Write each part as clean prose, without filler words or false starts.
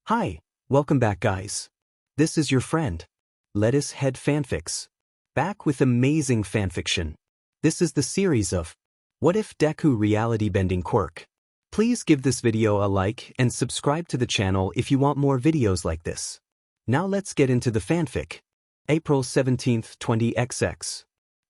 Hi, welcome back guys. This is your friend, Lettuce Head Fanfics. Back with amazing fanfiction. This is the series of What If Deku Reality Bending Quirk. Please give this video a like and subscribe to the channel if you want more videos like this. Now let's get into the fanfic. April 17th, 20XX.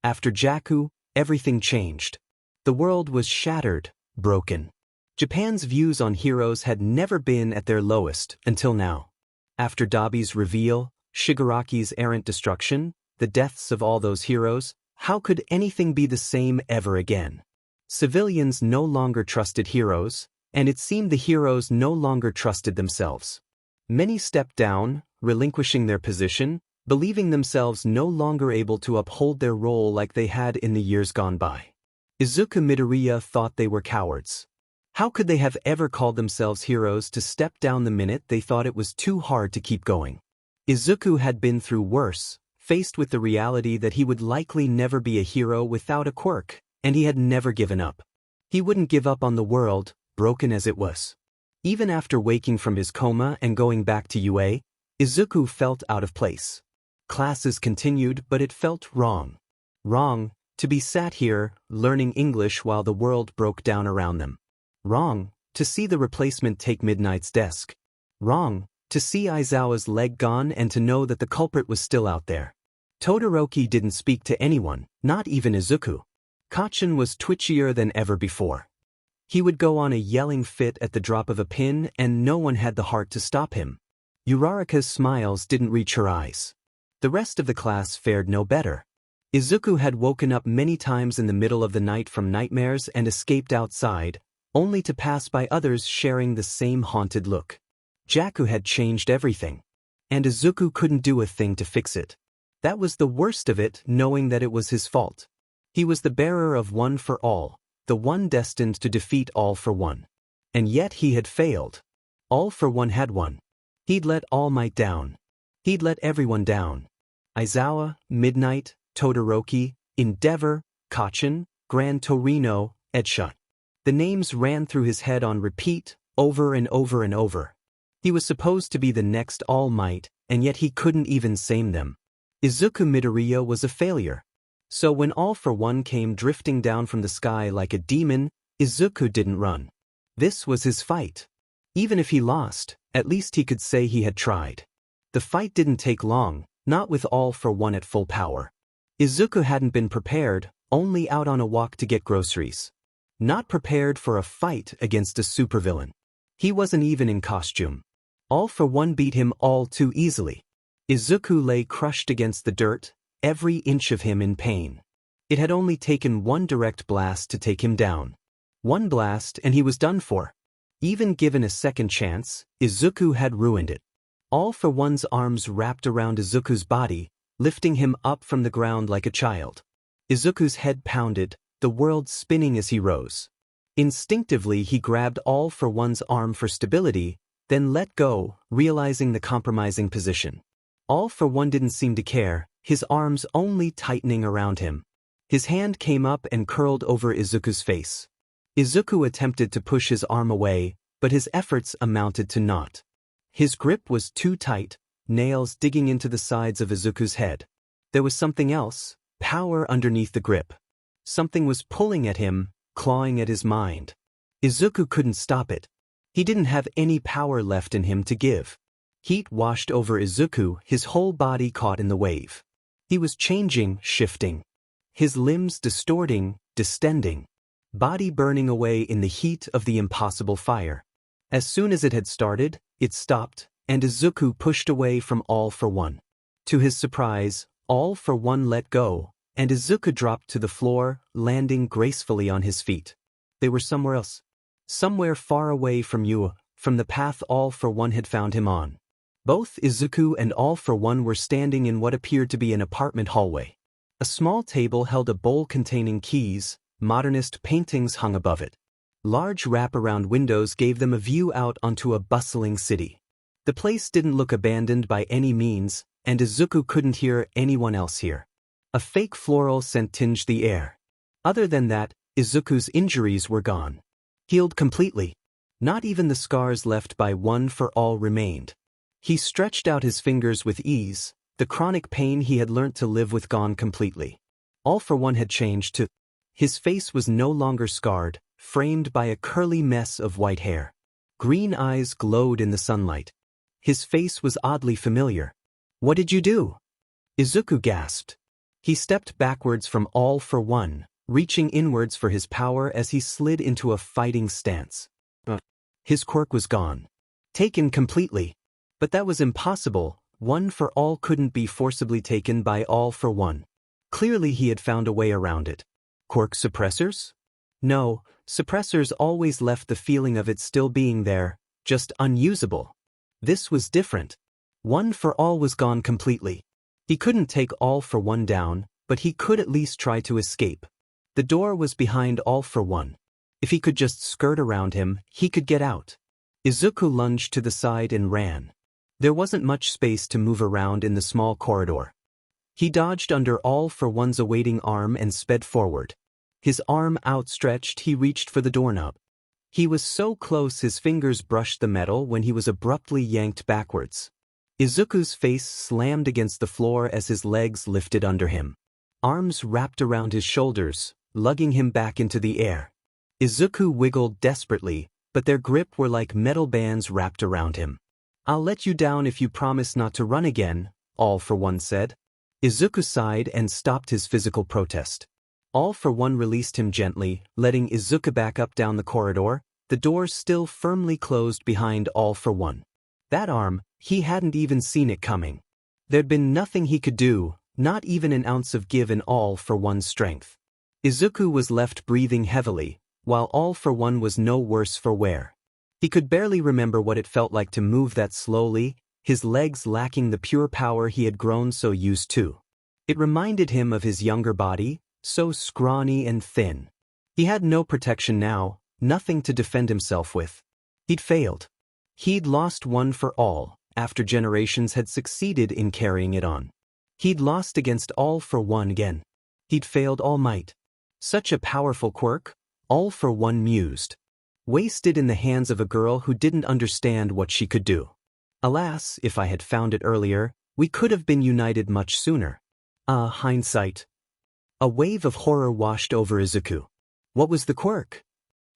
After Jakku, everything changed. The world was shattered, broken. Japan's views on heroes had never been at their lowest until now. After Dabi's reveal, Shigaraki's errant destruction, the deaths of all those heroes, how could anything be the same ever again? Civilians no longer trusted heroes, and it seemed the heroes no longer trusted themselves. Many stepped down, relinquishing their position, believing themselves no longer able to uphold their role like they had in the years gone by. Izuku Midoriya thought they were cowards. How could they have ever called themselves heroes to step down the minute they thought it was too hard to keep going? Izuku had been through worse, faced with the reality that he would likely never be a hero without a quirk, and he had never given up. He wouldn't give up on the world, broken as it was. Even after waking from his coma and going back to UA, Izuku felt out of place. Classes continued, but it felt wrong. Wrong, to be sat here, learning English while the world broke down around them. Wrong, to see the replacement take Midnight's desk. Wrong, to see Aizawa's leg gone and to know that the culprit was still out there. Todoroki didn't speak to anyone, not even Izuku. Kacchan was twitchier than ever before. He would go on a yelling fit at the drop of a pin and no one had the heart to stop him. Uraraka's smiles didn't reach her eyes. The rest of the class fared no better. Izuku had woken up many times in the middle of the night from nightmares and escaped outside, only to pass by others sharing the same haunted look. Jakku had changed everything. And Izuku couldn't do a thing to fix it. That was the worst of it, knowing that it was his fault. He was the bearer of one for all, the one destined to defeat All for One. And yet he had failed. All for One had won. He'd let All Might down. He'd let everyone down. Aizawa, Midnight, Todoroki, Endeavor, Kacchan, Gran Torino, Edshot. The names ran through his head on repeat, over and over and over. He was supposed to be the next All Might, and yet he couldn't even same them. Izuku Midoriya was a failure. So when All for One came drifting down from the sky like a demon, Izuku didn't run. This was his fight. Even if he lost, at least he could say he had tried. The fight didn't take long, not with All for One at full power. Izuku hadn't been prepared, only out on a walk to get groceries. Not prepared for a fight against a supervillain. He wasn't even in costume. All for One beat him all too easily. Izuku lay crushed against the dirt, every inch of him in pain. It had only taken one direct blast to take him down. One blast and he was done for. Even given a second chance, Izuku had ruined it. All for One's arms wrapped around Izuku's body, lifting him up from the ground like a child. Izuku's head pounded, the world spinning as he rose. Instinctively he grabbed All for One's arm for stability, then let go, realizing the compromising position. All for One didn't seem to care, his arms only tightening around him. His hand came up and curled over Izuku's face. Izuku attempted to push his arm away, but his efforts amounted to naught. His grip was too tight, nails digging into the sides of Izuku's head. There was something else, power underneath the grip. Something was pulling at him, clawing at his mind. Izuku couldn't stop it. He didn't have any power left in him to give. Heat washed over Izuku, his whole body caught in the wave. He was changing, shifting. His limbs distorting, distending. Body burning away in the heat of the impossible fire. As soon as it had started, it stopped, and Izuku pushed away from All for One. To his surprise, All for One let go, and Izuku dropped to the floor, landing gracefully on his feet. They were somewhere else. Somewhere far away from you, from the path All for One had found him on. Both Izuku and All for One were standing in what appeared to be an apartment hallway. A small table held a bowl containing keys, modernist paintings hung above it. Large wraparound windows gave them a view out onto a bustling city. The place didn't look abandoned by any means, and Izuku couldn't hear anyone else here. A fake floral scent tinged the air. Other than that, Izuku's injuries were gone. Healed completely. Not even the scars left by One for All remained. He stretched out his fingers with ease, the chronic pain he had learnt to live with gone completely. All for One had changed too. His face was no longer scarred, framed by a curly mess of white hair. Green eyes glowed in the sunlight. His face was oddly familiar. "What did you do?" Izuku gasped. He stepped backwards from All for One, reaching inwards for his power as he slid into a fighting stance. His quirk was gone. Taken completely. But that was impossible. One for All couldn't be forcibly taken by All for One. Clearly he had found a way around it. Quirk suppressors? No, suppressors always left the feeling of it still being there, just unusable. This was different. One for All was gone completely. He couldn't take All for One down, but he could at least try to escape. The door was behind All for One. If he could just skirt around him, he could get out. Izuku lunged to the side and ran. There wasn't much space to move around in the small corridor. He dodged under All for One's awaiting arm and sped forward. His arm outstretched, he reached for the doorknob. He was so close his fingers brushed the metal when he was abruptly yanked backwards. Izuku's face slammed against the floor as his legs lifted under him. Arms wrapped around his shoulders, lugging him back into the air. Izuku wiggled desperately, but their grip were like metal bands wrapped around him. "I'll let you down if you promise not to run again," All for One said. Izuku sighed and stopped his physical protest. All for One released him gently, letting Izuku back up down the corridor, the doors still firmly closed behind All for One. That arm, he hadn't even seen it coming. There'd been nothing he could do, not even an ounce of give in All for One's strength. Izuku was left breathing heavily, while All for One was no worse for wear. He could barely remember what it felt like to move that slowly, his legs lacking the pure power he had grown so used to. It reminded him of his younger body, so scrawny and thin. He had no protection now, nothing to defend himself with. He'd failed. He'd lost One for All, after generations had succeeded in carrying it on. He'd lost against All for One again. He'd failed All Might. Such a powerful quirk, All for One mused. Wasted in the hands of a girl who didn't understand what she could do. Alas, if I had found it earlier, we could have been united much sooner. Hindsight. A wave of horror washed over Izuku. What was the quirk?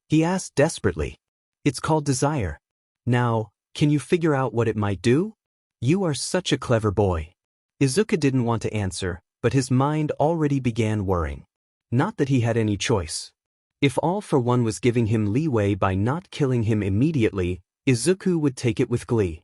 He asked desperately. It's called desire. Now, can you figure out what it might do? You are such a clever boy. Izuku didn't want to answer, but his mind already began worrying. Not that he had any choice. If All for One was giving him leeway by not killing him immediately, Izuku would take it with glee.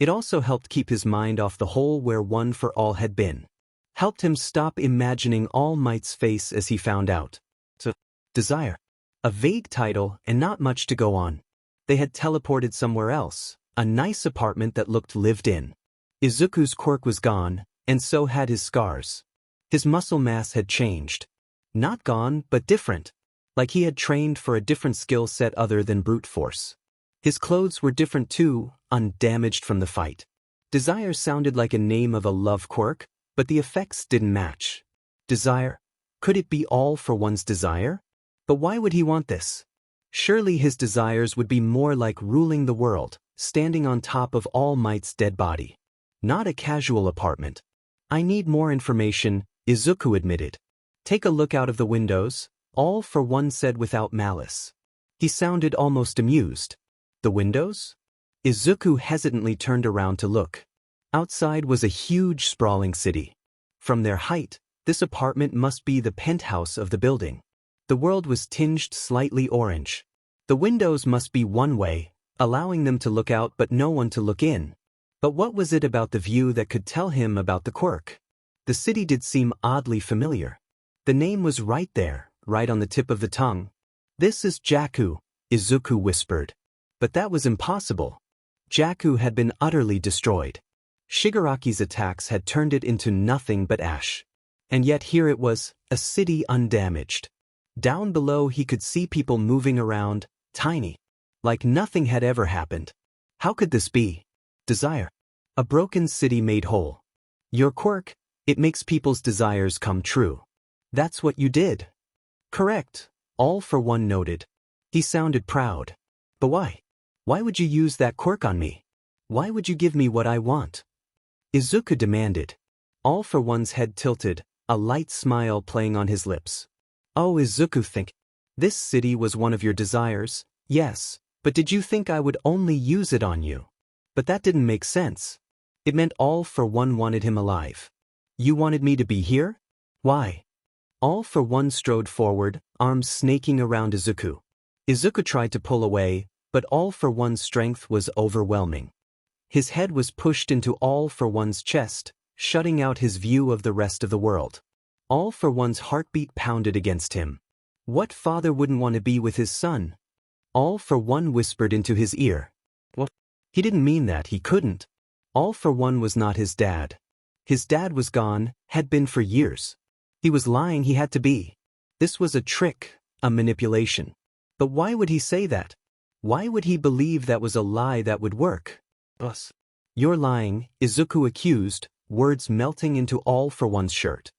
It also helped keep his mind off the hole where One for All had been. Helped him stop imagining All Might's face as he found out. So, desire. A vague title and not much to go on. They had teleported somewhere else, a nice apartment that looked lived in. Izuku's quirk was gone, and so had his scars. His muscle mass had changed. Not gone, but different. Like he had trained for a different skill set other than brute force. His clothes were different too, undamaged from the fight. Desire sounded like a name of a love quirk, but the effects didn't match. Desire? Could it be All for One's desire? But why would he want this? Surely his desires would be more like ruling the world, standing on top of All Might's dead body. Not a casual apartment. I need more information, Izuku admitted. Take a look out of the windows, All for One said without malice. He sounded almost amused. The windows? Izuku hesitantly turned around to look. Outside was a huge sprawling city. From their height, this apartment must be the penthouse of the building. The world was tinged slightly orange. The windows must be one way, allowing them to look out but no one to look in. But what was it about the view that could tell him about the quirk? The city did seem oddly familiar. The name was right there, right on the tip of the tongue. This is Jakku, Izuku whispered. But that was impossible. Jakku had been utterly destroyed. Shigaraki's attacks had turned it into nothing but ash. And yet here it was, a city undamaged. Down below he could see people moving around, tiny. Like nothing had ever happened. How could this be? Desire. A broken city made whole. Your quirk, it makes people's desires come true. That's what you did. Correct, All for One noted. He sounded proud. But why? Why would you use that quirk on me? Why would you give me what I want? Izuku demanded. All for One's head tilted, a light smile playing on his lips. Oh, Izuku, think. This city was one of your desires, yes, but did you think I would only use it on you? But that didn't make sense. It meant All for One wanted him alive. You wanted me to be here? Why? All for One strode forward, arms snaking around Izuku. Izuku tried to pull away, but All for One's strength was overwhelming. His head was pushed into All for One's chest, shutting out his view of the rest of the world. All for One's heartbeat pounded against him. What father wouldn't want to be with his son? All for One whispered into his ear. What? He didn't mean that, he couldn't. All for One was not his dad. His dad was gone, had been for years. He was lying, he had to be. This was a trick, a manipulation. But why would he say that? Why would he believe that was a lie that would work? Us. You're lying, Izuku accused, words melting into All for One's shirt.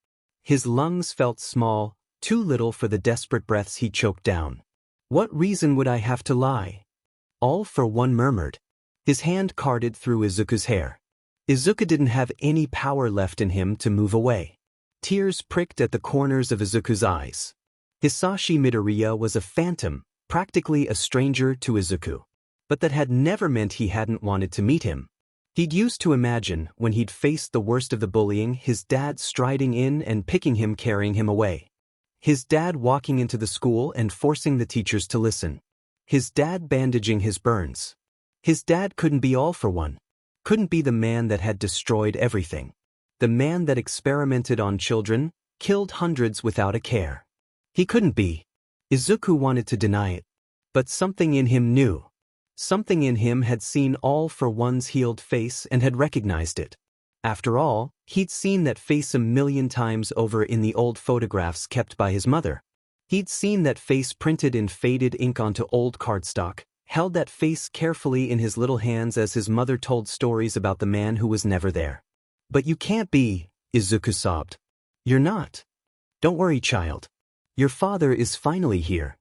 His lungs felt small, too little for the desperate breaths he choked down. What reason would I have to lie? All for One murmured. His hand carded through Izuku's hair. Izuku didn't have any power left in him to move away. Tears pricked at the corners of Izuku's eyes. Hisashi Midoriya was a phantom, practically a stranger to Izuku. But that had never meant he hadn't wanted to meet him. He'd used to imagine, when he'd faced the worst of the bullying, his dad striding in and picking him, carrying him away. His dad walking into the school and forcing the teachers to listen. His dad bandaging his burns. His dad couldn't be All for One. Couldn't be the man that had destroyed everything. The man that experimented on children, killed hundreds without a care. He couldn't be. Izuku wanted to deny it. But something in him knew. Something in him had seen All for One's healed face and had recognized it. After all, he'd seen that face a million times over in the old photographs kept by his mother. He'd seen that face printed in faded ink onto old cardstock, held that face carefully in his little hands as his mother told stories about the man who was never there. But you can't be, Izuku sobbed. You're not. Don't worry, child. Your father is finally here.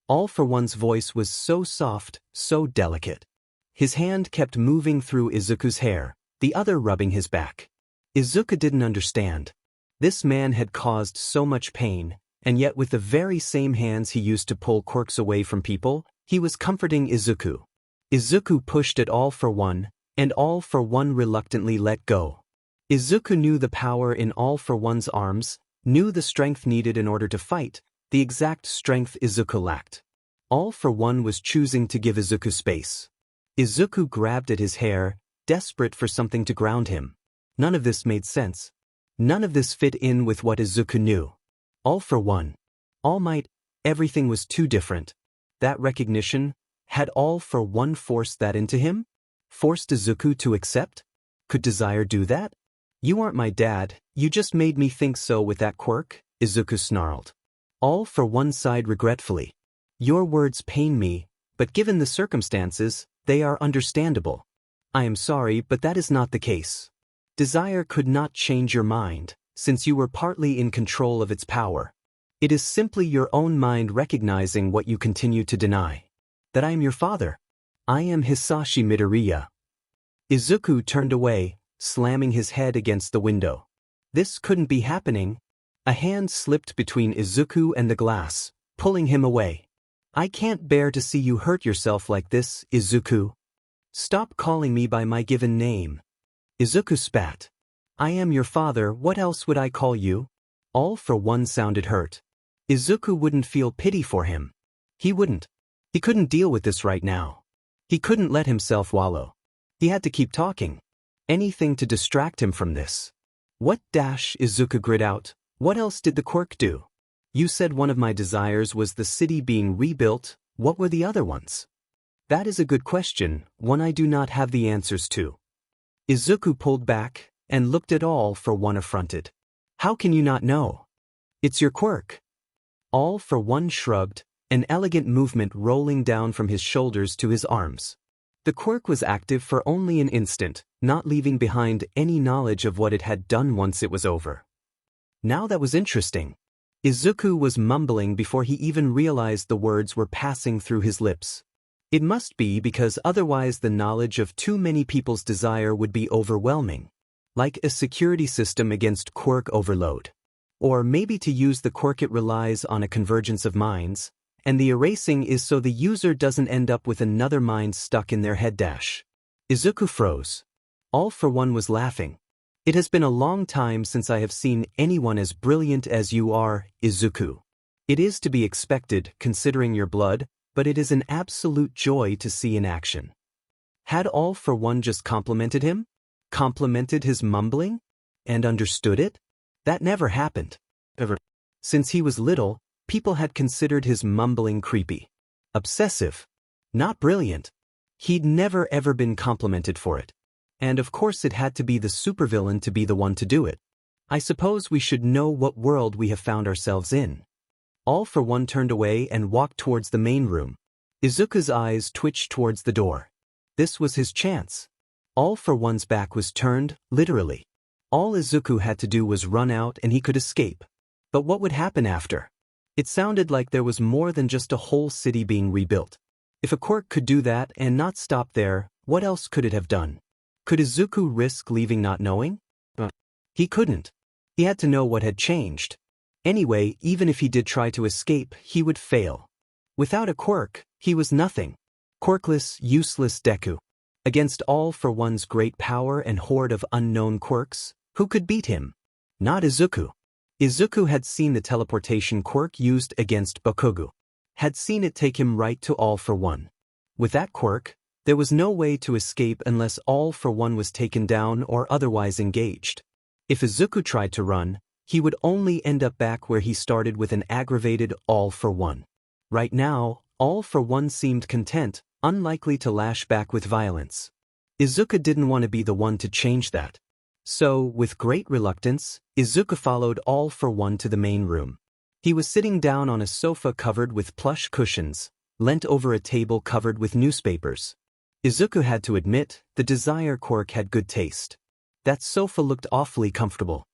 All for One's voice was so soft, so delicate. His hand kept moving through Izuku's hair, the other rubbing his back. Izuku didn't understand. This man had caused so much pain, and yet with the very same hands he used to pull quirks away from people, he was comforting Izuku. Izuku pushed at All for One, and All for One reluctantly let go. Izuku knew the power in All for One's arms, knew the strength needed in order to fight, the exact strength Izuku lacked. All for One was choosing to give Izuku space. Izuku grabbed at his hair, desperate for something to ground him. None of this made sense. None of this fit in with what Izuku knew. All for One. All Might, everything was too different. That recognition, had All for One forced that into him? Forced Izuku to accept? Could desire do that? You aren't my dad, you just made me think so with that quirk, Izuku snarled. All for One sighed regretfully. Your words pain me, but given the circumstances, they are understandable. I am sorry, but that is not the case. Desire could not change your mind, since you were partly in control of its power. It is simply your own mind recognizing what you continue to deny. That I am your father. I am Hisashi Midoriya. Izuku turned away, slamming his head against the window. This couldn't be happening. A hand slipped between Izuku and the glass, pulling him away. I can't bear to see you hurt yourself like this, Izuku. Stop calling me by my given name. Izuku spat. I am your father, what else would I call you? All for One sounded hurt. Izuku wouldn't feel pity for him. He wouldn't. He couldn't deal with this right now. He couldn't let himself wallow. He had to keep talking. Anything to distract him from this. What dash, Izuku grit out. What else did the quirk do? You said one of my desires was the city being rebuilt, what were the other ones? That is a good question, one I do not have the answers to. Izuku pulled back, and looked at All for One affronted. How can you not know? It's your quirk. All for One shrugged, an elegant movement rolling down from his shoulders to his arms. The quirk was active for only an instant, not leaving behind any knowledge of what it had done once it was over. Now that was interesting. Izuku was mumbling before he even realized the words were passing through his lips. It must be because otherwise the knowledge of too many people's desire would be overwhelming. Like a security system against quirk overload. Or maybe to use the quirk, it relies on a convergence of minds, and the erasing is so the user doesn't end up with another mind stuck in their head dash. Izuku froze. All for One was laughing. It has been a long time since I have seen anyone as brilliant as you are, Izuku. It is to be expected, considering your blood, but it is an absolute joy to see in action. Had All for One just complimented him? Complimented his mumbling? And understood it? That never happened. Ever. Since he was little, people had considered his mumbling creepy. Obsessive. Not brilliant. He'd never ever been complimented for it. And of course it had to be the supervillain to be the one to do it. I suppose we should know what world we have found ourselves in. All for One turned away and walked towards the main room. Izuku's eyes twitched towards the door. This was his chance. All for One's back was turned, literally. All Izuku had to do was run out and he could escape. But what would happen after? It sounded like there was more than just a whole city being rebuilt. If a quirk could do that and not stop there, what else could it have done? Could Izuku risk leaving not knowing? He couldn't. He had to know what had changed. Anyway, even if he did try to escape, he would fail. Without a quirk, he was nothing. Quirkless, useless Deku. Against All for One's great power and horde of unknown quirks, who could beat him? Not Izuku. Izuku had seen the teleportation quirk used against Bakugo. Had seen it take him right to All for One. With that quirk, there was no way to escape unless All for One was taken down or otherwise engaged. If Izuku tried to run, he would only end up back where he started with an aggravated All for One. Right now, All for One seemed content, unlikely to lash back with violence. Izuku didn't want to be the one to change that. So, with great reluctance, Izuku followed All for One to the main room. He was sitting down on a sofa covered with plush cushions, leant over a table covered with newspapers. Izuku had to admit, the desire quirk had good taste. That sofa looked awfully comfortable.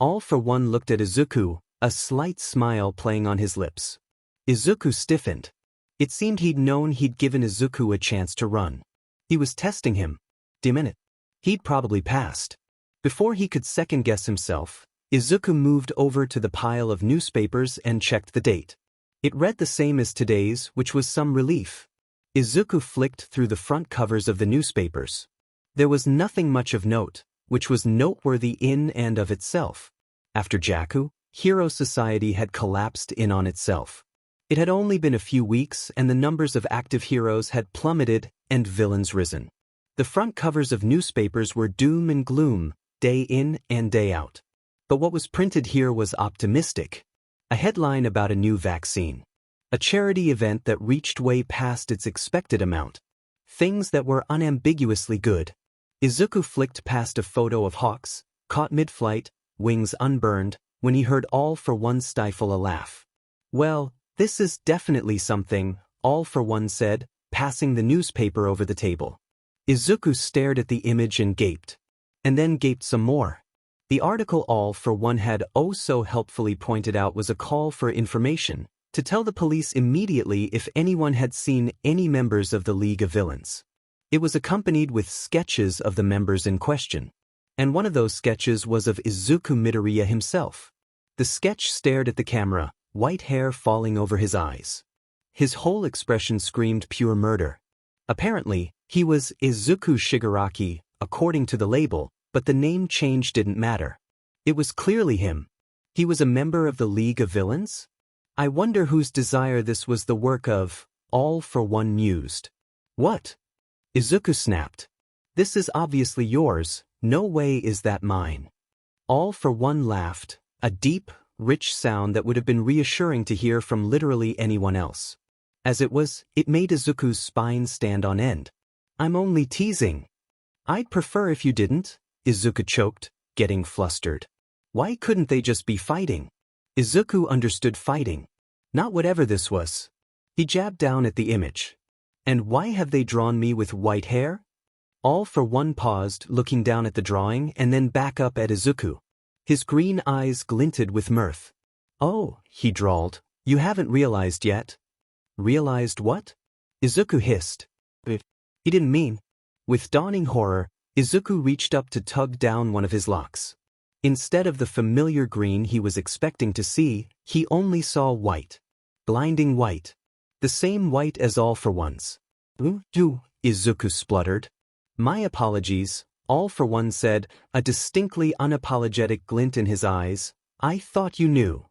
All for One looked at Izuku, a slight smile playing on his lips. Izuku stiffened. It seemed he'd known he'd given Izuku a chance to run. He was testing him. Damn it. He'd probably passed. Before he could second-guess himself, Izuku moved over to the pile of newspapers and checked the date. It read the same as today's, which was some relief. Izuku flicked through the front covers of the newspapers. There was nothing much of note, which was noteworthy in and of itself. After Jakku, Hero Society had collapsed in on itself. It had only been a few weeks and the numbers of active heroes had plummeted and villains risen. The front covers of newspapers were doom and gloom, day in and day out. But what was printed here was optimistic. A headline about a new vaccine. A charity event that reached way past its expected amount. Things that were unambiguously good. Izuku flicked past a photo of hawks, caught mid-flight, wings unburned, when he heard All for One stifle a laugh. Well, this is definitely something, All for One said, passing the newspaper over the table. Izuku stared at the image and gaped. And then gaped some more. The article All for One had oh so helpfully pointed out was a call for information, to tell the police immediately if anyone had seen any members of the League of Villains. It was accompanied with sketches of the members in question. And one of those sketches was of Izuku Midoriya himself. The sketch stared at the camera, white hair falling over his eyes. His whole expression screamed pure murder. Apparently, he was Izuku Shigaraki, according to the label, but the name change didn't matter. It was clearly him. He was a member of the League of Villains? I wonder whose desire this was the work of. All for One mused. What? Izuku snapped. This is obviously yours, no way is that mine. All for One laughed, a deep, rich sound that would have been reassuring to hear from literally anyone else. As it was, it made Izuku's spine stand on end. I'm only teasing. I'd prefer if you didn't, Izuku choked, getting flustered. Why couldn't they just be fighting? Izuku understood fighting. Not whatever this was. He jabbed down at the image. And why have they drawn me with white hair? All for One paused, looking down at the drawing and then back up at Izuku. His green eyes glinted with mirth. Oh, he drawled, you haven't realized yet. Realized what? Izuku hissed, He didn't mean. With dawning horror, Izuku reached up to tug down one of his locks. Instead of the familiar green he was expecting to see, he only saw white. Blinding white. The same white as All for One's. Izuku spluttered. My apologies, All for One said, a distinctly unapologetic glint in his eyes. I thought you knew.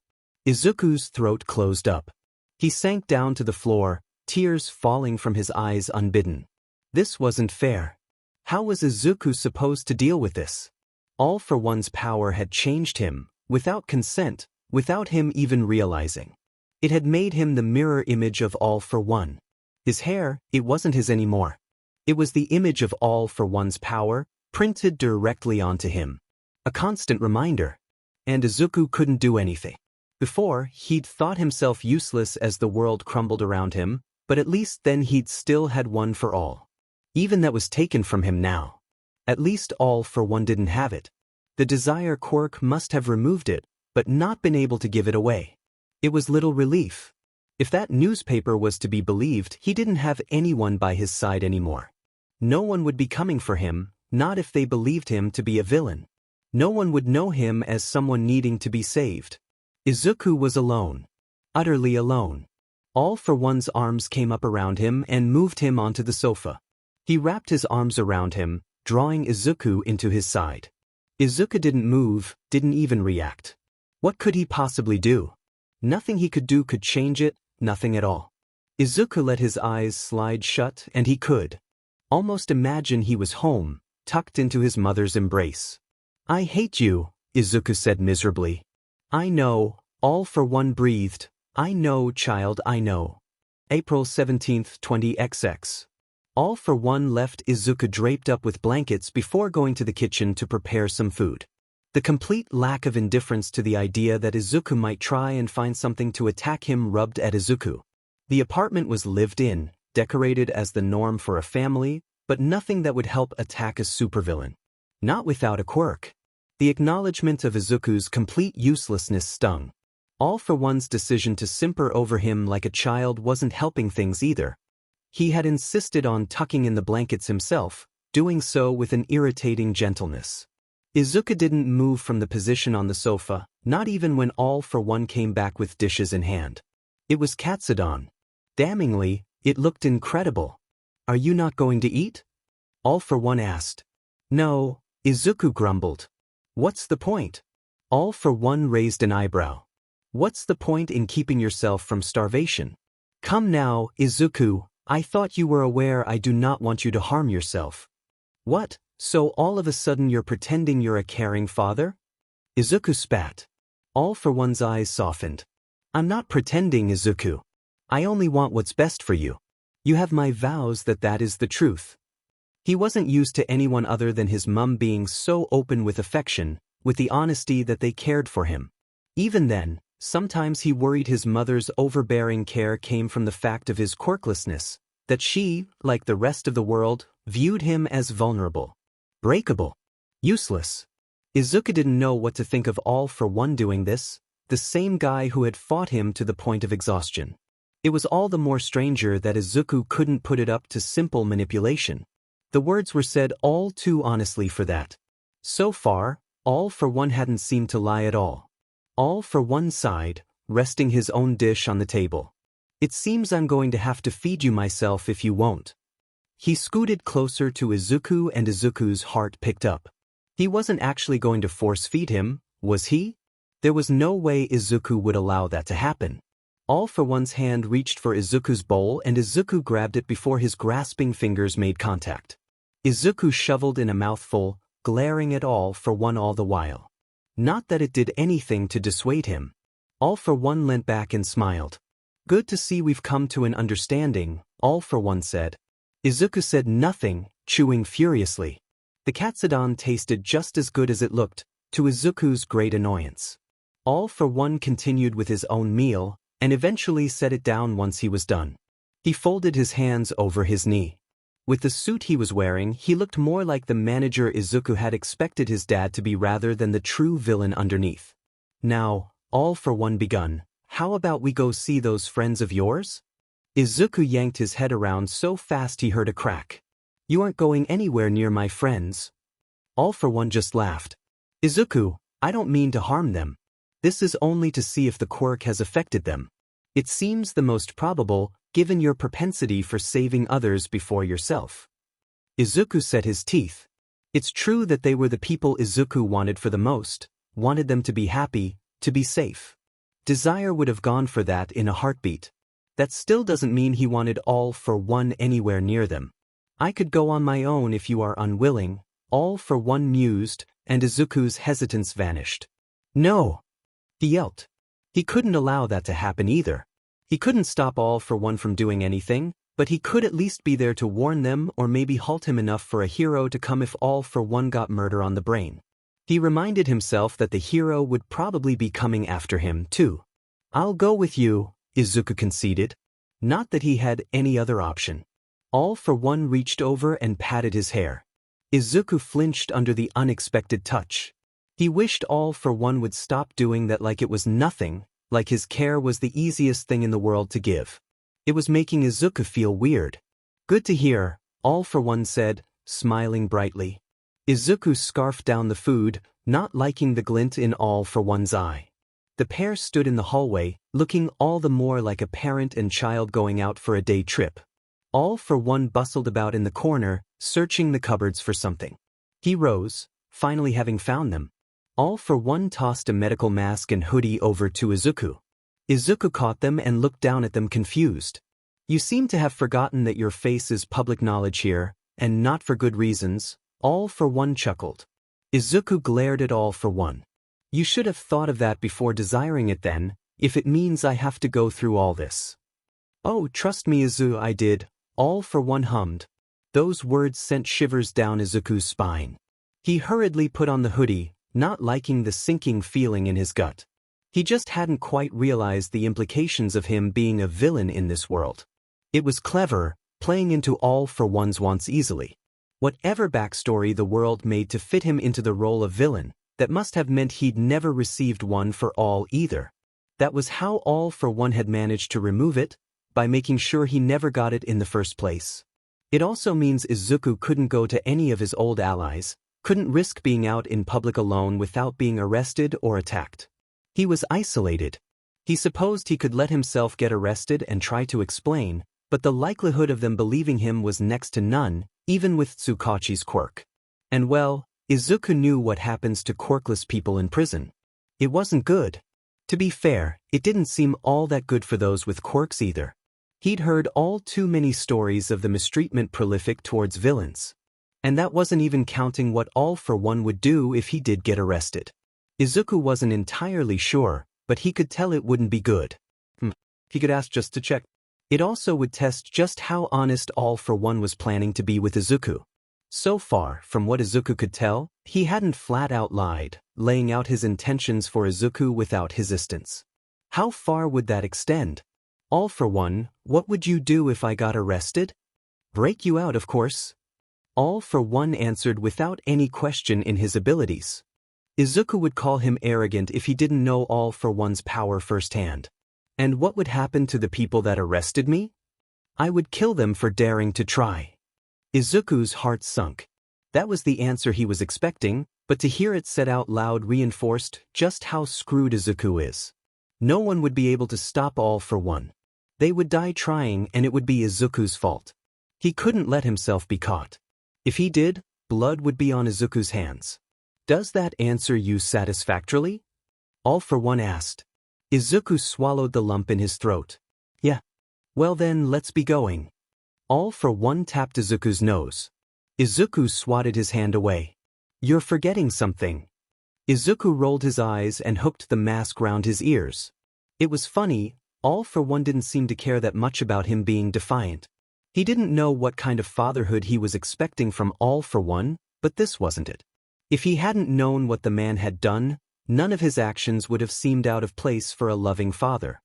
Izuku's throat closed up. He sank down to the floor, tears falling from his eyes unbidden. This wasn't fair. How was Izuku supposed to deal with this? All for One's power had changed him, without consent, without him even realizing. It had made him the mirror image of All for One. His hair, it wasn't his anymore. It was the image of All for One's power, printed directly onto him. A constant reminder. And Izuku couldn't do anything. Before, he'd thought himself useless as the world crumbled around him, but at least then he'd still had one for all. Even that was taken from him now. At least All for One didn't have it. The desire Quirk must have removed it, but not been able to give it away. It was little relief. If that newspaper was to be believed, he didn't have anyone by his side anymore. No one would be coming for him, not if they believed him to be a villain. No one would know him as someone needing to be saved. Izuku was alone. Utterly alone. All for One's arms came up around him and moved him onto the sofa. He wrapped his arms around him, drawing Izuku into his side. Izuku didn't move, didn't even react. What could he possibly do? Nothing he could do could change it, nothing at all. Izuku let his eyes slide shut and he could almost imagine he was home, tucked into his mother's embrace. I hate you, Izuku said miserably. I know, All for One breathed. I know, child, I know. April 17, 20XX. All for One left Izuku draped up with blankets before going to the kitchen to prepare some food. The complete lack of indifference to the idea that Izuku might try and find something to attack him rubbed at Izuku. The apartment was lived in, decorated as the norm for a family, but nothing that would help attack a supervillain. Not without a quirk. The acknowledgement of Izuku's complete uselessness stung. All for One's decision to simper over him like a child wasn't helping things either. He had insisted on tucking in the blankets himself, doing so with an irritating gentleness. Izuku didn't move from the position on the sofa, not even when All for One came back with dishes in hand. It was Katsudon. Damningly, it looked incredible. Are you not going to eat? All for One asked. No, Izuku grumbled. What's the point? All for One raised an eyebrow. What's the point in keeping yourself from starvation? Come now, Izuku, I thought you were aware I do not want you to harm yourself. What, so all of a sudden you're pretending you're a caring father? Izuku spat. All for One's eyes softened. I'm not pretending, Izuku. I only want what's best for you. You have my vows that that is the truth. He wasn't used to anyone other than his mum being so open with affection, with the honesty that they cared for him. Even then, sometimes he worried his mother's overbearing care came from the fact of his quirklessness, that she, like the rest of the world, viewed him as vulnerable, breakable, useless. Izuku didn't know what to think of All for One doing this, the same guy who had fought him to the point of exhaustion. It was all the more stranger that Izuku couldn't put it up to simple manipulation. The words were said all too honestly for that. So far, All for One hadn't seemed to lie at all. All for One sighed, resting his own dish on the table. It seems I'm going to have to feed you myself if you won't. He scooted closer to Izuku and Izuku's heart picked up. He wasn't actually going to force feed him, was he? There was no way Izuku would allow that to happen. All for One's hand reached for Izuku's bowl and Izuku grabbed it before his grasping fingers made contact. Izuku shoveled in a mouthful, glaring at All for One all the while. Not that it did anything to dissuade him. All for One leant back and smiled. Good to see we've come to an understanding, All for One said. Izuku said nothing, chewing furiously. The katsudon tasted just as good as it looked, to Izuku's great annoyance. All for One continued with his own meal, and eventually set it down once he was done. He folded his hands over his knee. With the suit he was wearing, he looked more like the manager Izuku had expected his dad to be rather than the true villain underneath. Now, All for One begun, how about we go see those friends of yours? Izuku yanked his head around so fast he heard a crack. "You aren't going anywhere near my friends." All for One just laughed. "Izuku, I don't mean to harm them. This is only to see if the quirk has affected them. It seems the most probable, given your propensity for saving others before yourself." Izuku set his teeth. It's true that they were the people Izuku wanted for the most, wanted them to be happy, to be safe. Desire would have gone for that in a heartbeat. That still doesn't mean he wanted All for One anywhere near them. "I could go on my own if you are unwilling," All for One mused, and Izuku's hesitance vanished. "No!" he yelped. He couldn't allow that to happen either. He couldn't stop All for One from doing anything, but he could at least be there to warn them or maybe halt him enough for a hero to come if All for One got murder on the brain. He reminded himself that the hero would probably be coming after him, too. "I'll go with you," Izuku conceded. Not that he had any other option. All for One reached over and patted his hair. Izuku flinched under the unexpected touch. He wished All for One would stop doing that like it was nothing, like his care was the easiest thing in the world to give. It was making Izuku feel weird. "Good to hear," All for One said, smiling brightly. Izuku scarfed down the food, not liking the glint in All for One's eye. The pair stood in the hallway, looking all the more like a parent and child going out for a day trip. All for One bustled about in the corner, searching the cupboards for something. He rose, finally having found them. All for One tossed a medical mask and hoodie over to Izuku. Izuku caught them and looked down at them confused. "You seem to have forgotten that your face is public knowledge here, and not for good reasons," All for One chuckled. Izuku glared at All for One. "You should have thought of that before desiring it then, if it means I have to go through all this." "Oh, trust me Izuku, I did," All for One hummed. Those words sent shivers down Izuku's spine. He hurriedly put on the hoodie, not liking the sinking feeling in his gut. He just hadn't quite realized the implications of him being a villain in this world. It was clever, playing into All for One's wants easily. Whatever backstory the world made to fit him into the role of villain, that must have meant he'd never received one for All either. That was how All for One had managed to remove it, by making sure he never got it in the first place. It also means Izuku couldn't go to any of his old allies, couldn't risk being out in public alone without being arrested or attacked. He was isolated. He supposed he could let himself get arrested and try to explain, but the likelihood of them believing him was next to none, even with Tsukachi's quirk. And well, Izuku knew what happens to quirkless people in prison. It wasn't good. To be fair, it didn't seem all that good for those with quirks either. He'd heard all too many stories of the mistreatment prolific towards villains. And that wasn't even counting what All for One would do if he did get arrested. Izuku wasn't entirely sure, but he could tell it wouldn't be good. He could ask just to check. It also would test just how honest All for One was planning to be with Izuku. So far, from what Izuku could tell, he hadn't flat out lied, laying out his intentions for Izuku without resistance. How far would that extend? "All for One, what would you do if I got arrested?" "Break you out, of course." All for One answered without any question in his abilities. Izuku would call him arrogant if he didn't know All for One's power firsthand. "And what would happen to the people that arrested me?" "I would kill them for daring to try." Izuku's heart sunk. That was the answer he was expecting, but to hear it said out loud reinforced just how screwed Izuku is. No one would be able to stop All for One. They would die trying, and it would be Izuku's fault. He couldn't let himself be caught. If he did, blood would be on Izuku's hands. "Does that answer you satisfactorily?" All for One asked. Izuku swallowed the lump in his throat. "Yeah." "Well then, let's be going." All for One tapped Izuku's nose. Izuku swatted his hand away. "You're forgetting something." Izuku rolled his eyes and hooked the mask round his ears. It was funny, All for One didn't seem to care that much about him being defiant. He didn't know what kind of fatherhood he was expecting from All for One, but this wasn't it. If he hadn't known what the man had done, none of his actions would have seemed out of place for a loving father.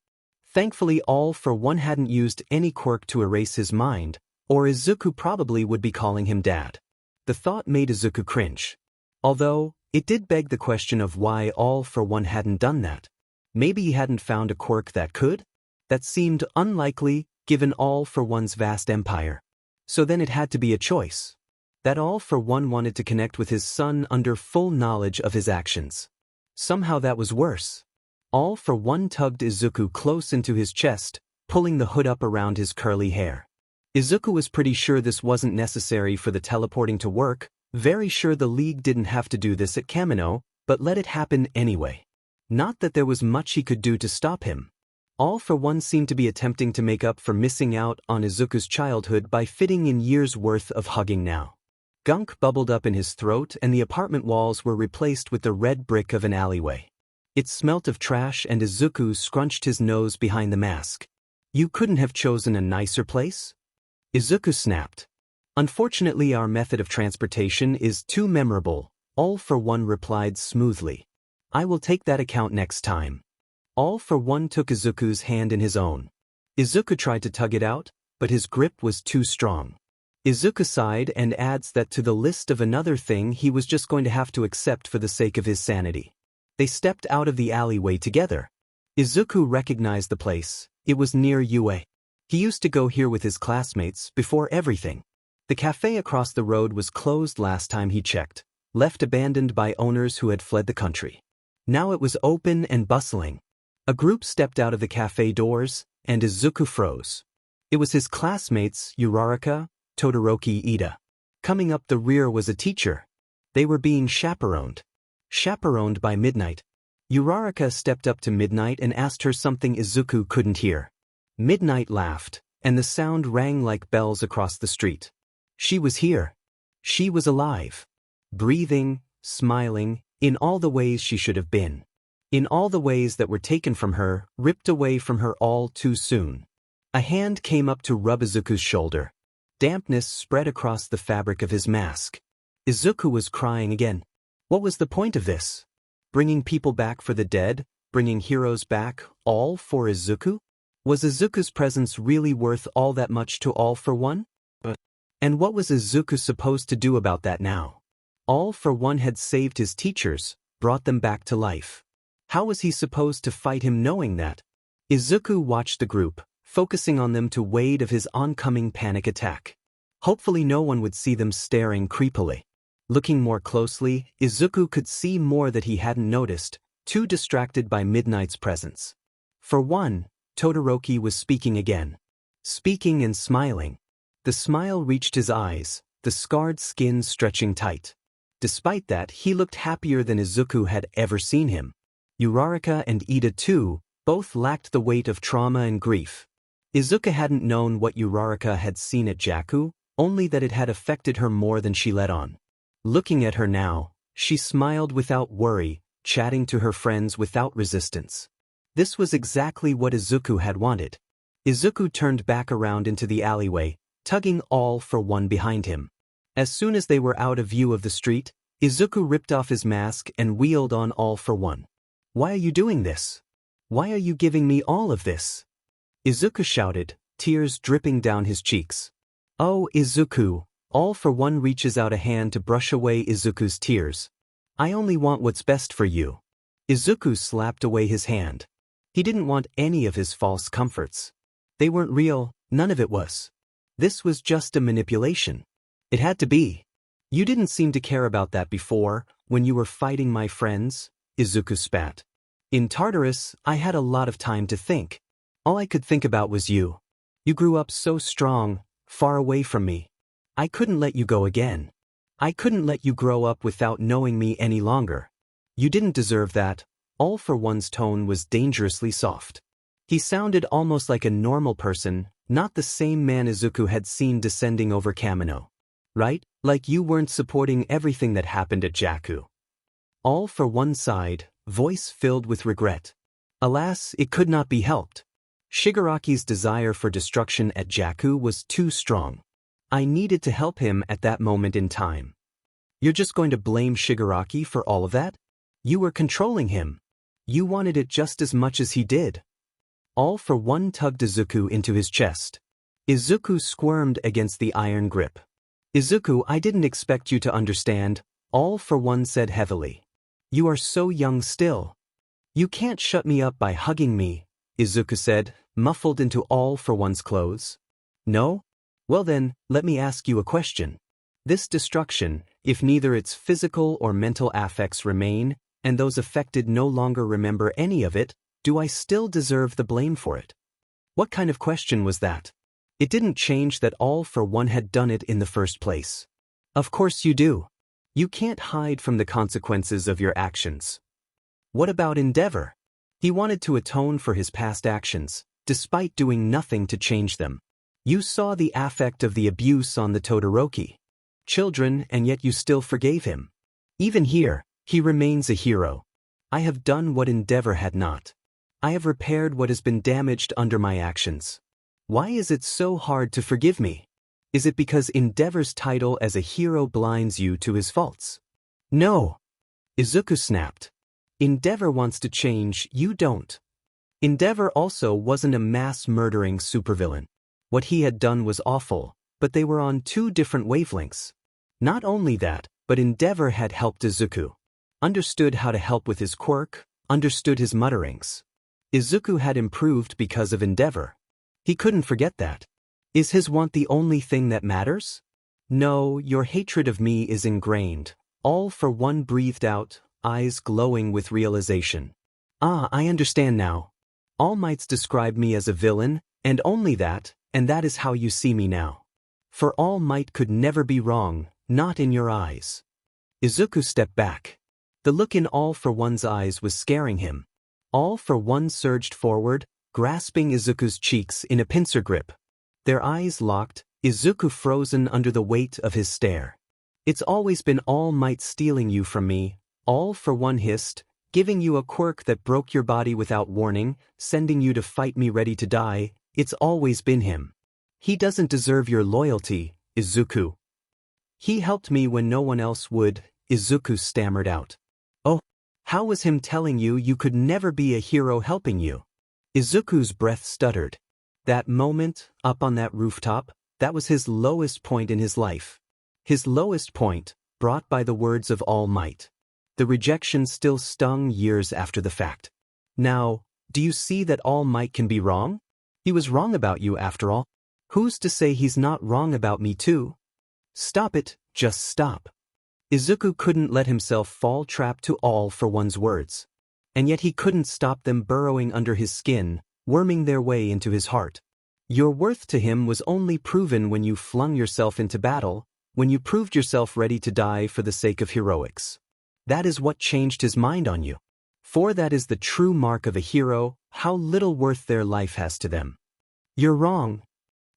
Thankfully, All for One hadn't used any quirk to erase his mind, or Izuku probably would be calling him Dad. The thought made Izuku cringe. Although, it did beg the question of why All for One hadn't done that. Maybe he hadn't found a quirk that could? That seemed unlikely, given All for One's vast empire. So then it had to be a choice. That All for One wanted to connect with his son under full knowledge of his actions. Somehow that was worse. All for One tugged Izuku close into his chest, pulling the hood up around his curly hair. Izuku was pretty sure this wasn't necessary for the teleporting to work, very sure the League didn't have to do this at Kamino, but let it happen anyway. Not that there was much he could do to stop him. All for One seemed to be attempting to make up for missing out on Izuku's childhood by fitting in years' worth of hugging now. Gunk bubbled up in his throat and the apartment walls were replaced with the red brick of an alleyway. It smelt of trash and Izuku scrunched his nose behind the mask. You couldn't have chosen a nicer place? Izuku snapped. Unfortunately, our method of transportation is too memorable, All for One replied smoothly. I will take that account next time. All for One took Izuku's hand in his own. Izuku tried to tug it out, but his grip was too strong. Izuku sighed and adds that to the list of another thing he was just going to have to accept for the sake of his sanity. They stepped out of the alleyway together. Izuku recognized the place. It was near Yue. He used to go here with his classmates before everything. The cafe across the road was closed last time he checked, left abandoned by owners who had fled the country. Now it was open and bustling. A group stepped out of the cafe doors, and Izuku froze. It was his classmates, Uraraka, Todoroki Ida. Coming up the rear was a teacher. They were being chaperoned. Chaperoned by Midnight. Uraraka stepped up to Midnight and asked her something Izuku couldn't hear. Midnight laughed, and the sound rang like bells across the street. She was here. She was alive. Breathing, smiling, in all the ways she should have been. In all the ways that were taken from her, ripped away from her all too soon. A hand came up to rub Izuku's shoulder. Dampness spread across the fabric of his mask. Izuku was crying again. What was the point of this? Bringing people back for the dead? Bringing heroes back, all for Izuku? Was Izuku's presence really worth all that much to All for One? And what was Izuku supposed to do about that now? All for One had saved his teachers, brought them back to life. How was he supposed to fight him knowing that? Izuku watched the group, focusing on them to wade of his oncoming panic attack. Hopefully no one would see them staring creepily. Looking more closely, Izuku could see more that he hadn't noticed, too distracted by Midnight's presence. For one, Todoroki was speaking again. Speaking and smiling. The smile reached his eyes, the scarred skin stretching tight. Despite that, he looked happier than Izuku had ever seen him. Uraraka and Ida too, both lacked the weight of trauma and grief. Izuku hadn't known what Uraraka had seen at Jakku, only that it had affected her more than she let on. Looking at her now, she smiled without worry, chatting to her friends without resistance. This was exactly what Izuku had wanted. Izuku turned back around into the alleyway, tugging All for One behind him. As soon as they were out of view of the street, Izuku ripped off his mask and wheeled on All for One. Why are you doing this? Why are you giving me all of this? Izuku shouted, tears dripping down his cheeks. Oh, Izuku, All for One reaches out a hand to brush away Izuku's tears. I only want what's best for you. Izuku slapped away his hand. He didn't want any of his false comforts. They weren't real, none of it was. This was just a manipulation. It had to be. You didn't seem to care about that before, when you were fighting my friends, Izuku spat. In Tartarus, I had a lot of time to think. All I could think about was you. You grew up so strong, far away from me. I couldn't let you go again. I couldn't let you grow up without knowing me any longer. You didn't deserve that. All for One's tone was dangerously soft. He sounded almost like a normal person, not the same man Izuku had seen descending over Kamino. Right? Like you weren't supporting everything that happened at Jakku. All for One sighed, voice filled with regret. Alas, it could not be helped. Shigaraki's desire for destruction at Jakku was too strong. I needed to help him at that moment in time. You're just going to blame Shigaraki for all of that? You were controlling him. You wanted it just as much as he did. All for One tugged Izuku into his chest. Izuku squirmed against the iron grip. Izuku, I didn't expect you to understand, All for One said heavily. You are so young still. You can't shut me up by hugging me, Izuku said, muffled into all for one's clothes? No? Well then, let me ask you a question. This destruction, if neither its physical or mental affects remain, and those affected no longer remember any of it, do I still deserve the blame for it? What kind of question was that? It didn't change that all for one had done it in the first place. Of course you do. You can't hide from the consequences of your actions. What about Endeavor? He wanted to atone for his past actions, despite doing nothing to change them. You saw the affect of the abuse on the Todoroki children, and yet you still forgave him. Even here, he remains a hero. I have done what Endeavor had not. I have repaired what has been damaged under my actions. Why is it so hard to forgive me? Is it because Endeavor's title as a hero blinds you to his faults? No. Izuku snapped. Endeavor wants to change, you don't. Endeavor also wasn't a mass-murdering supervillain. What he had done was awful, but they were on two different wavelengths. Not only that, but Endeavor had helped Izuku. Understood how to help with his quirk, understood his mutterings. Izuku had improved because of Endeavor. He couldn't forget that. Is his want the only thing that matters? No, your hatred of me is ingrained. All for one breathed out, eyes glowing with realization. Ah, I understand now. All Mights describe me as a villain, and only that, and that is how you see me now. For All Might could never be wrong, not in your eyes. Izuku stepped back. The look in All for One's eyes was scaring him. All for One surged forward, grasping Izuku's cheeks in a pincer grip. Their eyes locked, Izuku frozen under the weight of his stare. It's always been All Might stealing you from me, All for One hissed, giving you a quirk that broke your body without warning, sending you to fight me ready to die. It's always been him. He doesn't deserve your loyalty, Izuku. He helped me when no one else would, Izuku stammered out. Oh, how was him telling you you could never be a hero helping you? Izuku's breath stuttered. That moment, up on that rooftop, that was his lowest point in his life. His lowest point, brought by the words of All Might. The rejection still stung years after the fact. Now, do you see that All Might can be wrong? He was wrong about you after all. Who's to say he's not wrong about me too? Stop it, just stop. Izuku couldn't let himself fall trapped to All for One's words. And yet he couldn't stop them burrowing under his skin, worming their way into his heart. Your worth to him was only proven when you flung yourself into battle, when you proved yourself ready to die for the sake of heroics. That is what changed his mind on you. For that is the true mark of a hero, how little worth their life has to them. You're wrong.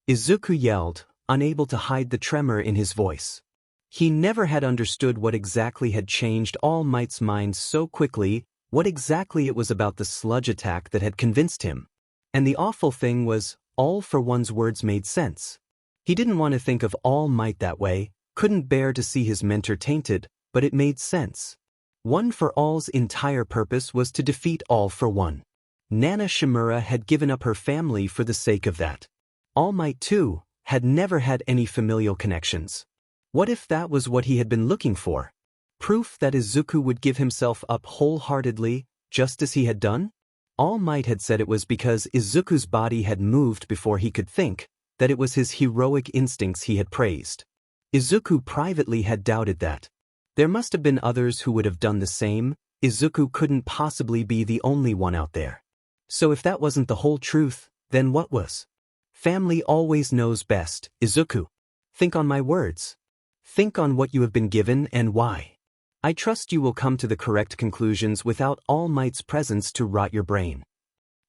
Izuku yelled, unable to hide the tremor in his voice. He never had understood what exactly had changed All Might's mind so quickly, what exactly it was about the sludge attack that had convinced him. And the awful thing was, All for One's words made sense. He didn't want to think of All Might that way, couldn't bear to see his mentor tainted, but it made sense. One for All's entire purpose was to defeat All for One. Nana Shimura had given up her family for the sake of that. All Might, too, had never had any familial connections. What if that was what he had been looking for? Proof that Izuku would give himself up wholeheartedly, just as he had done? All Might had said it was because Izuku's body had moved before he could think, that it was his heroic instincts he had praised. Izuku privately had doubted that. There must have been others who would have done the same. Izuku couldn't possibly be the only one out there. So if that wasn't the whole truth, then what was? Family always knows best, Izuku. Think on my words. Think on what you have been given and why. I trust you will come to the correct conclusions without All Might's presence to rot your brain.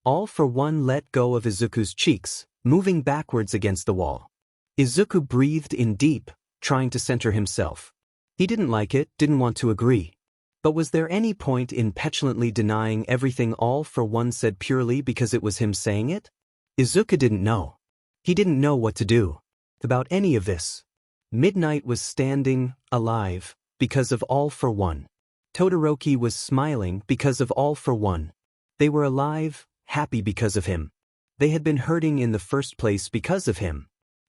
All for One let go of Izuku's cheeks, moving backwards against the wall. Izuku breathed in deep, trying to center himself. He didn't like it, didn't want to agree. But was there any point in petulantly denying everything All for One said purely because it was him saying it? Izuku didn't know. He didn't know what to do about any of this. Midnight was standing, alive, because of All for One. Todoroki was smiling because of All for One. They were alive, happy because of him. They had been hurting in the first place because of him.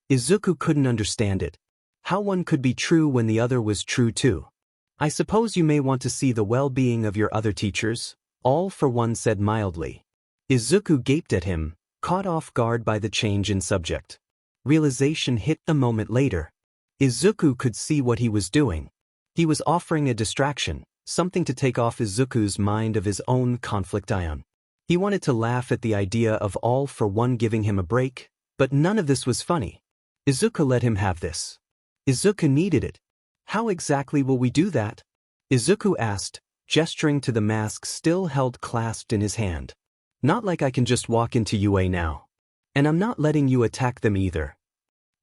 Izuku couldn't understand it. How one could be true when the other was true too. I suppose you may want to see the well-being of your other teachers, All for One said mildly. Izuku gaped at him, caught off guard by the change in subject. Realization hit a moment later. Izuku could see what he was doing. He was offering a distraction, something to take off Izuku's mind of his own conflict ion. He wanted to laugh at the idea of All for One giving him a break, but none of this was funny. Izuku let him have this. Izuku needed it. How exactly will we do that? Izuku asked, gesturing to the mask still held clasped in his hand. Not like I can just walk into UA now. And I'm not letting you attack them either.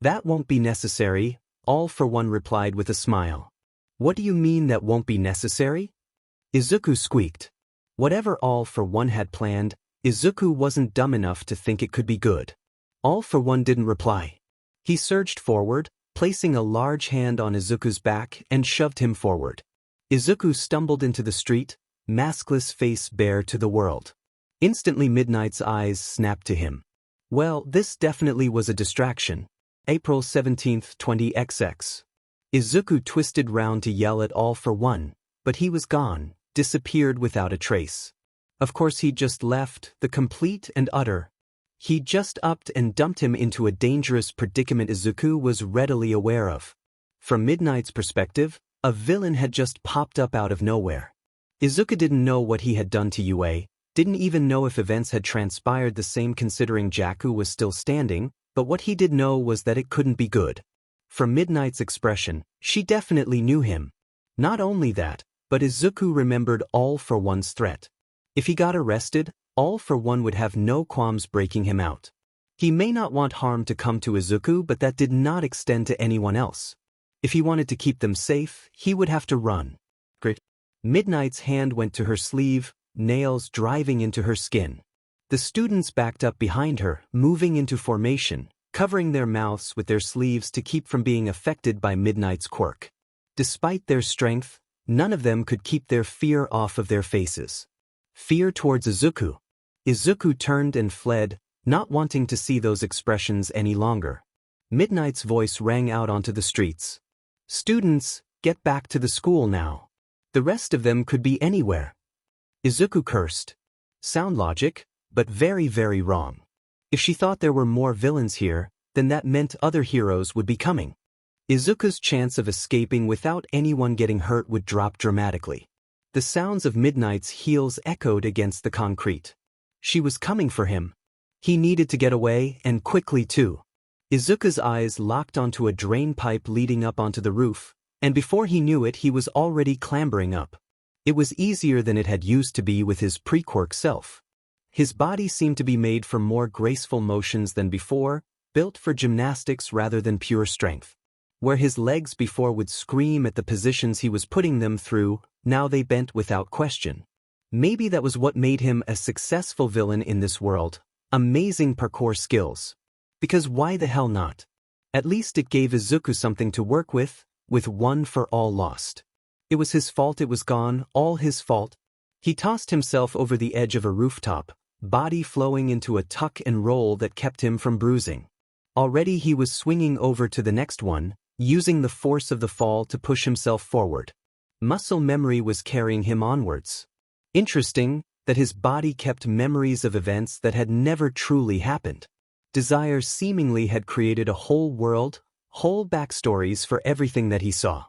That won't be necessary, All for One replied with a smile. What do you mean that won't be necessary? Izuku squeaked. Whatever All for One had planned, Izuku wasn't dumb enough to think it could be good. All for One didn't reply. He surged forward, placing a large hand on Izuku's back and shoved him forward. Izuku stumbled into the street, maskless face bare to the world. Instantly Midnight's eyes snapped to him. Well, this definitely was a distraction. April 17, 20XX. Izuku twisted round to yell at All for One, but he was gone, disappeared without a trace. Of course he'd just left, the complete and utter. He'd just upped and dumped him into a dangerous predicament Izuku was readily aware of. From Midnight's perspective, a villain had just popped up out of nowhere. Izuku didn't know what he had done to UA, didn't even know if events had transpired the same considering Jaku was still standing, but what he did know was that it couldn't be good. From Midnight's expression, she definitely knew him. Not only that, but Izuku remembered All for One's threat. If he got arrested, All for One would have no qualms breaking him out. He may not want harm to come to Izuku, but that did not extend to anyone else. If he wanted to keep them safe, he would have to run. Grit. Midnight's hand went to her sleeve, nails driving into her skin. The students backed up behind her, moving into formation, covering their mouths with their sleeves to keep from being affected by Midnight's quirk. Despite their strength, none of them could keep their fear off of their faces. Fear towards Izuku. Izuku turned and fled, not wanting to see those expressions any longer. Midnight's voice rang out onto the streets. Students, get back to the school now. The rest of them could be anywhere. Izuku cursed. Sound logic, but very, very wrong. If she thought there were more villains here, then that meant other heroes would be coming. Izuku's chance of escaping without anyone getting hurt would drop dramatically. The sounds of Midnight's heels echoed against the concrete. She was coming for him. He needed to get away, and quickly too. Izuku's eyes locked onto a drain pipe leading up onto the roof, and before he knew it he was already clambering up. It was easier than it had used to be with his pre-quirk self. His body seemed to be made for more graceful motions than before, built for gymnastics rather than pure strength. Where his legs before would scream at the positions he was putting them through, now they bent without question. Maybe that was what made him a successful villain in this world. Amazing parkour skills. Because why the hell not? At least it gave Izuku something to work with One for All lost. It was his fault it was gone, all his fault. He tossed himself over the edge of a rooftop, body flowing into a tuck and roll that kept him from bruising. Already he was swinging over to the next one, using the force of the fall to push himself forward. Muscle memory was carrying him onwards. Interesting that his body kept memories of events that had never truly happened. Desire seemingly had created a whole world, whole backstories for everything that he saw.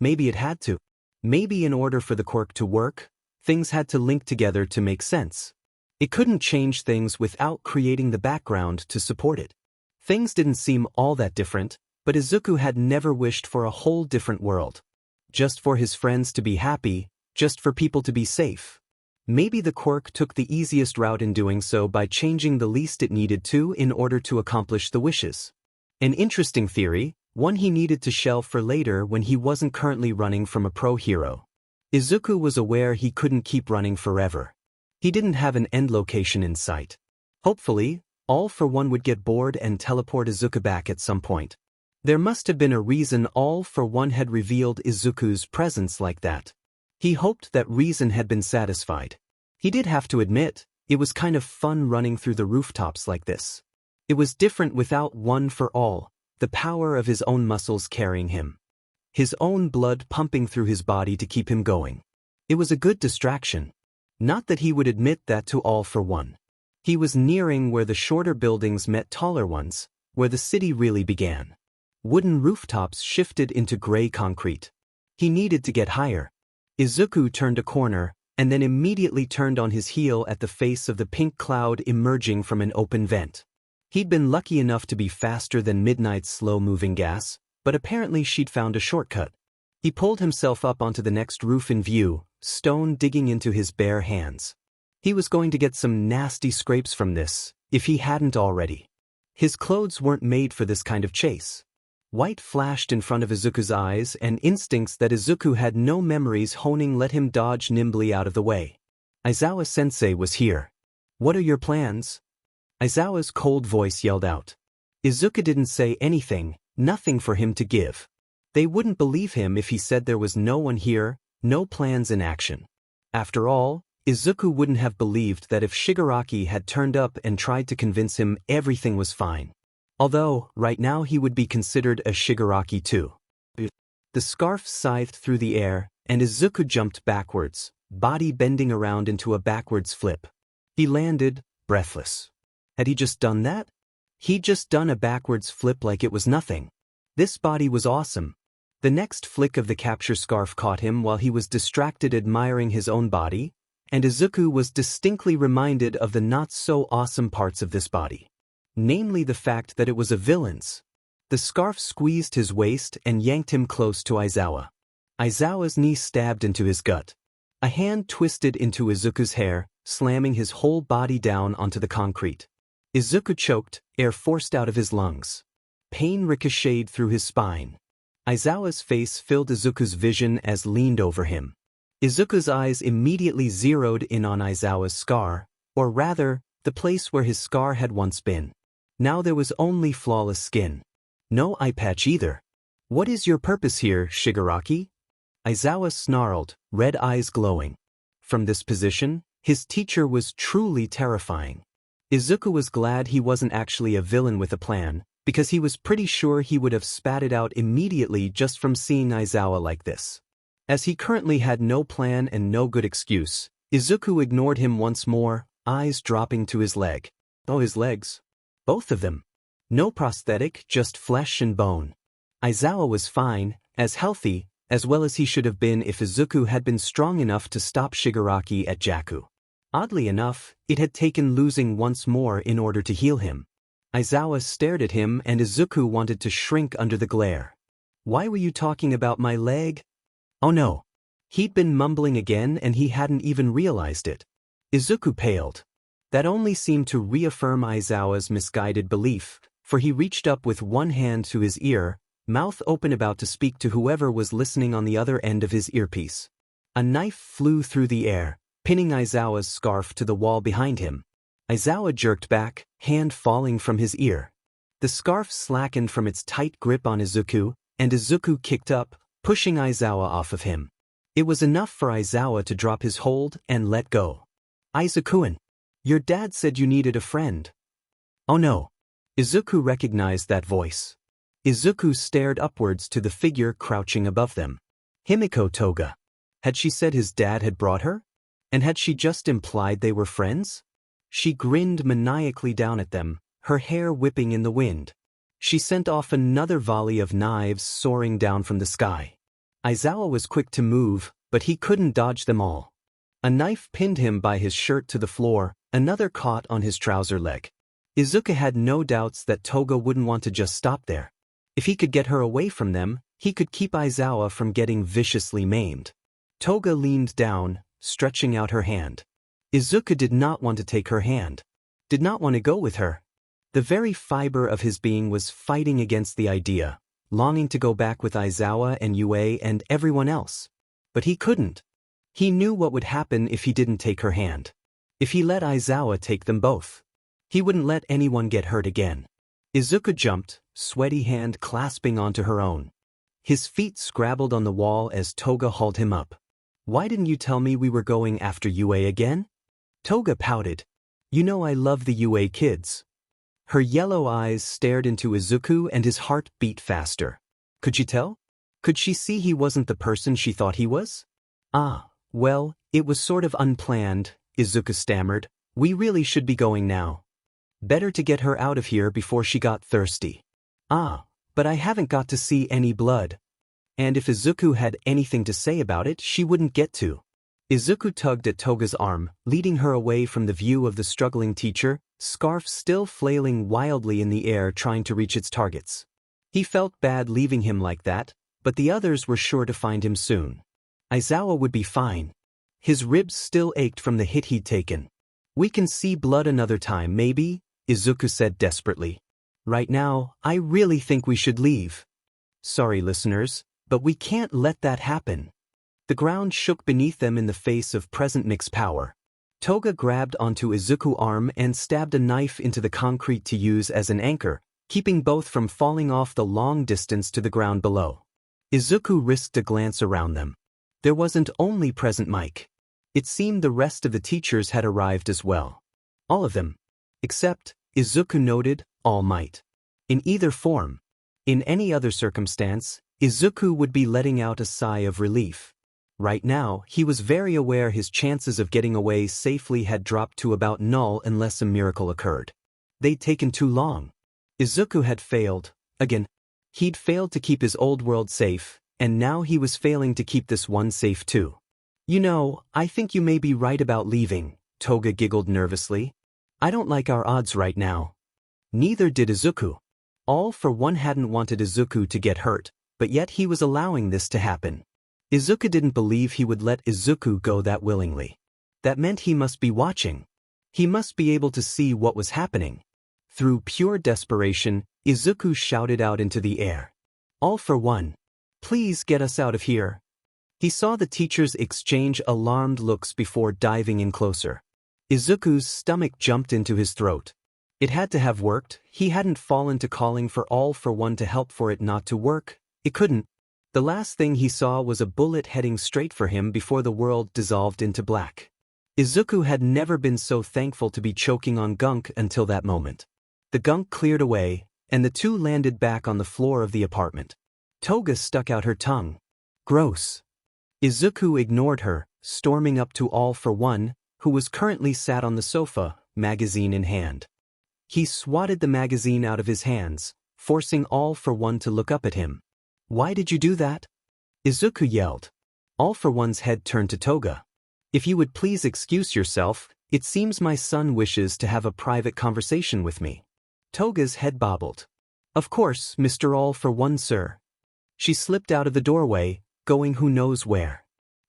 Maybe it had to. Maybe in order for the quirk to work, things had to link together to make sense. It couldn't change things without creating the background to support it. Things didn't seem all that different, but Izuku had never wished for a whole different world. Just for his friends to be happy, just for people to be safe. Maybe the quirk took the easiest route in doing so by changing the least it needed to in order to accomplish the wishes. An interesting theory, one he needed to shelve for later when he wasn't currently running from a pro hero. Izuku was aware he couldn't keep running forever. He didn't have an end location in sight. Hopefully, All for One would get bored and teleport Izuku back at some point. There must have been a reason All for One had revealed Izuku's presence like that. He hoped that reason had been satisfied. He did have to admit, it was kind of fun running through the rooftops like this. It was different without One for All, the power of his own muscles carrying him. His own blood pumping through his body to keep him going. It was a good distraction. Not that he would admit that to All for One. He was nearing where the shorter buildings met taller ones, where the city really began. Wooden rooftops shifted into gray concrete. He needed to get higher. Izuku turned a corner, and then immediately turned on his heel at the face of the pink cloud emerging from an open vent. He'd been lucky enough to be faster than Midnight's slow-moving gas, but apparently she'd found a shortcut. He pulled himself up onto the next roof in view, stone digging into his bare hands. He was going to get some nasty scrapes from this, if he hadn't already. His clothes weren't made for this kind of chase. White flashed in front of Izuku's eyes, and instincts that Izuku had no memories honing let him dodge nimbly out of the way. Aizawa-sensei was here. "What are your plans?" Aizawa's cold voice yelled out. Izuku didn't say anything, nothing for him to give. They wouldn't believe him if he said there was no one here, no plans in action. After all, Izuku wouldn't have believed that if Shigaraki had turned up and tried to convince him everything was fine. Although, right now he would be considered a Shigaraki too. The scarf scythed through the air, and Izuku jumped backwards, body bending around into a backwards flip. He landed, breathless. Had he just done that? He'd just done a backwards flip like it was nothing. This body was awesome. The next flick of the capture scarf caught him while he was distracted admiring his own body, and Izuku was distinctly reminded of the not-so-awesome parts of this body. Namely the fact that it was a villain's. The scarf squeezed his waist and yanked him close to Aizawa. Aizawa's knee stabbed into his gut. A hand twisted into Izuku's hair, slamming his whole body down onto the concrete. Izuku choked, air forced out of his lungs. Pain ricocheted through his spine. Aizawa's face filled Izuku's vision as leaned over him. Izuku's eyes immediately zeroed in on Aizawa's scar, or rather, the place where his scar had once been. Now there was only flawless skin. No eye patch either. "What is your purpose here, Shigaraki?" Aizawa snarled, red eyes glowing. From this position, his teacher was truly terrifying. Izuku was glad he wasn't actually a villain with a plan, because he was pretty sure he would have spat it out immediately just from seeing Aizawa like this. As he currently had no plan and no good excuse, Izuku ignored him once more, eyes dropping to his leg. Oh, his legs. Both of them. No prosthetic, just flesh and bone. Aizawa was fine, as healthy, as well as he should have been if Izuku had been strong enough to stop Shigaraki at Jakku. Oddly enough, it had taken losing once more in order to heal him. Aizawa stared at him and Izuku wanted to shrink under the glare. "Why were you talking about my leg?" Oh no. He'd been mumbling again and he hadn't even realized it. Izuku paled. That only seemed to reaffirm Aizawa's misguided belief, for he reached up with one hand to his ear, mouth open about to speak to whoever was listening on the other end of his earpiece. A knife flew through the air, pinning Aizawa's scarf to the wall behind him. Aizawa jerked back, hand falling from his ear. The scarf slackened from its tight grip on Izuku, and Izuku kicked up, pushing Aizawa off of him. It was enough for Aizawa to drop his hold and let go. "Izuku-an, your dad said you needed a friend." Oh no. Izuku recognized that voice. Izuku stared upwards to the figure crouching above them. Himiko Toga. Had she said his dad had brought her? And had she just implied they were friends? She grinned maniacally down at them, her hair whipping in the wind. She sent off another volley of knives soaring down from the sky. Aizawa was quick to move, but he couldn't dodge them all. A knife pinned him by his shirt to the floor, another caught on his trouser leg. Izuku had no doubts that Toga wouldn't want to just stop there. If he could get her away from them, he could keep Aizawa from getting viciously maimed. Toga leaned down, stretching out her hand. Izuku did not want to take her hand. Did not want to go with her. The very fiber of his being was fighting against the idea, longing to go back with Aizawa and Yue and everyone else. But he couldn't. He knew what would happen if he didn't take her hand. If he let Aizawa take them both. He wouldn't let anyone get hurt again. Izuku jumped, sweaty hand clasping onto her own. His feet scrabbled on the wall as Toga hauled him up. "Why didn't you tell me we were going after Yue again?" Toga pouted. "You know I love the Yue kids." Her yellow eyes stared into Izuku and his heart beat faster. Could she tell? Could she see he wasn't the person she thought he was? "Ah, well, it was sort of unplanned," Izuku stammered, We really should be going now. Better to get her out of here before she got thirsty. Ah, but I haven't got to see any blood. And if Izuku had anything to say about it, she wouldn't get to. Izuku tugged at Toga's arm, leading her away from the view of the struggling teacher, scarf still flailing wildly in the air trying to reach its targets. He felt bad leaving him like that, but the others were sure to find him soon. Aizawa would be fine. His ribs still ached from the hit he'd taken. We can see blood another time, maybe, Izuku said desperately. Right now, I really think we should leave. Sorry, listeners, but we can't let that happen. The ground shook beneath them in the face of present mixed power. Toga grabbed onto Izuku's arm and stabbed a knife into the concrete to use as an anchor, keeping both from falling off the long distance to the ground below. Izuku risked a glance around them. There wasn't only present Mike. It seemed the rest of the teachers had arrived as well. All of them. Except, Izuku noted, All Might. In either form. In any other circumstance, Izuku would be letting out a sigh of relief. Right now, he was very aware his chances of getting away safely had dropped to about null unless a miracle occurred. They'd taken too long. Izuku had failed, again. He'd failed to keep his old world safe, and now he was failing to keep this one safe too. You know, I think you may be right about leaving, Toga giggled nervously. I don't like our odds right now. Neither did Izuku. All for one hadn't wanted Izuku to get hurt, but yet he was allowing this to happen. Izuku didn't believe he would let Izuku go that willingly. That meant he must be watching. He must be able to see what was happening. Through pure desperation, Izuku shouted out into the air. All for one. Please get us out of here. He saw the teachers exchange alarmed looks before diving in closer. Izuku's stomach jumped into his throat. It had to have worked. He hadn't fallen to calling for all for one to help for it not to work. It couldn't. The last thing he saw was a bullet heading straight for him before the world dissolved into black. Izuku had never been so thankful to be choking on gunk until that moment. The gunk cleared away, and the two landed back on the floor of the apartment. Toga stuck out her tongue. Gross. Izuku ignored her, storming up to All for One, who was currently sat on the sofa, magazine in hand. He swatted the magazine out of his hands, forcing All for One to look up at him. Why did you do that? Izuku yelled. All for One's head turned to Toga. If you would please excuse yourself, it seems my son wishes to have a private conversation with me. Toga's head bobbled. Of course, Mr. All for One, sir. She slipped out of the doorway, going who knows where.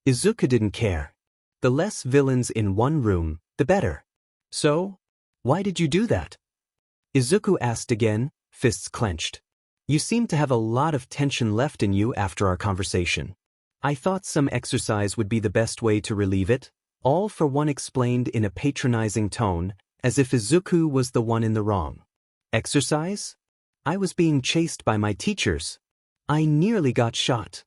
Izuku didn't care. The less villains in one room, the better. So? Why did you do that? Izuku asked again, fists clenched. You seem to have a lot of tension left in you after our conversation. I thought some exercise would be the best way to relieve it, All for One explained in a patronizing tone, as if Izuku was the one in the wrong. Exercise? I was being chased by my teachers. I nearly got shot.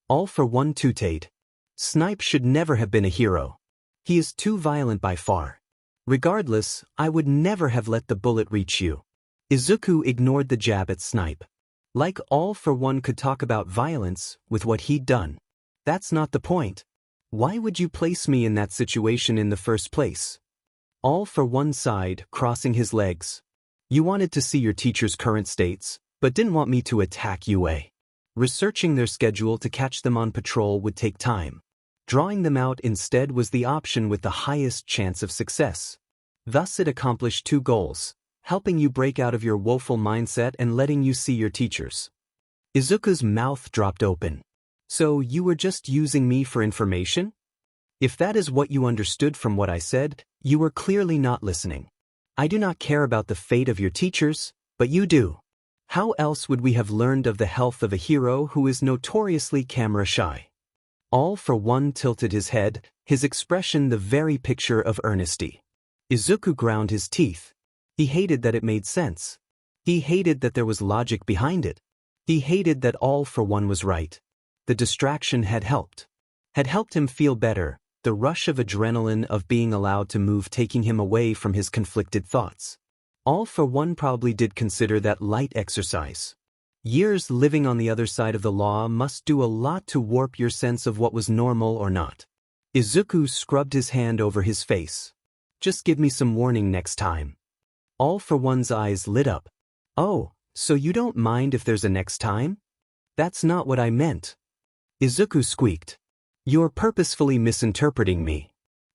All for One tooted. Snipe should never have been a hero. He is too violent by far. Regardless, I would never have let the bullet reach you. Izuku ignored the jab at Snipe. Like All for One could talk about violence with what he'd done. That's not the point. Why would you place me in that situation in the first place? All for One sighed, crossing his legs. You wanted to see your teacher's current states, but didn't want me to attack UA. Researching their schedule to catch them on patrol would take time. Drawing them out instead was the option with the highest chance of success. Thus it accomplished two goals, helping you break out of your woeful mindset and letting you see your teachers. Izuku's mouth dropped open. So you were just using me for information? If that is what you understood from what I said, you were clearly not listening. I do not care about the fate of your teachers, but you do. How else would we have learned of the health of a hero who is notoriously camera shy? All for One tilted his head, his expression the very picture of earnesty. Izuku ground his teeth. He hated that it made sense. He hated that there was logic behind it. He hated that All for One was right. The distraction had helped. Had helped him feel better, the rush of adrenaline of being allowed to move taking him away from his conflicted thoughts. All for One probably did consider that light exercise. Years living on the other side of the law must do a lot to warp your sense of what was normal or not. Izuku scrubbed his hand over his face. Just give me some warning next time. All for One's eyes lit up. Oh, so you don't mind if there's a next time? That's not what I meant. Izuku squeaked. You're purposefully misinterpreting me.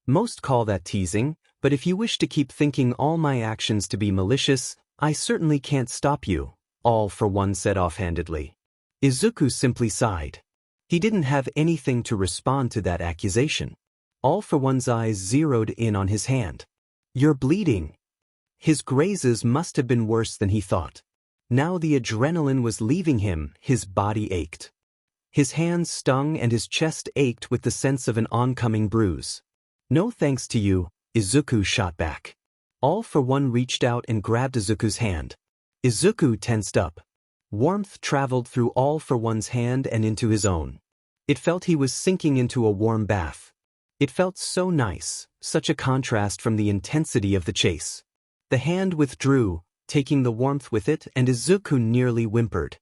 Most call that teasing, but if you wish to keep thinking all my actions to be malicious, I certainly can't stop you, All for One said offhandedly. Izuku simply sighed. He didn't have anything to respond to that accusation. All for One's eyes zeroed in on his hand. You're bleeding. His grazes must have been worse than he thought. Now the adrenaline was leaving him, his body ached. His hands stung and his chest ached with the sense of an oncoming bruise. No thanks to you, Izuku shot back. All for One reached out and grabbed Izuku's hand. Izuku tensed up. Warmth traveled through All for One's hand and into his own. It felt he was sinking into a warm bath. It felt so nice, such a contrast from the intensity of the chase. The hand withdrew, taking the warmth with it, and Izuku nearly whimpered.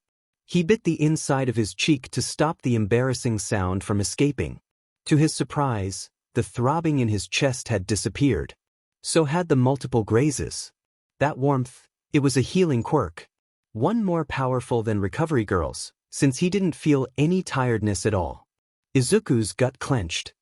He bit the inside of his cheek to stop the embarrassing sound from escaping. To his surprise, the throbbing in his chest had disappeared. So had the multiple grazes. That warmth, it was a healing quirk. One more powerful than Recovery Girl's, since he didn't feel any tiredness at all. Izuku's gut clenched.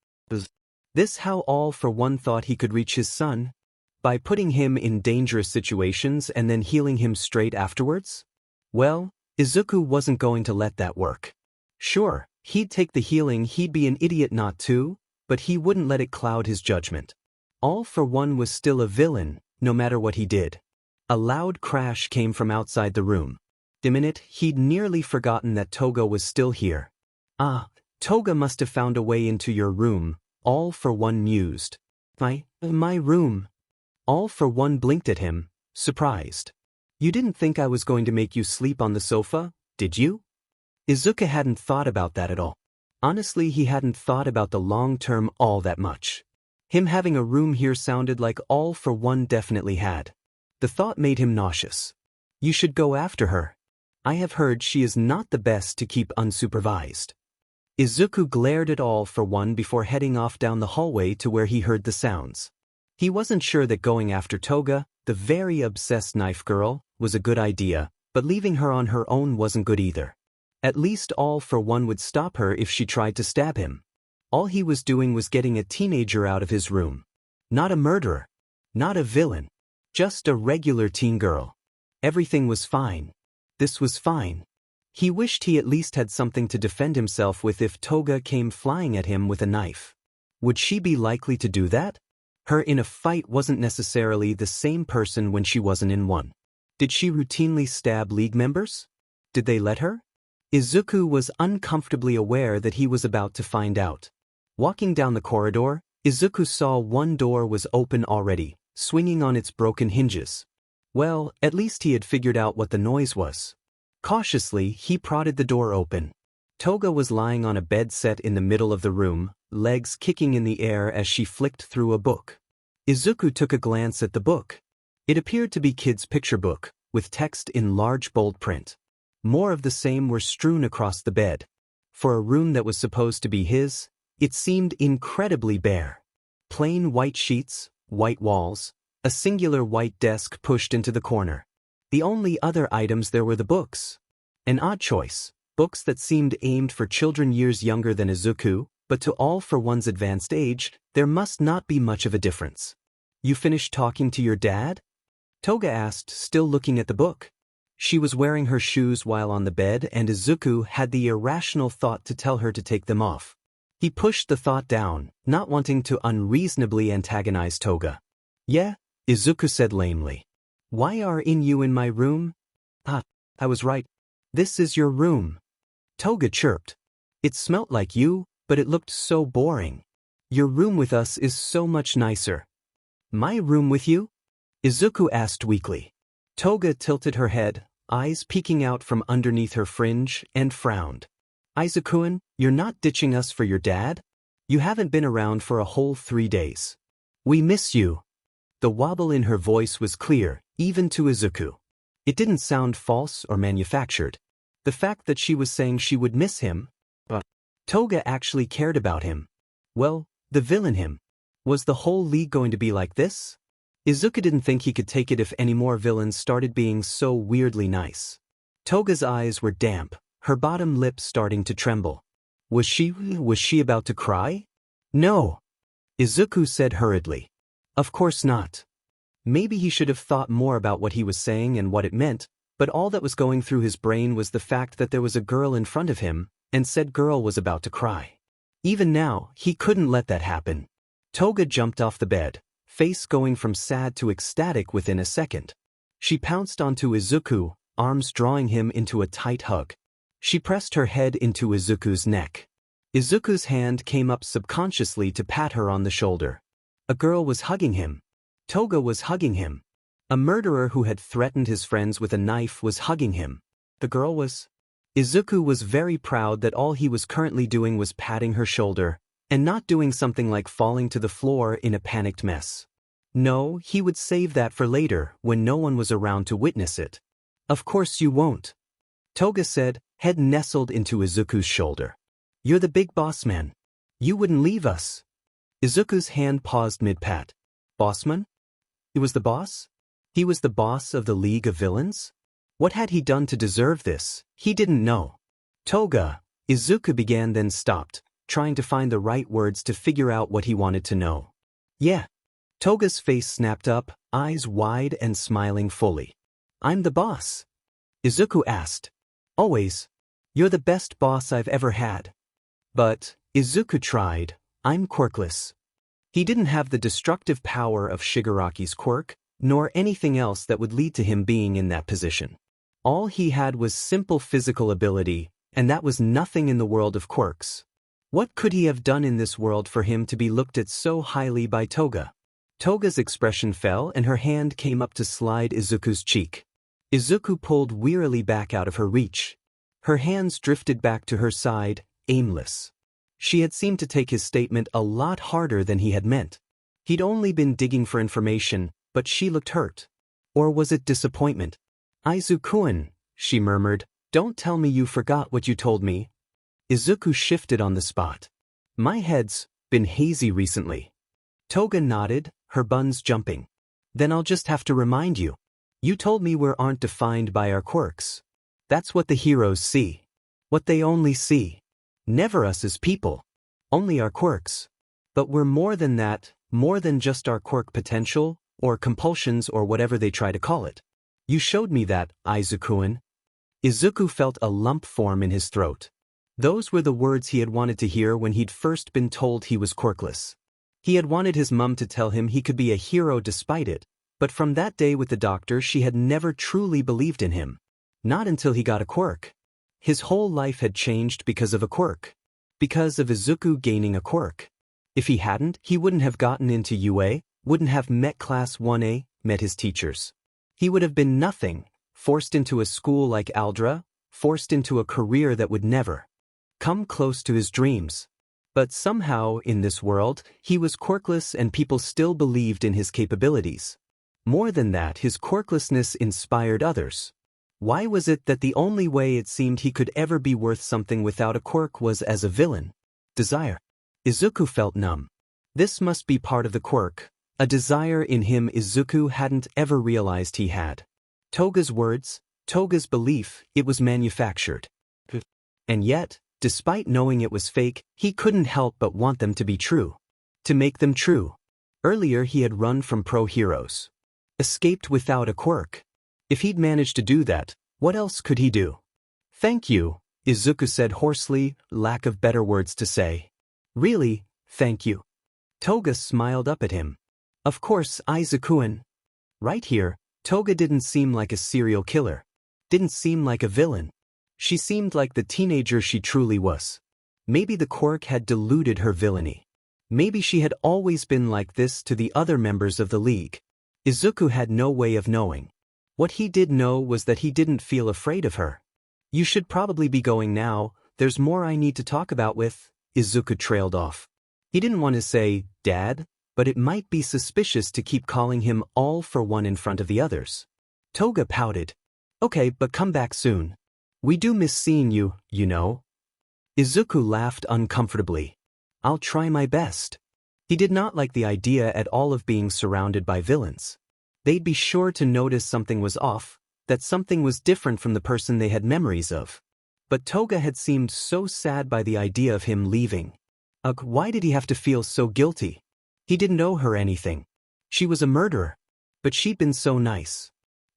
This how All for One thought he could reach his son? By putting him in dangerous situations and then healing him straight afterwards? Well, Izuku wasn't going to let that work. Sure, he'd take the healing, he'd be an idiot not to, but he wouldn't let it cloud his judgment. All for One was still a villain, no matter what he did. A loud crash came from outside the room. The minute he'd nearly forgotten that Toga was still here. Ah, Toga must have found a way into your room, All for One mused. My room. All for One blinked at him, surprised. You didn't think I was going to make you sleep on the sofa, did you? Izuku hadn't thought about that at all. Honestly, he hadn't thought about the long term all that much. Him having a room here sounded like All for One definitely had. The thought made him nauseous. You should go after her. I have heard she is not the best to keep unsupervised. Izuku glared at All for One before heading off down the hallway to where he heard the sounds. He wasn't sure that going after Toga, the very obsessed knife girl, was a good idea, but leaving her on her own wasn't good either. At least All for One would stop her if she tried to stab him. All he was doing was getting a teenager out of his room. Not a murderer. Not a villain. Just a regular teen girl. Everything was fine. This was fine. He wished he at least had something to defend himself with if Toga came flying at him with a knife. Would she be likely to do that? Her in a fight wasn't necessarily the same person when she wasn't in one. Did she routinely stab League members? Did they let her? Izuku was uncomfortably aware that he was about to find out. Walking down the corridor, Izuku saw one door was open already, swinging on its broken hinges. Well, at least he had figured out what the noise was. Cautiously, he prodded the door open. Toga was lying on a bed set in the middle of the room, legs kicking in the air as she flicked through a book. Izuku took a glance at the book. It appeared to be Kid's picture book, with text in large bold print. More of the same were strewn across the bed. For a room that was supposed to be his, it seemed incredibly bare. Plain white sheets, white walls, a singular white desk pushed into the corner. The only other items there were the books. An odd choice, books that seemed aimed for children years younger than Izuku, but to All for One's advanced age, there must not be much of a difference. You finished talking to your dad? Toga asked, still looking at the book. She was wearing her shoes while on the bed, and Izuku had the irrational thought to tell her to take them off. He pushed the thought down, not wanting to unreasonably antagonize Toga. Yeah, Izuku said lamely. Why are you in my room? Ah, I was right. This is your room. Toga chirped. It smelt like you, but it looked so boring. Your room with us is so much nicer. My room with you? Izuku asked weakly. Toga tilted her head, eyes peeking out from underneath her fringe, and frowned. Izuku-kun, you're not ditching us for your dad? You haven't been around for a whole 3 days. We miss you. The wobble in her voice was clear, even to Izuku. It didn't sound false or manufactured. The fact that she was saying she would miss him, but Toga actually cared about him. Well, the villain him. Was the whole league going to be like this? Izuku didn't think he could take it if any more villains started being so weirdly nice. Toga's eyes were damp, her bottom lip starting to tremble. Was she about to cry? No, Izuku said hurriedly. Of course not. Maybe he should have thought more about what he was saying and what it meant, but all that was going through his brain was the fact that there was a girl in front of him, and said girl was about to cry. Even now, he couldn't let that happen. Toga jumped off the bed, face going from sad to ecstatic within a second. She pounced onto Izuku, arms drawing him into a tight hug. She pressed her head into Izuku's neck. Izuku's hand came up subconsciously to pat her on the shoulder. A girl was hugging him. Toga was hugging him. A murderer who had threatened his friends with a knife was hugging him. The girl was... Izuku was very proud that all he was currently doing was patting her shoulder, and not doing something like falling to the floor in a panicked mess. No, he would save that for later, when no one was around to witness it. Of course you won't, Toga said, head nestled into Izuku's shoulder. You're the big boss man. You wouldn't leave us. Izuku's hand paused mid-pat. Bossman? He was the boss? He was the boss of the League of Villains? What had he done to deserve this? He didn't know. Toga, Izuku began then stopped, trying to find the right words to figure out what he wanted to know. Yeah. Toga's face snapped up, eyes wide and smiling fully. I'm the boss. Izuku asked. Always. You're the best boss I've ever had. But, Izuku tried, I'm quirkless. He didn't have the destructive power of Shigaraki's quirk, nor anything else that would lead to him being in that position. All he had was simple physical ability, and that was nothing in the world of quirks. What could he have done in this world for him to be looked at so highly by Toga? Toga's expression fell and her hand came up to slide Izuku's cheek. Izuku pulled wearily back out of her reach. Her hands drifted back to her side, aimless. She had seemed to take his statement a lot harder than he had meant. He'd only been digging for information, but she looked hurt. Or was it disappointment? Izuku-kun, she murmured, don't tell me you forgot what you told me. Izuku shifted on the spot. My head's been hazy recently. Toga nodded, her buns jumping. Then I'll just have to remind you. You told me we aren't defined by our quirks. That's what the heroes see. What they only see. Never us as people. Only our quirks. But we're more than that, more than just our quirk potential, or compulsions or whatever they try to call it. You showed me that, Izuku-kun. Izuku felt a lump form in his throat. Those were the words he had wanted to hear when he'd first been told he was quirkless. He had wanted his mum to tell him he could be a hero despite it, but from that day with the doctor she had never truly believed in him. Not until he got a quirk. His whole life had changed because of a quirk. Because of Izuku gaining a quirk. If he hadn't, he wouldn't have gotten into UA, wouldn't have met Class 1A, met his teachers. He would have been nothing, forced into a school like Aldra, forced into a career that would never come close to his dreams. But somehow, in this world, he was quirkless and people still believed in his capabilities. More than that, his quirklessness inspired others. Why was it that the only way it seemed he could ever be worth something without a quirk was as a villain? Desire. Izuku felt numb. This must be part of the quirk, a desire in him Izuku hadn't ever realized he had. Toga's words, Toga's belief, it was manufactured. And yet, despite knowing it was fake, he couldn't help but want them to be true. To make them true. Earlier he had run from pro-heroes. Escaped without a quirk. If he'd managed to do that, what else could he do? Thank you, Izuku said hoarsely, lack of better words to say. Really, thank you. Toga smiled up at him. Of course, Izuku-kun. Right here, Toga didn't seem like a serial killer. Didn't seem like a villain. She seemed like the teenager she truly was. Maybe the quirk had diluted her villainy. Maybe she had always been like this to the other members of the League. Izuku had no way of knowing. What he did know was that he didn't feel afraid of her. You should probably be going now, there's more I need to talk about with, Izuku trailed off. He didn't want to say, Dad, but it might be suspicious to keep calling him all for one in front of the others. Toga pouted. Okay, but come back soon. We do miss seeing you, you know. Izuku laughed uncomfortably. I'll try my best. He did not like the idea at all of being surrounded by villains. They'd be sure to notice something was off, that something was different from the person they had memories of. But Toga had seemed so sad by the idea of him leaving. Ugh, why did he have to feel so guilty? He didn't owe her anything. She was a murderer. But she'd been so nice.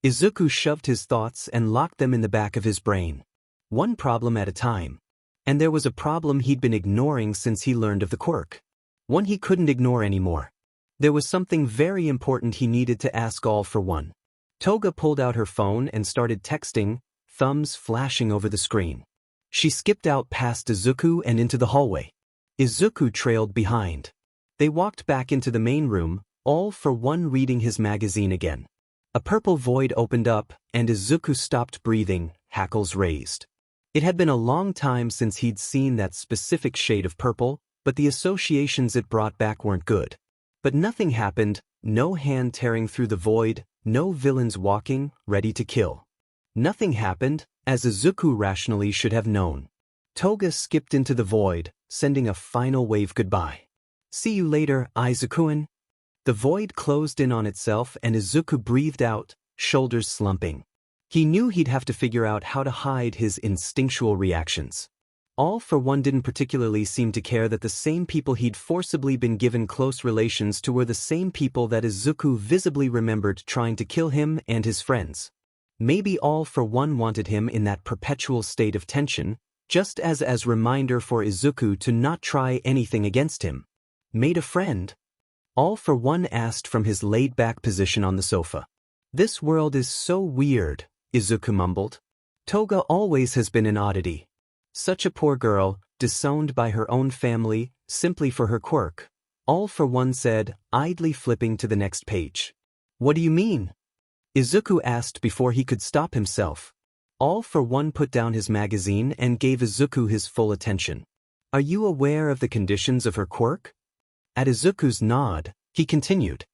Izuku shoved his thoughts and locked them in the back of his brain. One problem at a time. And there was a problem he'd been ignoring since he learned of the quirk. One he couldn't ignore anymore. There was something very important he needed to ask All for One. Toga pulled out her phone and started texting, thumbs flashing over the screen. She skipped out past Izuku and into the hallway. Izuku trailed behind. They walked back into the main room, All for One reading his magazine again. A purple void opened up, and Izuku stopped breathing, hackles raised. It had been a long time since he'd seen that specific shade of purple, but the associations it brought back weren't good. But nothing happened, no hand tearing through the void, no villains walking, ready to kill. Nothing happened, as Izuku rationally should have known. Toga skipped into the void, sending a final wave goodbye. See you later, Izuku-an. The void closed in on itself and Izuku breathed out, shoulders slumping. He knew he'd have to figure out how to hide his instinctual reactions. All for One didn't particularly seem to care that the same people he'd forcibly been given close relations to were the same people that Izuku visibly remembered trying to kill him and his friends. Maybe All for One wanted him in that perpetual state of tension, just as reminder for Izuku to not try anything against him. Made a friend? All for One asked from his laid-back position on the sofa. This world is so weird, Izuku mumbled. Toga always has been an oddity. Such a poor girl, disowned by her own family, simply for her quirk. All for One said, idly flipping to the next page. What do you mean? Izuku asked before he could stop himself. All for One put down his magazine and gave Izuku his full attention. Are you aware of the conditions of her quirk? At Izuku's nod, he continued.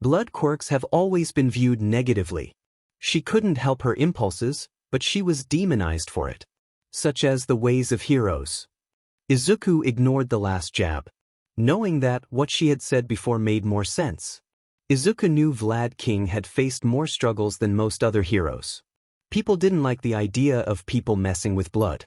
Blood quirks have always been viewed negatively. She couldn't help her impulses, but she was demonized for it. Such as the ways of heroes. Izuku ignored the last jab, knowing that what she had said before made more sense. Izuku knew Vlad King had faced more struggles than most other heroes. People didn't like the idea of people messing with blood.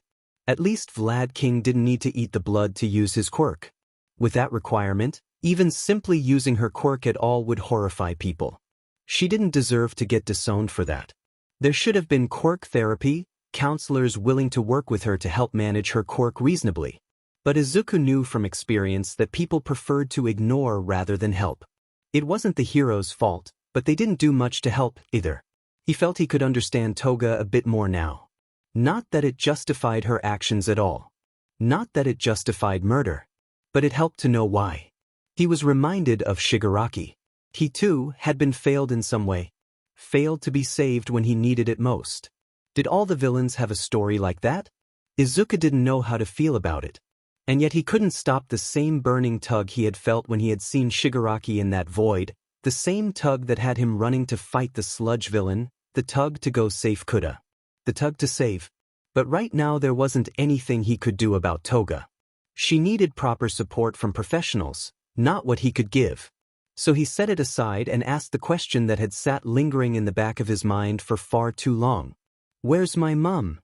At least Vlad King didn't need to eat the blood to use his quirk. With that requirement, even simply using her quirk at all would horrify people. She didn't deserve to get disowned for that. There should have been quirk therapy, counselors willing to work with her to help manage her quirk reasonably. But Izuku knew from experience that people preferred to ignore rather than help. It wasn't the hero's fault, but they didn't do much to help either. He felt he could understand Toga a bit more now. Not that it justified her actions at all. Not that it justified murder. But it helped to know why. He was reminded of Shigaraki. He too had been failed in some way. Failed to be saved when he needed it most. Did all the villains have a story like that? Izuku didn't know how to feel about it. And yet he couldn't stop the same burning tug he had felt when he had seen Shigaraki in that void, the same tug that had him running to fight the sludge villain, the tug to go save Kuda. The tug to save. But right now there wasn't anything he could do about Toga. She needed proper support from professionals, not what he could give. So he set it aside and asked the question that had sat lingering in the back of his mind for far too long. Where's my mum?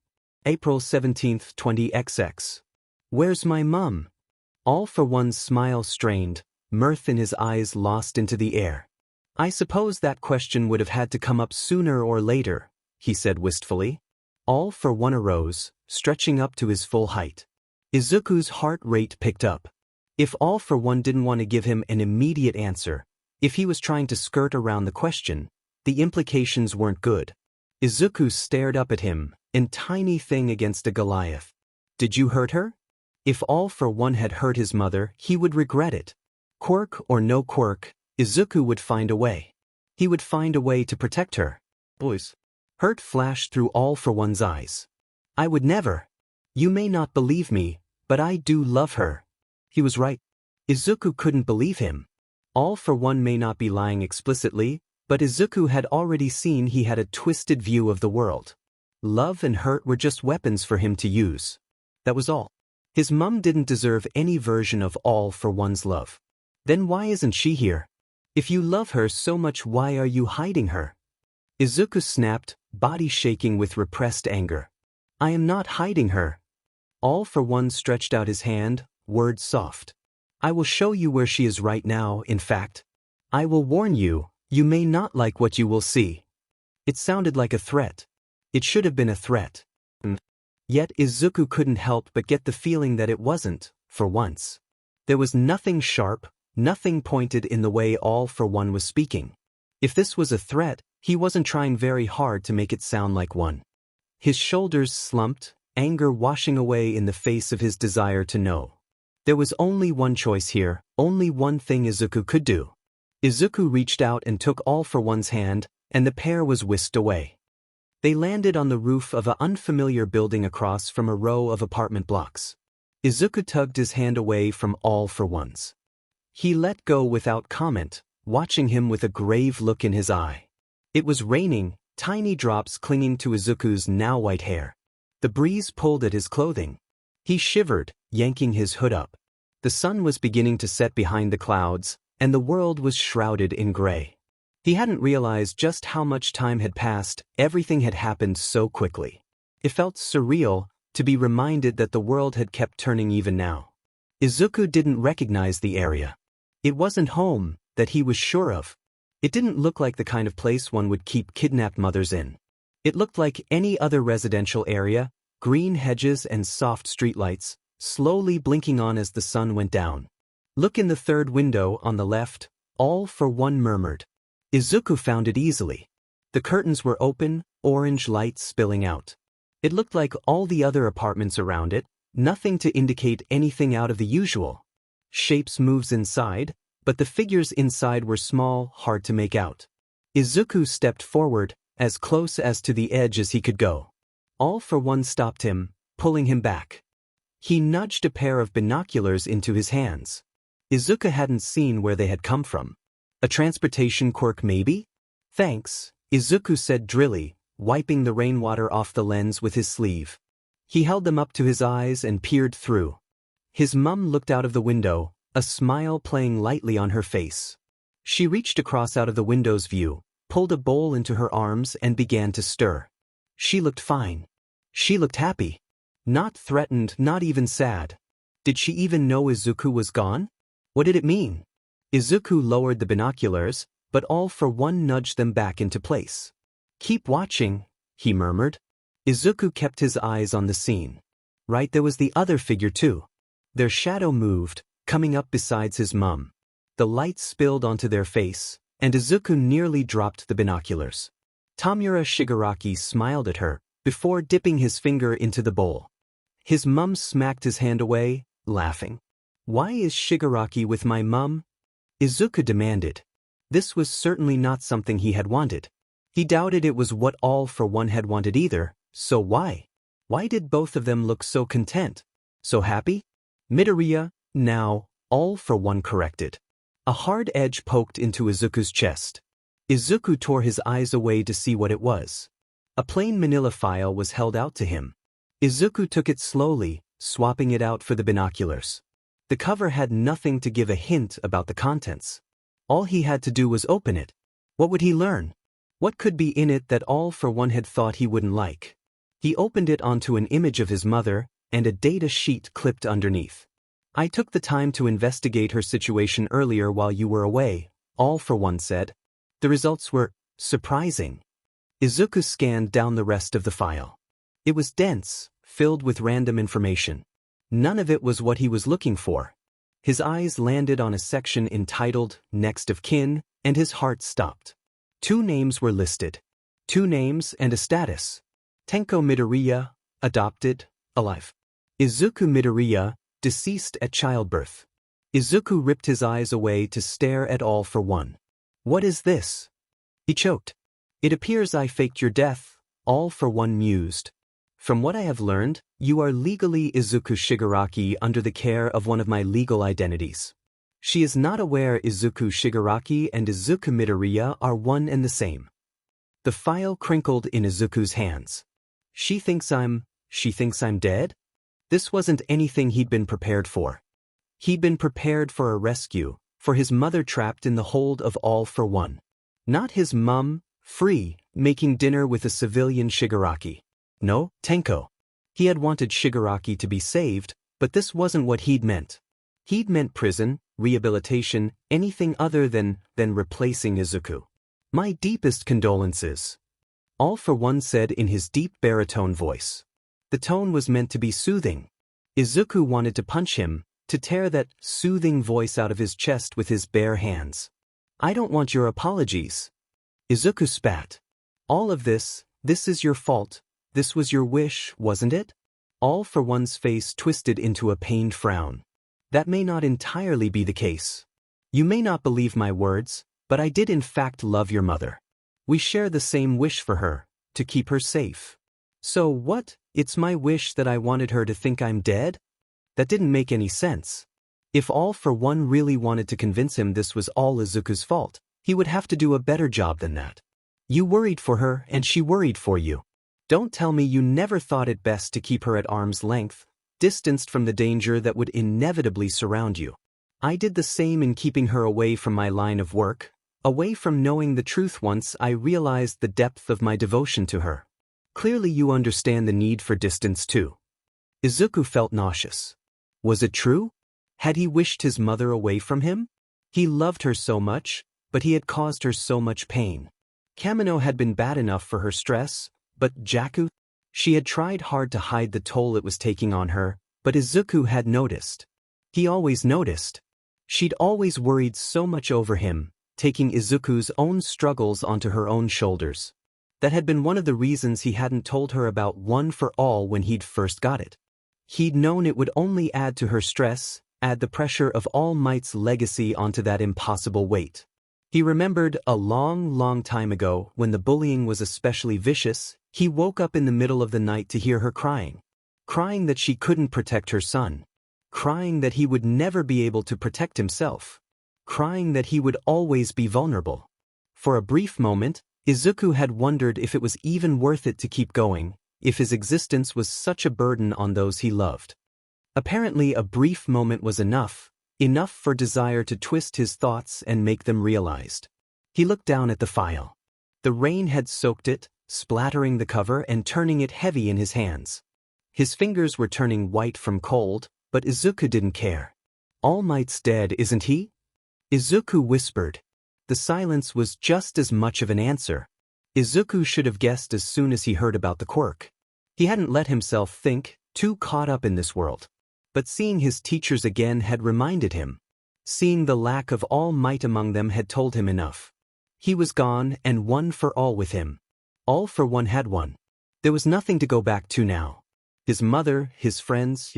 April 17th, 20XX. Where's my mum? All for One's smile strained, mirth in his eyes lost into the air. I suppose that question would have had to come up sooner or later, he said wistfully. All for One arose, stretching up to his full height. Izuku's heart rate picked up. If All for One didn't want to give him an immediate answer, if he was trying to skirt around the question, the implications weren't good. Izuku stared up at him, a tiny thing against a Goliath. Did you hurt her? If All for One had hurt his mother, he would regret it. Quirk or no quirk, Izuku would find a way. He would find a way to protect her. Boys. Hurt flashed through All for One's eyes. I would never. You may not believe me, but I do love her. He was right. Izuku couldn't believe him. All for One may not be lying explicitly, but Izuku had already seen he had a twisted view of the world. Love and hurt were just weapons for him to use. That was all. His mum didn't deserve any version of All for One's love. Then why isn't she here? If you love her so much, why are you hiding her? Izuku snapped, body shaking with repressed anger. I am not hiding her. All for One stretched out his hand, words soft. I will show you where she is right now. In fact, I will warn you, you may not like what you will see. It sounded like a threat. It should have been a threat. Yet Izuku couldn't help but get the feeling that it wasn't, for once. There was nothing sharp, nothing pointed in the way All for One was speaking. If this was a threat, he wasn't trying very hard to make it sound like one. His shoulders slumped, anger washing away in the face of his desire to know. There was only one choice here, only one thing Izuku could do. Izuku reached out and took All for One's hand, and the pair was whisked away. They landed on the roof of an unfamiliar building across from a row of apartment blocks. Izuku tugged his hand away from All for One's. He let go without comment, watching him with a grave look in his eye. It was raining, tiny drops clinging to Izuku's now white hair. The breeze pulled at his clothing. He shivered, yanking his hood up. The sun was beginning to set behind the clouds, and the world was shrouded in gray. He hadn't realized just how much time had passed, everything had happened so quickly. It felt surreal to be reminded that the world had kept turning even now. Izuku didn't recognize the area. It wasn't home, that he was sure of. It didn't look like the kind of place one would keep kidnapped mothers in. It looked like any other residential area, green hedges and soft streetlights, slowly blinking on as the sun went down. Look in the third window on the left, All for One murmured. Izuku found it easily. The curtains were open, orange light spilling out. It looked like all the other apartments around it, nothing to indicate anything out of the usual. Shapes moves inside, but the figures inside were small, hard to make out. Izuku stepped forward, as close as to the edge as he could go. All for One stopped him, pulling him back. He nudged a pair of binoculars into his hands. Izuku hadn't seen where they had come from. A transportation quirk maybe? Thanks, Izuku said drily, wiping the rainwater off the lens with his sleeve. He held them up to his eyes and peered through. His mum looked out of the window, a smile playing lightly on her face. She reached across out of the window's view, pulled a bowl into her arms and began to stir. She looked fine. She looked happy. Not threatened, not even sad. Did she even know Izuku was gone? What did it mean? Izuku lowered the binoculars, but All for One nudged them back into place. Keep watching, he murmured. Izuku kept his eyes on the scene. Right, there was the other figure too. Their shadow moved, coming up beside his mum. The light spilled onto their face, and Izuku nearly dropped the binoculars. Tamura Shigaraki smiled at her, before dipping his finger into the bowl. His mum smacked his hand away, laughing. Why is Shigaraki with my mum? Izuku demanded. This was certainly not something he had wanted. He doubted it was what All for One had wanted either, so why? Why did both of them look so content? So happy? Midoriya, now, All for One corrected. A hard edge poked into Izuku's chest. Izuku tore his eyes away to see what it was. A plain manila file was held out to him. Izuku took it slowly, swapping it out for the binoculars. The cover had nothing to give a hint about the contents. All he had to do was open it. What would he learn? What could be in it that All for One had thought he wouldn't like? He opened it onto an image of his mother, and a data sheet clipped underneath. I took the time to investigate her situation earlier while you were away, All for One said. The results were surprising. Izuku scanned down the rest of the file. It was dense, filled with random information. None of it was what he was looking for. His eyes landed on a section entitled Next of Kin, and his heart stopped. 2 names were listed. 2 names and a status. Tenko Midoriya, adopted, alive. Izuku Midoriya, deceased at childbirth. Izuku ripped his eyes away to stare at All for One. What is this? He choked. It appears I faked your death, All for One mused. From what I have learned, you are legally Izuku Shigaraki under the care of one of my legal identities. She is not aware Izuku Shigaraki and Izuku Midoriya are one and the same. The file crinkled in Izuku's hands. She thinks I'm dead? This wasn't anything he'd been prepared for. He'd been prepared for a rescue, For his mother trapped in the hold of All for One. Not his mum, free, making dinner with a civilian Shigaraki. No, Tenko. He had wanted Shigaraki to be saved, but this wasn't what he'd meant. He'd meant prison, rehabilitation, anything other than replacing Izuku. My deepest condolences. All for One said in his deep baritone voice. The tone was meant to be soothing. Izuku wanted to punch him, to tear that soothing voice out of his chest with his bare hands. I don't want your apologies. Izuku spat. All of this is your fault. This was your wish, wasn't it? All for One's face twisted into a pained frown. That may not entirely be the case. You may not believe my words, but I did in fact love your mother. We share the same wish for her, to keep her safe. So what? It's my wish that I wanted her to think I'm dead? That didn't make any sense. If All for One really wanted to convince him this was all Izuku's fault, he would have to do a better job than that. You worried for her and she worried for you. Don't tell me you never thought it best to keep her at arm's length, distanced from the danger that would inevitably surround you. I did the same in keeping her away from my line of work, away from knowing the truth once I realized the depth of my devotion to her. Clearly you understand the need for distance too. Izuku felt nauseous. Was it true? Had he wished his mother away from him? He loved her so much, but he had caused her so much pain. Kamino had been bad enough for her stress, but Jaku? She had tried hard to hide the toll it was taking on her, but Izuku had noticed. He always noticed. She'd always worried so much over him, taking Izuku's own struggles onto her own shoulders. That had been one of the reasons he hadn't told her about One for All when he'd first got it. He'd known it would only add to her stress, add the pressure of All Might's legacy onto that impossible weight. He remembered a long time ago when the bullying was especially vicious, he woke up in the middle of the night to hear her crying. Crying that she couldn't protect her son. Crying that he would never be able to protect himself. Crying that he would always be vulnerable. For a brief moment, Izuku had wondered if it was even worth it to keep going, if his existence was such a burden on those he loved. Apparently a brief moment was enough for desire to twist his thoughts and make them realized. He looked down at the file. The rain had soaked it, splattering the cover and turning it heavy in his hands. His fingers were turning white from cold, but Izuku didn't care. All Might's dead, isn't he? Izuku whispered. The silence was just as much of an answer. Izuku should have guessed as soon as he heard about the quirk. He hadn't let himself think, too caught up in this world. But seeing his teachers again had reminded him. Seeing the lack of All Might among them had told him enough. He was gone and One for All with him. All for One had won. There was nothing to go back to now. His mother, his friends,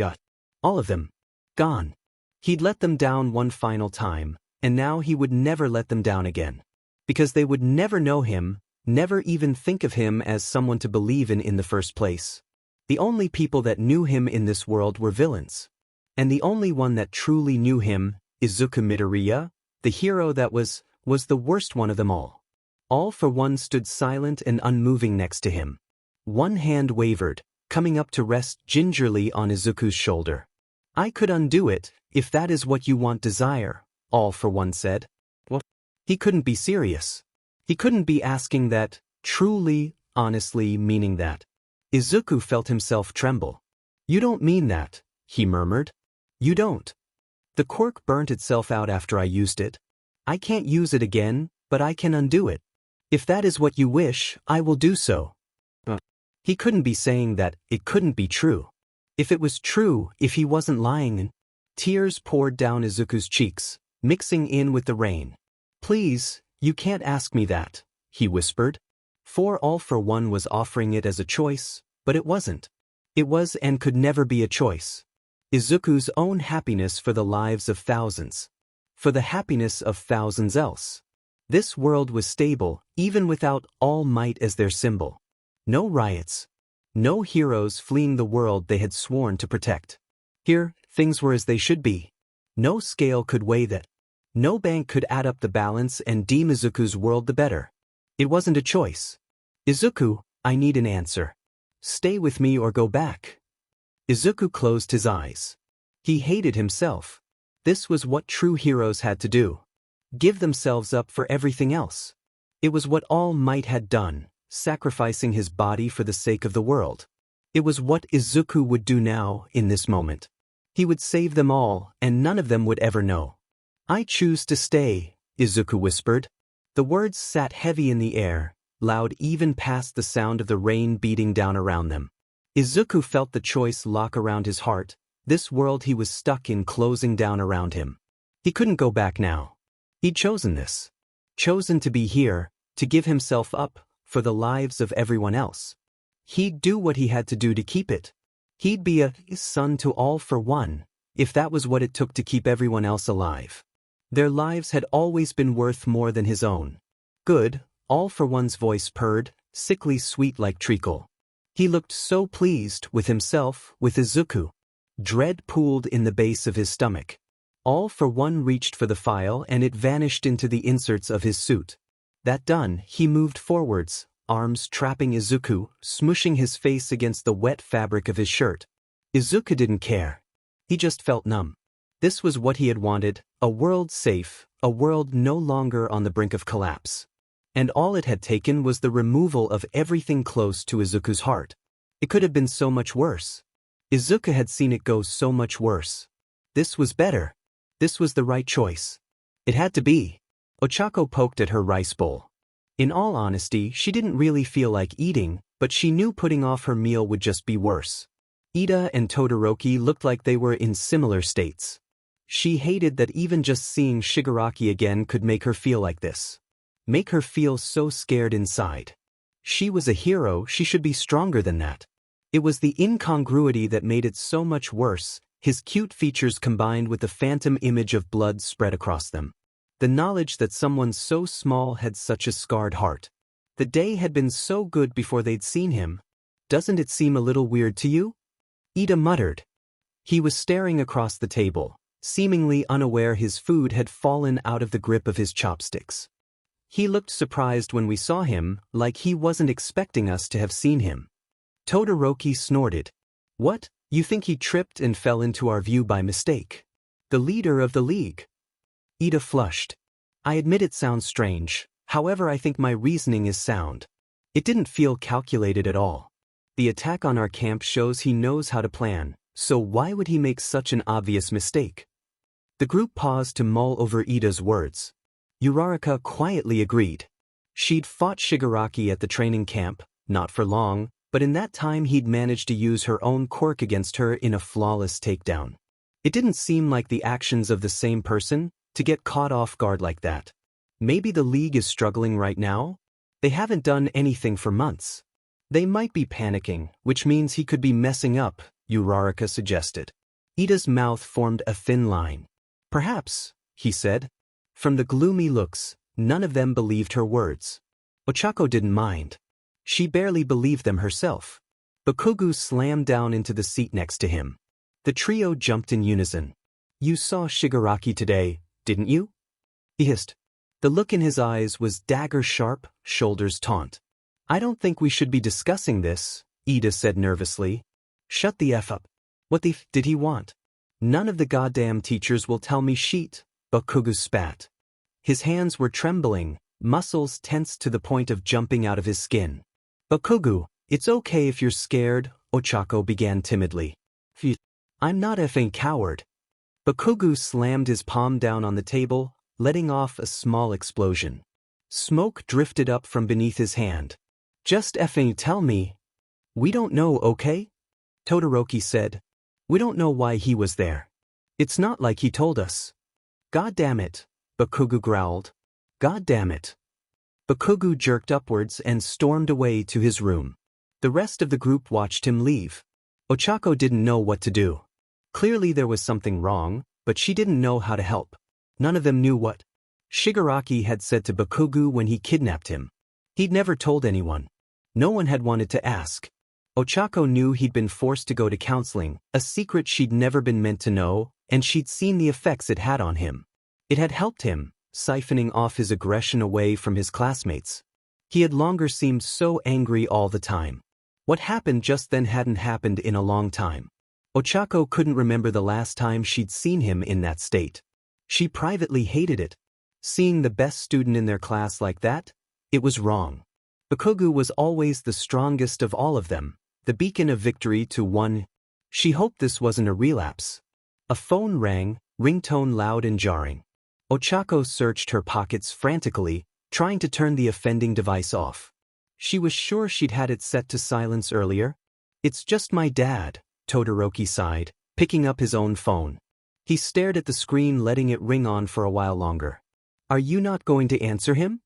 all of them. Gone. He'd let them down one final time, and now he would never let them down again. Because they would never know him, never even think of him as someone to believe in the first place. The only people that knew him in this world were villains. And the only one that truly knew him, Izuku Midoriya, the hero that was the worst one of them all. All for One stood silent and unmoving next to him. One hand wavered, coming up to rest gingerly on Izuku's shoulder. I could undo it, if that is what you want desire, All for One said. What? He couldn't be serious. He couldn't be asking that, truly, honestly meaning that. Izuku felt himself tremble. You don't mean that, he murmured. You don't. The quirk burnt itself out after I used it. I can't use it again, but I can undo it. If that is what you wish, I will do so. He couldn't be saying that, it couldn't be true. If it was true, if he wasn't lying. Tears poured down Izuku's cheeks, mixing in with the rain. Please, you can't ask me that, he whispered. For All for One was offering it as a choice, but it wasn't. It was and could never be a choice. Izuku's own happiness for the lives of thousands. For the happiness of thousands else. This world was stable, even without All Might as their symbol. No riots. No heroes fleeing the world they had sworn to protect. Here, things were as they should be. No scale could weigh that. No bank could add up the balance and deem Izuku's world the better. It wasn't a choice. Izuku, I need an answer. Stay with me or go back. Izuku closed his eyes. He hated himself. This was what true heroes had to do. Give themselves up for everything else. It was what All Might had done, sacrificing his body for the sake of the world. It was what Izuku would do now, in this moment. He would save them all, and none of them would ever know. I choose to stay, Izuku whispered. The words sat heavy in the air, loud even past the sound of the rain beating down around them. Izuku felt the choice lock around his heart, this world he was stuck in closing down around him. He couldn't go back now. He'd chosen this. Chosen to be here, to give himself up, for the lives of everyone else. He'd do what he had to do to keep it. He'd be a son to all for one, if that was what it took to keep everyone else alive. Their lives had always been worth more than his own. Good, All for One's voice purred, sickly sweet like treacle. He looked so pleased with himself, with Izuku. Dread pooled in the base of his stomach. All for One reached for the file and it vanished into the inserts of his suit. That done, he moved forwards, arms trapping Izuku, smushing his face against the wet fabric of his shirt. Izuku didn't care. He just felt numb. This was what he had wanted, a world safe, a world no longer on the brink of collapse. And all it had taken was the removal of everything close to Izuku's heart. It could have been so much worse. Izuku had seen it go so much worse. This was better. This was the right choice. It had to be. Ochako poked at her rice bowl. In all honesty, she didn't really feel like eating, but she knew putting off her meal would just be worse. Ida and Todoroki looked like they were in similar states. She hated that even just seeing Shigaraki again could make her feel like this. Make her feel so scared inside. She was a hero, she should be stronger than that. It was the incongruity that made it so much worse, his cute features combined with the phantom image of blood spread across them. The knowledge that someone so small had such a scarred heart. The day had been so good before they'd seen him. Doesn't it seem a little weird to you? Ida muttered. He was staring across the table, seemingly unaware his food had fallen out of the grip of his chopsticks. He looked surprised when we saw him, like he wasn't expecting us to have seen him. Todoroki snorted. What, you think he tripped and fell into our view by mistake? The leader of the league. Ida flushed. I admit it sounds strange, however I think my reasoning is sound. It didn't feel calculated at all. The attack on our camp shows he knows how to plan, so why would he make such an obvious mistake? The group paused to mull over Ida's words. Uraraka quietly agreed. She'd fought Shigaraki at the training camp, not for long, but in that time he'd managed to use her own quirk against her in a flawless takedown. It didn't seem like the actions of the same person, to get caught off guard like that. Maybe the league is struggling right now? They haven't done anything for months. They might be panicking, which means he could be messing up, Uraraka suggested. Ida's mouth formed a thin line. Perhaps, he said. From the gloomy looks, none of them believed her words. Ochako didn't mind. She barely believed them herself. Bakugu slammed down into the seat next to him. The trio jumped in unison. You saw Shigaraki today, didn't you? He hissed. The look in his eyes was dagger-sharp, shoulders taut. I don't think we should be discussing this, Ida said nervously. Shut the F up. What the f did he want? None of the goddamn teachers will tell me shit, Bakugu spat. His hands were trembling, muscles tensed to the point of jumping out of his skin. Bakugu, it's okay if you're scared, Ochako began timidly. I'm not effing coward. Bakugu slammed his palm down on the table, letting off a small explosion. Smoke drifted up from beneath his hand. Just effing tell me. We don't know, okay? Todoroki said. We don't know why he was there. It's not like he told us. God damn it, Bakugu growled. God damn it. Bakugu jerked upwards and stormed away to his room. The rest of the group watched him leave. Ochako didn't know what to do. Clearly there was something wrong, but she didn't know how to help. None of them knew what Shigaraki had said to Bakugu when he kidnapped him. He'd never told anyone. No one had wanted to ask. Ochako knew he'd been forced to go to counseling, a secret she'd never been meant to know, and she'd seen the effects it had on him. It had helped him, siphoning off his aggression away from his classmates. He had longer seemed so angry all the time. What happened just then hadn't happened in a long time. Ochako couldn't remember the last time she'd seen him in that state. She privately hated it. Seeing the best student in their class like that? It was wrong. Bakugo was always the strongest of all of them, the beacon of victory to one. She hoped this wasn't a relapse. A phone rang, ringtone loud and jarring. Ochako searched her pockets frantically, trying to turn the offending device off. She was sure she'd had it set to silence earlier. "It's just my dad," Todoroki sighed, picking up his own phone. He stared at the screen, letting it ring on for a while longer. "Are you not going to answer him?"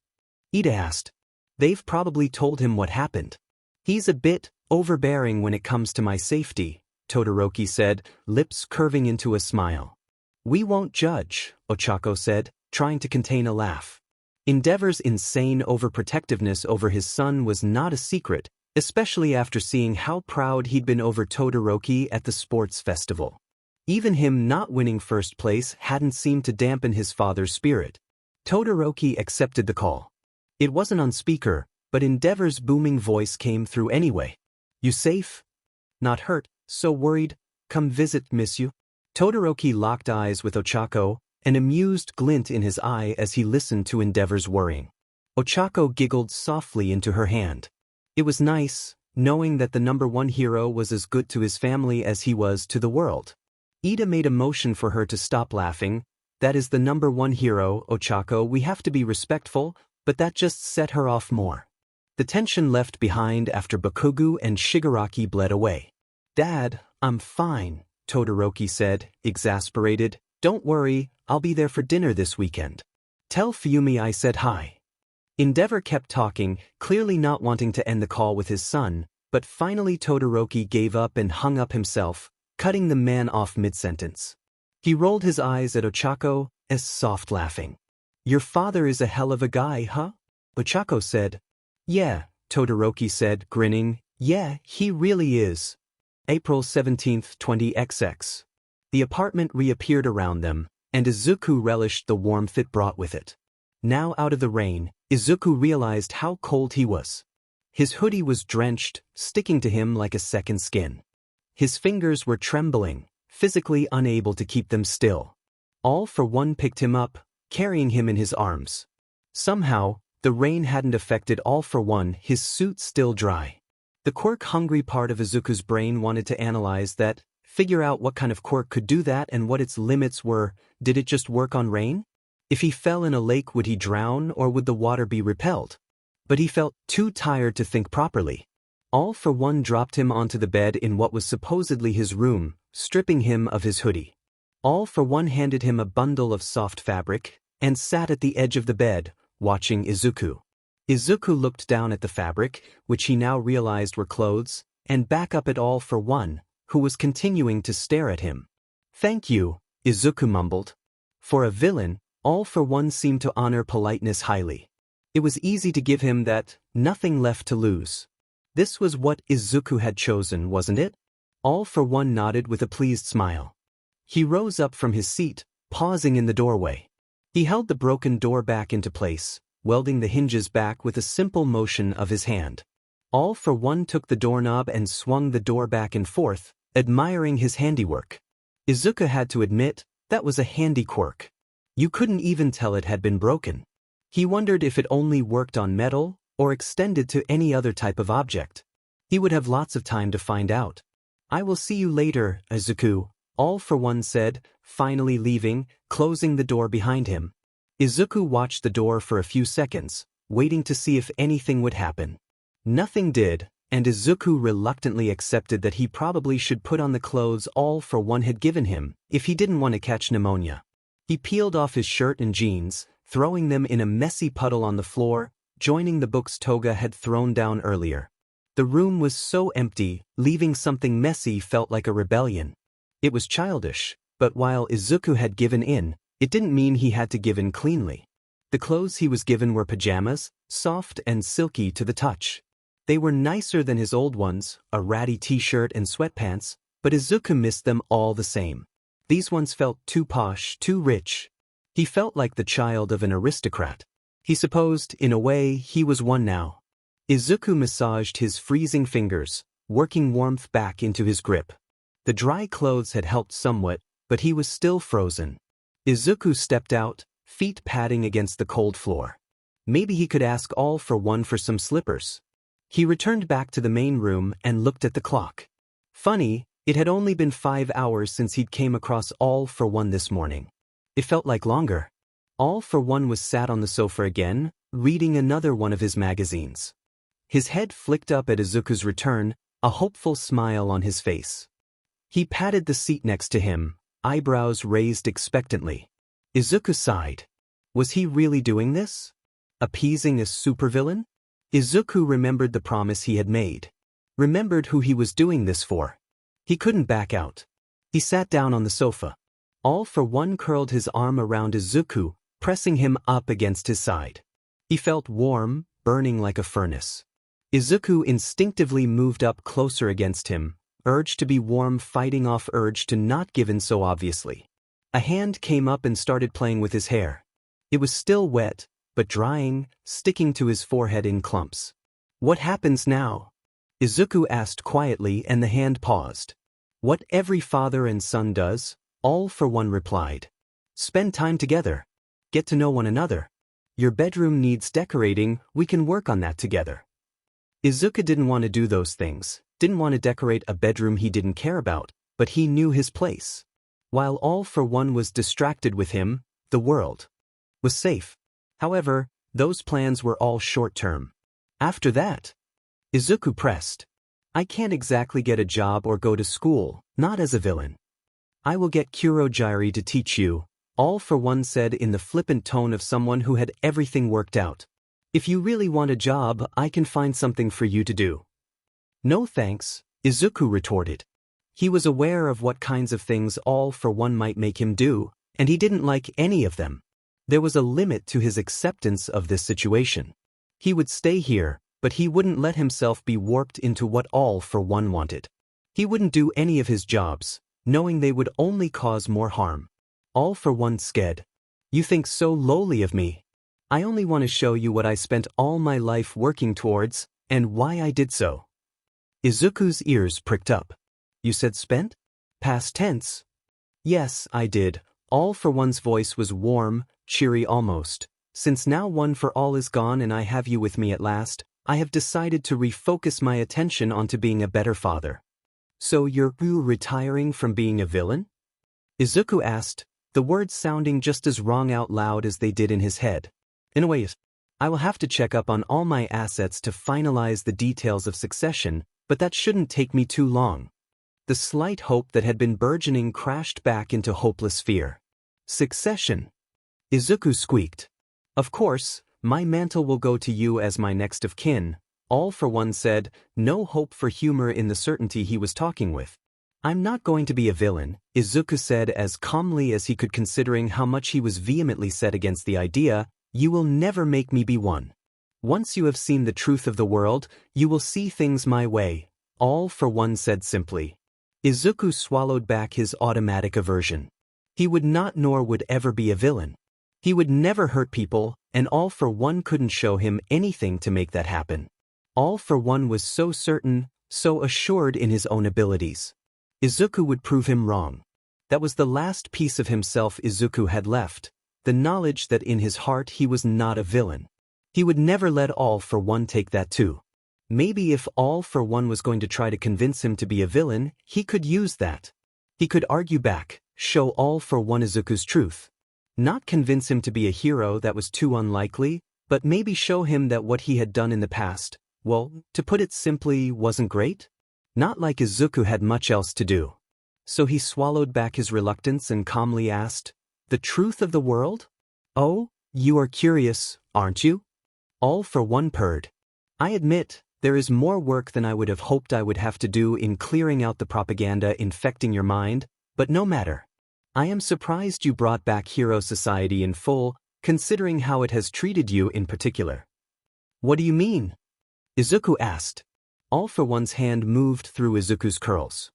Ida asked. "They've probably told him what happened." "He's a bit overbearing when it comes to my safety," Todoroki said, lips curving into a smile. "We won't judge," Ochako said, trying to contain a laugh. Endeavor's insane overprotectiveness over his son was not a secret, especially after seeing how proud he'd been over Todoroki at the sports festival. Even him not winning first place hadn't seemed to dampen his father's spirit. Todoroki accepted the call. It wasn't on speaker, but Endeavor's booming voice came through anyway. "You safe? Not hurt, so worried? Come visit, miss you." Todoroki locked eyes with Ochako, an amused glint in his eye as he listened to Endeavor's worrying. Ochako giggled softly into her hand. It was nice, knowing that the number one hero was as good to his family as he was to the world. Ida made a motion for her to stop laughing. "That is the number one hero, Ochako, we have to be respectful," but that just set her off more. The tension left behind after Bakugo and Shigaraki bled away. "Dad, I'm fine," Todoroki said, exasperated. "Don't worry, I'll be there for dinner this weekend. Tell Fuyumi I said hi." Endeavor kept talking, clearly not wanting to end the call with his son, but finally Todoroki gave up and hung up himself, cutting the man off mid-sentence. He rolled his eyes at Ochako, as soft laughing. "Your father is a hell of a guy, huh?" Ochako said. "Yeah," Todoroki said, grinning. "Yeah, he really is." April 17th, 20XX. The apartment reappeared around them, and Izuku relished the warmth it brought with it. Now out of the rain, Izuku realized how cold he was. His hoodie was drenched, sticking to him like a second skin. His fingers were trembling, physically unable to keep them still. All for One picked him up, carrying him in his arms. Somehow, the rain hadn't affected All for One, his suit still dry. The quirk-hungry part of Izuku's brain wanted to analyze that, figure out what kind of quirk could do that and what its limits were. Did it just work on rain? If he fell in a lake, would he drown or would the water be repelled? But he felt too tired to think properly. All for One dropped him onto the bed in what was supposedly his room, stripping him of his hoodie. All for One handed him a bundle of soft fabric, and sat at the edge of the bed, watching Izuku. Izuku looked down at the fabric, which he now realized were clothes, and back up at All for One, who was continuing to stare at him. "Thank you," Izuku mumbled. For a villain, All for One seemed to honor politeness highly. It was easy to give him that, nothing left to lose. This was what Izuku had chosen, wasn't it? All for One nodded with a pleased smile. He rose up from his seat, pausing in the doorway. He held the broken door back into place, welding the hinges back with a simple motion of his hand. All for One took the doorknob and swung the door back and forth, admiring his handiwork. Izuku had to admit, that was a handy quirk. You couldn't even tell it had been broken. He wondered if it only worked on metal, or extended to any other type of object. He would have lots of time to find out. "I will see you later, Izuku," All for One said, finally leaving, closing the door behind him. Izuku watched the door for a few seconds, waiting to see if anything would happen. Nothing did, and Izuku reluctantly accepted that he probably should put on the clothes All for One had given him, if he didn't want to catch pneumonia. He peeled off his shirt and jeans, throwing them in a messy puddle on the floor, joining the books Toga had thrown down earlier. The room was so empty, leaving something messy felt like a rebellion. It was childish, but while Izuku had given in, it didn't mean he had to give in cleanly. The clothes he was given were pajamas, soft and silky to the touch. They were nicer than his old ones, a ratty t-shirt and sweatpants, but Izuku missed them all the same. These ones felt too posh, too rich. He felt like the child of an aristocrat. He supposed, in a way, he was one now. Izuku massaged his freezing fingers, working warmth back into his grip. The dry clothes had helped somewhat, but he was still frozen. Izuku stepped out, feet padding against the cold floor. Maybe he could ask All for One for some slippers. He returned back to the main room and looked at the clock. Funny, it had only been 5 hours since he'd came across All for One this morning. It felt like longer. All for One was sat on the sofa again, reading another one of his magazines. His head flicked up at Izuku's return, a hopeful smile on his face. He patted the seat next to him, eyebrows raised expectantly. Izuku sighed. Was he really doing this? Appeasing a supervillain? Izuku remembered the promise he had made. Remembered who he was doing this for. He couldn't back out. He sat down on the sofa. All for One curled his arm around Izuku, pressing him up against his side. He felt warm, burning like a furnace. Izuku instinctively moved up closer against him, urge to be warm fighting off urge to not give in so obviously. A hand came up and started playing with his hair. It was still wet, but drying, sticking to his forehead in clumps. What happens now? Izuku asked quietly, and the hand paused. What every father and son does, All for One replied. Spend time together. Get to know one another. Your bedroom needs decorating, we can work on that together. Izuku didn't want to do those things, didn't want to decorate a bedroom he didn't care about, but he knew his place. While All for One was distracted with him, the world was safe. However, those plans were all short-term. After that, Izuku pressed. I can't exactly get a job or go to school, not as a villain. I will get Kurogyari to teach you, All for One said in the flippant tone of someone who had everything worked out. If you really want a job, I can find something for you to do. No thanks, Izuku retorted. He was aware of what kinds of things All for One might make him do, and he didn't like any of them. There was a limit to his acceptance of this situation. He would stay here, but he wouldn't let himself be warped into what All for One wanted. He wouldn't do any of his jobs, knowing they would only cause more harm. All for One sked. You think so lowly of me. I only want to show you what I spent all my life working towards, and why I did so. Izuku's ears pricked up. You said spent? Past tense? Yes, I did. All for One's voice was warm, cheery almost. Since now One for All is gone and I have you with me at last, I have decided to refocus my attention onto being a better father. So you're retiring from being a villain? Izuku asked, the words sounding just as wrong out loud as they did in his head. In a way, I will have to check up on all my assets to finalize the details of succession, but that shouldn't take me too long. The slight hope that had been burgeoning crashed back into hopeless fear. Succession. Izuku squeaked. Of course, my mantle will go to you as my next of kin, All for One said, no hope for humor in the certainty he was talking with. I'm not going to be a villain, Izuku said as calmly as he could considering how much he was vehemently set against the idea. You will never make me be one. Once you have seen the truth of the world, you will see things my way, All for One said simply. Izuku swallowed back his automatic aversion. He would not nor would ever be a villain. He would never hurt people, and All for One couldn't show him anything to make that happen. All for One was so certain, so assured in his own abilities. Izuku would prove him wrong. That was the last piece of himself Izuku had left. The knowledge that in his heart he was not a villain. He would never let All for One take that too. Maybe if All for One was going to try to convince him to be a villain, he could use that. He could argue back, show All for One Izuku's truth. Not convince him to be a hero, that was too unlikely, but maybe show him that what he had done in the past, well, to put it simply, wasn't great? Not like Izuku had much else to do. So he swallowed back his reluctance and calmly asked, the truth of the world? Oh, you are curious, aren't you? All for One purred. I admit, there is more work than I would have hoped I would have to do in clearing out the propaganda infecting your mind, but no matter. I am surprised you brought back Hero Society in full, considering how it has treated you in particular. What do you mean? Izuku asked. All for One's hand moved through Izuku's curls.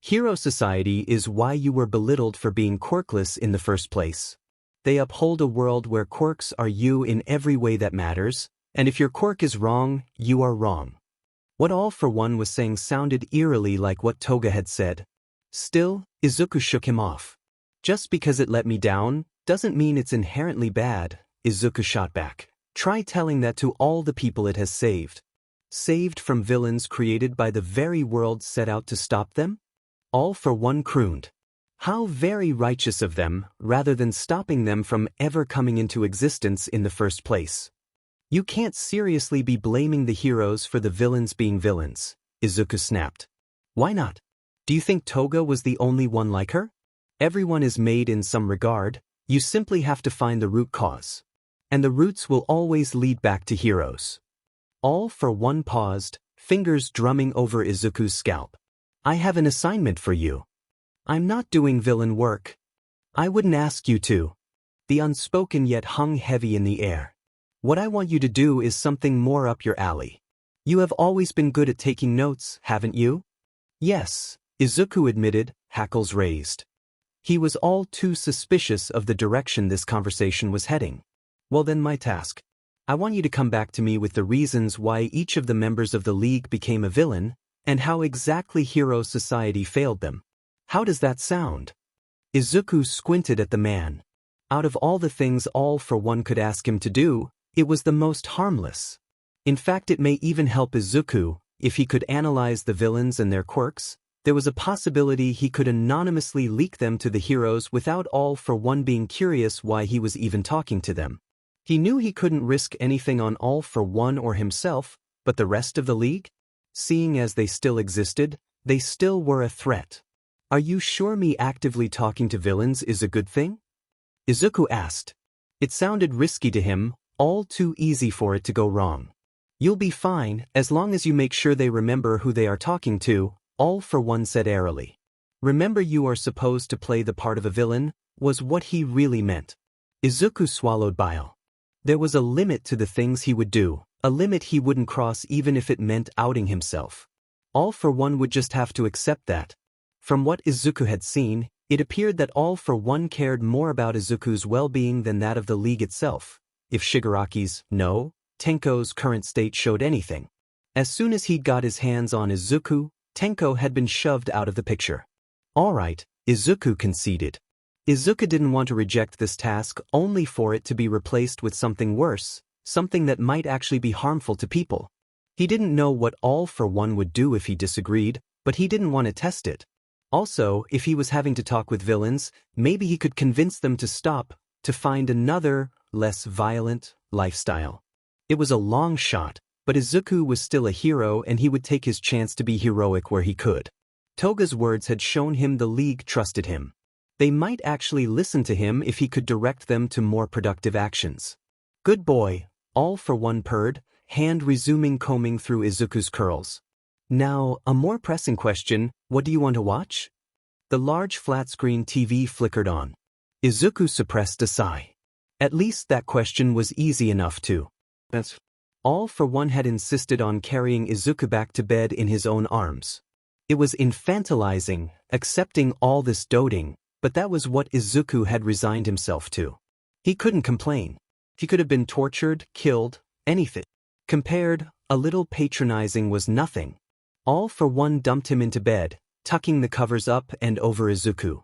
Hero Society is why you were belittled for being quirkless in the first place. They uphold a world where quirks are you in every way that matters, and if your quirk is wrong, you are wrong. What All for One was saying sounded eerily like what Toga had said. Still, Izuku shook him off. Just because it let me down, doesn't mean it's inherently bad, Izuku shot back. Try telling that to all the people it has saved. Saved from villains created by the very world set out to stop them? All for One crooned. How very righteous of them, rather than stopping them from ever coming into existence in the first place. You can't seriously be blaming the heroes for the villains being villains, Izuku snapped. Why not? Do you think Toga was the only one like her? Everyone is made in some regard, you simply have to find the root cause. And the roots will always lead back to heroes. All for One paused, fingers drumming over Izuku's scalp. I have an assignment for you. I'm not doing villain work. I wouldn't ask you to. The unspoken yet hung heavy in the air. What I want you to do is something more up your alley. You have always been good at taking notes, haven't you? Yes, Izuku admitted, hackles raised. He was all too suspicious of the direction this conversation was heading. Well then, my task. I want you to come back to me with the reasons why each of the members of the League became a villain, and how exactly Hero Society failed them. How does that sound? Izuku squinted at the man. Out of all the things All for One could ask him to do, it was the most harmless. In fact, it may even help Izuku. If he could analyze the villains and their quirks, there was a possibility he could anonymously leak them to the heroes without All for One being curious why he was even talking to them. He knew he couldn't risk anything on All for One or himself, but the rest of the League? Seeing as they still existed, they still were a threat. Are you sure me actively talking to villains is a good thing? Izuku asked. It sounded risky to him, all too easy for it to go wrong. You'll be fine, as long as you make sure they remember who they are talking to, All for One said airily. Remember, you are supposed to play the part of a villain, was what he really meant. Izuku swallowed bile. There was a limit to the things he would do, a limit he wouldn't cross even if it meant outing himself. All for One would just have to accept that. From what Izuku had seen, it appeared that All for One cared more about Izuku's well-being than that of the League itself, if Shigaraki's, no, Tenko's current state showed anything. As soon as he'd got his hands on Izuku, Tenko had been shoved out of the picture. All right, Izuku conceded. Izuku didn't want to reject this task only for it to be replaced with something worse, something that might actually be harmful to people. He didn't know what All for One would do if he disagreed, but he didn't want to test it. Also, if he was having to talk with villains, maybe he could convince them to stop, to find another, less violent, lifestyle. It was a long shot, but Izuku was still a hero and he would take his chance to be heroic where he could. Toga's words had shown him the League trusted him. They might actually listen to him if he could direct them to more productive actions. Good boy, All for One purred, hand resuming combing through Izuku's curls. Now, a more pressing question, what do you want to watch? The large flat-screen TV flickered on. Izuku suppressed a sigh. At least that question was easy enough to. All for One had insisted on carrying Izuku back to bed in his own arms. It was infantilizing, accepting all this doting, but that was what Izuku had resigned himself to. He couldn't complain. He could have been tortured, killed, anything. Compared, a little patronizing was nothing. All for One dumped him into bed, tucking the covers up and over Izuku.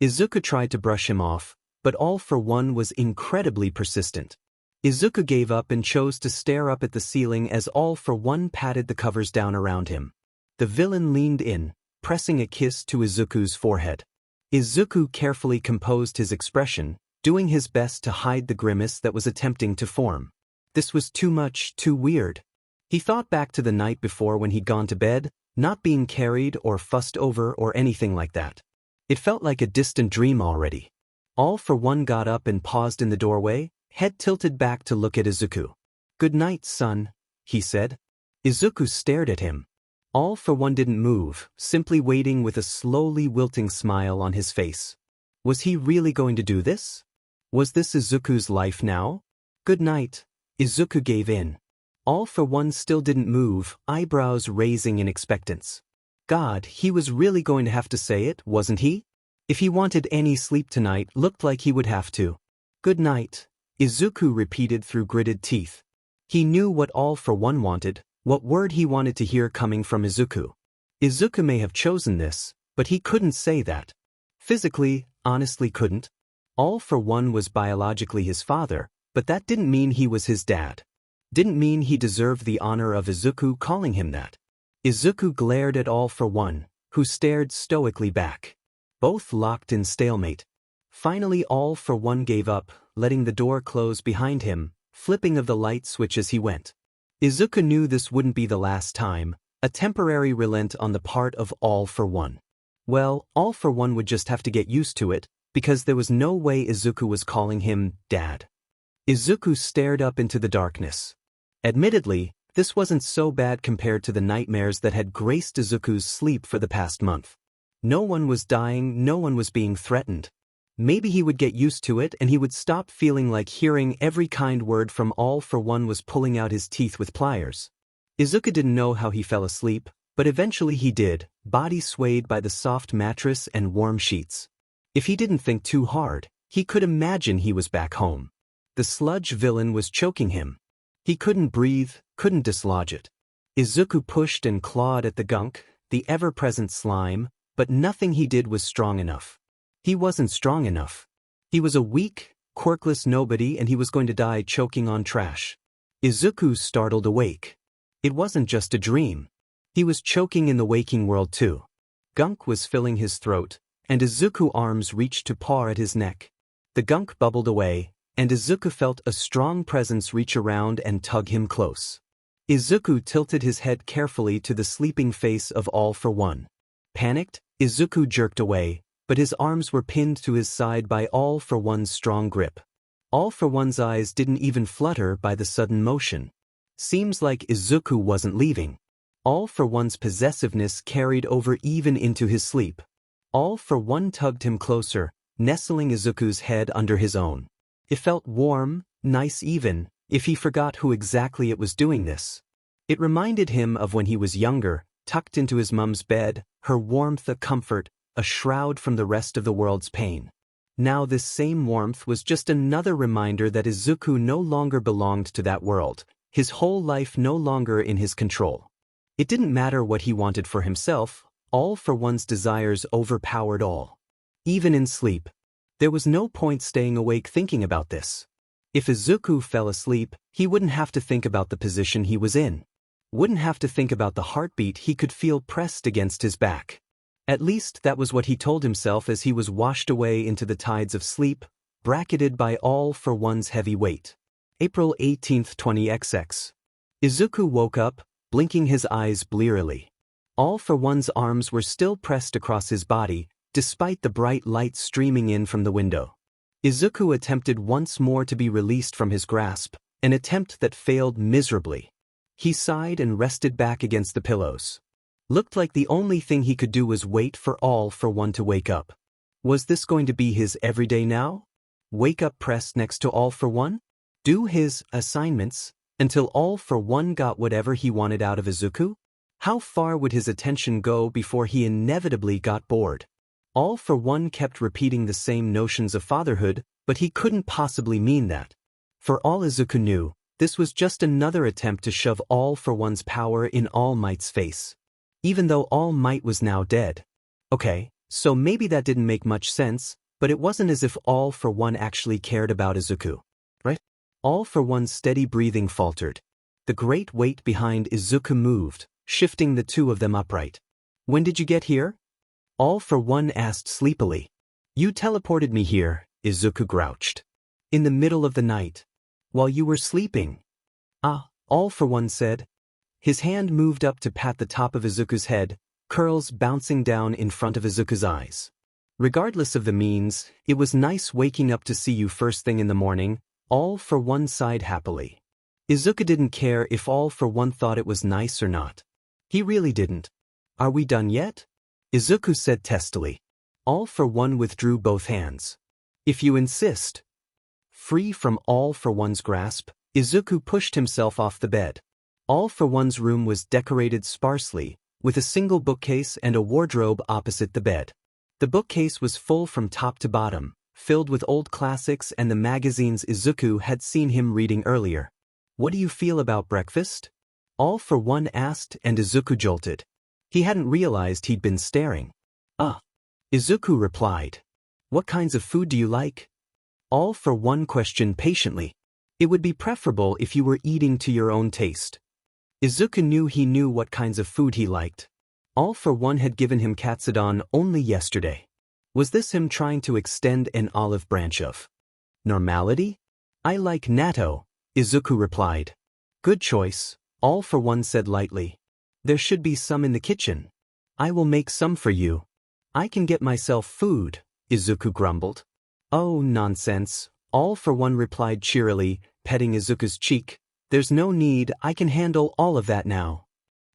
Izuku tried to brush him off, but All for One was incredibly persistent. Izuku gave up and chose to stare up at the ceiling as All for One patted the covers down around him. The villain leaned in, pressing a kiss to Izuku's forehead. Izuku carefully composed his expression, doing his best to hide the grimace that was attempting to form. This was too much, too weird. He thought back to the night before when he'd gone to bed, not being carried or fussed over or anything like that. It felt like a distant dream already. All for One got up and paused in the doorway, head tilted back to look at Izuku. "Good night, son," he said. Izuku stared at him. All for One didn't move, simply waiting with a slowly wilting smile on his face. Was he really going to do this? Was this Izuku's life now? "Good night." Izuku gave in. All for One still didn't move, eyebrows raising in expectance. God, he was really going to have to say it, wasn't he? If he wanted any sleep tonight, looked like he would have to. "Good night," Izuku repeated through gritted teeth. He knew what All for One wanted, what word he wanted to hear coming from Izuku. Izuku may have chosen this, But he couldn't say that. Physically, honestly couldn't. All for One was biologically his father, but that didn't mean he was his dad. Didn't mean he deserved the honor of Izuku calling him that. Izuku glared at All for One, who stared stoically back. Both locked in stalemate. Finally All for One gave up, letting the door close behind him, flipping of the light switch as he went. Izuku knew this wouldn't be the last time, a temporary relent on the part of All for One. Well, All for One would just have to get used to it, because there was no way Izuku was calling him Dad. Izuku stared up into the darkness. Admittedly, this wasn't so bad compared to the nightmares that had graced Izuku's sleep for the past month. No one was dying, no one was being threatened. Maybe he would get used to it and he would stop feeling like hearing every kind word from All for One was pulling out his teeth with pliers. Izuku didn't know how he fell asleep, but eventually he did, body swayed by the soft mattress and warm sheets. If he didn't think too hard, he could imagine he was back home. The sludge villain was choking him. He couldn't breathe, couldn't dislodge it. Izuku pushed and clawed at the gunk, the ever-present slime, but nothing he did was strong enough. He wasn't strong enough. He was a weak, quirkless nobody and he was going to die choking on trash. Izuku startled awake. It wasn't just a dream. He was choking in the waking world too. Gunk was filling his throat, and Izuku's arms reached to paw at his neck. The gunk bubbled away, and Izuku felt a strong presence reach around and tug him close. Izuku tilted his head carefully to the sleeping face of All for One. Panicked, Izuku jerked away, but his arms were pinned to his side by All for One's strong grip. All for One's eyes didn't even flutter by the sudden motion. Seems like Izuku wasn't leaving. All for One's possessiveness carried over even into his sleep. All for One tugged him closer, nestling Izuku's head under his own. It felt warm, nice even, if he forgot who exactly it was doing this. It reminded him of when he was younger, tucked into his mum's bed, her warmth a comfort, a shroud from the rest of the world's pain. Now this same warmth was just another reminder that Izuku no longer belonged to that world, his whole life no longer in his control. It didn't matter what he wanted for himself, All for One's desires overpowered all. Even in sleep. There was no point staying awake thinking about this. If Izuku fell asleep, he wouldn't have to think about the position he was in. Wouldn't have to think about the heartbeat he could feel pressed against his back. At least that was what he told himself as he was washed away into the tides of sleep, bracketed by All for One's heavy weight. April 18, 20XX. Izuku woke up, blinking his eyes blearily. All for One's arms were still pressed across his body, despite the bright light streaming in from the window. Izuku attempted once more to be released from his grasp, an attempt that failed miserably. He sighed and rested back against the pillows. Looked like the only thing he could do was wait for All for One to wake up. Was this going to be his everyday now? Wake up pressed next to All for One? Do his assignments until All for One got whatever he wanted out of Izuku? How far would his attention go before he inevitably got bored? All for One kept repeating the same notions of fatherhood, but he couldn't possibly mean that. For all Izuku knew, this was just another attempt to shove All for One's power in All Might's face. Even though All Might was now dead. Okay, so maybe that didn't make much sense, but it wasn't as if All for One actually cared about Izuku. Right? All for One's steady breathing faltered. The great weight behind Izuku moved, shifting the two of them upright. When did you get here? All for One asked sleepily. You teleported me here, Izuku grouched. In the middle of the night. While you were sleeping. Ah, All for One said. His hand moved up to pat the top of Izuku's head, curls bouncing down in front of Izuku's eyes. Regardless of the means, it was nice waking up to see you first thing in the morning, All for One sighed happily. Izuku didn't care if All for One thought it was nice or not. He really didn't. Are we done yet? Izuku said testily. All for One withdrew both hands. If you insist. Free from All for One's grasp, Izuku pushed himself off the bed. All for One's room was decorated sparsely, with a single bookcase and a wardrobe opposite the bed. The bookcase was full from top to bottom, filled with old classics and the magazines Izuku had seen him reading earlier. What do you feel about breakfast? All for One asked and Izuku jolted. He hadn't realized he'd been staring. Ah. Izuku replied. What kinds of food do you like? All for One questioned patiently. It would be preferable if you were eating to your own taste. Izuku knew he knew what kinds of food he liked. All for One had given him katsudon only yesterday. Was this him trying to extend an olive branch of normality? I like natto, Izuku replied. Good choice, All for One said lightly. There should be some in the kitchen. I will make some for you. I can get myself food, Izuku grumbled. Oh, nonsense, All for One replied cheerily, petting Izuku's cheek. There's no need, I can handle all of that now.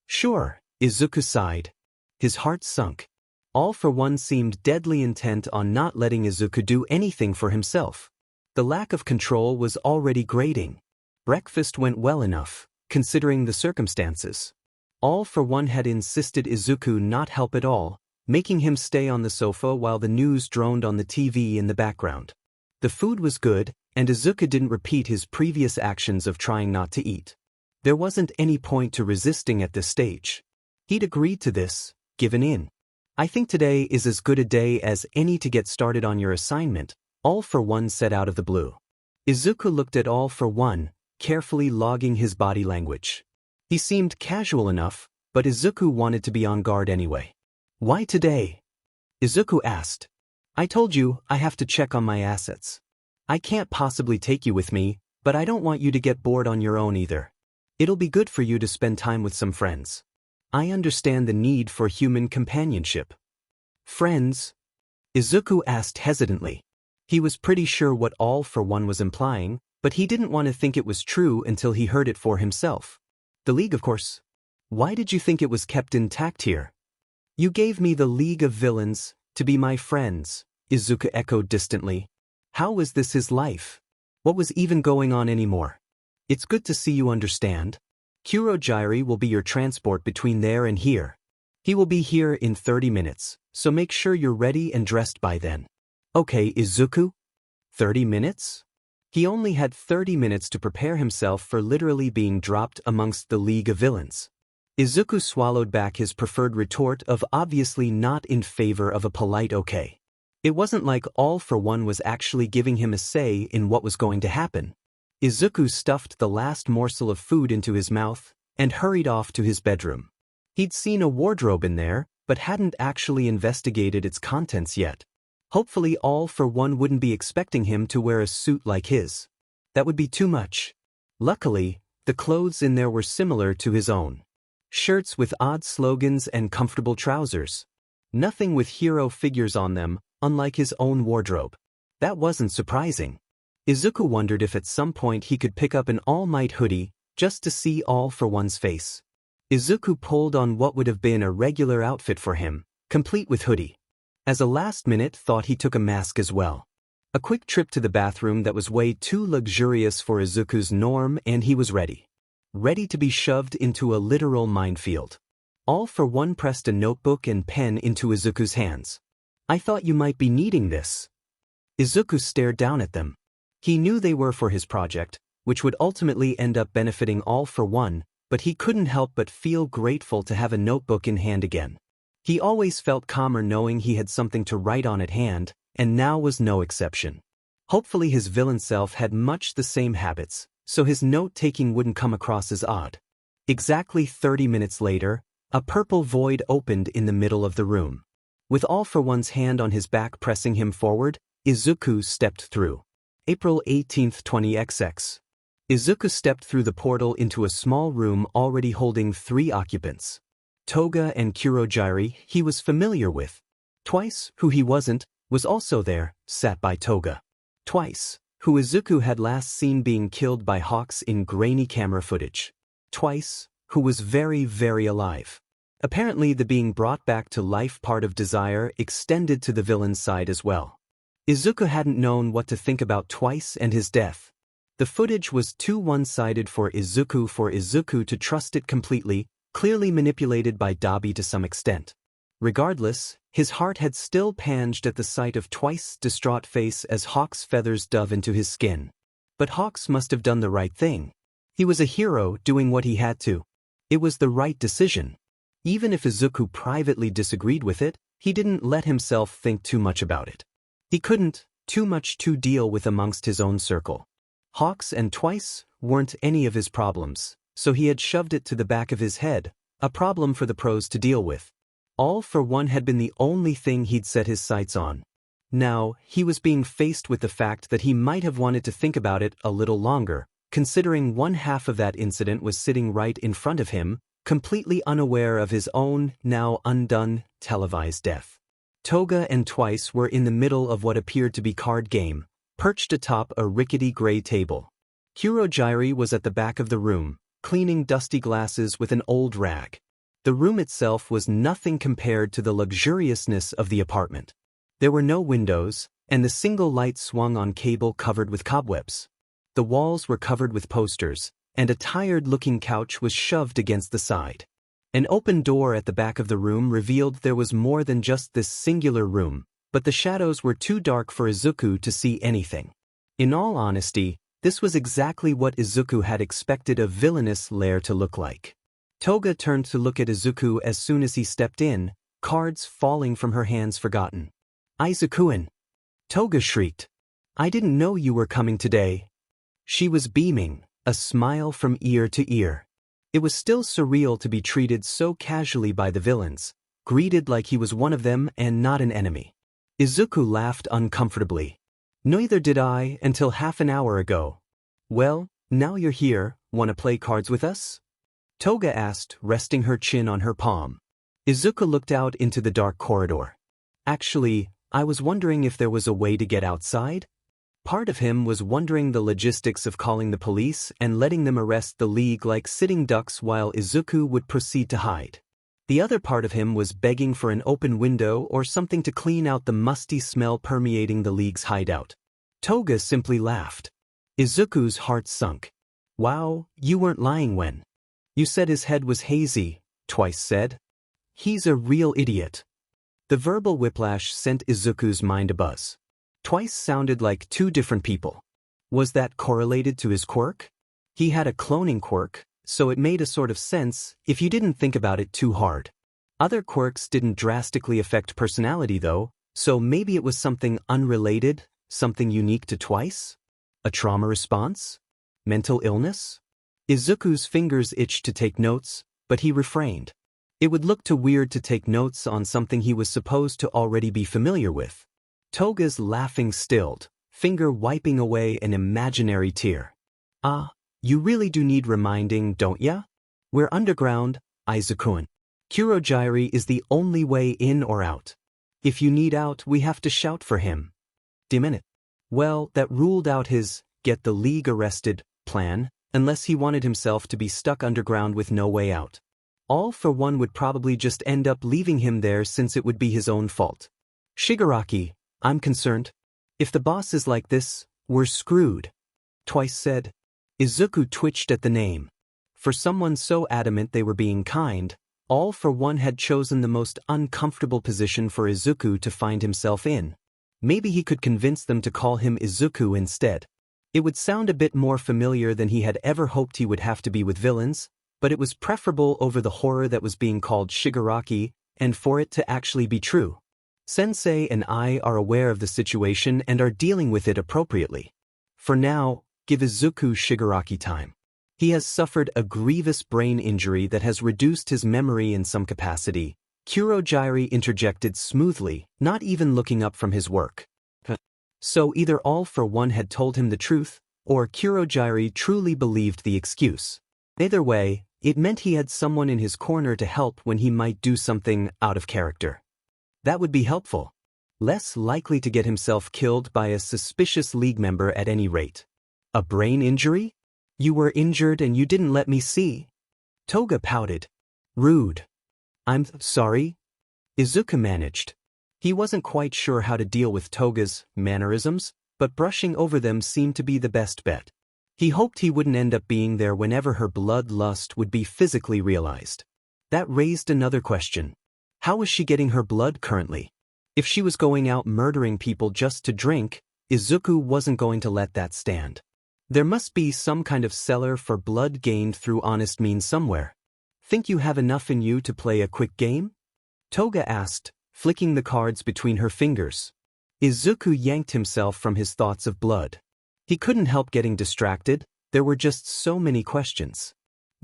Sure, Izuku sighed. His heart sunk. All for One seemed deadly intent on not letting Izuku do anything for himself. The lack of control was already grating. Breakfast went well enough, considering the circumstances. All for One had insisted Izuku not help at all, making him stay on the sofa while the news droned on the TV in the background. The food was good, and Izuku didn't repeat his previous actions of trying not to eat. There wasn't any point to resisting at this stage. He'd agreed to this, given in. I think today is as good a day as any to get started on your assignment, All for One said out of the blue. Izuku looked at All for One, carefully logging his body language. He seemed casual enough, but Izuku wanted to be on guard anyway. Why today? Izuku asked. I told you I have to check on my assets. I can't possibly take you with me, but I don't want you to get bored on your own either. It'll be good for you to spend time with some friends. I understand the need for human companionship. Friends? Izuku asked hesitantly. He was pretty sure what All for One was implying, but he didn't want to think it was true until he heard it for himself. The League, of course. Why did you think it was kept intact here? You gave me the League of Villains to be my friends, Izuku echoed distantly. How was this his life? What was even going on anymore? It's good to see you understand. Kurogyri will be your transport between there and here. He will be here in 30 minutes, so make sure you're ready and dressed by then. Okay, Izuku? 30 minutes? He only had 30 minutes to prepare himself for literally being dropped amongst the League of Villains. Izuku swallowed back his preferred retort of obviously not in favor of a polite okay. It wasn't like All for One was actually giving him a say in what was going to happen. Izuku stuffed the last morsel of food into his mouth and hurried off to his bedroom. He'd seen a wardrobe in there, but hadn't actually investigated its contents yet. Hopefully All for One wouldn't be expecting him to wear a suit like his. That would be too much. Luckily, the clothes in there were similar to his own. Shirts with odd slogans and comfortable trousers. Nothing with hero figures on them, unlike his own wardrobe. That wasn't surprising. Izuku wondered if at some point he could pick up an All Might hoodie, just to see All for One's face. Izuku pulled on what would have been a regular outfit for him, complete with hoodie. As a last-minute thought, he took a mask as well. A quick trip to the bathroom that was way too luxurious for Izuku's norm, and he was ready. Ready to be shoved into a literal minefield. All for One pressed a notebook and pen into Izuku's hands. I thought you might be needing this. Izuku stared down at them. He knew they were for his project, which would ultimately end up benefiting All for One, but he couldn't help but feel grateful to have a notebook in hand again. He always felt calmer knowing he had something to write on at hand, and now was no exception. Hopefully his villain self had much the same habits, so his note-taking wouldn't come across as odd. Exactly 30 minutes later, a purple void opened in the middle of the room. With All for One's hand on his back pressing him forward, Izuku stepped through. April 18, 20XX. Izuku stepped through the portal into a small room already holding 3 occupants. Toga and Kurogyri he was familiar with. Twice, who he wasn't, was also there, sat by Toga. Twice, who Izuku had last seen being killed by hawks in grainy camera footage. Twice, who was very, very alive. Apparently the being brought back to life part of desire extended to the villain's side as well. Izuku hadn't known what to think about Twice and his death. The footage was too one-sided for Izuku to trust it completely, clearly manipulated by Dabi to some extent. Regardless, his heart had still panged at the sight of Twice's distraught face as Hawk's feathers dove into his skin. But Hawks must have done the right thing. He was a hero doing what he had to. It was the right decision. Even if Izuku privately disagreed with it, He didn't let himself think too much about it. He couldn't, too much to deal with amongst his own circle. Hawks and Twice weren't any of his problems, so he had shoved it to the back of his head, a problem for the pros to deal with. All for One had been the only thing he'd set his sights on. Now, he was being faced with the fact that he might have wanted to think about it a little longer, considering one half of that incident was sitting right in front of him, completely unaware of his own, now undone, televised death. Toga and Twice were in the middle of what appeared to be card game, perched atop a rickety gray table. Kurogyri was at the back of the room, cleaning dusty glasses with an old rag. The room itself was nothing compared to the luxuriousness of the apartment. There were no windows, and the single light swung on cable covered with cobwebs. The walls were covered with posters, and a tired-looking couch was shoved against the side. An open door at the back of the room revealed there was more than just this singular room, but the shadows were too dark for Izuku to see anything. In all honesty, this was exactly what Izuku had expected a villainous lair to look like. Toga turned to look at Izuku as soon as he stepped in, cards falling from her hands forgotten. "Izuku-an!" Toga shrieked. "I didn't know you were coming today." She was beaming, a smile from ear to ear. It was still surreal to be treated so casually by the villains, greeted like he was one of them and not an enemy. Izuku laughed uncomfortably. "Neither did I until half an hour ago." "Well, now you're here, wanna play cards with us?" Toga asked, resting her chin on her palm. Izuku looked out into the dark corridor. "Actually, I was wondering if there was a way to get outside?" Part of him was wondering the logistics of calling the police and letting them arrest the League like sitting ducks while Izuku would proceed to hide. The other part of him was begging for an open window or something to clean out the musty smell permeating the League's hideout. Toga simply laughed. Izuku's heart sunk. "Wow, you weren't lying when you said his head was hazy," Twice said. "He's a real idiot." The verbal whiplash sent Izuku's mind abuzz. Twice sounded like two different people. Was that correlated to his quirk? He had a cloning quirk, so it made a sort of sense if you didn't think about it too hard. Other quirks didn't drastically affect personality though, so maybe it was something unrelated, something unique to Twice? A trauma response? Mental illness? Izuku's fingers itched to take notes, but he refrained. It would look too weird to take notes on something he was supposed to already be familiar with. Toga's laughing stilled, finger wiping away an imaginary tear. "Ah, you really do need reminding, don't ya? We're underground, Izuku-an. Kurogyri is the only way in or out. If you need out, we have to shout for him." "Dimminute." Well, that ruled out his get the League arrested plan, unless he wanted himself to be stuck underground with no way out. All for One would probably just end up leaving him there since it would be his own fault. "Shigaraki, I'm concerned. If the boss is like this, we're screwed," Twice said. Izuku twitched at the name. For someone so adamant they were being kind, All for One had chosen the most uncomfortable position for Izuku to find himself in. Maybe he could convince them to call him Izuku instead. It would sound a bit more familiar than he had ever hoped he would have to be with villains, but it was preferable over the horror that was being called Shigaraki, and for it to actually be true. Sensei and I are aware of the situation and are dealing with it appropriately. For now, give Izuku Shigaraki time. He has suffered a grievous brain injury that has reduced his memory in some capacity. Kurogyri interjected smoothly, not even looking up from his work. So either All for One had told him the truth, or Kurogyri truly believed the excuse. Either way, it meant he had someone in his corner to help when he might do something out of character. That would be helpful. Less likely to get himself killed by a suspicious League member at any rate. A brain injury? You were injured and you didn't let me see. Toga pouted. Rude. I'm sorry. Izuku managed. He wasn't quite sure how to deal with Toga's mannerisms, but brushing over them seemed to be the best bet. He hoped he wouldn't end up being there whenever her bloodlust would be physically realized. That raised another question. How was she getting her blood currently? If she was going out murdering people just to drink, Izuku wasn't going to let that stand. There must be some kind of cellar for blood gained through honest means somewhere. Think you have enough in you to play a quick game? Toga asked, flicking the cards between her fingers. Izuku yanked himself from his thoughts of blood. He couldn't help getting distracted, there were just so many questions.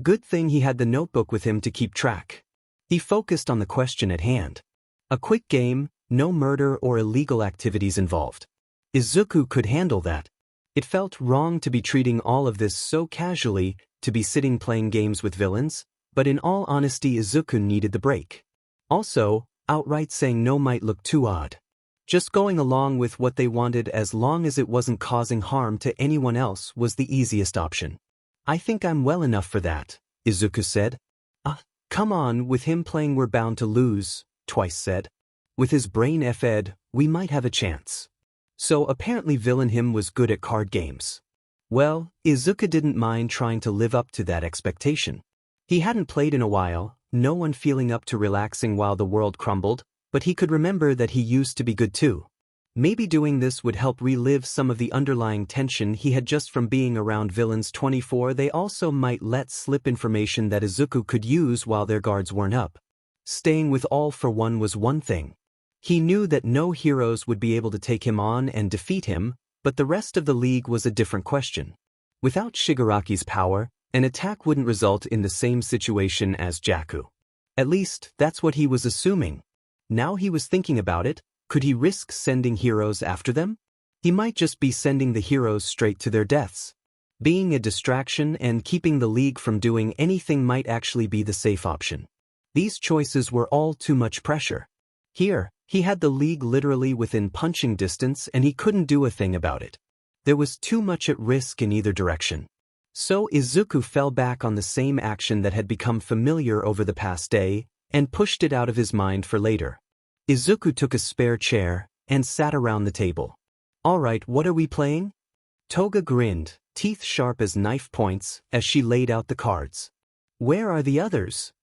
Good thing he had the notebook with him to keep track. He focused on the question at hand. A quick game, no murder or illegal activities involved. Izuku could handle that. It felt wrong to be treating all of this so casually, to be sitting playing games with villains, but in all honesty Izuku needed the break. Also, outright saying no might look too odd. Just going along with what they wanted as long as it wasn't causing harm to anyone else was the easiest option. I think I'm well enough for that, Izuku said. Come on, with him playing we're bound to lose, Twice said. With his brain fed, we might have a chance. So apparently villain him was good at card games. Well, Izuku didn't mind trying to live up to that expectation. He hadn't played in a while, no one feeling up to relaxing while the world crumbled, but he could remember that he used to be good too. Maybe doing this would help relive some of the underlying tension he had just from being around villains 24. They also might let slip information that Izuku could use while their guards weren't up. Staying with All for One was one thing. He knew that no heroes would be able to take him on and defeat him, but the rest of the league was a different question. Without Shigaraki's power, an attack wouldn't result in the same situation as Deku. At least, that's what he was assuming. Now he was thinking about it. Could he risk sending heroes after them? He might just be sending the heroes straight to their deaths. Being a distraction and keeping the league from doing anything might actually be the safe option. These choices were all too much pressure. Here, he had the league literally within punching distance and he couldn't do a thing about it. There was too much at risk in either direction. So Izuku fell back on the same action that had become familiar over the past day and pushed it out of his mind for later. Izuku took a spare chair and sat around the table. All right, what are we playing? Toga grinned, teeth sharp as knife points, as she laid out the cards. Where are the others?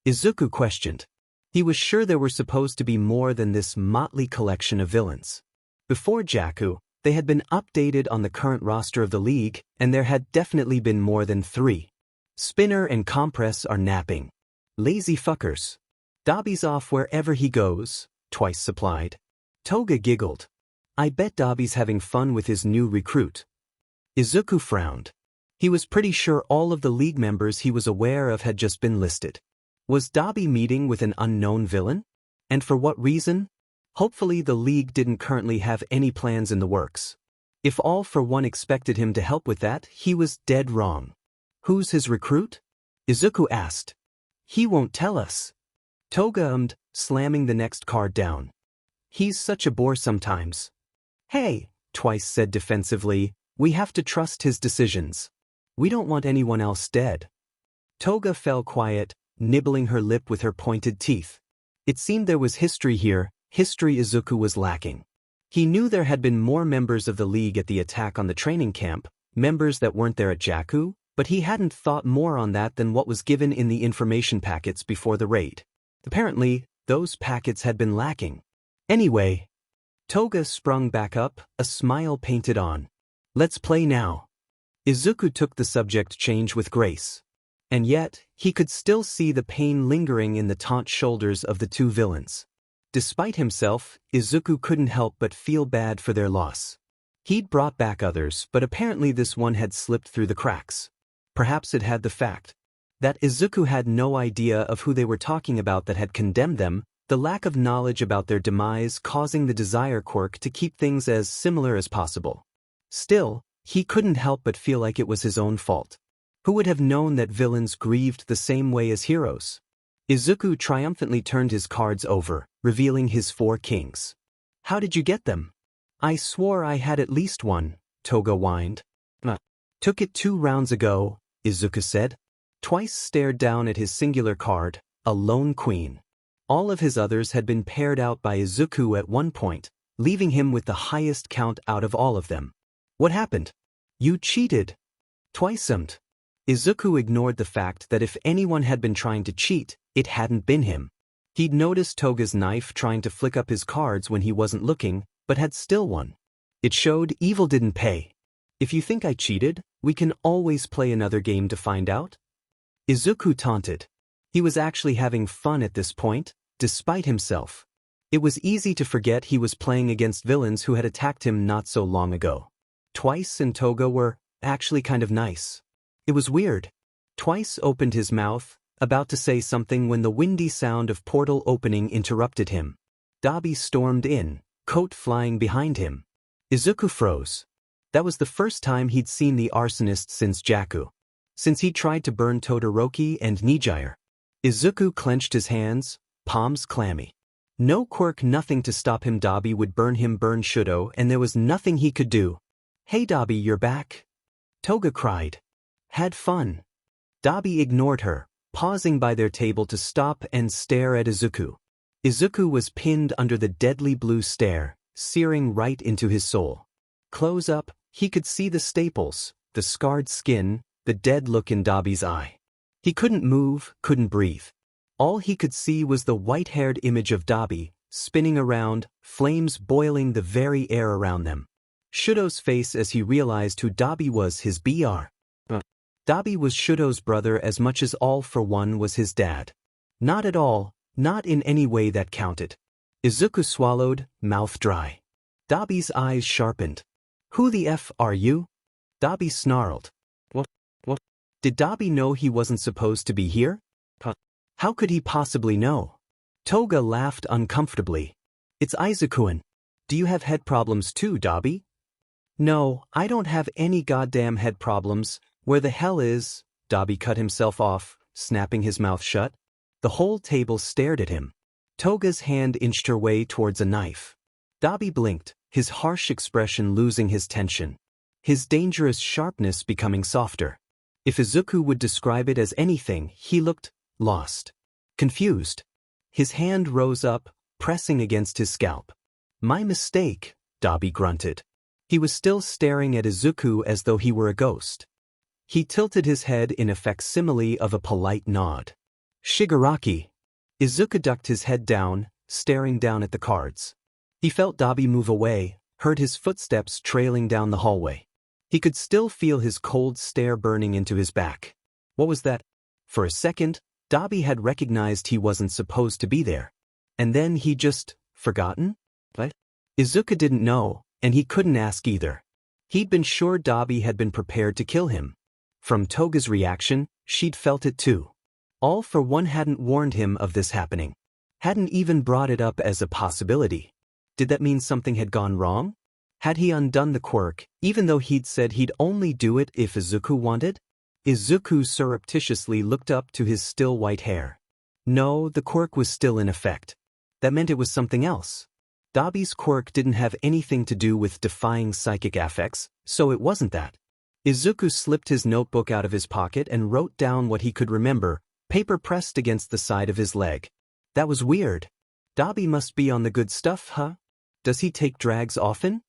Izuku questioned. He was sure there were supposed to be more than this motley collection of villains. Before Deku, they had been updated on the current roster of the league, and there had definitely been more than 3. Spinner and Compress are napping. Lazy fuckers. Dobby's off wherever he goes, Twice supplied. Toga giggled. I bet Dobby's having fun with his new recruit. Izuku frowned. He was pretty sure all of the league members he was aware of had just been listed. Was Dobby meeting with an unknown villain? And for what reason? Hopefully the league didn't currently have any plans in the works. If All for One expected him to help with that, he was dead wrong. Who's his recruit? Izuku asked. He won't tell us. Toga ummed, slamming the next card down. He's such a bore sometimes. Hey, Twice said defensively, we have to trust his decisions. We don't want anyone else dead. Toga fell quiet, nibbling her lip with her pointed teeth. It seemed there was history here, history Izuku was lacking. He knew there had been more members of the league at the attack on the training camp, members that weren't there at Deku, but he hadn't thought more on that than what was given in the information packets before the raid. Apparently, those packets had been lacking. Anyway, Toga sprung back up, a smile painted on. Let's play now. Izuku took the subject change with grace. And yet, he could still see the pain lingering in the taunt shoulders of the 2 villains. Despite himself, Izuku couldn't help but feel bad for their loss. He'd brought back others, but apparently this one had slipped through the cracks. Perhaps it had the fact that Izuku had no idea of who they were talking about that had condemned them, the lack of knowledge about their demise causing the desire quirk to keep things as similar as possible. Still, he couldn't help but feel like it was his own fault. Who would have known that villains grieved the same way as heroes? Izuku triumphantly turned his cards over, revealing his 4 kings. How did you get them? I swore I had at least one, Toga whined. Took it 2 rounds ago, Izuku said. Twice stared down at his singular card, a lone queen. All of his others had been paired out by Izuku at one point, leaving him with the highest count out of all of them. What happened? You cheated. Twice ummed. Izuku ignored the fact that if anyone had been trying to cheat, it hadn't been him. He'd noticed Toga's knife trying to flick up his cards when he wasn't looking, but had still won. It showed evil didn't pay. If you think I cheated, we can always play another game to find out. Izuku taunted. He was actually having fun at this point, despite himself. It was easy to forget he was playing against villains who had attacked him not so long ago. Twice and Toga were actually kind of nice. It was weird. Twice opened his mouth, about to say something when the windy sound of portal opening interrupted him. Dabi stormed in, coat flying behind him. Izuku froze. That was the first time he'd seen the arsonist since Jaku. Since he'd tried to burn Todoroki and Nijire. Izuku clenched his hands, palms clammy. No quirk, nothing to stop him. Dabi would burn Shudo, and there was nothing he could do. "Hey Dabi, you're back?" Toga cried. "Had fun." Dabi ignored her, pausing by their table to stop and stare at Izuku. Izuku was pinned under the deadly blue stare, searing right into his soul. Close up, he could see the staples, the scarred skin, the dead look in Dabi's eye. He couldn't move, couldn't breathe. All he could see was the white-haired image of Dabi, spinning around, flames boiling the very air around them. Shudo's face as he realized who Dabi was, his Br. Dabi was Shudo's brother as much as All for One was his dad. Not at all, not in any way that counted. Izuku swallowed, mouth dry. Dabi's eyes sharpened. "Who the F are you?" Dabi snarled. What? Did Dabi know he wasn't supposed to be here? How could he possibly know? Toga laughed uncomfortably. "It's Izuku-an. Do you have head problems too, Dabi?" "No, I don't have any goddamn head problems. Where the hell is—" Dabi cut himself off, snapping his mouth shut. The whole table stared at him. Toga's hand inched her way towards a knife. Dabi blinked, his harsh expression losing his tension. His dangerous sharpness becoming softer. If Izuku would describe it as anything, he looked lost. Confused. His hand rose up, pressing against his scalp. "My mistake," Dabi grunted. He was still staring at Izuku as though he were a ghost. He tilted his head in a facsimile of a polite nod. "Shigaraki." Izuku ducked his head down, staring down at the cards. He felt Dabi move away, heard his footsteps trailing down the hallway. He could still feel his cold stare burning into his back. What was that? For a second, Dabi had recognized he wasn't supposed to be there. And then he just forgotten? What? Izuku didn't know, and he couldn't ask either. He'd been sure Dabi had been prepared to kill him. From Toga's reaction, she'd felt it too. All for One hadn't warned him of this happening. Hadn't even brought it up as a possibility. Did that mean something had gone wrong? Had he undone the quirk, even though he'd said he'd only do it if Izuku wanted? Izuku surreptitiously looked up to his still white hair. No, the quirk was still in effect. That meant it was something else. Dabi's quirk didn't have anything to do with defying psychic affects, so it wasn't that. Izuku slipped his notebook out of his pocket and wrote down what he could remember, paper pressed against the side of his leg. That was weird. Dabi must be on the good stuff, huh? Does he take drags often?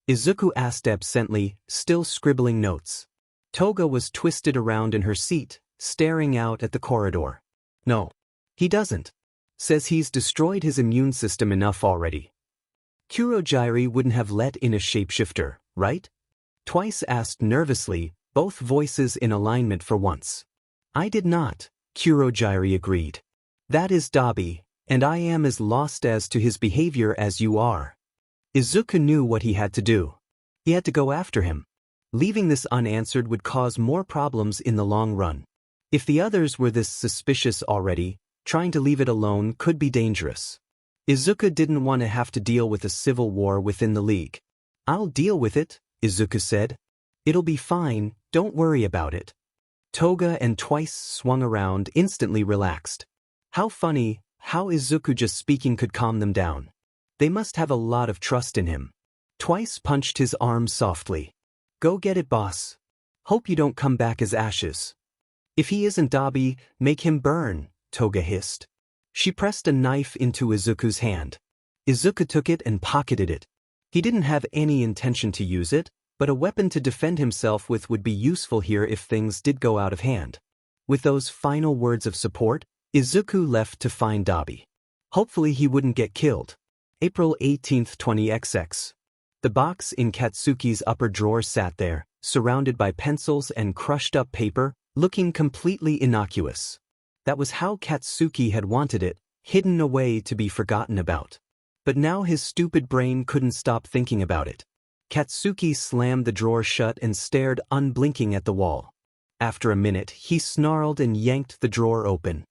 Izuku asked absently, still scribbling notes. Toga was twisted around in her seat, staring out at the corridor. No. He doesn't. Says he's destroyed his immune system enough already. Kurogiri wouldn't have let in a shapeshifter, right? Twice asked nervously, both voices in alignment for once. "I did not," Kurogiri agreed. "That is Dabi, and I am as lost as to his behavior as you are." Izuku knew what he had to do. He had to go after him. Leaving this unanswered would cause more problems in the long run. If the others were this suspicious already, trying to leave it alone could be dangerous. Izuku didn't want to have to deal with a civil war within the league. "I'll deal with it," Izuku said. "It'll be fine, don't worry about it." Toga and Twice swung around, instantly relaxed. How funny, how Izuku just speaking could calm them down. They must have a lot of trust in him. Twice punched his arm softly. "Go get it, boss. Hope you don't come back as ashes." "If he isn't Dabi, make him burn," Toga hissed. She pressed a knife into Izuku's hand. Izuku took it and pocketed it. He didn't have any intention to use it, but a weapon to defend himself with would be useful here if things did go out of hand. With those final words of support, Izuku left to find Dabi. Hopefully he wouldn't get killed. April 18th, 20XX. The box in Katsuki's upper drawer sat there, surrounded by pencils and crushed-up paper, looking completely innocuous. That was how Katsuki had wanted it, hidden away to be forgotten about. But now his stupid brain couldn't stop thinking about it. Katsuki slammed the drawer shut and stared unblinking at the wall. After a minute, he snarled and yanked the drawer open.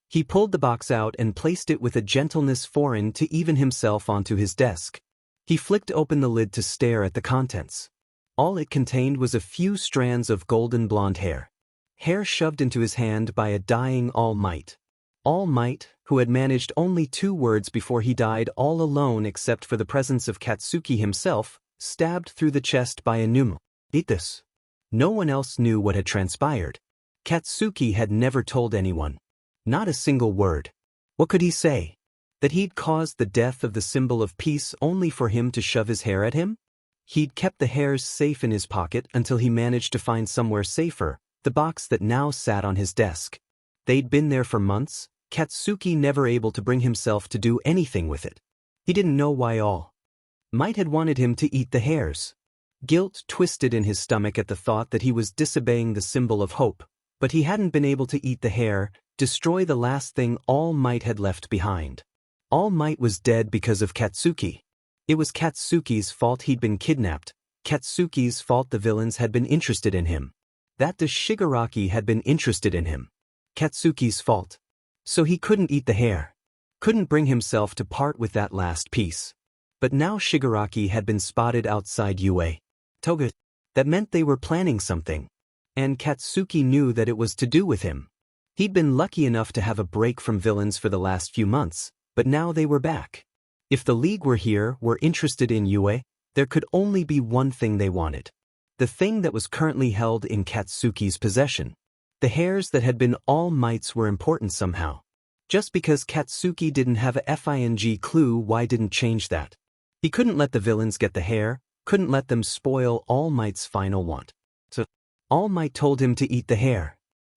He pulled the box out and placed it with a gentleness foreign to even himself onto his desk. He flicked open the lid to stare at the contents. All it contained was a few strands of golden blonde hair. Hair shoved into his hand by a dying All Might. All Might, who had managed only 2 words before he died all alone except for the presence of Katsuki himself, stabbed through the chest by a pneumo. Eat this. No one else knew what had transpired. Katsuki had never told anyone. Not a single word. What could he say? That he'd caused the death of the symbol of peace only for him to shove his hair at him? He'd kept the hairs safe in his pocket until he managed to find somewhere safer, the box that now sat on his desk. They'd been there for months, Katsuki never able to bring himself to do anything with it. He didn't know why All Might had wanted him to eat the hairs. Guilt twisted in his stomach at the thought that he was disobeying the symbol of hope, but he hadn't been able to eat the hair, destroy the last thing All Might had left behind. All Might was dead because of Katsuki. It was Katsuki's fault he'd been kidnapped, Katsuki's fault the villains had been interested in him. That the Shigaraki had been interested in him. Katsuki's fault. So he couldn't eat the hair. Couldn't bring himself to part with that last piece. But now Shigaraki had been spotted outside UA Toga. That meant they were planning something. And Katsuki knew that it was to do with him. He'd been lucky enough to have a break from villains for the last few months, but now they were back. If the League were here, were interested in UA, there could only be one thing they wanted. The thing that was currently held in Katsuki's possession. The hairs that had been All Might's were important somehow. Just because Katsuki didn't have a FING clue why didn't change that. He couldn't let the villains get the hair, couldn't let them spoil All Might's final want. So, All Might told him to eat the hair.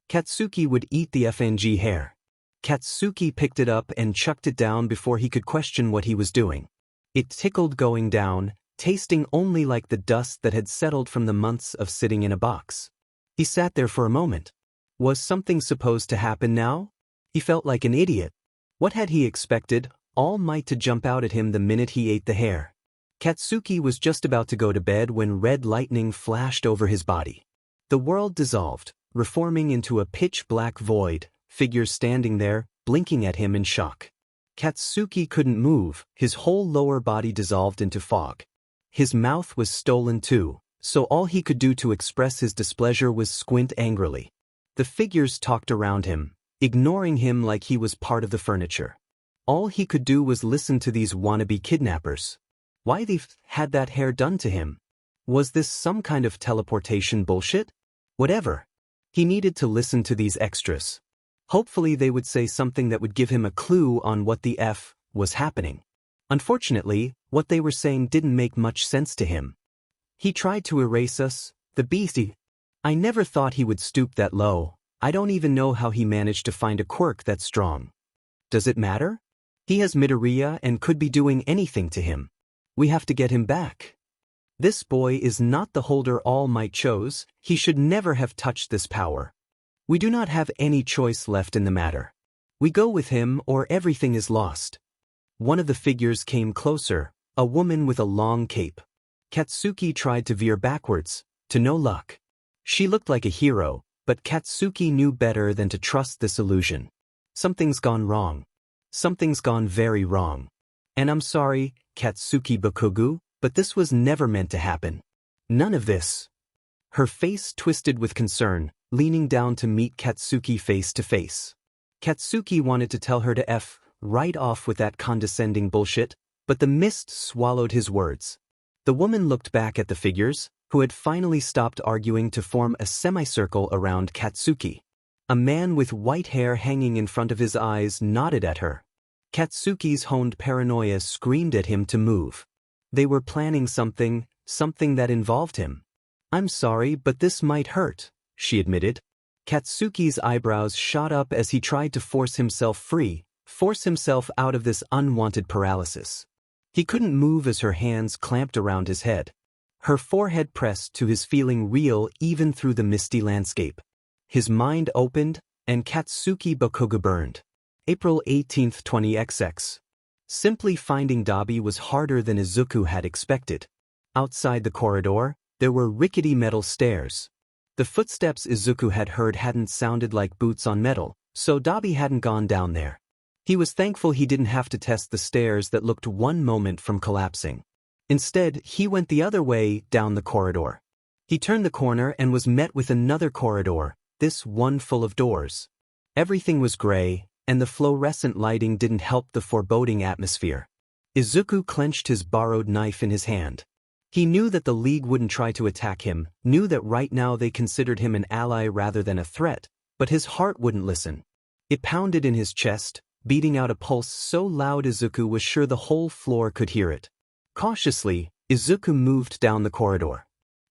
Katsuki would eat the FNG hair. Katsuki picked it up and chucked it down before he could question what he was doing. It tickled going down, tasting only like the dust that had settled from the months of sitting in a box. He sat there for a moment. Was something supposed to happen now? He felt like an idiot. What had he expected? All Might to jump out at him the minute he ate the hair. Katsuki was just about to go to bed when red lightning flashed over his body. The world dissolved, reforming into a pitch-black void, figures standing there, blinking at him in shock. Katsuki couldn't move, his whole lower body dissolved into fog. His mouth was stolen too, so all he could do to express his displeasure was squint angrily. The figures talked around him, ignoring him like he was part of the furniture. All he could do was listen to these wannabe kidnappers. Why they had that hair done to him? Was this some kind of teleportation bullshit? Whatever. He needed to listen to these extras. Hopefully they would say something that would give him a clue on what the F was happening. Unfortunately, what they were saying didn't make much sense to him. He tried to erase us, the beastie. I never thought he would stoop that low. I don't even know how he managed to find a quirk that strong. Does it matter? He has Midoriya and could be doing anything to him. We have to get him back. This boy is not the holder All Might chose. He should never have touched this power. We do not have any choice left in the matter. We go with him or everything is lost. One of the figures came closer, a woman with a long cape. Katsuki tried to veer backwards, to no luck. She looked like a hero, but Katsuki knew better than to trust this illusion. Something's gone wrong. Something's gone very wrong. And I'm sorry, Katsuki Bakugu, but this was never meant to happen. None of this. Her face twisted with concern, leaning down to meet Katsuki face to face. Katsuki wanted to tell her to F right off with that condescending bullshit, but the mist swallowed his words. The woman looked back at the figures, who had finally stopped arguing to form a semicircle around Katsuki. A man with white hair hanging in front of his eyes nodded at her. Katsuki's honed paranoia screamed at him to move. They were planning something that involved him. I'm sorry, but this might hurt, she admitted. Katsuki's eyebrows shot up as he tried to force himself free, force himself out of this unwanted paralysis. He couldn't move as her hands clamped around his head. Her forehead pressed to his feeling real even through the misty landscape. His mind opened, and Katsuki Bakuga burned. April 18, 20XX. Simply finding Dabi was harder than Izuku had expected. Outside the corridor, there were rickety metal stairs. The footsteps Izuku had heard hadn't sounded like boots on metal, so Dabi hadn't gone down there. He was thankful he didn't have to test the stairs that looked one moment from collapsing. Instead, he went the other way, down the corridor. He turned the corner and was met with another corridor, this one full of doors. Everything was gray, and the fluorescent lighting didn't help the foreboding atmosphere. Izuku clenched his borrowed knife in his hand. He knew that the League wouldn't try to attack him, knew that right now they considered him an ally rather than a threat, but his heart wouldn't listen. It pounded in his chest, beating out a pulse so loud Izuku was sure the whole floor could hear it. Cautiously, Izuku moved down the corridor.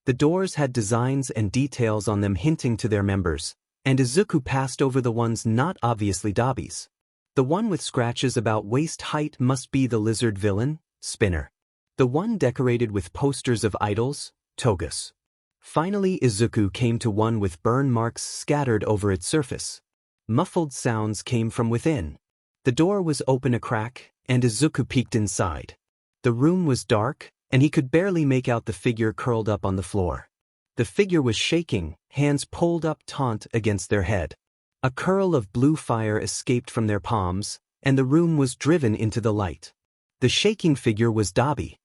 The doors had designs and details on them hinting to their members, and Izuku passed over the ones not obviously Dabi's. The one with scratches about waist height must be the lizard villain, Spinner. The one decorated with posters of idols, Togus. Finally Izuku came to one with burn marks scattered over its surface. Muffled sounds came from within. The door was open a crack, and Izuku peeked inside. The room was dark, and he could barely make out the figure curled up on the floor. The figure was shaking, hands pulled up taut against their head. A curl of blue fire escaped from their palms, and the room was driven into the light. The shaking figure was Dabi.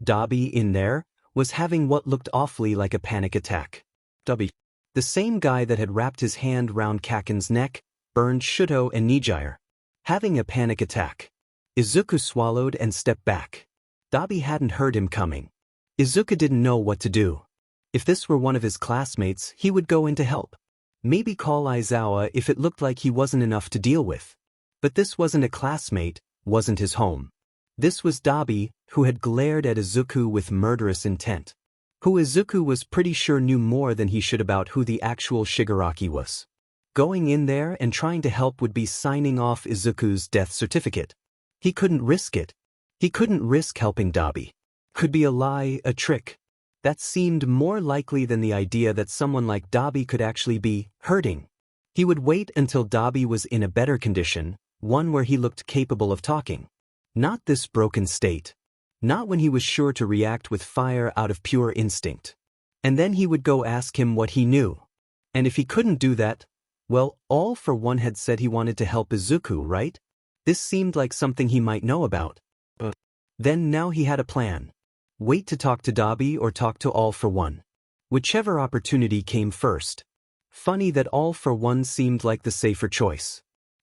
Dabi, in there, was having what looked awfully like a panic attack. Dabi. The same guy that had wrapped his hand round Kaken's neck, burned Shuto and Nijire. Having a panic attack. Izuku swallowed and stepped back. Dabi hadn't heard him coming. Izuku didn't know what to do. If this were one of his classmates, he would go in to help. Maybe call Aizawa if it looked like he wasn't enough to deal with. But this wasn't a classmate, wasn't his home. This was Dabi, who had glared at Izuku with murderous intent. Who Izuku was pretty sure knew more than he should about who the actual Shigaraki was. Going in there and trying to help would be signing off Izuku's death certificate. He couldn't risk it. He couldn't risk helping Dabi. Could be a lie, a trick. That seemed more likely than the idea that someone like Dabi could actually be hurting. He would wait until Dabi was in a better condition, one where he looked capable of talking. Not this broken state. Not when he was sure to react with fire out of pure instinct. And then he would go ask him what he knew. And if he couldn't do that, well, All for One had said he wanted to help Izuku, right? This seemed like something he might know about. But then now he had a plan. Wait to talk to Dabi or talk to All for One. Whichever opportunity came first. Funny that All for One seemed like the safer choice.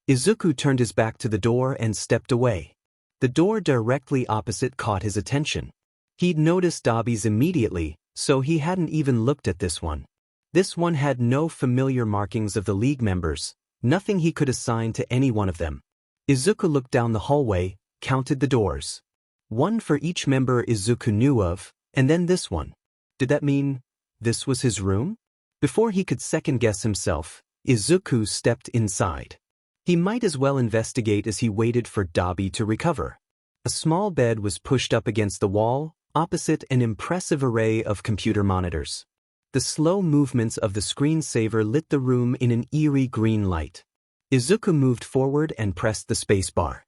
Izuku turned his back to the door and stepped away. The door directly opposite caught his attention. He'd noticed Dabi's immediately, so he hadn't even looked at this one. This one had no familiar markings of the League members, nothing he could assign to any one of them. Izuku looked down the hallway, counted the doors. One for each member Izuku knew of, and then this one. Did that mean this was his room? Before he could second-guess himself, Izuku stepped inside. He might as well investigate as he waited for Dabi to recover. A small bed was pushed up against the wall, opposite an impressive array of computer monitors. The slow movements of the screensaver lit the room in an eerie green light. Izuku moved forward and pressed the spacebar.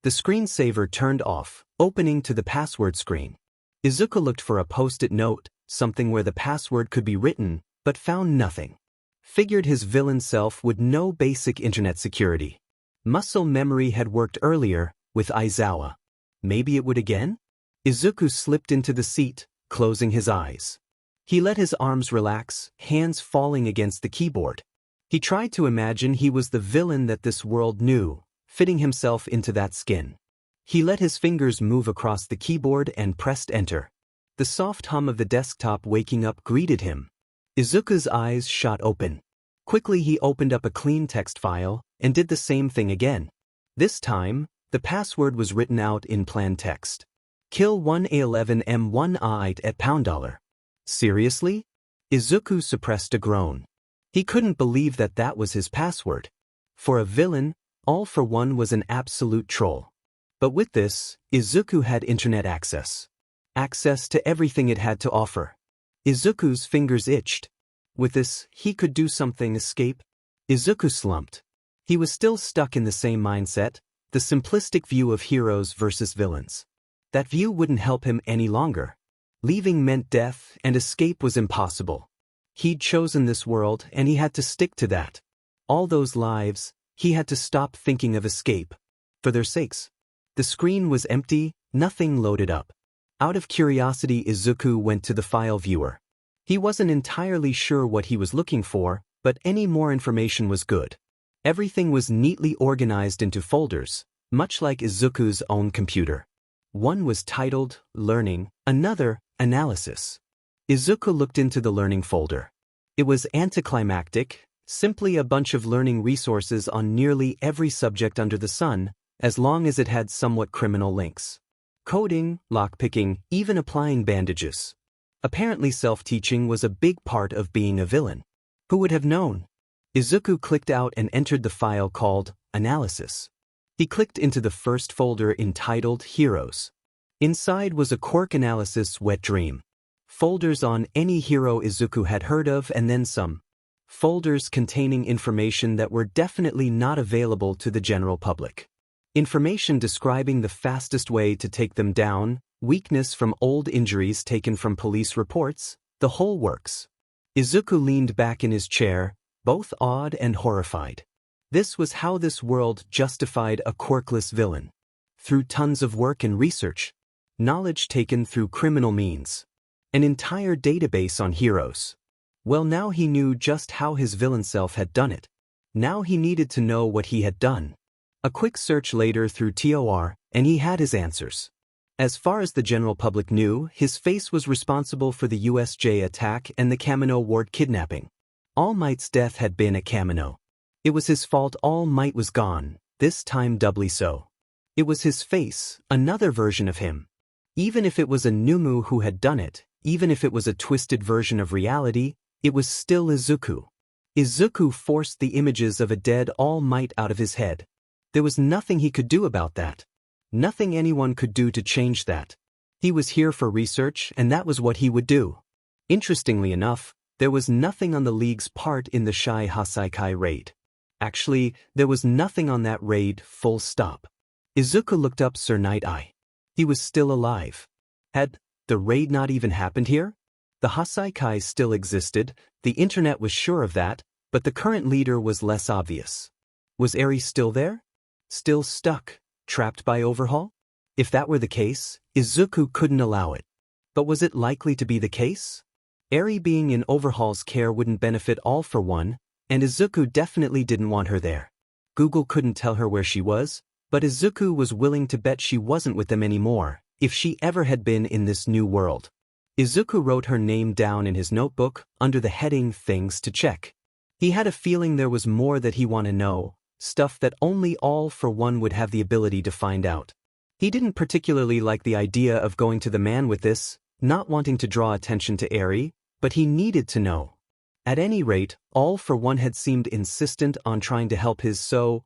The screensaver turned off, opening to the password screen. Izuku looked for a post-it note, something where the password could be written, but found nothing. Figured his villain self would know basic internet security. Muscle memory had worked earlier, with Aizawa. Maybe it would again? Izuku slipped into the seat, closing his eyes. He let his arms relax, hands falling against the keyboard. He tried to imagine he was the villain that this world knew, fitting himself into that skin. He let his fingers move across the keyboard and pressed enter. The soft hum of the desktop waking up greeted him. Izuku's eyes shot open. Quickly he opened up a clean text file and did the same thing again. This time, the password was written out in plain text. Kill 1A11M1A8 at $. Seriously? Izuku suppressed a groan. He couldn't believe that that was his password. For a villain, All for One was an absolute troll. But with this, Izuku had internet access. Access to everything it had to offer. Izuku's fingers itched. With this, he could do something escape. Izuku slumped. He was still stuck in the same mindset, the simplistic view of heroes versus villains. That view wouldn't help him any longer. Leaving meant death, and escape was impossible. He'd chosen this world, and he had to stick to that. All those lives, he had to stop thinking of escape. For their sakes. The screen was empty, nothing loaded up. Out of curiosity, Izuku went to the file viewer. He wasn't entirely sure what he was looking for, but any more information was good. Everything was neatly organized into folders, much like Izuku's own computer. One was titled Learning, another Analysis. Izuku looked into the Learning folder. It was anticlimactic, simply a bunch of learning resources on nearly every subject under the sun, as long as it had somewhat criminal links. Coding, lockpicking, even applying bandages. Apparently self-teaching was a big part of being a villain. Who would have known? Izuku clicked out and entered the file called Analysis. He clicked into the first folder entitled Heroes. Inside was a Quirk analysis wet dream. Folders on any hero Izuku had heard of and then some. Folders containing information that were definitely not available to the general public. Information describing the fastest way to take them down, weakness from old injuries taken from police reports, the whole works. Izuku leaned back in his chair, both awed and horrified. This was how this world justified a quirkless villain. Through tons of work and research. Knowledge taken through criminal means. An entire database on heroes. Well, now he knew just how his villain self had done it. Now he needed to know what he had done. A quick search later through TOR, and he had his answers. As far as the general public knew, his face was responsible for the USJ attack and the Kamino ward kidnapping. All Might's death had been a Kamino. It was his fault All Might was gone, this time doubly so. It was his face, another version of him. Even if it was a Numu who had done it, even if it was a twisted version of reality, it was still Izuku. Izuku forced the images of a dead All Might out of his head. There was nothing he could do about that. Nothing anyone could do to change that. He was here for research, and that was what he would do. Interestingly enough, there was nothing on the League's part in the Shai Hasaikai raid. Actually, there was nothing on that raid, full stop. Izuku looked up Sir Night-Eye. He was still alive. Had the raid not even happened here? The Hasaikai still existed, the internet was sure of that, but the current leader was less obvious. Was Eri still there? Still stuck, trapped by Overhaul? If that were the case, Izuku couldn't allow it. But was it likely to be the case? Eri being in Overhaul's care wouldn't benefit All for One, and Izuku definitely didn't want her there. Google couldn't tell her where she was, but Izuku was willing to bet she wasn't with them anymore, if she ever had been in this new world. Izuku wrote her name down in his notebook, under the heading Things to Check. He had a feeling there was more that he wanted to know, stuff that only All for One would have the ability to find out. He didn't particularly like the idea of going to the man with this, not wanting to draw attention to Eri, but he needed to know. At any rate, All for One had seemed insistent on trying to help Izuku,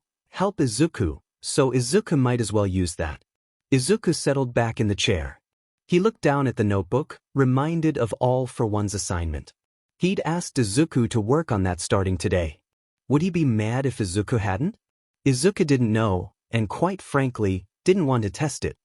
so Izuku might as well use that. Izuku settled back in the chair. He looked down at the notebook, reminded of All for One's assignment. He'd asked Izuku to work on that starting today. Would he be mad if Izuku hadn't? Izuku didn't know, and quite frankly, didn't want to test it.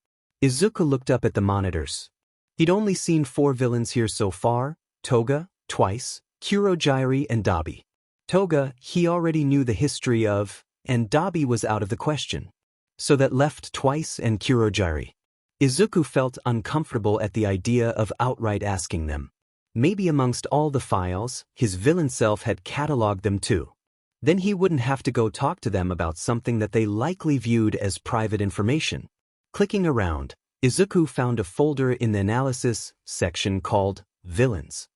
Izuku looked up at the monitors. He'd only seen 4 villains here so far, Toga, Twice, Kurogyri and Dabi. Toga, he already knew the history of, and Dabi was out of the question. So that left Twice and Kurogyri. Izuku felt uncomfortable at the idea of outright asking them. Maybe amongst all the files, his villain self had catalogued them too. Then he wouldn't have to go talk to them about something that they likely viewed as private information. Clicking around, Izuku found a folder in the analysis section called Villains.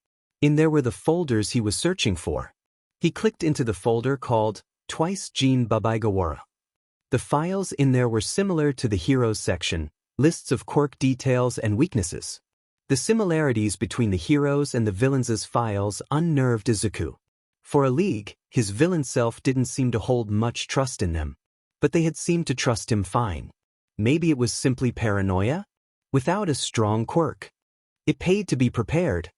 In there were the folders he was searching for. He clicked into the folder called Twice Jin Babaigawara. The files in there were similar to the Heroes section, lists of quirk details and weaknesses. The similarities between the heroes and the villains' files unnerved Izuku. For a League, his villain self didn't seem to hold much trust in them. But they had seemed to trust him fine. Maybe it was simply paranoia? Without a strong quirk. It paid to be prepared.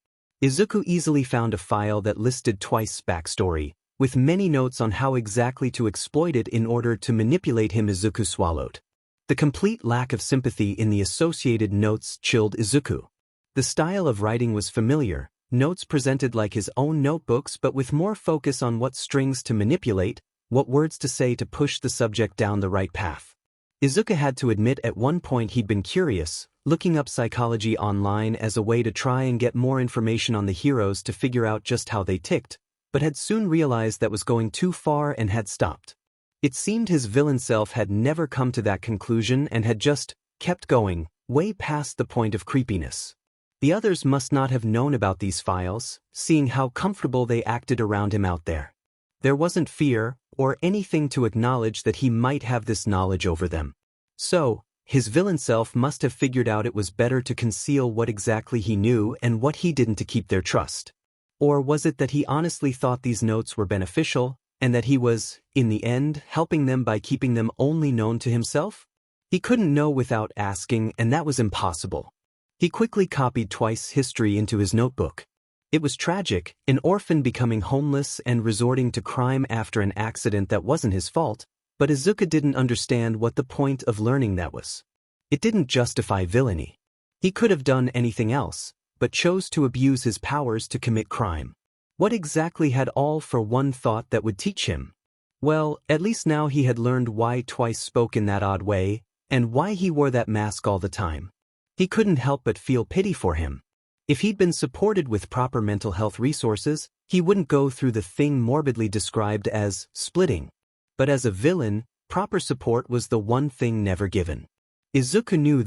Izuku easily found a file that listed Twice's backstory, with many notes on how exactly to exploit it in order to manipulate him. Izuku swallowed. The complete lack of sympathy in the associated notes chilled Izuku. The style of writing was familiar, notes presented like his own notebooks but with more focus on what strings to manipulate, what words to say to push the subject down the right path. Izuku had to admit at one point he'd been curious, looking up psychology online as a way to try and get more information on the heroes to figure out just how they ticked, but had soon realized that was going too far and had stopped. It seemed his villain self had never come to that conclusion and had just kept going, way past the point of creepiness. The others must not have known about these files, seeing how comfortable they acted around him out there. There wasn't fear or anything to acknowledge that he might have this knowledge over them. So, his villain self must have figured out it was better to conceal what exactly he knew and what he didn't to keep their trust. Or was it that he honestly thought these notes were beneficial, and that he was, in the end, helping them by keeping them only known to himself? He couldn't know without asking, and that was impossible. He quickly copied Twice's history into his notebook. It was tragic, an orphan becoming homeless and resorting to crime after an accident that wasn't his fault, but Izuku didn't understand what the point of learning that was. It didn't justify villainy. He could have done anything else, but chose to abuse his powers to commit crime. What exactly had All for One thought that would teach him? Well, at least now he had learned why Twice spoke in that odd way, and why he wore that mask all the time. He couldn't help but feel pity for him. If he'd been supported with proper mental health resources, he wouldn't go through the thing morbidly described as splitting. But as a villain, proper support was the one thing never given. Izuku knew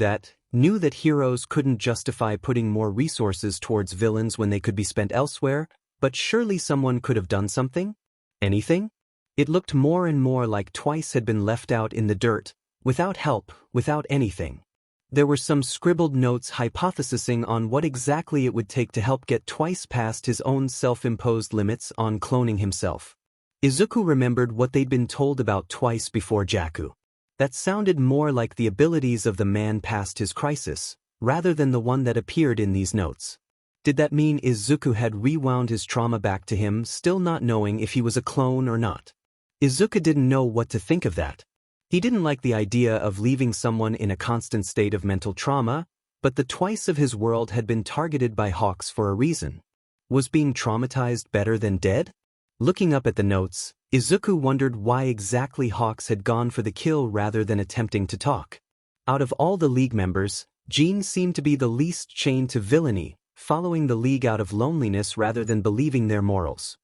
that heroes couldn't justify putting more resources towards villains when they could be spent elsewhere, but surely someone could have done something? Anything? It looked more and more like Twice had been left out in the dirt, without help, without anything. There were some scribbled notes hypothesizing on what exactly it would take to help get Twice past his own self-imposed limits on cloning himself. Izuku remembered what they'd been told about Twice before Jaku. That sounded more like the abilities of the man past his crisis, rather than the one that appeared in these notes. Did that mean Izuku had rewound his trauma back to him, still not knowing if he was a clone or not? Izuku didn't know what to think of that. He didn't like the idea of leaving someone in a constant state of mental trauma, but the Twice of his world had been targeted by Hawks for a reason. Was being traumatized better than dead? Looking up at the notes, Izuku wondered why exactly Hawks had gone for the kill rather than attempting to talk. Out of all the League members, Jean seemed to be the least chained to villainy, following the League out of loneliness rather than believing their morals.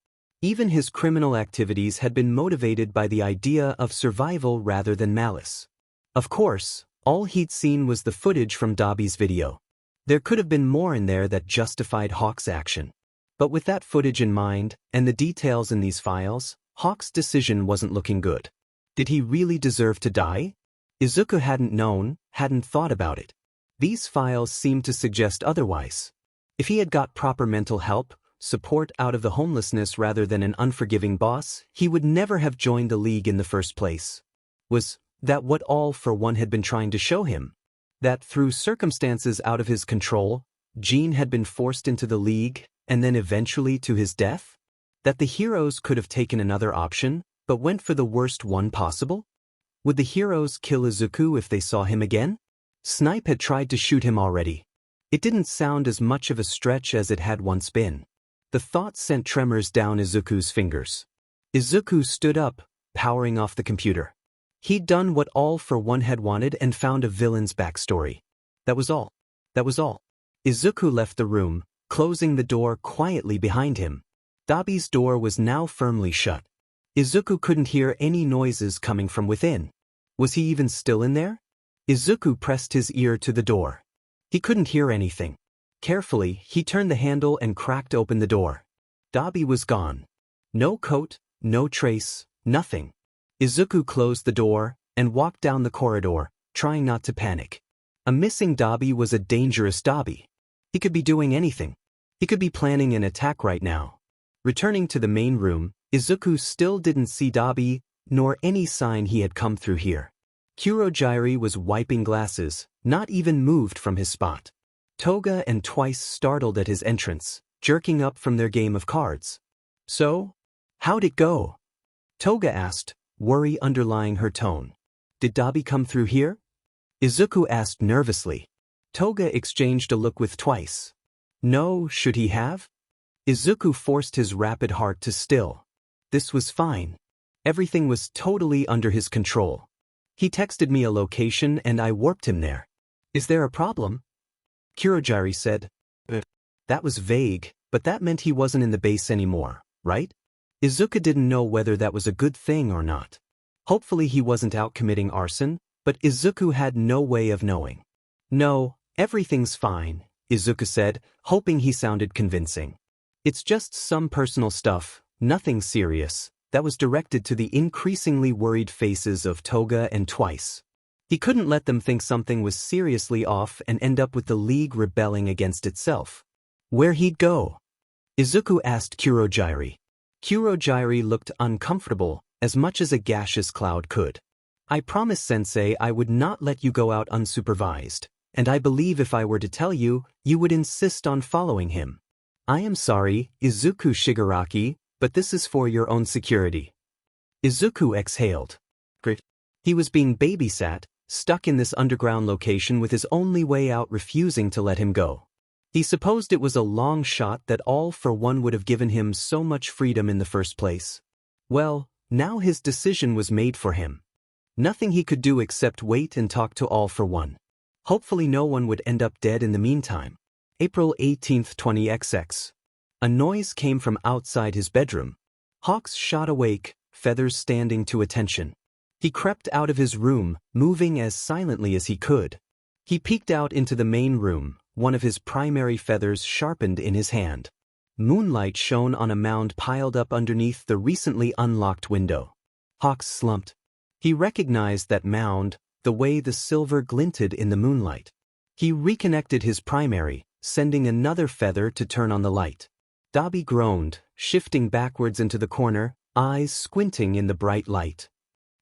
Even his criminal activities had been motivated by the idea of survival rather than malice. Of course, all he'd seen was the footage from Dobby's video. There could have been more in there that justified Hawk's action. But with that footage in mind, and the details in these files, Hawk's decision wasn't looking good. Did he really deserve to die? Izuku hadn't known, hadn't thought about it. These files seemed to suggest otherwise. If he had got proper mental help, support out of the homelessness rather than an unforgiving boss, he would never have joined the League in the first place. Was that what All for One had been trying to show him? That through circumstances out of his control, Jean had been forced into the League, and then eventually to his death? That the heroes could have taken another option, but went for the worst one possible? Would the heroes kill Izuku if they saw him again? Snipe had tried to shoot him already. It didn't sound as much of a stretch as it had once been. The thought sent tremors down Izuku's fingers. Izuku stood up, powering off the computer. He'd done what All for One had wanted and found a villain's backstory. That was all. That was all. Izuku left the room, closing the door quietly behind him. Dobby's door was now firmly shut. Izuku couldn't hear any noises coming from within. Was he even still in there? Izuku pressed his ear to the door. He couldn't hear anything. Carefully, he turned the handle and cracked open the door. Dobby was gone. No coat, no trace, nothing. Izuku closed the door and walked down the corridor, trying not to panic. A missing Dobby was a dangerous Dobby. He could be doing anything. He could be planning an attack right now. Returning to the main room, Izuku still didn't see Dobby, nor any sign he had come through here. Kurogyri was wiping glasses, not even moved from his spot. Toga and Twice startled at his entrance, jerking up from their game of cards. So? How'd it go? Toga asked, worry underlying her tone. Did Dabi come through here? Izuku asked nervously. Toga exchanged a look with Twice. No, should he have? Izuku forced his rapid heart to still. This was fine. Everything was totally under his control. He texted me a location and I warped him there. Is there a problem? Kurogiri said. That was vague, but that meant he wasn't in the base anymore, right? Izuku didn't know whether that was a good thing or not. Hopefully he wasn't out committing arson, but Izuku had no way of knowing. No, everything's fine, Izuku said, hoping he sounded convincing. It's just some personal stuff, nothing serious, that was directed to the increasingly worried faces of Toga and Twice. He couldn't let them think something was seriously off and end up with the League rebelling against itself. Where he'd go? Izuku asked Kurogiri. Kurogiri looked uncomfortable, as much as a gaseous cloud could. I promised Sensei I would not let you go out unsupervised, and I believe if I were to tell you, you would insist on following him. I am sorry, Izuku Shigaraki, but this is for your own security. Izuku exhaled. He was being babysat, stuck in this underground location with his only way out refusing to let him go. He supposed it was a long shot that All for One would have given him so much freedom in the first place. Well, now his decision was made for him. Nothing he could do except wait and talk to All for One. Hopefully no one would end up dead in the meantime. April 18, 20XX. A noise came from outside his bedroom. Hawks shot awake, feathers standing to attention. He crept out of his room, moving as silently as he could. He peeked out into the main room, one of his primary feathers sharpened in his hand. Moonlight shone on a mound piled up underneath the recently unlocked window. Hawks slumped. He recognized that mound, the way the silver glinted in the moonlight. He reconnected his primary, sending another feather to turn on the light. Dabi groaned, shifting backwards into the corner, eyes squinting in the bright light.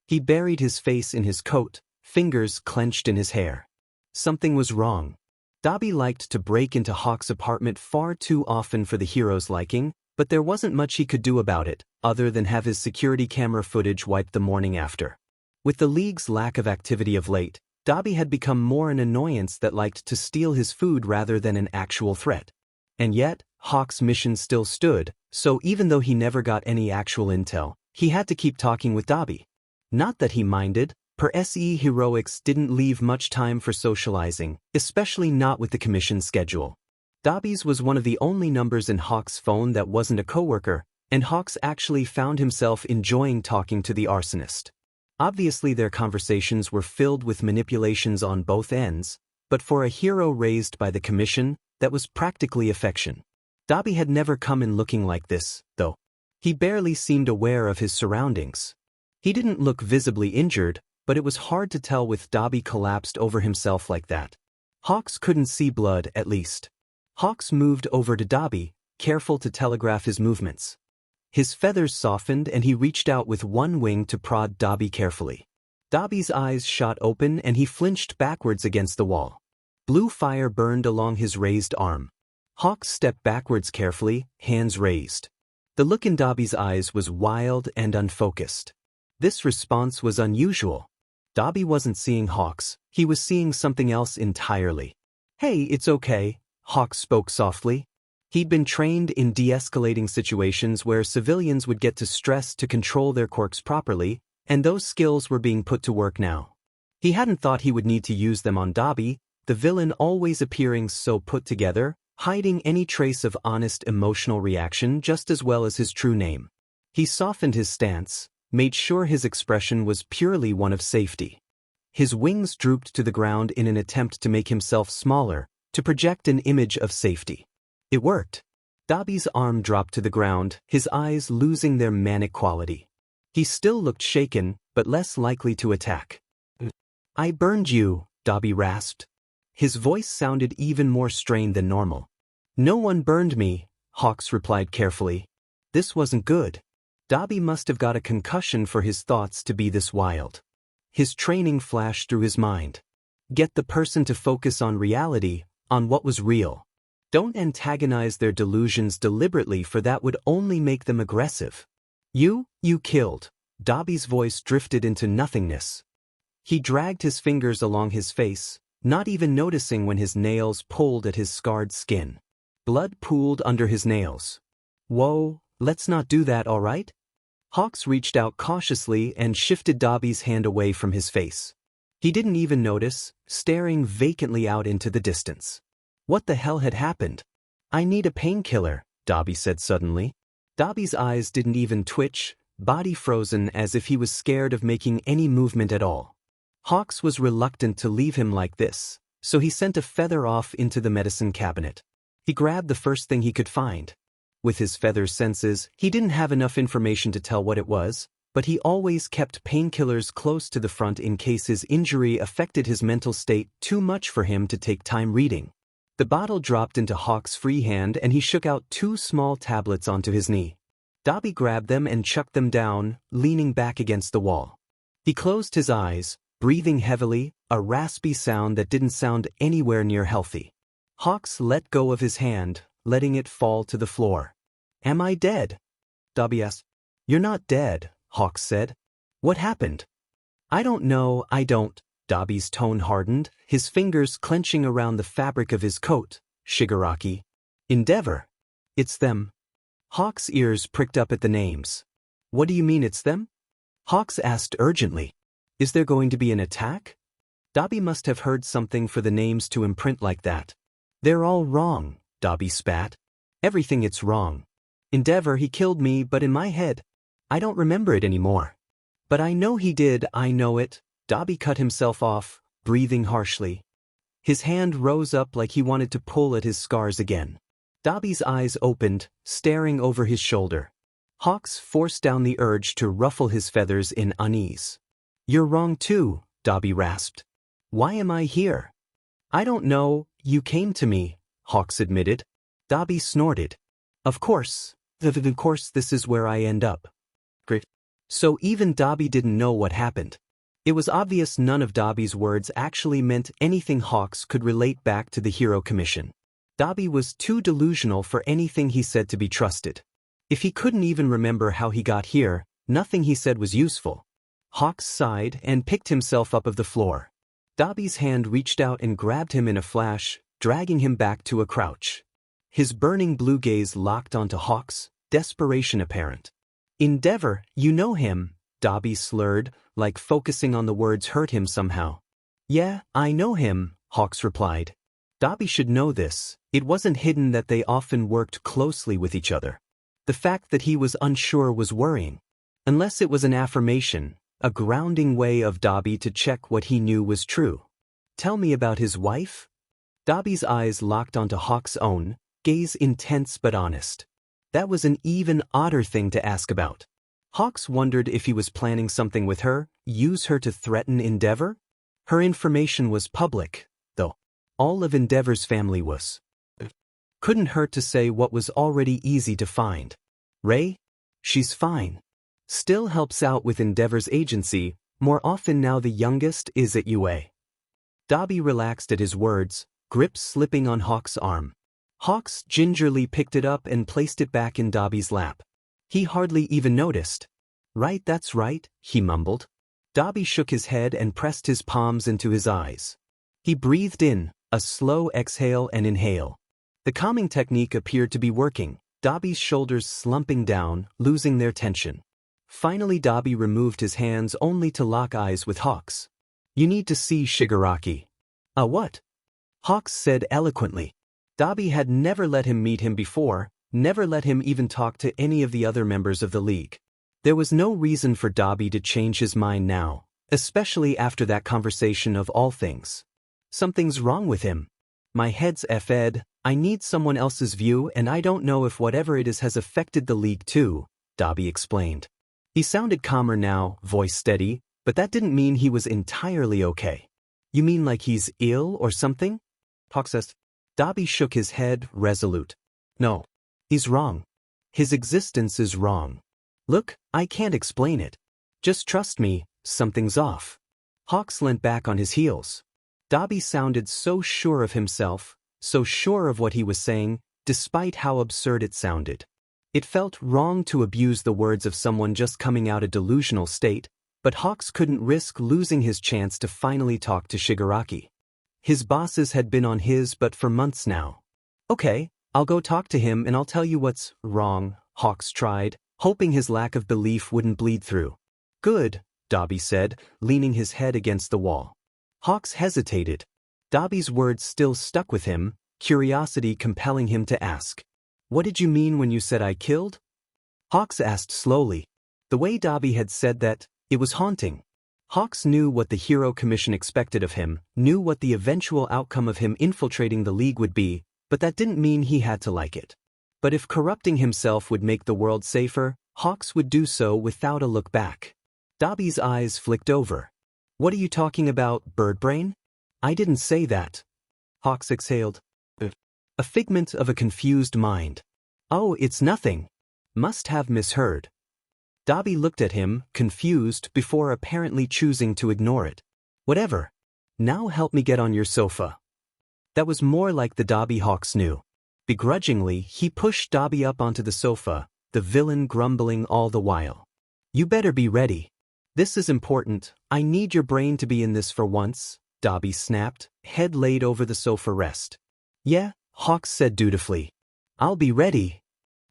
He buried his face in his coat, fingers clenched in his hair. Something was wrong. Dabi liked to break into Hawk's apartment far too often for the hero's liking, but there wasn't much he could do about it, other than have his security camera footage wiped the morning after. With the League's lack of activity of late, Dabi had become more an annoyance that liked to steal his food rather than an actual threat. And yet, Hawk's mission still stood, so even though he never got any actual intel, he had to keep talking with Dabi. Not that he minded. Per SE Heroics didn't leave much time for socializing, especially not with the commission schedule. Dabi's was one of the only numbers in Hawk's phone that wasn't a coworker, and Hawks actually found himself enjoying talking to the arsonist. Obviously their conversations were filled with manipulations on both ends, but for a hero raised by the commission, that was practically affection. Dabi had never come in looking like this, though. He barely seemed aware of his surroundings. He didn't look visibly injured, but it was hard to tell with Dabi collapsed over himself like that. Hawks couldn't see blood, at least. Hawks moved over to Dabi, careful to telegraph his movements. His feathers softened and he reached out with one wing to prod Dabi carefully. Dabi's eyes shot open and he flinched backwards against the wall. Blue fire burned along his raised arm. Hawks stepped backwards carefully, hands raised. The look in Dabi's eyes was wild and unfocused. This response was unusual. Dabi wasn't seeing Hawks, he was seeing something else entirely. Hey, it's okay, Hawks spoke softly. He'd been trained in de-escalating situations where civilians would get to stress to control their quirks properly, and those skills were being put to work now. He hadn't thought he would need to use them on Dabi, the villain always appearing so put together, hiding any trace of honest emotional reaction just as well as his true name. He softened his stance, made sure his expression was purely one of safety. His wings drooped to the ground in an attempt to make himself smaller, to project an image of safety. It worked. Dabi's arm dropped to the ground, his eyes losing their manic quality. He still looked shaken, but less likely to attack. I burned you, Dabi rasped. His voice sounded even more strained than normal. No one burned me, Hawks replied carefully. This wasn't good. Dabi must have got a concussion for his thoughts to be this wild. His training flashed through his mind. Get the person to focus on reality, on what was real. Don't antagonize their delusions deliberately, for that would only make them aggressive. You killed. Dobby's voice drifted into nothingness. He dragged his fingers along his face, not even noticing when his nails pulled at his scarred skin. Blood pooled under his nails. Whoa, let's not do that, all right? Hawks reached out cautiously and shifted Dobby's hand away from his face. He didn't even notice, staring vacantly out into the distance. What the hell had happened? I need a painkiller, Dobby said suddenly. Dobby's eyes didn't even twitch, body frozen as if he was scared of making any movement at all. Hawks was reluctant to leave him like this, so he sent a feather off into the medicine cabinet. He grabbed the first thing he could find. With his feather senses, he didn't have enough information to tell what it was, but he always kept painkillers close to the front in case his injury affected his mental state too much for him to take time reading. The bottle dropped into Hawks' free hand and he shook out 2 small tablets onto his knee. Dobby grabbed them and chucked them down, leaning back against the wall. He closed his eyes, breathing heavily, a raspy sound that didn't sound anywhere near healthy. Hawks let go of his hand, letting it fall to the floor. Am I dead? Dobby asked. You're not dead, Hawks said. What happened? I don't know, I don't. Dobby's tone hardened, his fingers clenching around the fabric of his coat. Shigaraki. Endeavor. It's them. Hawks' ears pricked up at the names. What do you mean it's them? Hawks asked urgently. Is there going to be an attack? Dobby must have heard something for the names to imprint like that. They're all wrong, Dobby spat. Everything it's wrong. Endeavor, he killed me, but in my head, I don't remember it anymore. But I know he did, I know it. Dobby cut himself off, breathing harshly. His hand rose up like he wanted to pull at his scars again. Dobby's eyes opened, staring over his shoulder. Hawks forced down the urge to ruffle his feathers in unease. You're wrong too, Dobby rasped. Why am I here? I don't know, you came to me, Hawks admitted. Dobby snorted. Of course this is where I end up. Great. So even Dobby didn't know what happened. It was obvious none of Dobby's words actually meant anything Hawks could relate back to the Hero Commission. Dobby was too delusional for anything he said to be trusted. If he couldn't even remember how he got here, nothing he said was useful. Hawks sighed and picked himself up off the floor. Dobby's hand reached out and grabbed him in a flash, dragging him back to a crouch. His burning blue gaze locked onto Hawks, desperation apparent. Endeavor, you know him, Dobby slurred, like focusing on the words hurt him somehow. Yeah, I know him, Hawks replied. Dobby should know this. It wasn't hidden that they often worked closely with each other. The fact that he was unsure was worrying. Unless it was an affirmation, a grounding way of Dobby to check what he knew was true. Tell me about his wife? Dobby's eyes locked onto Hawks' own, gaze intense but honest. That was an even odder thing to ask about. Hawks wondered if he was planning something with her, use her to threaten Endeavor? Her information was public, though. All of Endeavor's family was. Couldn't hurt to say what was already easy to find. Ray? She's fine. Still helps out with Endeavor's agency, more often now the youngest is at UA. Dobby relaxed at his words, grip slipping on Hawks' arm. Hawks gingerly picked it up and placed it back in Dobby's lap. He hardly even noticed. Right, that's right, he mumbled. Dobby shook his head and pressed his palms into his eyes. He breathed in, a slow exhale and inhale. The calming technique appeared to be working, Dobby's shoulders slumping down, losing their tension. Finally Dobby removed his hands only to lock eyes with Hawks. You need to see Shigaraki. What? Hawks said eloquently. Dobby had never let him meet him before, never let him even talk to any of the other members of the league. There was no reason for Dobby to change his mind now, especially after that conversation of all things. Something's wrong with him. My head's F-ed, I need someone else's view and I don't know if whatever it is has affected the league too, Dobby explained. He sounded calmer now, voice steady, but that didn't mean he was entirely okay. You mean like he's ill or something? Hawks asked. Dobby shook his head, resolute. No. He's wrong. His existence is wrong. Look, I can't explain it. Just trust me, something's off. Hawks leant back on his heels. Dobby sounded so sure of himself, so sure of what he was saying, despite how absurd it sounded. It felt wrong to abuse the words of someone just coming out a delusional state, but Hawks couldn't risk losing his chance to finally talk to Shigaraki. His bosses had been on his butt for months now. Okay, I'll go talk to him and I'll tell you what's wrong, Hawks tried, hoping his lack of belief wouldn't bleed through. Good, Dobby said, leaning his head against the wall. Hawks hesitated. Dobby's words still stuck with him, curiosity compelling him to ask. What did you mean when you said I killed? Hawks asked slowly. The way Dobby had said that, it was haunting. Hawks knew what the Hero Commission expected of him, knew what the eventual outcome of him infiltrating the League would be, but that didn't mean he had to like it. But if corrupting himself would make the world safer, Hawks would do so without a look back. Dobby's eyes flicked over. What are you talking about, Birdbrain? I didn't say that. Hawks exhaled. A figment of a confused mind. Oh, it's nothing. Must have misheard. Dobby looked at him, confused, before apparently choosing to ignore it. Whatever. Now help me get on your sofa. That was more like the Dobby Hawks knew. Begrudgingly, he pushed Dobby up onto the sofa, the villain grumbling all the while. You better be ready. This is important. I need your brain to be in this for once, Dobby snapped, head laid over the sofa rest. Yeah, Hawks said dutifully. I'll be ready.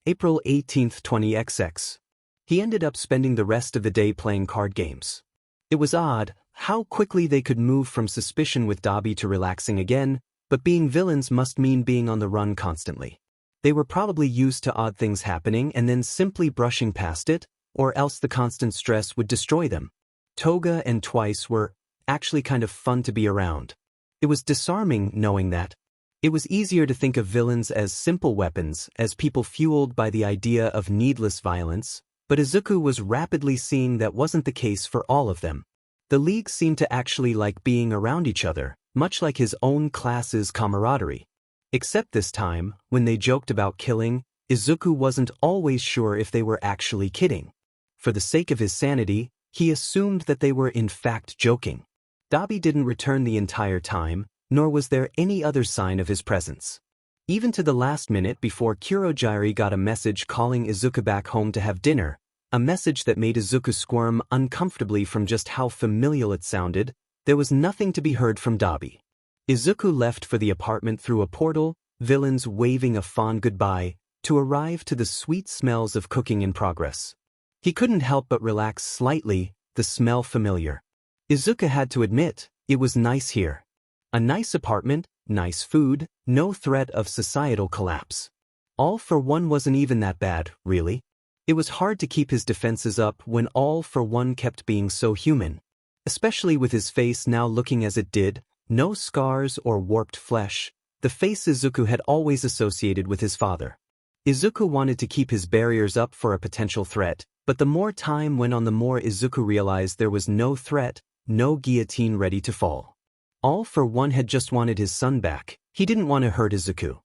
April 18th, 20XX. He ended up spending the rest of the day playing card games. It was odd how quickly they could move from suspicion with Dobby to relaxing again, but being villains must mean being on the run constantly. They were probably used to odd things happening and then simply brushing past it, or else the constant stress would destroy them. Toga and Twice were actually kind of fun to be around. It was disarming knowing that. It was easier to think of villains as simple weapons, as people fueled by the idea of needless violence, but Izuku was rapidly seeing that wasn't the case for all of them. The League seemed to actually like being around each other, much like his own class's camaraderie. Except this time, when they joked about killing, Izuku wasn't always sure if they were actually kidding. For the sake of his sanity, he assumed that they were in fact joking. Dobby didn't return the entire time, nor was there any other sign of his presence. Even to the last minute before Kurogyari got a message calling Izuku back home to have dinner, a message that made Izuku squirm uncomfortably from just how familial it sounded, there was nothing to be heard from Dobby. Izuku left for the apartment through a portal, villains waving a fond goodbye, to arrive to the sweet smells of cooking in progress. He couldn't help but relax slightly, the smell familiar. Izuku had to admit, it was nice here. A nice apartment, nice food, no threat of societal collapse. All for One wasn't even that bad, really. It was hard to keep his defenses up when All for One kept being so human. Especially with his face now looking as it did, no scars or warped flesh, the face Izuku had always associated with his father. Izuku wanted to keep his barriers up for a potential threat, but the more time went on the more Izuku realized there was no threat, no guillotine ready to fall. All for One had just wanted his son back. He didn't want to hurt Izuku.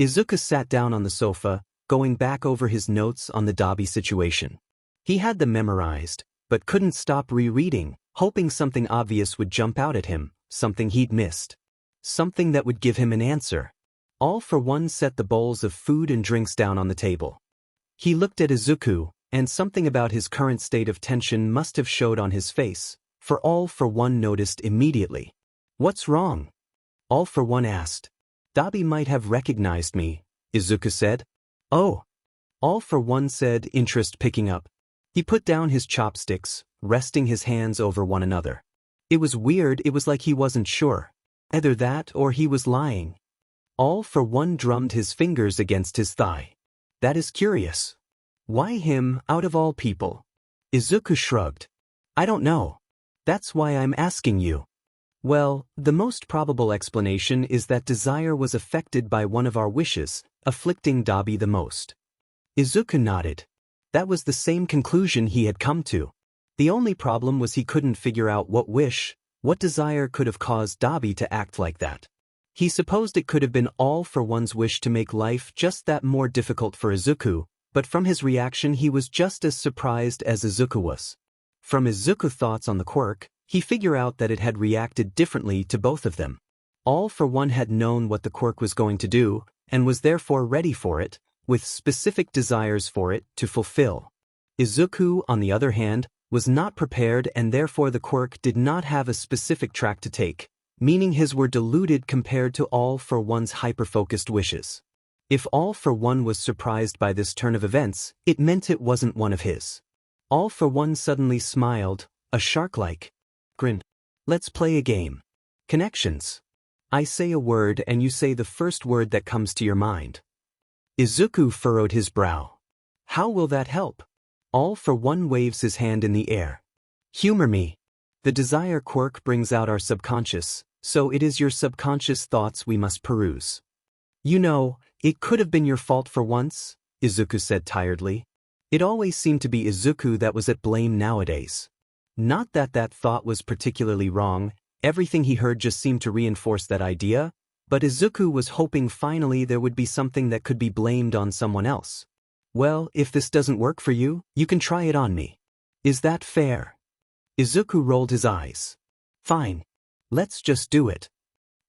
Izuku sat down on the sofa, going back over his notes on the Dobby situation. He had them memorized, but couldn't stop rereading, hoping something obvious would jump out at him, something he'd missed. Something that would give him an answer. All for One set the bowls of food and drinks down on the table. He looked at Izuku, and something about his current state of tension must have showed on his face, for All for One noticed immediately. What's wrong? All for One asked. Dobby might have recognized me, Izuku said. Oh. All for One said, interest picking up. He put down his chopsticks, resting his hands over one another. It was weird, it was like he wasn't sure. Either that or he was lying. All for One drummed his fingers against his thigh. That is curious. Why him, out of all people? Izuku shrugged. I don't know. That's why I'm asking you. Well, the most probable explanation is that desire was affected by one of our wishes, afflicting Dobby the most. Izuku nodded. That was the same conclusion he had come to. The only problem was he couldn't figure out what wish, what desire could have caused Dobby to act like that. He supposed it could have been All for One's wish to make life just that more difficult for Izuku, but from his reaction he was just as surprised as Izuku was. From Izuku's thoughts on the quirk, he figured out that it had reacted differently to both of them. All for One had known what the quirk was going to do, and was therefore ready for it, with specific desires for it to fulfill. Izuku, on the other hand, was not prepared, and therefore the quirk did not have a specific track to take, meaning his were diluted compared to All for One's hyper-focused wishes. If All for One was surprised by this turn of events, it meant it wasn't one of his. All for One suddenly smiled, a shark-like grin. Let's play a game. Connections. I say a word and you say the first word that comes to your mind. Izuku furrowed his brow. How will that help? All for One waves his hand in the air. Humor me. The desire quirk brings out our subconscious, so it is your subconscious thoughts we must peruse. You know, it could have been your fault for once, Izuku said tiredly. It always seemed to be Izuku that was at blame nowadays. Not that that thought was particularly wrong, everything he heard just seemed to reinforce that idea, but Izuku was hoping finally there would be something that could be blamed on someone else. Well, if this doesn't work for you, you can try it on me. Is that fair? Izuku rolled his eyes. Fine. Let's just do it.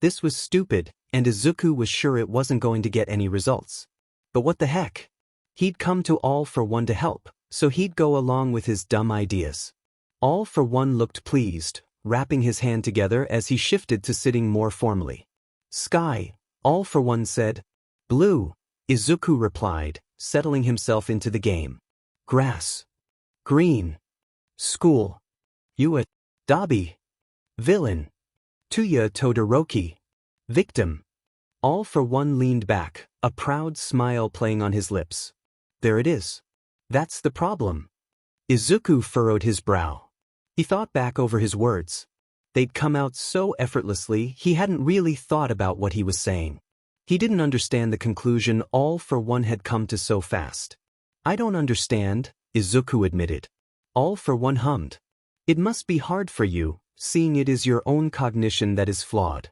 This was stupid, and Izuku was sure it wasn't going to get any results. But what the heck? He'd come to All for One to help, so he'd go along with his dumb ideas. All for One looked pleased, wrapping his hand together as he shifted to sitting more formally. Sky, All for One said. Blue, Izuku replied, settling himself into the game. Grass. Green. School. Yua. Dabi. Villain. Tuya Todoroki. Victim. All for One leaned back, a proud smile playing on his lips. There it is. That's the problem. Izuku furrowed his brow. He thought back over his words. They'd come out so effortlessly he hadn't really thought about what he was saying. He didn't understand the conclusion All for One had come to so fast. I don't understand, Izuku admitted. All for One hummed. It must be hard for you, seeing it is your own cognition that is flawed.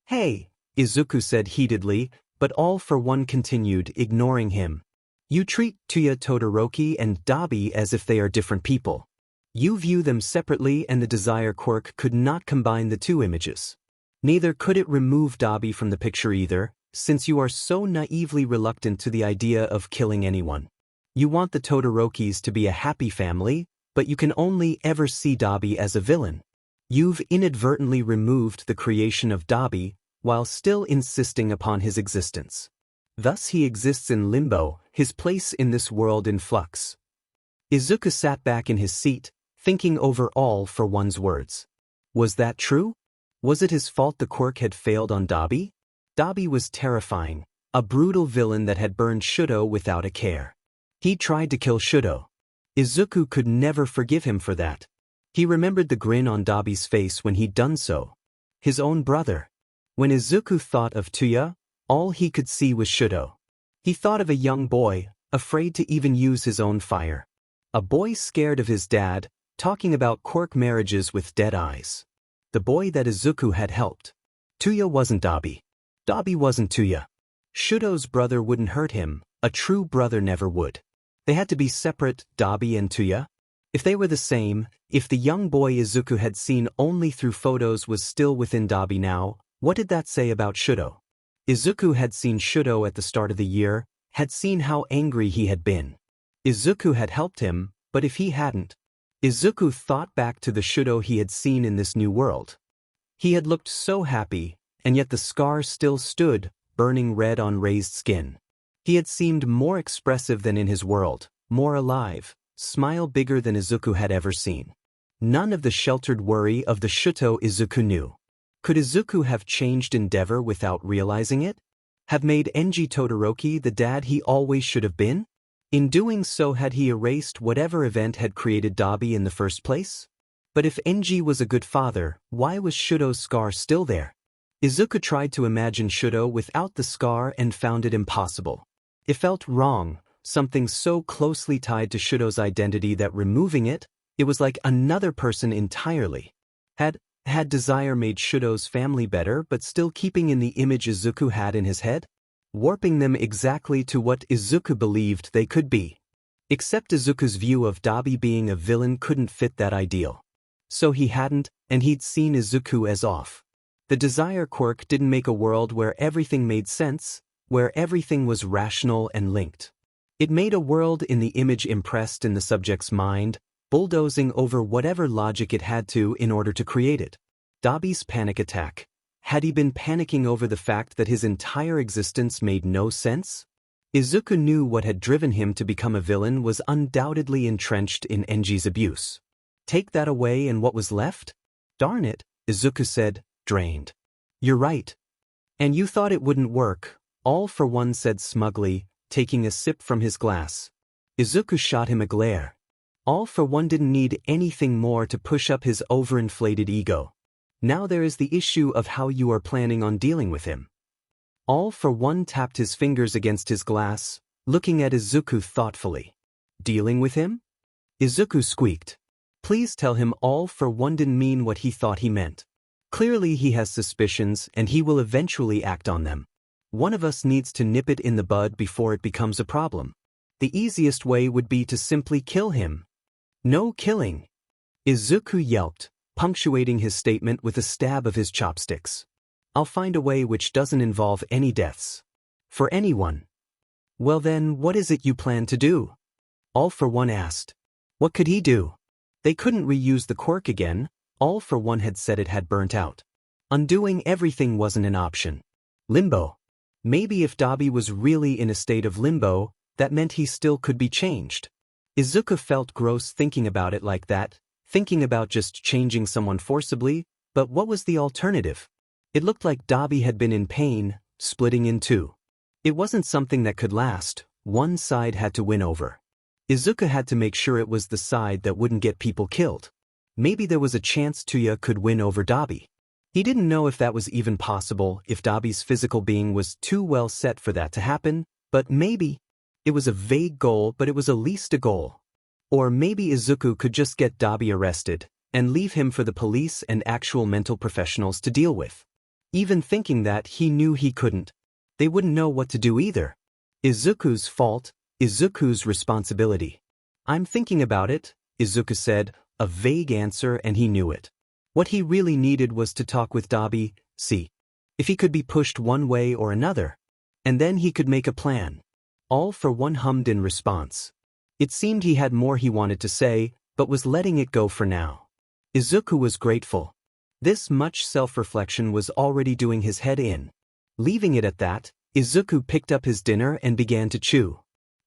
Hey, Izuku said heatedly, but All for One continued, ignoring him. You treat Tuya Todoroki and Dabi as if they are different people. You view them separately, and the desire quirk could not combine the two images. Neither could it remove Dabi from the picture either, since you are so naively reluctant to the idea of killing anyone. You want the Todorokis to be a happy family, but you can only ever see Dabi as a villain. You've inadvertently removed the creation of Dabi, while still insisting upon his existence. Thus he exists in limbo, his place in this world in flux. Izuku sat back in his seat, thinking over All for One's words. Was that true? Was it his fault the quirk had failed on Dabi? Dabi was terrifying, a brutal villain that had burned Shudo without a care. He tried to kill Shudo. Izuku could never forgive him for that. He remembered the grin on Dabi's face when he'd done so. His own brother. When Izuku thought of Tuya, all he could see was Shudo. He thought of a young boy, afraid to even use his own fire. A boy scared of his dad, talking about quirk marriages with dead eyes. The boy that Izuku had helped. Tuya wasn't Dabi. Dabi wasn't Tuya. Shudo's brother wouldn't hurt him, a true brother never would. They had to be separate, Dabi and Tuya. If they were the same, if the young boy Izuku had seen only through photos was still within Dabi now, what did that say about Shudo? Izuku had seen Shudo at the start of the year, had seen how angry he had been. Izuku had helped him, but if he hadn't, Izuku thought back to the Shudo he had seen in this new world. He had looked so happy, and yet the scar still stood, burning red on raised skin. He had seemed more expressive than in his world, more alive, smile bigger than Izuku had ever seen. None of the sheltered worry of the Shuto Izuku knew. Could Izuku have changed Endeavor without realizing it? Have made Enji Todoroki the dad he always should have been? In doing so, had he erased whatever event had created Dabi in the first place? But if Enji was a good father, why was Shudo's scar still there? Izuku tried to imagine Shudo without the scar and found it impossible. It felt wrong, something so closely tied to Shudo's identity that removing it, it was like another person entirely. Had desire made Shudo's family better but still keeping in the image Izuku had in his head? Warping them exactly to what Izuku believed they could be. Except Izuku's view of Dabi being a villain couldn't fit that ideal. So he hadn't, and he'd seen Izuku as off. The desire quirk didn't make a world where everything made sense, where everything was rational and linked. It made a world in the image impressed in the subject's mind, bulldozing over whatever logic it had to in order to create it. Dabi's panic attack. Had he been panicking over the fact that his entire existence made no sense? Izuku knew what had driven him to become a villain was undoubtedly entrenched in Enji's abuse. Take that away and what was left? Darn it, Izuku said, drained. You're right. And you thought it wouldn't work, All for One said smugly, taking a sip from his glass. Izuku shot him a glare. All for One didn't need anything more to push up his overinflated ego. Now there is the issue of how you are planning on dealing with him. All for One tapped his fingers against his glass, looking at Izuku thoughtfully. Dealing with him? Izuku squeaked. Please tell him All for One didn't mean what he thought he meant. Clearly he has suspicions and he will eventually act on them. One of us needs to nip it in the bud before it becomes a problem. The easiest way would be to simply kill him. No killing. Izuku yelped, punctuating his statement with a stab of his chopsticks. I'll find a way which doesn't involve any deaths. For anyone. Well then, what is it you plan to do? All for One asked. What could he do? They couldn't reuse the quirk again. All for One had said it had burnt out. Undoing everything wasn't an option. Limbo. Maybe if Dabi was really in a state of limbo, that meant he still could be changed. Izuku felt gross thinking about it like that, thinking about just changing someone forcibly, but what was the alternative? It looked like Dabi had been in pain, splitting in two. It wasn't something that could last, one side had to win over. Izuku had to make sure it was the side that wouldn't get people killed. Maybe there was a chance Tuya could win over Dabi. He didn't know if that was even possible, if Dabi's physical being was too well set for that to happen, but maybe. It was a vague goal, but it was at least a goal. Or maybe Izuku could just get Dabi arrested, and leave him for the police and actual mental professionals to deal with. Even thinking that, he knew he couldn't. They wouldn't know what to do either. Izuku's fault, Izuku's responsibility. I'm thinking about it, Izuku said, a vague answer and he knew it. What he really needed was to talk with Dabi, see if he could be pushed one way or another. And then he could make a plan. All for One hummed in response. It seemed he had more he wanted to say, but was letting it go for now. Izuku was grateful. This much self-reflection was already doing his head in. Leaving it at that, Izuku picked up his dinner and began to chew.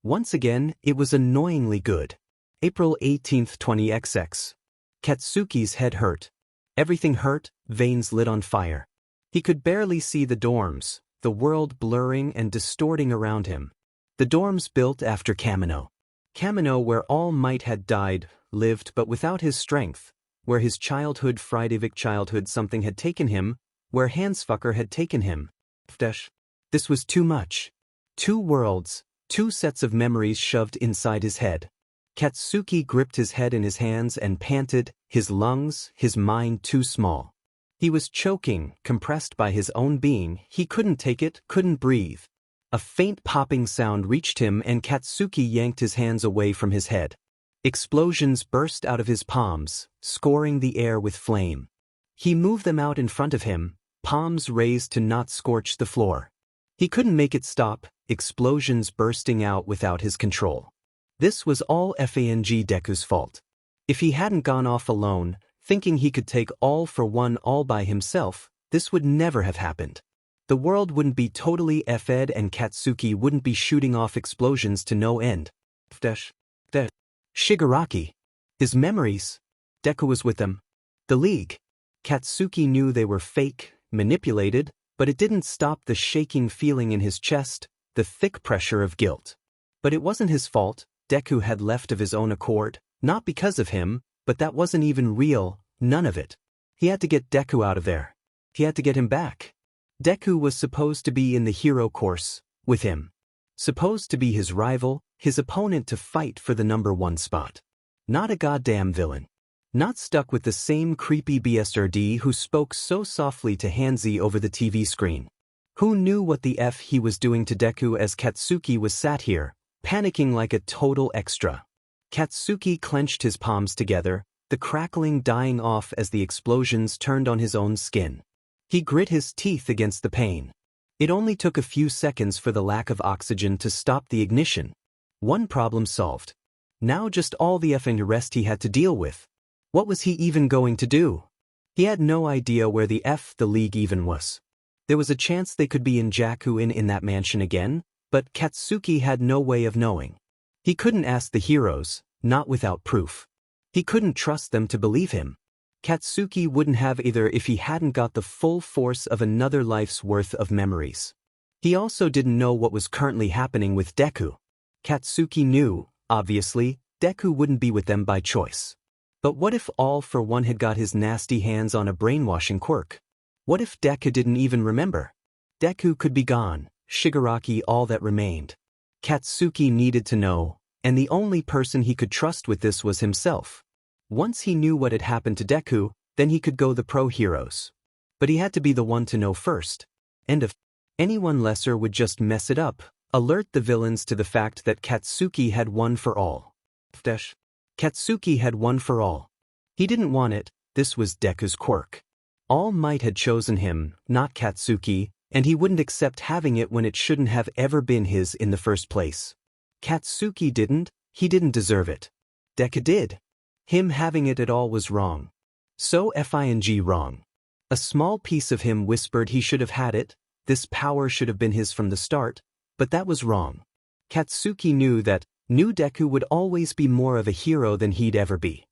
Once again, it was annoyingly good. April 18, 20XX. Katsuki's head hurt. Everything hurt, veins lit on fire. He could barely see the dorms, the world blurring and distorting around him. The dorms built after Kamino. Kamino, where All Might had died, lived but without his strength, where his childhood Friedevik childhood something had taken him, where Hansfucker had taken him. This was too much. Two worlds, two sets of memories shoved inside his head. Katsuki gripped his head in his hands and panted, his lungs, his mind too small. He was choking, compressed by his own being, he couldn't take it, couldn't breathe. A faint popping sound reached him and Katsuki yanked his hands away from his head. Explosions burst out of his palms, scoring the air with flame. He moved them out in front of him, palms raised to not scorch the floor. He couldn't make it stop, explosions bursting out without his control. This was all Fang Deku's fault. If he hadn't gone off alone, thinking he could take All for One all by himself, this would never have happened. The world wouldn't be totally effed and Katsuki wouldn't be shooting off explosions to no end. Shigaraki. His memories. Deku was with them. The League. Katsuki knew they were fake, manipulated, but it didn't stop the shaking feeling in his chest, the thick pressure of guilt. But it wasn't his fault. Deku had left of his own accord, not because of him, but that wasn't even real, none of it. He had to get Deku out of there. He had to get him back. Deku was supposed to be in the hero course, with him. Supposed to be his rival, his opponent to fight for the #1 spot. Not a goddamn villain. Not stuck with the same creepy BSRD who spoke so softly to Hanzi over the TV screen. Who knew what the F he was doing to Deku as Katsuki was sat here, panicking like a total extra. Katsuki clenched his palms together, the crackling dying off as the explosions turned on his own skin. He grit his teeth against the pain. It only took a few seconds for the lack of oxygen to stop the ignition. One problem solved. Now just all the effing rest he had to deal with. What was he even going to do? He had no idea where the League even was. There was a chance they could be in Jakku in that mansion again, but Katsuki had no way of knowing. He couldn't ask the heroes, not without proof. He couldn't trust them to believe him. Katsuki wouldn't have either if he hadn't got the full force of another life's worth of memories. He also didn't know what was currently happening with Deku. Katsuki knew, obviously, Deku wouldn't be with them by choice. But what if All for One had got his nasty hands on a brainwashing Quirk? What if Deku didn't even remember? Deku could be gone, Shigaraki all that remained. Katsuki needed to know, and the only person he could trust with this was himself. Once he knew what had happened to Deku, then he could go the pro-heroes. But he had to be the one to know first. And if anyone lesser would just mess it up, alert the villains to the fact that Katsuki had won for all. Katsuki had won for all. He didn't want it, this was Deku's quirk. All Might had chosen him, not Katsuki, and he wouldn't accept having it when it shouldn't have ever been his in the first place. Katsuki didn't, he didn't deserve it. Deku did. Him having it at all was wrong. So FING wrong. A small piece of him whispered he should have had it, this power should have been his from the start, but that was wrong. Katsuki knew that Deku would always be more of a hero than he'd ever be.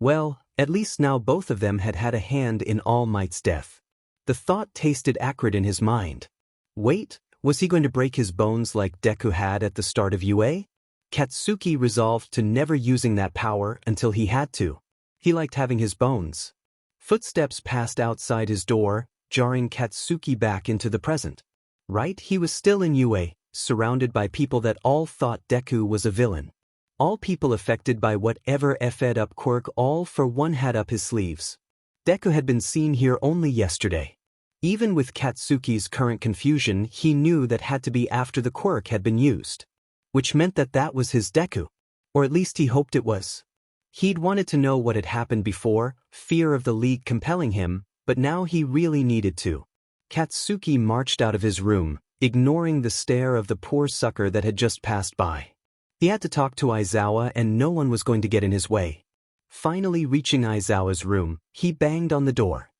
Well, at least now both of them had had a hand in All Might's death. The thought tasted acrid in his mind. Wait, was he going to break his bones like Deku had at the start of UA? Katsuki resolved to never using that power until he had to. He liked having his bones. Footsteps passed outside his door, jarring Katsuki back into the present. Right, he was still in UA, surrounded by people that all thought Deku was a villain. All people affected by whatever fed up quirk All for One had up his sleeves. Deku had been seen here only yesterday. Even with Katsuki's current confusion, he knew that had to be after the quirk had been used. Which meant that that was his Deku. Or at least he hoped it was. He'd wanted to know what had happened before, fear of the League compelling him, but now he really needed to. Katsuki marched out of his room, ignoring the stare of the poor sucker that had just passed by. He had to talk to Aizawa and no one was going to get in his way. Finally reaching Aizawa's room, he banged on the door.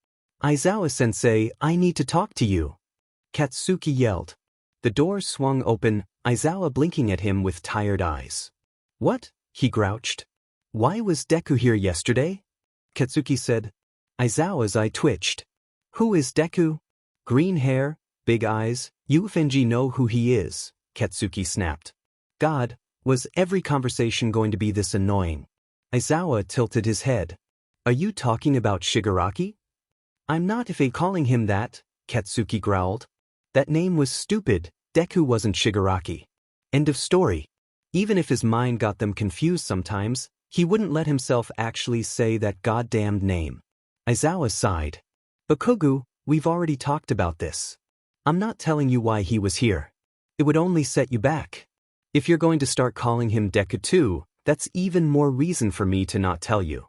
"Aizawa-sensei, I need to talk to you," Katsuki yelled. The door swung open, Aizawa blinking at him with tired eyes. "What?" he grouched. "Why was Deku here yesterday?" Katsuki said. Aizawa's eye twitched. "Who is Deku?" "Green hair, big eyes, you FNG know who he is," Katsuki snapped. God, was every conversation going to be this annoying? Aizawa tilted his head. "Are you talking about Shigaraki?" "I'm not if calling him that," Katsuki growled. "That name was stupid, Deku wasn't Shigaraki." End of story. Even if his mind got them confused sometimes, he wouldn't let himself actually say that goddamned name. Aizawa sighed. "Bakugu, we've already talked about this. I'm not telling you why he was here. It would only set you back. If you're going to start calling him Deku too, that's even more reason for me to not tell you."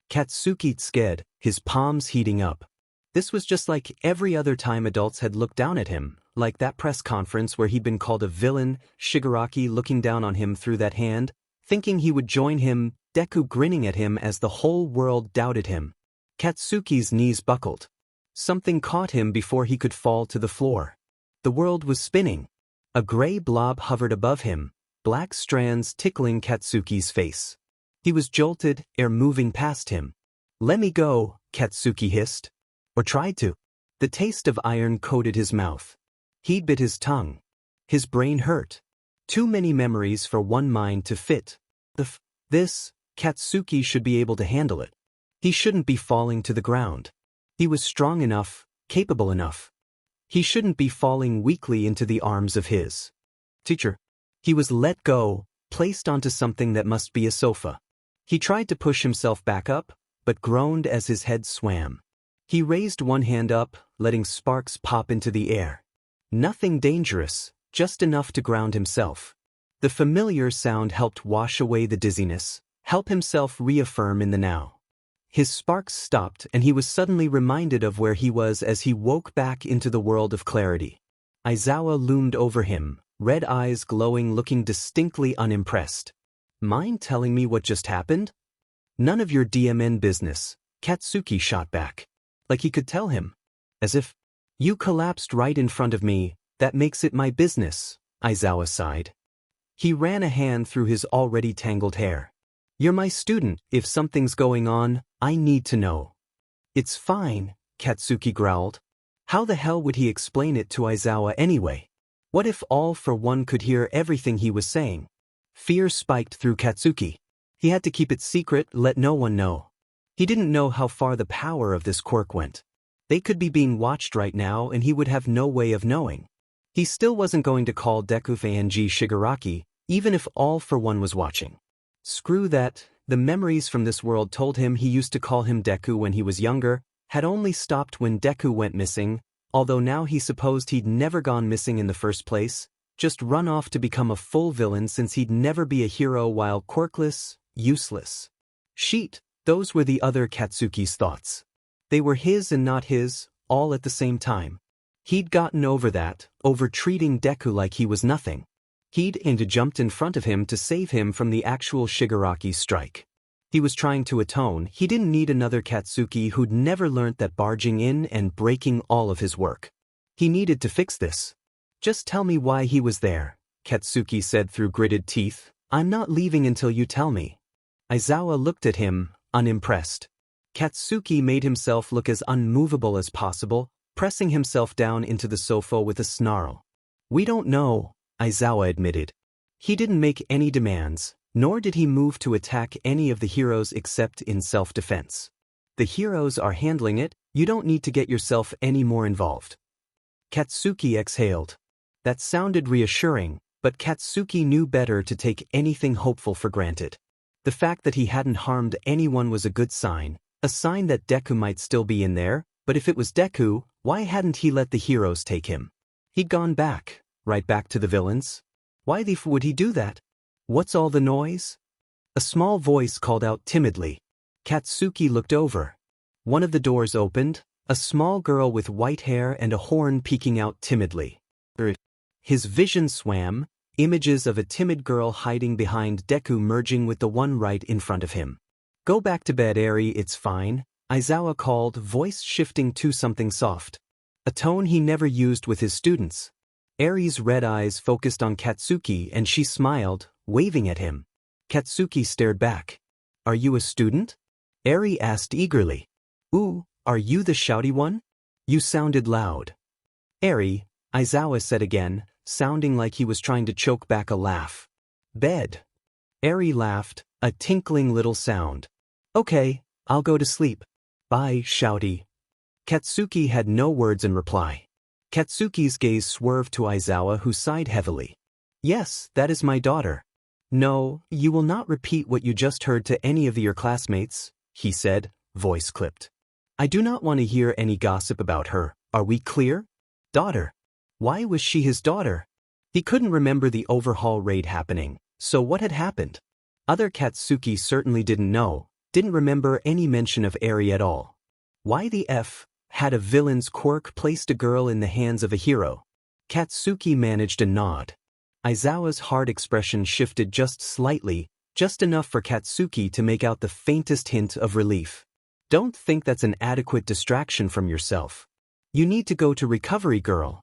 Katsuki sked, his palms heating up. This was just like every other time adults had looked down at him, like that press conference where he'd been called a villain, Shigaraki looking down on him through that hand, thinking he would join him, Deku grinning at him as the whole world doubted him. Katsuki's knees buckled. Something caught him before he could fall to the floor. The world was spinning. A gray blob hovered above him, black strands tickling Katsuki's face. He was jolted, air moving past him. "Let me go," Katsuki hissed. Or tried to. The taste of iron coated his mouth. He bit his tongue. His brain hurt. Too many memories for one mind to fit. This, Katsuki should be able to handle it. He shouldn't be falling to the ground. He was strong enough, capable enough. He shouldn't be falling weakly into the arms of his teacher. He was let go, placed onto something that must be a sofa. He tried to push himself back up, but groaned as his head swam. He raised one hand up, letting sparks pop into the air. Nothing dangerous, just enough to ground himself. The familiar sound helped wash away the dizziness, help himself reaffirm in the now. His sparks stopped and he was suddenly reminded of where he was as he woke back into the world of clarity. Aizawa loomed over him, red eyes glowing, looking distinctly unimpressed. Mind telling me what just happened? None of your DMN business, Katsuki shot back. Like he could tell him. As if, you collapsed right in front of me, that makes it my business, Aizawa sighed. He ran a hand through his already tangled hair. You're my student, if something's going on, I need to know. It's fine, Katsuki growled. How the hell would he explain it to Aizawa anyway? What if All for One could hear everything he was saying? Fear spiked through Katsuki. He had to keep it secret, let no one know. He didn't know how far the power of this quirk went. They could be being watched right now and he would have no way of knowing. He still wasn't going to call Deku Fanji Shigaraki, even if All for One was watching. Screw that, the memories from this world told him he used to call him Deku when he was younger, had only stopped when Deku went missing, although now he supposed he'd never gone missing in the first place, just run off to become a full villain since he'd never be a hero while quirkless, useless. Sheet, those were the other Katsuki's thoughts. They were his and not his, all at the same time. He'd gotten over that, over treating Deku like he was nothing. He'd jumped in front of him to save him from the actual Shigaraki's strike. He was trying to atone. He didn't need another Katsuki who'd never learnt that barging in and breaking all of his work. He needed to fix this. Just tell me why he was there, Katsuki said through gritted teeth. I'm not leaving until you tell me. Aizawa looked at him, unimpressed. Katsuki made himself look as unmovable as possible, pressing himself down into the sofa with a snarl. We don't know, Aizawa admitted. He didn't make any demands, nor did he move to attack any of the heroes except in self-defense. The heroes are handling it, you don't need to get yourself any more involved. Katsuki exhaled. That sounded reassuring, but Katsuki knew better to take anything hopeful for granted. The fact that he hadn't harmed anyone was a good sign, a sign that Deku might still be in there, but if it was Deku, why hadn't he let the heroes take him? He'd gone back, right back to the villains. Why the f would he do that? What's all the noise? A small voice called out timidly. Katsuki looked over. One of the doors opened, a small girl with white hair and a horn peeking out timidly. His vision swam, images of a timid girl hiding behind Deku merging with the one right in front of him. Go back to bed, Eri, it's fine, Aizawa called, voice shifting to something soft. A tone he never used with his students. Eri's red eyes focused on Katsuki and she smiled, waving at him. Katsuki stared back. Are you a student? Eri asked eagerly. Ooh, are you the shouty one? You sounded loud. Eri, Aizawa said again, sounding like he was trying to choke back a laugh. Bed. Eri laughed, a tinkling little sound. Okay, I'll go to sleep. Bye, shouty. Katsuki had no words in reply. Katsuki's gaze swerved to Aizawa, who sighed heavily. Yes, that is my daughter. No, you will not repeat what you just heard to any of your classmates, he said, voice clipped. I do not want to hear any gossip about her, are we clear? Daughter. Why was she his daughter? He couldn't remember the overhaul raid happening, so what had happened? Other Katsuki certainly didn't know, didn't remember any mention of Eri at all. Why the F had a villain's quirk placed a girl in the hands of a hero? Katsuki managed a nod. Aizawa's hard expression shifted just slightly, just enough for Katsuki to make out the faintest hint of relief. Don't think that's an adequate distraction from yourself. You need to go to recovery, girl.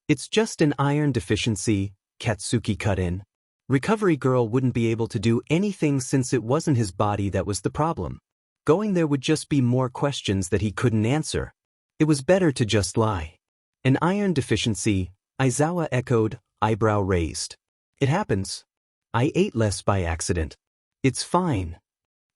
It's just an iron deficiency, Katsuki cut in. Recovery girl wouldn't be able to do anything since it wasn't his body that was the problem. Going there would just be more questions that he couldn't answer. It was better to just lie. An iron deficiency, Aizawa echoed, eyebrow raised. It happens. I ate less by accident. It's fine.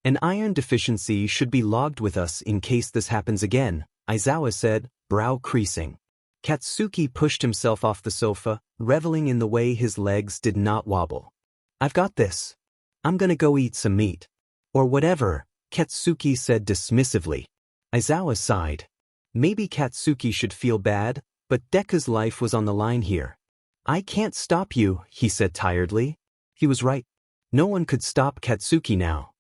An iron deficiency should be logged with us in case this happens again, Aizawa said, brow creasing. Katsuki pushed himself off the sofa, reveling in the way his legs did not wobble. I've got this. I'm gonna go eat some meat. Or whatever, Katsuki said dismissively. Aizawa sighed. Maybe Katsuki should feel bad, but Deku's life was on the line here. I can't stop you, he said tiredly. He was right. No one could stop Katsuki now.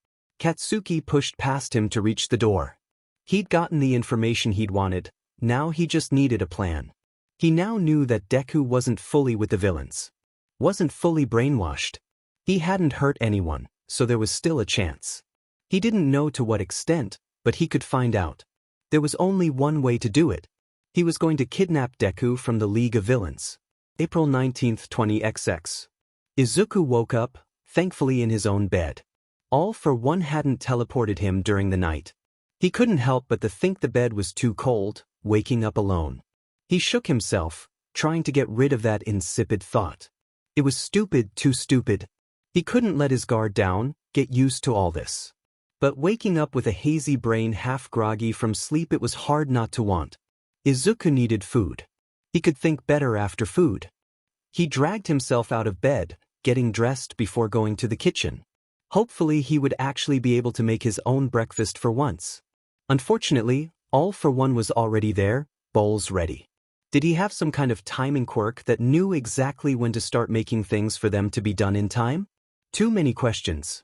Katsuki pushed past him to reach the door. He'd gotten the information he'd wanted, now he just needed a plan. He now knew that Deku wasn't fully with the villains. Wasn't fully brainwashed. He hadn't hurt anyone, so there was still a chance. He didn't know to what extent, but he could find out. There was only one way to do it. He was going to kidnap Deku from the League of Villains. April 19, 20XX. Izuku woke up, thankfully in his own bed. All for One hadn't teleported him during the night. He couldn't help but to think the bed was too cold, waking up alone. He shook himself, trying to get rid of that insipid thought. It was stupid, too stupid. He couldn't let his guard down, get used to all this. But waking up with a hazy brain half groggy from sleep, it was hard not to want. Izuku needed food. He could think better after food. He dragged himself out of bed, getting dressed before going to the kitchen. Hopefully he would actually be able to make his own breakfast for once. Unfortunately, All for One was already there, bowls ready. Did he have some kind of timing quirk that knew exactly when to start making things for them to be done in time? Too many questions.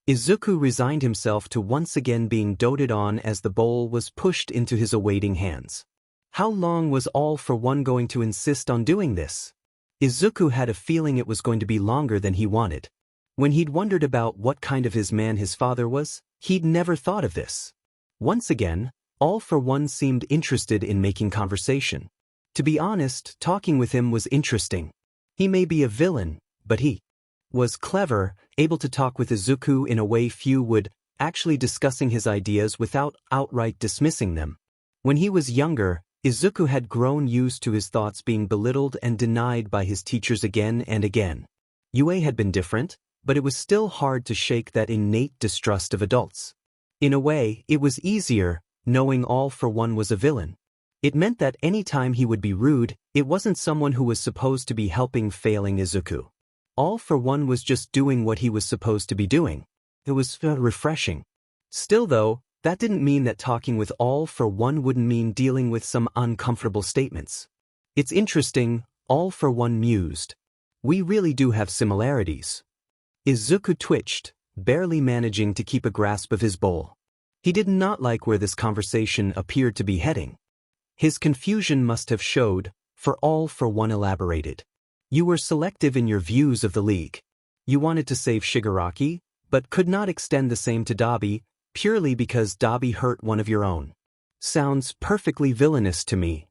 Izuku resigned himself to once again being doted on as the bowl was pushed into his awaiting hands. How long was All for One going to insist on doing this? Izuku had a feeling it was going to be longer than he wanted. When he'd wondered about what kind of his man his father was, he'd never thought of this. Once again, All for One seemed interested in making conversation. To be honest, talking with him was interesting. He may be a villain, but he was clever, able to talk with Izuku in a way few would, actually discussing his ideas without outright dismissing them. When he was younger, Izuku had grown used to his thoughts being belittled and denied by his teachers again and again. Yue had been different, but it was still hard to shake that innate distrust of adults. In a way, it was easier, knowing All for One was a villain. It meant that any time he would be rude, it wasn't someone who was supposed to be helping failing Izuku. All for One was just doing what he was supposed to be doing. It was refreshing. Still though, that didn't mean that talking with All for One wouldn't mean dealing with some uncomfortable statements. It's interesting, All for One mused. We really do have similarities. Izuku twitched, barely managing to keep a grasp of his bowl. He did not like where this conversation appeared to be heading. His confusion must have showed, for All for One elaborated. You were selective in your views of the League. You wanted to save Shigaraki, but could not extend the same to Dabi, purely because Dabi hurt one of your own. Sounds perfectly villainous to me.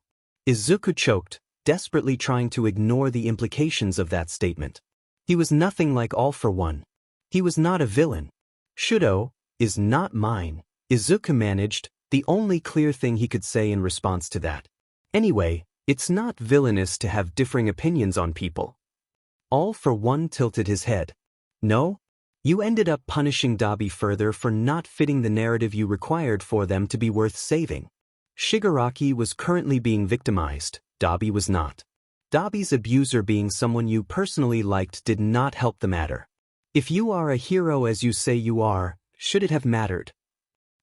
Izuku choked, desperately trying to ignore the implications of that statement. He was nothing like All for One. He was not a villain. Shudo is not mine, Izuku managed, the only clear thing he could say in response to that. Anyway, it's not villainous to have differing opinions on people. All for One tilted his head. No? You ended up punishing Dabi further for not fitting the narrative you required for them to be worth saving. Shigaraki was currently being victimized, Dabi was not. Dabi's abuser being someone you personally liked did not help the matter. If you are a hero as you say you are, should it have mattered?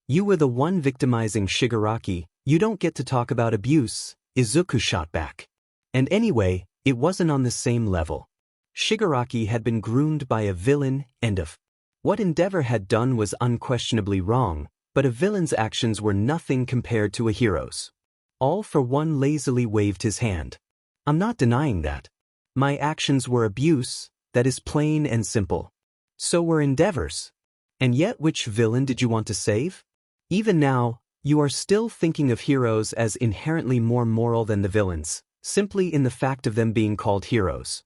You were the one victimizing Shigaraki, you don't get to talk about abuse, Izuku shot back. And anyway, it wasn't on the same level. Shigaraki had been groomed by a villain, and what Endeavor had done was unquestionably wrong, but a villain's actions were nothing compared to a hero's. All for One lazily waved his hand. I'm not denying that. My actions were abuse, that is plain and simple. So were Endeavor's. And yet which villain did you want to save? Even now, you are still thinking of heroes as inherently more moral than the villains, simply in the fact of them being called heroes.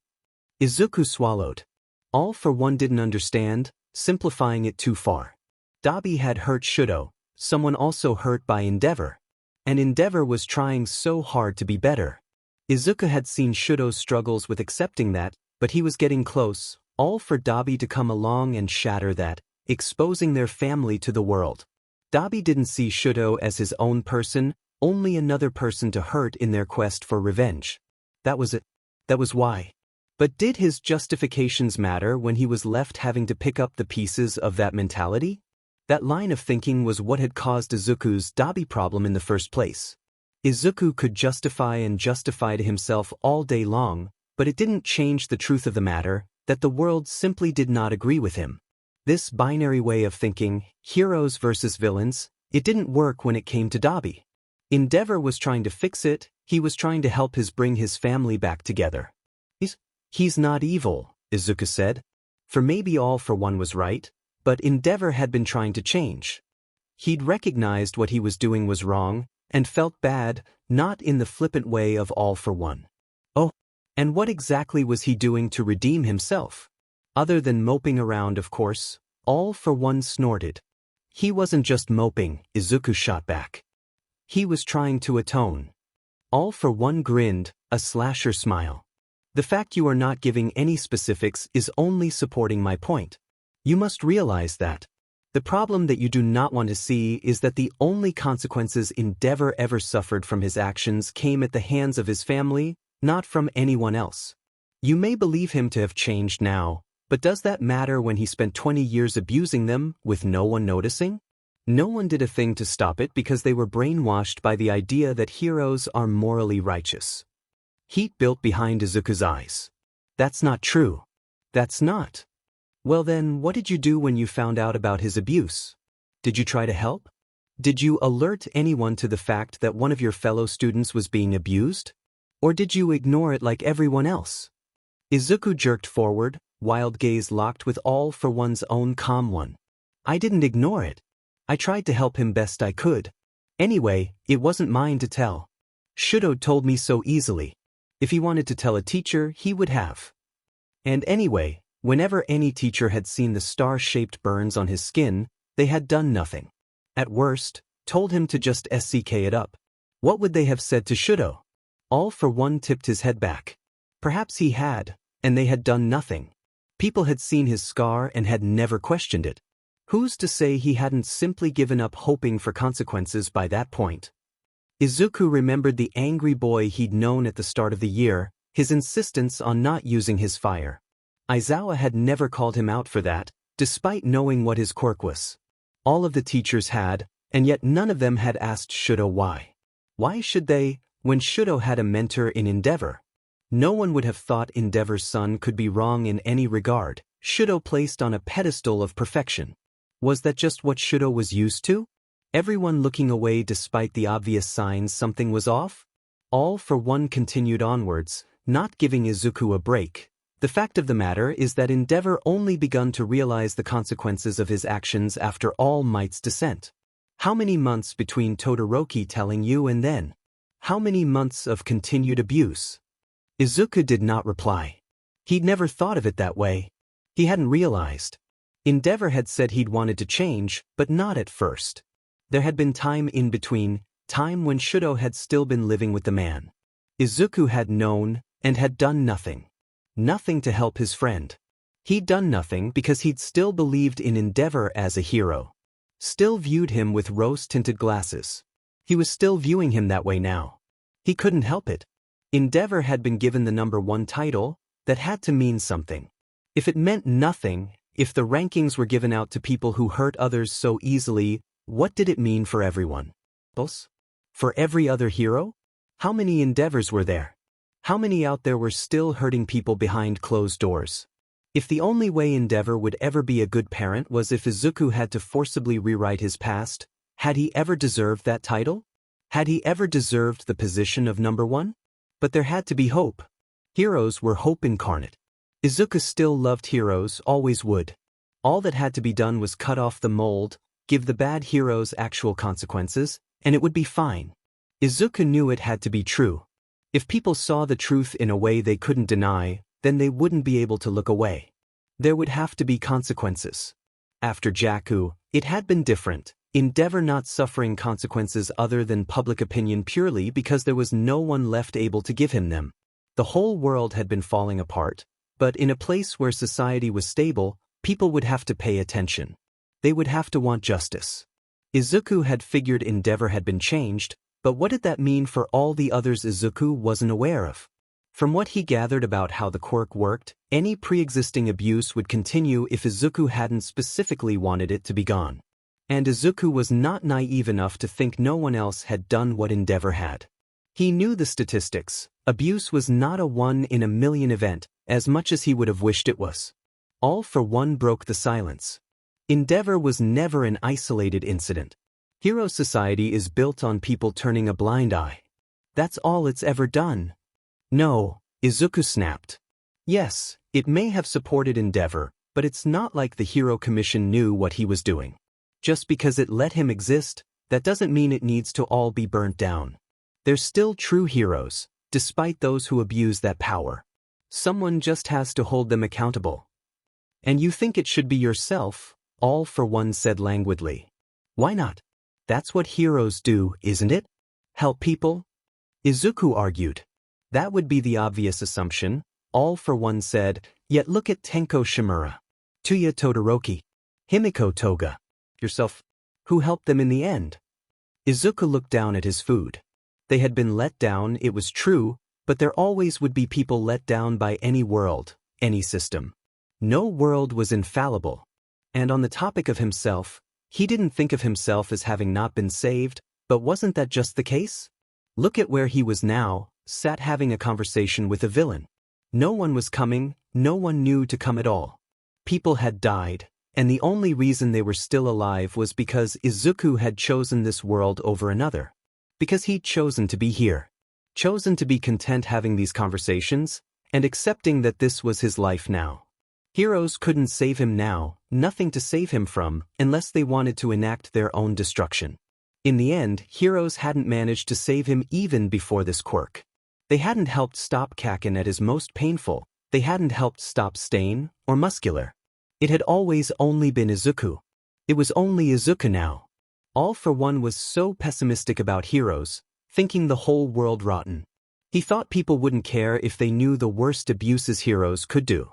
Izuku swallowed. All for One didn't understand, simplifying it too far. Dabi had hurt Shudo, someone also hurt by Endeavor. And Endeavor was trying so hard to be better. Izuku had seen Shudo's struggles with accepting that, but he was getting close, all for Dabi to come along and shatter that, exposing their family to the world. Dabi didn't see Shudo as his own person, only another person to hurt in their quest for revenge. That was it. That was why. But did his justifications matter when he was left having to pick up the pieces of that mentality? That line of thinking was what had caused Izuku's Dabi problem in the first place. Izuku could justify to himself all day long, but it didn't change the truth of the matter, that the world simply did not agree with him. This binary way of thinking, heroes versus villains, it didn't work when it came to Dabi. Endeavor was trying to fix it, He was trying to help bring his family back together. He's not evil, Izuku said. For maybe All for One was right, but Endeavor had been trying to change. He'd recognized what he was doing was wrong, and felt bad, not in the flippant way of All for One. Oh, and what exactly was he doing to redeem himself? Other than moping around, of course, All for One snorted. He wasn't just moping, Izuku shot back. He was trying to atone. All for One grinned, a slasher smile. The fact you are not giving any specifics is only supporting my point. You must realize that. The problem that you do not want to see is that the only consequences Endeavor ever suffered from his actions came at the hands of his family, not from anyone else. You may believe him to have changed now, but does that matter when he spent 20 years abusing them with no one noticing? No one did a thing to stop it because they were brainwashed by the idea that heroes are morally righteous. Heat built behind Izuku's eyes. That's not true. That's not. Well then, what did you do when you found out about his abuse? Did you try to help? Did you alert anyone to the fact that one of your fellow students was being abused? Or did you ignore it like everyone else? Izuku jerked forward, wild gaze locked with All for One's own calm one. I didn't ignore it. I tried to help him best I could. Anyway, it wasn't mine to tell. Shudo told me so easily. If he wanted to tell a teacher, he would have. And anyway, whenever any teacher had seen the star-shaped burns on his skin, they had done nothing. At worst, told him to just SCK it up. What would they have said to Shudo? All for One tipped his head back. Perhaps he had, and they had done nothing. People had seen his scar and had never questioned it. Who's to say he hadn't simply given up hoping for consequences by that point? Izuku remembered the angry boy he'd known at the start of the year, his insistence on not using his fire. Aizawa had never called him out for that, despite knowing what his quirk was. All of the teachers had, and yet none of them had asked Shudo why. Why should they, when Shudo had a mentor in Endeavor? No one would have thought Endeavor's son could be wrong in any regard, Shudo placed on a pedestal of perfection. Was that just what Shudo was used to? Everyone looking away despite the obvious signs something was off? All for One continued onwards, not giving Izuku a break. The fact of the matter is that Endeavor only begun to realize the consequences of his actions after All Might's descent. How many months between Todoroki telling you and then? How many months of continued abuse? Izuku did not reply. He'd never thought of it that way. He hadn't realized. Endeavor had said he'd wanted to change, but not at first. There had been time in between, time when Shudo had still been living with the man. Izuku had known, and had done nothing. Nothing to help his friend. He'd done nothing because he'd still believed in Endeavor as a hero. Still viewed him with rose-tinted glasses. He was still viewing him that way now. He couldn't help it. Endeavor had been given the #1 title, that had to mean something. If it meant nothing, if the rankings were given out to people who hurt others so easily, what did it mean for everyone? For every other hero? How many Endeavors were there? How many out there were still hurting people behind closed doors? If the only way Endeavor would ever be a good parent was if Izuku had to forcibly rewrite his past, had he ever deserved that title? Had he ever deserved the position of #1? But there had to be hope. Heroes were hope incarnate. Izuku still loved heroes, always would. All that had to be done was cut off the mold, give the bad heroes actual consequences, and it would be fine. Izuku knew it had to be true. If people saw the truth in a way they couldn't deny, then they wouldn't be able to look away. There would have to be consequences. After Jakku, it had been different, Endeavor not suffering consequences other than public opinion purely because there was no one left able to give him them. The whole world had been falling apart, but in a place where society was stable, people would have to pay attention. They would have to want justice. Izuku had figured Endeavor had been changed, but what did that mean for all the others Izuku wasn't aware of? From what he gathered about how the quirk worked, any pre-existing abuse would continue if Izuku hadn't specifically wanted it to be gone. And Izuku was not naive enough to think no one else had done what Endeavor had. He knew the statistics. Abuse was not a 1 in a million event, as much as he would have wished it was. All for One broke the silence. Endeavor was never an isolated incident. Hero society is built on people turning a blind eye. That's all it's ever done. No, Izuku snapped. Yes, it may have supported endeavor, but it's not like the Hero Commission knew what he was doing. Just because it let him exist, that doesn't mean it needs to all be burnt down. There's still true heroes, despite those who abuse that power. Someone just has to hold them accountable. And you think it should be yourself, All for One said languidly. Why not? That's what heroes do, isn't it? Help people? Izuku argued. That would be the obvious assumption, All for One said, yet look at Tenko Shimura, Tuya Todoroki, Himiko Toga, yourself. Who helped them in the end? Izuku looked down at his food. They had been let down, it was true, but there always would be people let down by any world, any system. No world was infallible. And on the topic of himself, he didn't think of himself as having not been saved, but wasn't that just the case? Look at where he was now, sat having a conversation with a villain. No one was coming, no one knew to come at all. People had died, and the only reason they were still alive was because Izuku had chosen this world over another. Because he'd chosen to be here. Chosen to be content having these conversations, and accepting that this was his life now. Heroes couldn't save him now, nothing to save him from, unless they wanted to enact their own destruction. In the end, heroes hadn't managed to save him even before this quirk. They hadn't helped stop Kaken at his most painful, they hadn't helped stop Stain, or Muscular. It had always only been Izuku. It was only Izuku now. All for One was so pessimistic about heroes, thinking the whole world rotten. He thought people wouldn't care if they knew the worst abuses heroes could do.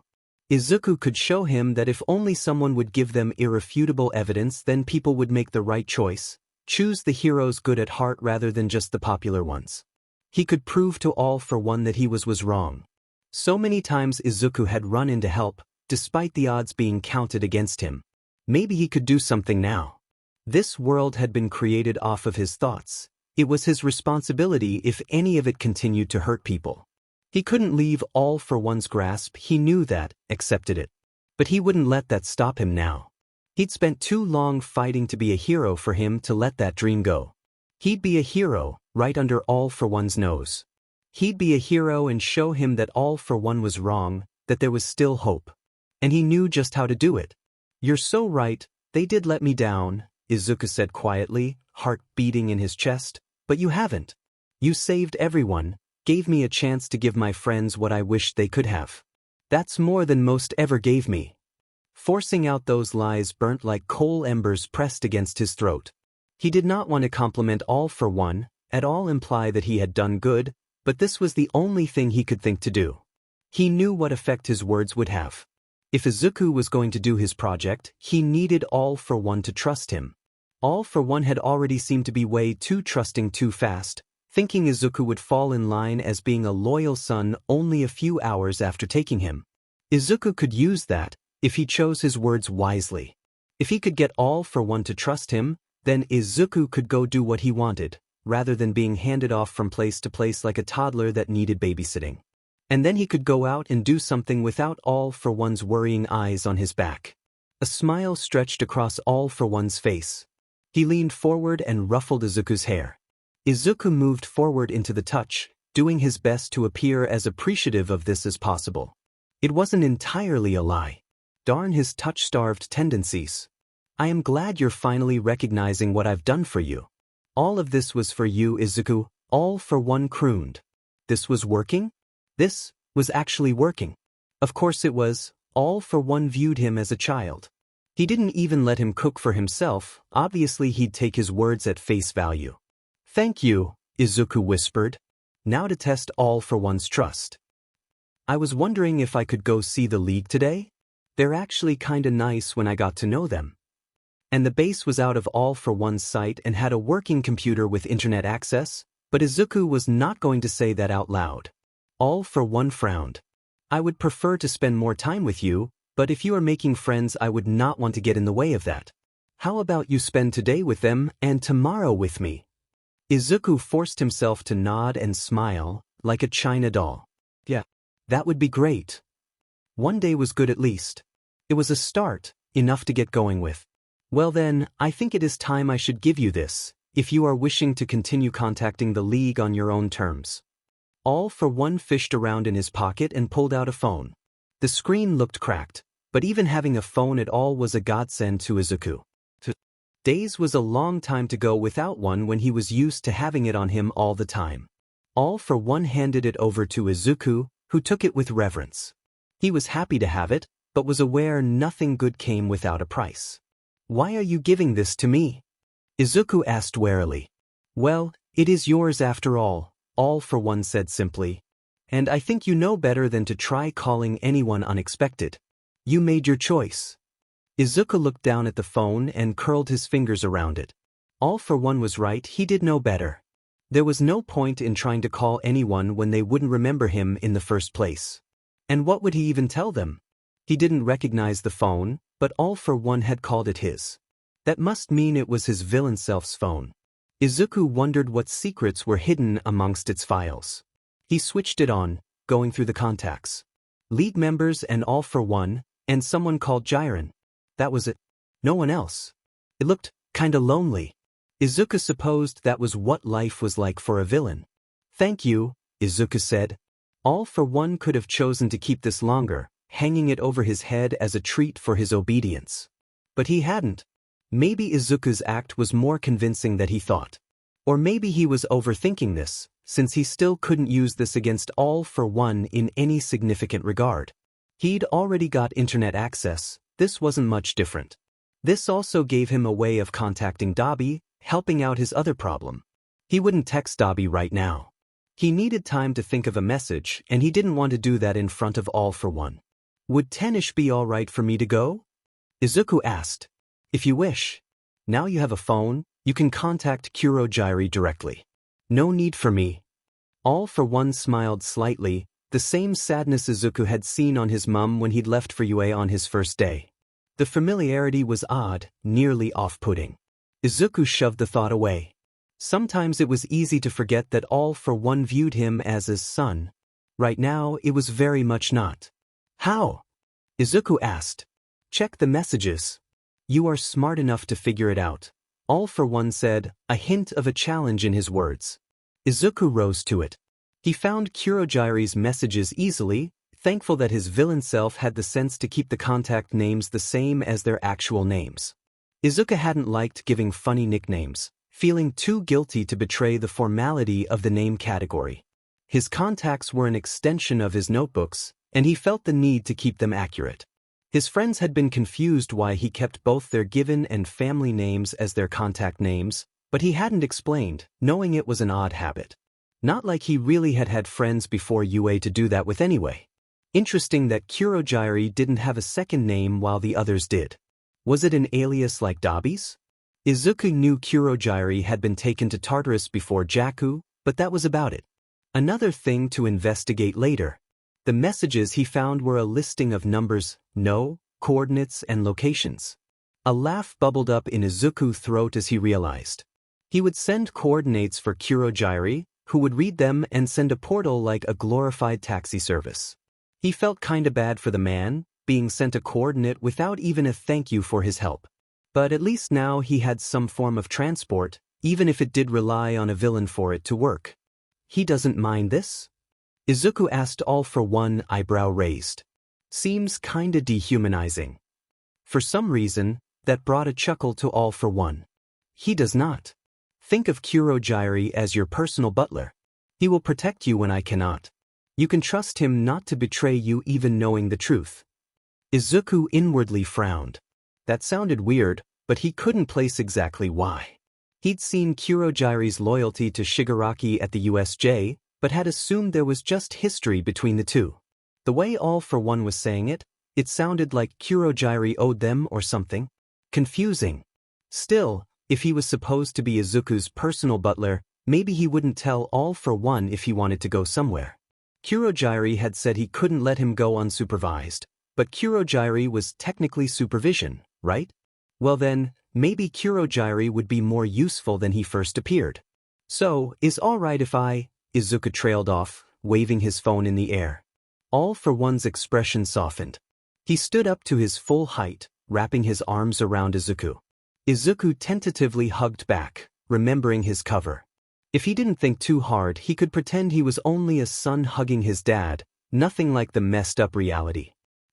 Izuku could show him that if only someone would give them irrefutable evidence, then people would make the right choice, choose the heroes good at heart rather than just the popular ones. He could prove to All for One that he was wrong. So many times Izuku had run in to help, despite the odds being counted against him. Maybe he could do something now. This world had been created off of his thoughts. It was his responsibility if any of it continued to hurt people. He couldn't leave All for One's grasp, he knew that, accepted it. But he wouldn't let that stop him now. He'd spent too long fighting to be a hero for him to let that dream go. He'd be a hero, right under All for One's nose. He'd be a hero and show him that All for One was wrong, that there was still hope. And he knew just how to do it. You're so right, they did let me down, Izuku said quietly, heart beating in his chest, but you haven't. You saved everyone, gave me a chance to give my friends what I wished they could have. That's more than most ever gave me. Forcing out those lies burnt like coal embers pressed against his throat. He did not want to compliment All for One, at all imply that he had done good, but this was the only thing he could think to do. He knew what effect his words would have. If Izuku was going to do his project, he needed All for One to trust him. All for One had already seemed to be way too trusting too fast, thinking Izuku would fall in line as being a loyal son only a few hours after taking him. Izuku could use that, if he chose his words wisely. If he could get All for One to trust him, then Izuku could go do what he wanted, rather than being handed off from place to place like a toddler that needed babysitting. And then he could go out and do something without All for One's worrying eyes on his back. A smile stretched across All for One's face. He leaned forward and ruffled Izuku's hair. Izuku moved forward into the touch, doing his best to appear as appreciative of this as possible. It wasn't entirely a lie. Darn his touch-starved tendencies. I am glad you're finally recognizing what I've done for you. All of this was for you, Izuku, All for One crooned. This was working? This was actually working. Of course it was. All for One viewed him as a child. He didn't even let him cook for himself, obviously he'd take his words at face value. Thank you, Izuku whispered. Now to test All for One's trust. I was wondering if I could go see the League today? They're actually kinda nice when I got to know them. And the base was out of All for One's sight and had a working computer with internet access, but Izuku was not going to say that out loud. All for One frowned. I would prefer to spend more time with you, but if you are making friends I would not want to get in the way of that. How about you spend today with them and tomorrow with me? Izuku forced himself to nod and smile, like a china doll. Yeah, that would be great. One day was good at least. It was a start, enough to get going with. Well then, I think it is time I should give you this, if you are wishing to continue contacting the League on your own terms. All for One fished around in his pocket and pulled out a phone. The screen looked cracked, but even having a phone at all was a godsend to Izuku. Days was a long time to go without one when he was used to having it on him all the time. All for One handed it over to Izuku, who took it with reverence. He was happy to have it, but was aware nothing good came without a price. "Why are you giving this to me?" Izuku asked warily. "Well, it is yours after all," All for One said simply. "And I think you know better than to try calling anyone unexpected. You made your choice." Izuku looked down at the phone and curled his fingers around it. All for One was right, he did know better. There was no point in trying to call anyone when they wouldn't remember him in the first place. And what would he even tell them? He didn't recognize the phone, but All for One had called it his. That must mean it was his villain self's phone. Izuku wondered what secrets were hidden amongst its files. He switched it on, going through the contacts. League members and All for One, and someone called Jiren. That was it. No one else. It looked kinda lonely. Izuku supposed that was what life was like for a villain. "Thank you," Izuku said. All for One could have chosen to keep this longer, hanging it over his head as a treat for his obedience. But he hadn't. Maybe Izuku's act was more convincing than he thought. Or maybe he was overthinking this, since he still couldn't use this against All for One in any significant regard. He'd already got internet access. This wasn't much different. This also gave him a way of contacting Dabi, helping out his other problem. He wouldn't text Dabi right now. He needed time to think of a message, and he didn't want to do that in front of All for One. "Would Tennish be all right for me to go?" Izuku asked. "If you wish. Now you have a phone, you can contact Kurogyri directly. No need for me." All for One smiled slightly, the same sadness Izuku had seen on his mum when he'd left for UA on his first day. The familiarity was odd, nearly off-putting. Izuku shoved the thought away. Sometimes it was easy to forget that All for One viewed him as his son. Right now, it was very much not. "How?" Izuku asked. "Check the messages. You are smart enough to figure it out," All for One said, a hint of a challenge in his words. Izuku rose to it. He found Kurogyri's messages easily, thankful that his villain self had the sense to keep the contact names the same as their actual names. Izuku hadn't liked giving funny nicknames, feeling too guilty to betray the formality of the name category. His contacts were an extension of his notebooks, and he felt the need to keep them accurate. His friends had been confused why he kept both their given and family names as their contact names, but he hadn't explained, knowing it was an odd habit. Not like he really had had friends before UA to do that with anyway. Interesting that Kurogyri didn't have a second name while the others did. Was it an alias like Dabi's? Izuku knew Kurogyri had been taken to Tartarus before Jakku, but that was about it. Another thing to investigate later. The messages he found were a listing of numbers, coordinates and locations. A laugh bubbled up in Izuku's throat as he realized. He would send coordinates for Kurogyri, who would read them and send a portal like a glorified taxi service. He felt kinda bad for the man, being sent a coordinate without even a thank you for his help. But at least now he had some form of transport, even if it did rely on a villain for it to work. He doesn't mind this? Izuku asked, All for One, eyebrow raised. Seems kinda dehumanizing. For some reason, that brought a chuckle to All for One. He does not. Think of Kurogyri as your personal butler. He will protect you when I cannot. You can trust him not to betray you even knowing the truth. Izuku inwardly frowned. That sounded weird, but he couldn't place exactly why. He'd seen Kurogyri's loyalty to Shigaraki at the USJ, but had assumed there was just history between the two. The way All for One was saying it, it sounded like Kurogyri owed them or something. Confusing. Still, if he was supposed to be Izuku's personal butler, maybe he wouldn't tell All for One if he wanted to go somewhere. Kurogyri had said he couldn't let him go unsupervised, but Kurogyri was technically supervision, right? Well then, maybe Kurogyri would be more useful than he first appeared. So, is all right if I... Izuku trailed off, waving his phone in the air. All for One's expression softened. He stood up to his full height, wrapping his arms around Izuku. Izuku tentatively hugged back, remembering his cover. If he didn't think too hard, he could pretend he was only a son hugging his dad, nothing like the messed up reality.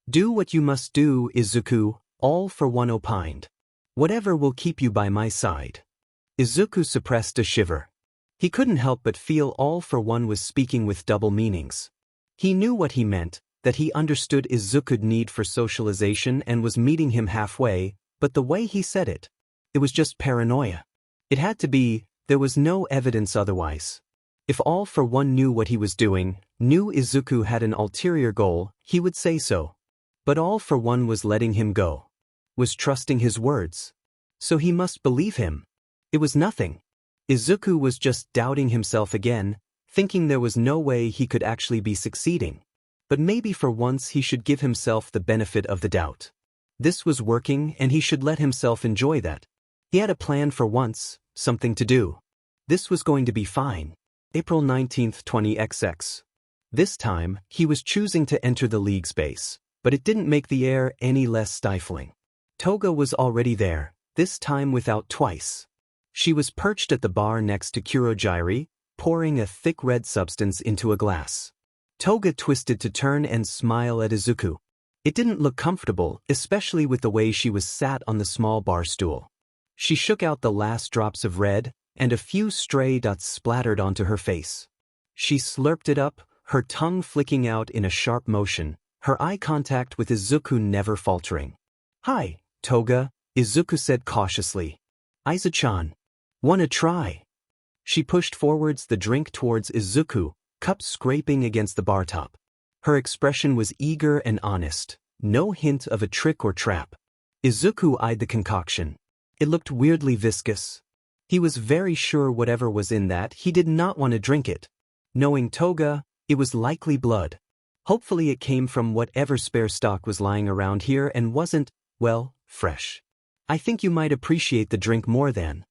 Do what you must do, Izuku, all for one opined. Whatever will keep you by my side. Izuku suppressed a shiver. He couldn't help but feel all for one was speaking with double meanings. He knew what he meant, that he understood Izuku's need for socialization and was meeting him halfway, but the way he said it was just paranoia. It had to be, there was no evidence otherwise. If all for one knew what he was doing, knew Izuku had an ulterior goal, he would say so. But all for one was letting him go. Was trusting his words. So he must believe him. It was nothing. Izuku was just doubting himself again, thinking there was no way he could actually be succeeding. But maybe for once he should give himself the benefit of the doubt. This was working and he should let himself enjoy that. He had a plan for once, something to do. This was going to be fine. April 19th, 20XX. This time, he was choosing to enter the league's base, but it didn't make the air any less stifling. Toga was already there, this time without twice. She was perched at the bar next to Kurogiri, pouring a thick red substance into a glass. Toga twisted to turn and smile at Izuku. It didn't look comfortable, especially with the way she was sat on the small bar stool. She shook out the last drops of red, and a few stray dots splattered onto her face. She slurped it up, her tongue flicking out in a sharp motion, her eye contact with Izuku never faltering. "Hi, Toga," Izuku said cautiously. "Izu-chan. Wanna try?" She pushed forwards the drink towards Izuku, cup scraping against the bar top. Her expression was eager and honest, no hint of a trick or trap. Izuku eyed the concoction. It looked weirdly viscous. He was very sure whatever was in that, he did not want to drink it. Knowing Toga, it was likely blood. Hopefully it came from whatever spare stock was lying around here and wasn't, well, fresh. "I think you might appreciate the drink more than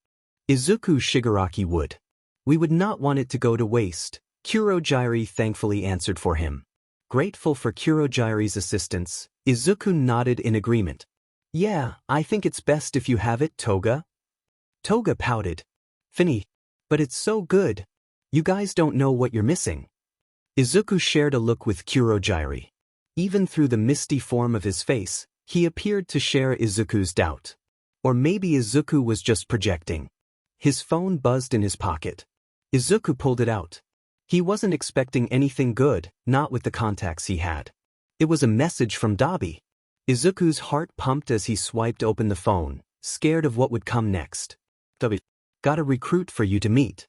Izuku Shigaraki would. We would not want it to go to waste," Kurogiri thankfully answered for him. Grateful for Kurogiri's assistance, Izuku nodded in agreement. "Yeah, I think it's best if you have it, Toga." Toga pouted. "Finny. But it's so good. You guys don't know what you're missing." Izuku shared a look with Kurogiri. Even through the misty form of his face, he appeared to share Izuku's doubt. Or maybe Izuku was just projecting. His phone buzzed in his pocket. Izuku pulled it out. He wasn't expecting anything good, not with the contacts he had. It was a message from Dabi. Izuku's heart pumped as he swiped open the phone, scared of what would come next. "Dabi, got a recruit for you to meet."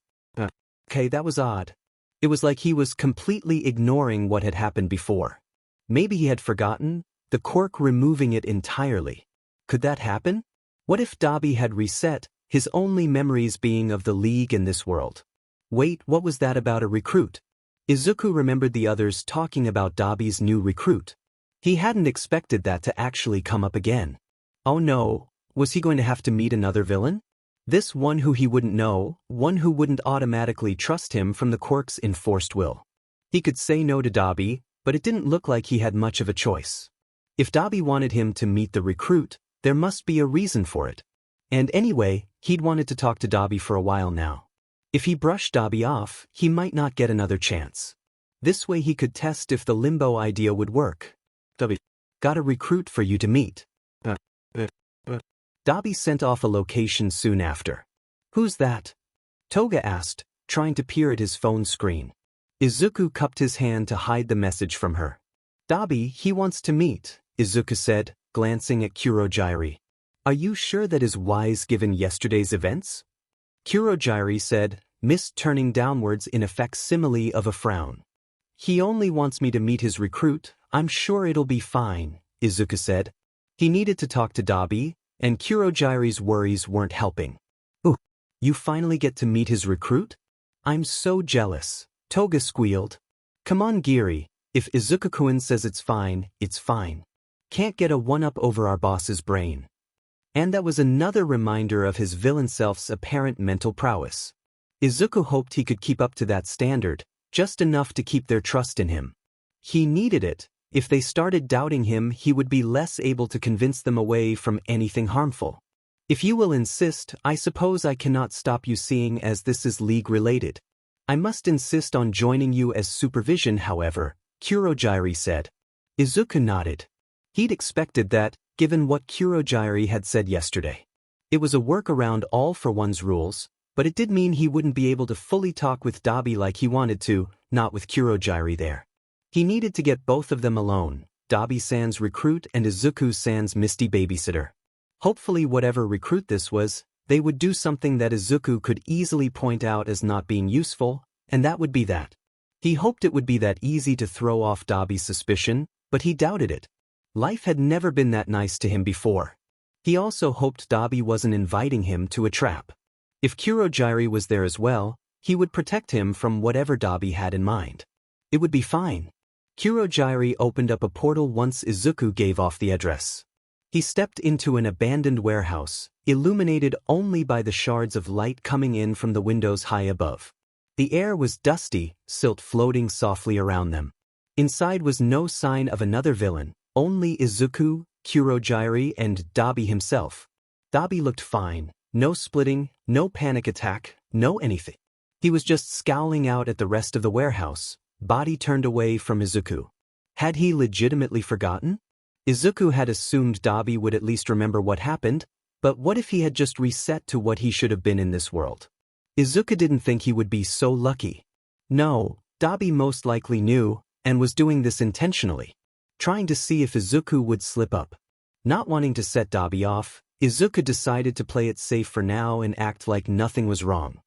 Okay, that was odd. It was like he was completely ignoring what had happened before. Maybe he had forgotten, the quirk removing it entirely. Could that happen? What if Dabi had reset, his only memories being of the League in this world? Wait, what was that about a recruit? Izuku remembered the others talking about Dabi's new recruit. He hadn't expected that to actually come up again. Oh no, was he going to have to meet another villain? This one who he wouldn't know, one who wouldn't automatically trust him from the quirk's enforced will. He could say no to Dabi, but it didn't look like he had much of a choice. If Dabi wanted him to meet the recruit, there must be a reason for it. And anyway, he'd wanted to talk to Dabi for a while now. If he brushed Dabi off, he might not get another chance. This way he could test if the limbo idea would work. "Dabi, got a recruit for you to meet." Dabi sent off a location soon after. "Who's that?" Toga asked, trying to peer at his phone screen. Izuku cupped his hand to hide the message from her. "Dabi, he wants to meet," Izuku said, glancing at Kurogiri. "Are you sure that is wise given yesterday's events?" Kurogiri said, mist turning downwards in a facsimile of a frown. "He only wants me to meet his recruit, I'm sure it'll be fine," Izuku said. He needed to talk to Dabi, and Kurogiri's worries weren't helping. "Ooh, you finally get to meet his recruit? I'm so jealous," Toga squealed. "Come on, Giri, if Izuku-kun says it's fine, it's fine. Can't get a one-up over our boss's brain." And that was another reminder of his villain self's apparent mental prowess. Izuku hoped he could keep up to that standard, just enough to keep their trust in him. He needed it. If they started doubting him, he would be less able to convince them away from anything harmful. If you will insist, I suppose I cannot stop you seeing as this is league-related. I must insist on joining you as supervision, however, Kurogiri said. Izuku nodded. He'd expected that, given what Kurogiri had said yesterday. It was a workaround all for one's rules, but it did mean he wouldn't be able to fully talk with Dabi like he wanted to, not with Kurogiri there. He needed to get both of them alone, Dabi-san's recruit and Izuku-san's misty babysitter. Hopefully whatever recruit this was, they would do something that Izuku could easily point out as not being useful, and that would be that. He hoped it would be that easy to throw off Dabi's suspicion, but he doubted it. Life had never been that nice to him before. He also hoped Dabi wasn't inviting him to a trap. If Kurogiri was there as well, he would protect him from whatever Dabi had in mind. It would be fine. Kurogiri opened up a portal once Izuku gave off the address. He stepped into an abandoned warehouse, illuminated only by the shards of light coming in from the windows high above. The air was dusty, silt floating softly around them. Inside was no sign of another villain, only Izuku, Kurogiri, and Dabi himself. Dabi looked fine, no splitting, no panic attack, no anything. He was just scowling out at the rest of the warehouse, body turned away from Izuku. Had he legitimately forgotten? Izuku had assumed Dabi would at least remember what happened, but what if he had just reset to what he should have been in this world? Izuku didn't think he would be so lucky. No, Dabi most likely knew, and was doing this intentionally, trying to see if Izuku would slip up. Not wanting to set Dabi off, Izuku decided to play it safe for now and act like nothing was wrong.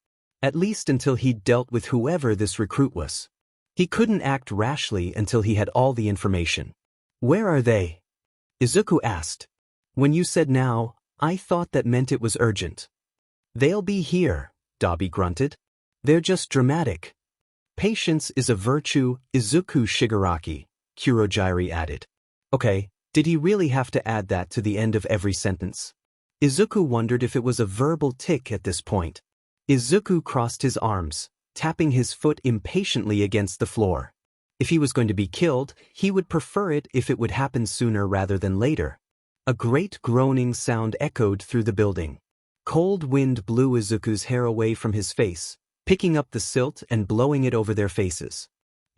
At least until he'd dealt with whoever this recruit was. He couldn't act rashly until he had all the information. Where are they? Izuku asked. When you said now, I thought that meant it was urgent. They'll be here, Dabi grunted. They're just dramatic. Patience is a virtue, Izuku Shigaraki, Kurogiri added. Okay, did he really have to add that to the end of every sentence? Izuku wondered if it was a verbal tic at this point. Izuku crossed his arms, tapping his foot impatiently against the floor. If he was going to be killed, he would prefer it if it would happen sooner rather than later. A great groaning sound echoed through the building. Cold wind blew Izuku's hair away from his face, picking up the silt and blowing it over their faces.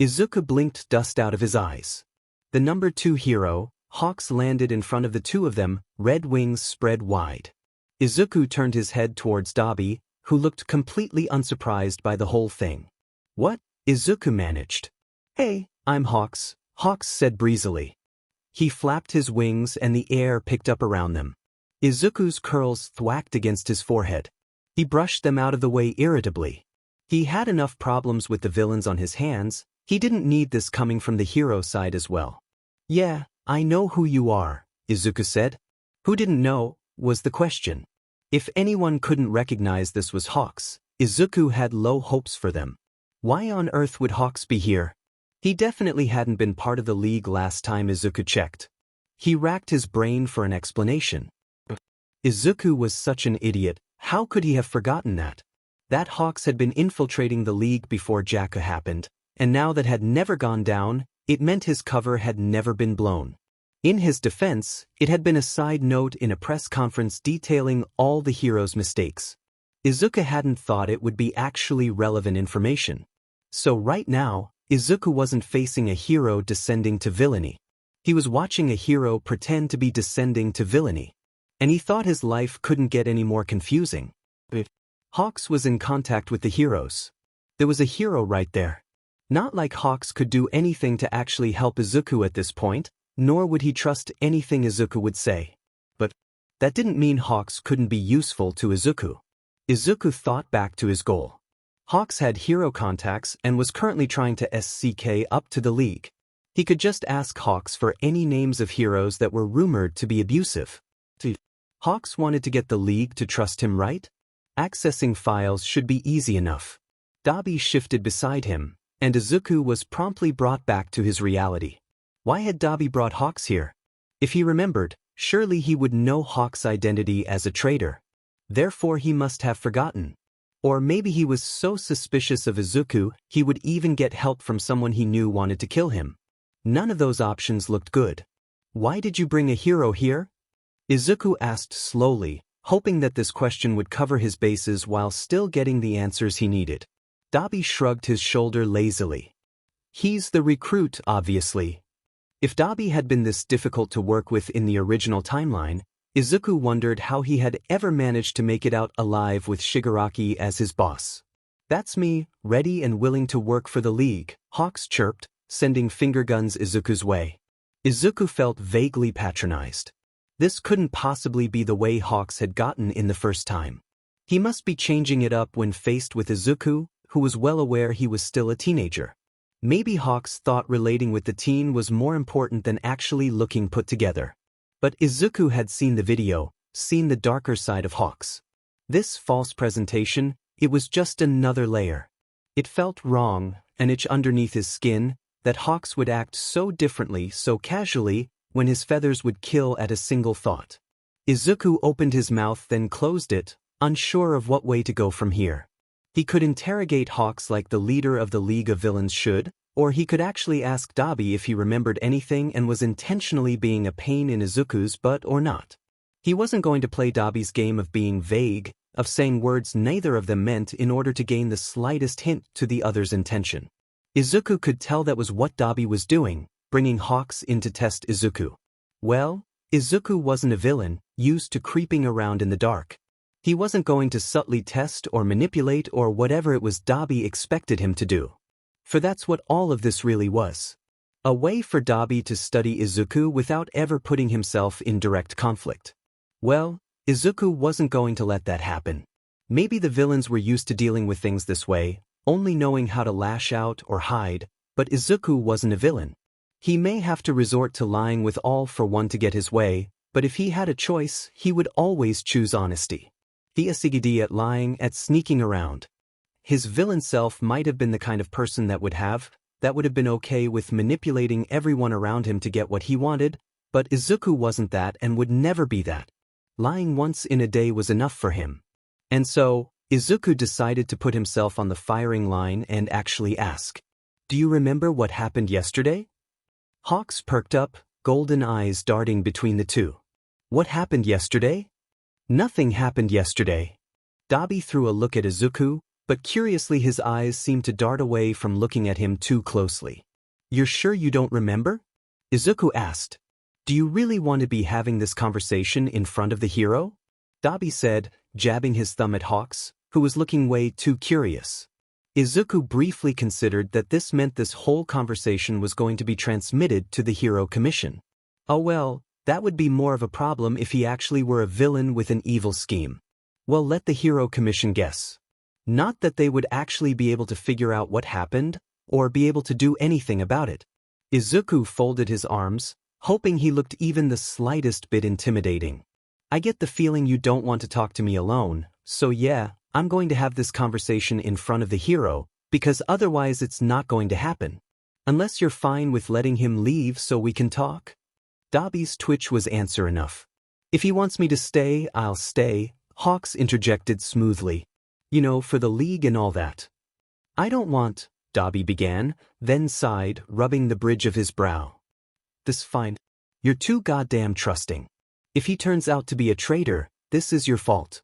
Izuku blinked dust out of his eyes. The number 2 hero, Hawks, landed in front of the two of them, red wings spread wide. Izuku turned his head towards Dabi, who looked completely unsurprised by the whole thing. What? Izuku managed. Hey, I'm Hawks, Hawks said breezily. He flapped his wings and the air picked up around them. Izuku's curls thwacked against his forehead. He brushed them out of the way irritably. He had enough problems with the villains on his hands, he didn't need this coming from the hero side as well. Yeah, I know who you are, Izuku said. Who didn't know, was the question. If anyone couldn't recognize this was Hawks, Izuku had low hopes for them. Why on earth would Hawks be here? He definitely hadn't been part of the league last time Izuku checked. He racked his brain for an explanation. Izuku was such an idiot, how could he have forgotten that? That Hawks had been infiltrating the league before Jakka happened, and now that had never gone down, it meant his cover had never been blown. In his defense, it had been a side note in a press conference detailing all the heroes' mistakes. Izuku hadn't thought it would be actually relevant information. So right now, Izuku wasn't facing a hero descending to villainy. He was watching a hero pretend to be descending to villainy. And he thought his life couldn't get any more confusing. Hawks was in contact with the heroes. There was a hero right there. Not like Hawks could do anything to actually help Izuku at this point, nor would he trust anything Izuku would say. But that didn't mean Hawks couldn't be useful to Izuku. Izuku thought back to his goal. Hawks had hero contacts and was currently trying to SCK up to the league. He could just ask Hawks for any names of heroes that were rumored to be abusive. Hawks wanted to get the league to trust him, right? Accessing files should be easy enough. Dabi shifted beside him, and Izuku was promptly brought back to his reality. Why had Dabi brought Hawks here? If he remembered, surely he would know Hawks' identity as a traitor. Therefore he must have forgotten. Or maybe he was so suspicious of Izuku, he would even get help from someone he knew wanted to kill him. None of those options looked good. Why did you bring a hero here? Izuku asked slowly, hoping that this question would cover his bases while still getting the answers he needed. Dabi shrugged his shoulder lazily. He's the recruit, obviously. If Dabi had been this difficult to work with in the original timeline, Izuku wondered how he had ever managed to make it out alive with Shigaraki as his boss. That's me, ready and willing to work for the League, Hawks chirped, sending finger guns Izuku's way. Izuku felt vaguely patronized. This couldn't possibly be the way Hawks had gotten in the first time. He must be changing it up when faced with Izuku, who was well aware he was still a teenager. Maybe Hawks thought relating with the teen was more important than actually looking put together. But Izuku had seen the video, seen the darker side of Hawks. This false presentation, it was just another layer. It felt wrong, an itch underneath his skin, that Hawks would act so differently, so casually, when his feathers would kill at a single thought. Izuku opened his mouth then closed it, unsure of what way to go from here. He could interrogate Hawks like the leader of the League of Villains should, or he could actually ask Dabi if he remembered anything and was intentionally being a pain in Izuku's butt or not. He wasn't going to play Dabi's game of being vague, of saying words neither of them meant in order to gain the slightest hint to the other's intention. Izuku could tell that was what Dabi was doing, bringing Hawks in to test Izuku. Well, Izuku wasn't a villain, used to creeping around in the dark. He wasn't going to subtly test or manipulate or whatever it was Dabi expected him to do. For that's what all of this really was. A way for Dabi to study Izuku without ever putting himself in direct conflict. Well, Izuku wasn't going to let that happen. Maybe the villains were used to dealing with things this way, only knowing how to lash out or hide, but Izuku wasn't a villain. He may have to resort to lying with all for one to get his way, but if he had a choice, he would always choose honesty. He asigidi at lying, at sneaking around. His villain self might have been the kind of person that would have been okay with manipulating everyone around him to get what he wanted, but Izuku wasn't that and would never be that. Lying once in a day was enough for him. And so, Izuku decided to put himself on the firing line and actually ask, "Do you remember what happened yesterday?" Hawks perked up, golden eyes darting between the two. "What happened yesterday?" "Nothing happened yesterday." Dabi threw a look at Izuku, but curiously his eyes seemed to dart away from looking at him too closely. "You're sure you don't remember?" Izuku asked. "Do you really want to be having this conversation in front of the hero?" Dabi said, jabbing his thumb at Hawks, who was looking way too curious. Izuku briefly considered that this meant this whole conversation was going to be transmitted to the Hero Commission. Oh well, that would be more of a problem if he actually were a villain with an evil scheme. Well, let the Hero Commission guess. Not that they would actually be able to figure out what happened, or be able to do anything about it. Izuku folded his arms, hoping he looked even the slightest bit intimidating. "I get the feeling you don't want to talk to me alone, so yeah, I'm going to have this conversation in front of the hero, because otherwise it's not going to happen. Unless you're fine with letting him leave so we can talk?" Dabi's twitch was answer enough. "If he wants me to stay, I'll stay," Hawks interjected smoothly. "You know, for the League and all that." "I don't want," Dabi began, then sighed, rubbing the bridge of his brow. "This fine. You're too goddamn trusting. If he turns out to be a traitor, this is your fault."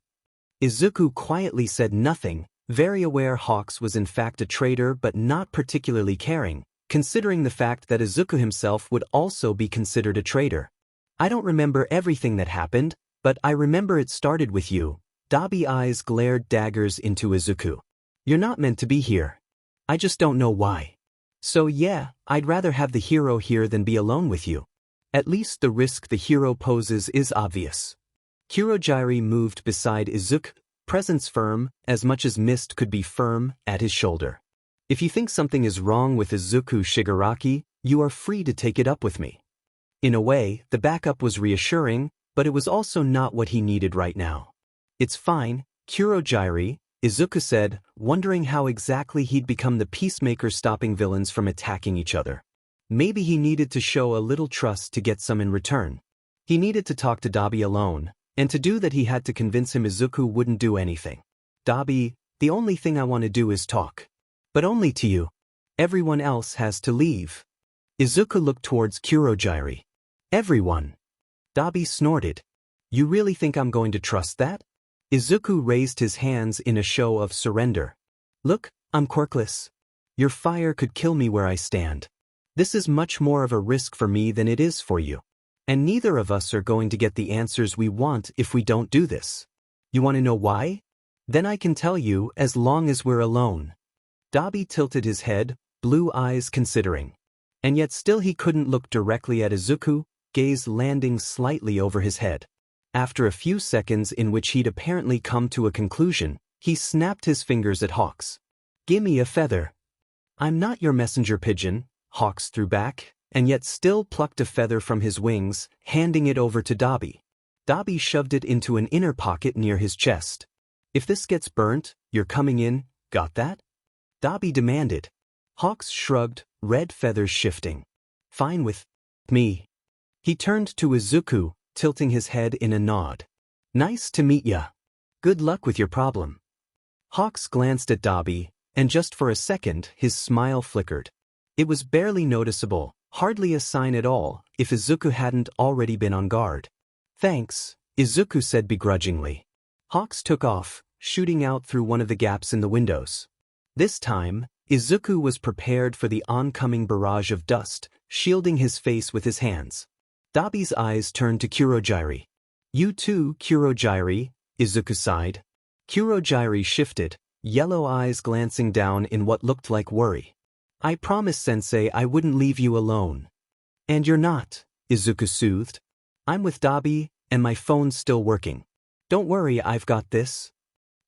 Izuku quietly said nothing, very aware Hawks was in fact a traitor but not particularly caring, considering the fact that Izuku himself would also be considered a traitor. "I don't remember everything that happened, but I remember it started with you." Dabi eyes glared daggers into Izuku. "You're not meant to be here. I just don't know why. So yeah, I'd rather have the hero here than be alone with you. At least the risk the hero poses is obvious." Kurogiri moved beside Izuku, presence firm, as much as mist could be firm, at his shoulder. "If you think something is wrong with Izuku Shigaraki, you are free to take it up with me." In a way, the backup was reassuring, but it was also not what he needed right now. "It's fine, Kurogiri," Izuku said, wondering how exactly he'd become the peacemaker stopping villains from attacking each other. Maybe he needed to show a little trust to get some in return. He needed to talk to Dabi alone, and to do that he had to convince him Izuku wouldn't do anything. "Dabi, the only thing I want to do is talk. But only to you. Everyone else has to leave." Izuku looked towards Kurogiri. "Everyone?" Dabi snorted. You really think I'm going to trust that? Izuku raised his hands in a show of surrender. Look, I'm quirkless. Your fire could kill me where I stand. This is much more of a risk for me than it is for you. And neither of us are going to get the answers we want if we don't do this. You want to know why? Then I can tell you as long as we're alone. Dabi tilted his head, blue eyes considering. And yet still he couldn't look directly at Izuku, gaze landing slightly over his head. After a few seconds in which he'd apparently come to a conclusion, he snapped his fingers at Hawks. Gimme a feather. I'm not your messenger pigeon, Hawks threw back, and yet still plucked a feather from his wings, handing it over to Dabi. Dabi shoved it into an inner pocket near his chest. If this gets burnt, you're coming in, got that? Dabi demanded. Hawks shrugged, red feathers shifting. Fine with me. He turned to Izuku, tilting his head in a nod. Nice to meet ya. Good luck with your problem. Hawks glanced at Dabi, and just for a second his smile flickered. It was barely noticeable, hardly a sign at all, if Izuku hadn't already been on guard. Thanks, Izuku said begrudgingly. Hawks took off, shooting out through one of the gaps in the windows. This time, Izuku was prepared for the oncoming barrage of dust, shielding his face with his hands. Dabi's eyes turned to Kurogiri. You too, Kurogiri, Izuku sighed. Kurogiri shifted, yellow eyes glancing down in what looked like worry. I promised Sensei I wouldn't leave you alone. And you're not, Izuku soothed. I'm with Dabi, and my phone's still working. Don't worry, I've got this.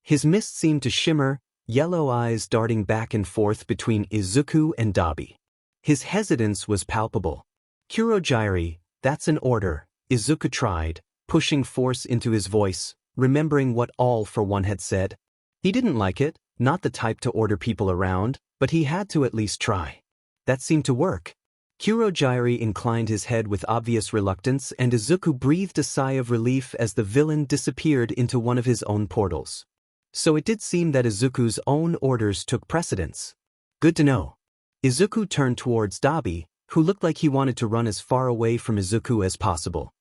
His mist seemed to shimmer, yellow eyes darting back and forth between Izuku and Dabi. His hesitance was palpable. Kurogiri, that's an order, Izuku tried, pushing force into his voice, remembering what All for One had said. He didn't like it, not the type to order people around, but he had to at least try. That seemed to work. Kurogiri inclined his head with obvious reluctance, and Izuku breathed a sigh of relief as the villain disappeared into one of his own portals. So it did seem that Izuku's own orders took precedence. Good to know. Izuku turned towards Dabi, who looked like he wanted to run as far away from Izuku as possible.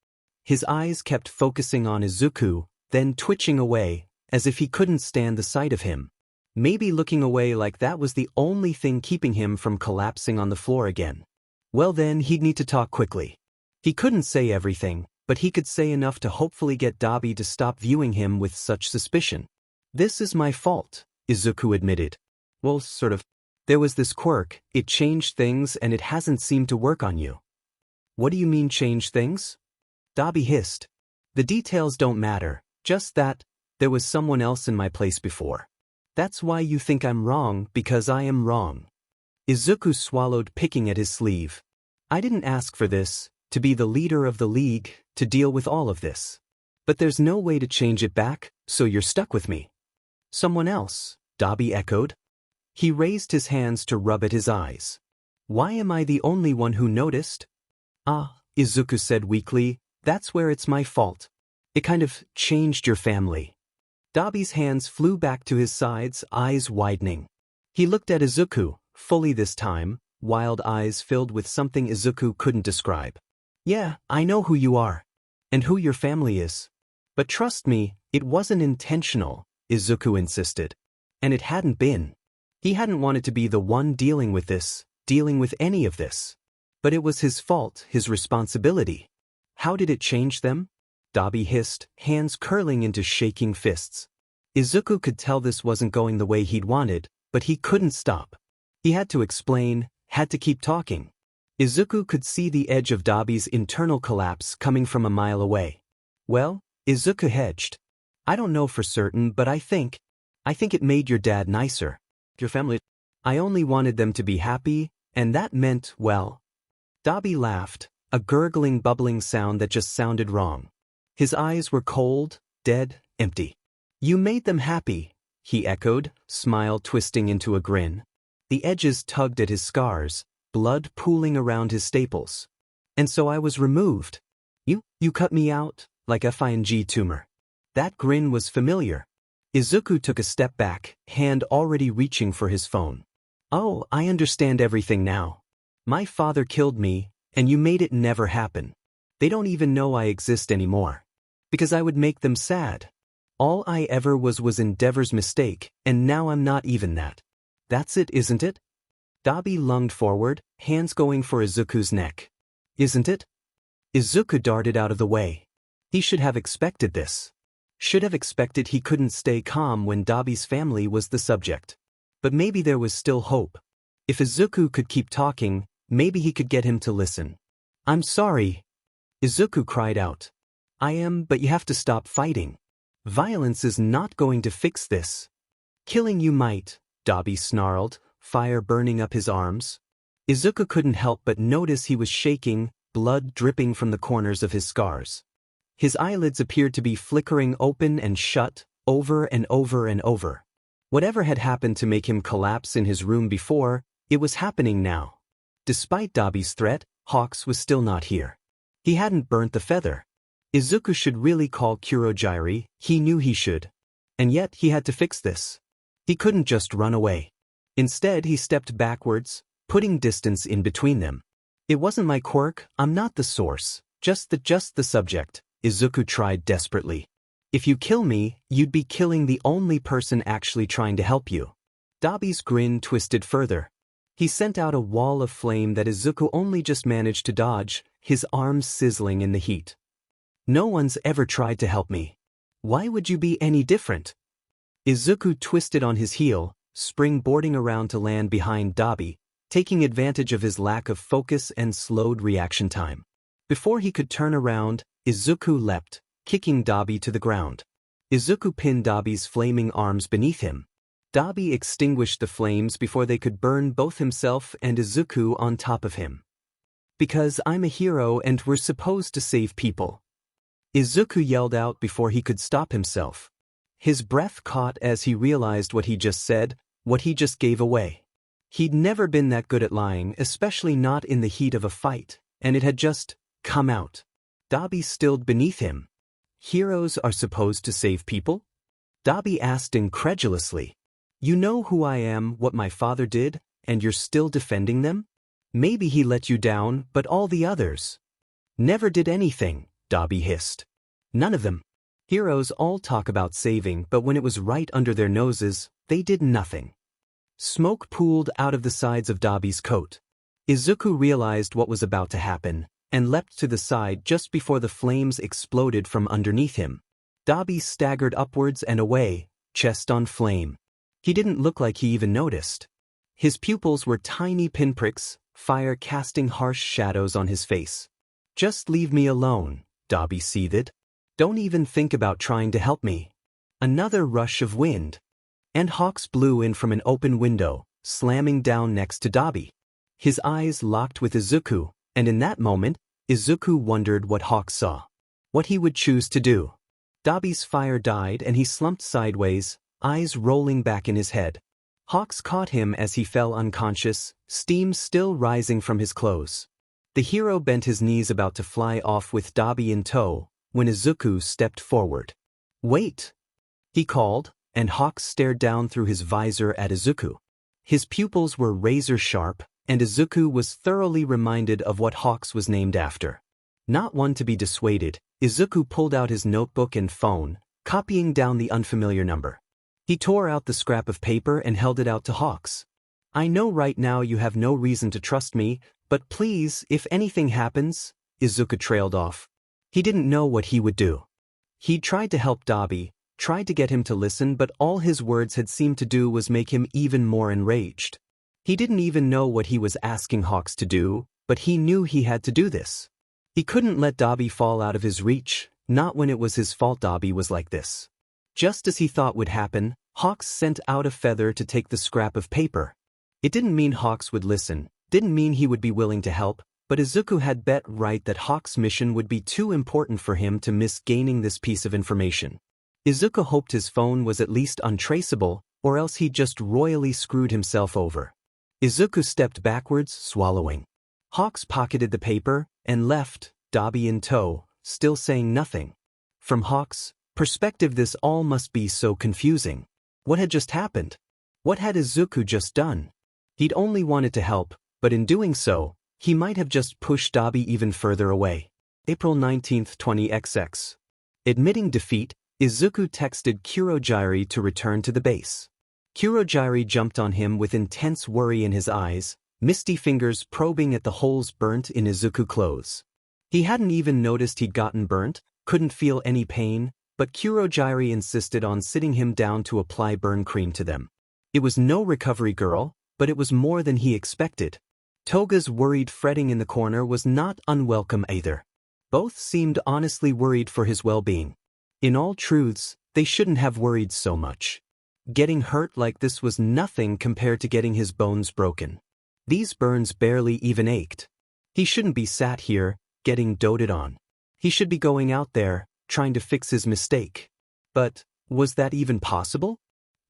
His eyes kept focusing on Izuku, then twitching away, as if he couldn't stand the sight of him. Maybe looking away like that was the only thing keeping him from collapsing on the floor again. Well then, he'd need to talk quickly. He couldn't say everything, but he could say enough to hopefully get Dabi to stop viewing him with such suspicion. This is my fault, Izuku admitted. Well, sort of. There was this quirk, it changed things and it hasn't seemed to work on you. What do you mean change things? Dabi hissed. The details don't matter, just that, there was someone else in my place before. That's why you think I'm wrong, because I am wrong. Izuku swallowed, picking at his sleeve. I didn't ask for this, to be the leader of the league, to deal with all of this. But there's no way to change it back, so you're stuck with me. Someone else, Dabi echoed. He raised his hands to rub at his eyes. Why am I the only one who noticed? Ah, Izuku said weakly, that's where it's my fault. It kind of changed your family. Dabi's hands flew back to his sides, eyes widening. He looked at Izuku, fully this time, wild eyes filled with something Izuku couldn't describe. Yeah, I know who you are. And who your family is. But trust me, it wasn't intentional, Izuku insisted. And it hadn't been. He hadn't wanted to be the one dealing with this, dealing with any of this. But it was his fault, his responsibility. How did it change them? Dabi hissed, hands curling into shaking fists. Izuku could tell this wasn't going the way he'd wanted, but he couldn't stop. He had to explain, had to keep talking. Izuku could see the edge of Dabi's internal collapse coming from a mile away. Well, Izuku hedged. I don't know for certain, but I think it made your dad nicer. Your family. I only wanted them to be happy, and that meant, well. Dabi laughed, a gurgling, bubbling sound that just sounded wrong. His eyes were cold, dead, empty. You made them happy, he echoed, smile twisting into a grin. The edges tugged at his scars, blood pooling around his staples. And so I was removed. You cut me out, like a FING tumor. That grin was familiar. Izuku took a step back, hand already reaching for his phone. Oh, I understand everything now. My father killed me, and you made it never happen. They don't even know I exist anymore. Because I would make them sad. All I ever was Endeavor's mistake, and now I'm not even that. That's it, isn't it? Dabi lunged forward, hands going for Izuku's neck. Isn't it? Izuku darted out of the way. He should have expected this. Should have expected he couldn't stay calm when Dabi's family was the subject. But maybe there was still hope. If Izuku could keep talking, maybe he could get him to listen. I'm sorry. Izuku cried out. I am, but you have to stop fighting. Violence is not going to fix this. Killing you might, Dabi snarled, fire burning up his arms. Izuku couldn't help but notice he was shaking, blood dripping from the corners of his scars. His eyelids appeared to be flickering open and shut, over and over and over. Whatever had happened to make him collapse in his room before, it was happening now. Despite Dabi's threat, Hawks was still not here. He hadn't burnt the feather. Izuku should really call Kurogiri, he knew he should. And yet he had to fix this. He couldn't just run away. Instead he stepped backwards, putting distance in between them. It wasn't my quirk, I'm not the source, just the subject, Izuku tried desperately. If you kill me, you'd be killing the only person actually trying to help you. Dabi's grin twisted further. He sent out a wall of flame that Izuku only just managed to dodge, his arms sizzling in the heat. No one's ever tried to help me. Why would you be any different? Izuku twisted on his heel, springboarding around to land behind Dabi, taking advantage of his lack of focus and slowed reaction time. Before he could turn around, Izuku leapt, kicking Dabi to the ground. Izuku pinned Dabi's flaming arms beneath him. Dabi extinguished the flames before they could burn both himself and Izuku on top of him. Because I'm a hero and we're supposed to save people. Izuku yelled out before he could stop himself. His breath caught as he realized what he just said, what he just gave away. He'd never been that good at lying, especially not in the heat of a fight, and it had just come out. Dabi stilled beneath him. Heroes are supposed to save people? Dabi asked incredulously. You know who I am, what my father did, and you're still defending them? Maybe he let you down, but all the others never did anything, Dabi hissed. None of them. Heroes all talk about saving, but when it was right under their noses, they did nothing. Smoke pooled out of the sides of Dabi's coat. Izuku realized what was about to happen, and leapt to the side just before the flames exploded from underneath him. Dabi staggered upwards and away, chest on flame. He didn't look like he even noticed. His pupils were tiny pinpricks, fire casting harsh shadows on his face. Just leave me alone, Dabi seethed. Don't even think about trying to help me. Another rush of wind. And Hawks blew in from an open window, slamming down next to Dabi. His eyes locked with Izuku, and in that moment, Izuku wondered what Hawks saw. What he would choose to do. Dabi's fire died and he slumped sideways, eyes rolling back in his head. Hawks caught him as he fell unconscious, steam still rising from his clothes. The hero bent his knees about to fly off with Dabi in tow, when Izuku stepped forward. Wait! He called, and Hawks stared down through his visor at Izuku. His pupils were razor sharp, and Izuku was thoroughly reminded of what Hawks was named after. Not one to be dissuaded, Izuku pulled out his notebook and phone, copying down the unfamiliar number. He tore out the scrap of paper and held it out to Hawks. I know right now you have no reason to trust me, but please, if anything happens, Izuku trailed off. He didn't know what he would do. He tried to help Dabi, tried to get him to listen, but all his words had seemed to do was make him even more enraged. He didn't even know what he was asking Hawks to do, but he knew he had to do this. He couldn't let Dabi fall out of his reach, not when it was his fault Dabi was like this. Just as he thought would happen, Hawks sent out a feather to take the scrap of paper. It didn't mean Hawks would listen, didn't mean he would be willing to help, but Izuku had bet right that Hawks' mission would be too important for him to miss gaining this piece of information. Izuku hoped his phone was at least untraceable, or else he'd just royally screwed himself over. Izuku stepped backwards, swallowing. Hawks pocketed the paper and left, Dabi in tow, still saying nothing. From Hawks' perspective, this all must be so confusing. What had just happened? What had Izuku just done? He'd only wanted to help, but in doing so, he might have just pushed Dabi even further away. April 19, 20XX. Admitting defeat, Izuku texted Kurogiri to return to the base. Kurogiri jumped on him with intense worry in his eyes, misty fingers probing at the holes burnt in Izuku's clothes. He hadn't even noticed he'd gotten burnt, couldn't feel any pain, but Kurogiri insisted on sitting him down to apply burn cream to them. It was no recovery girl, but it was more than he expected. Toga's worried fretting in the corner was not unwelcome either. Both seemed honestly worried for his well-being. In all truths, they shouldn't have worried so much. Getting hurt like this was nothing compared to getting his bones broken. These burns barely even ached. He shouldn't be sat here, getting doted on. He should be going out there, trying to fix his mistake. But, was that even possible?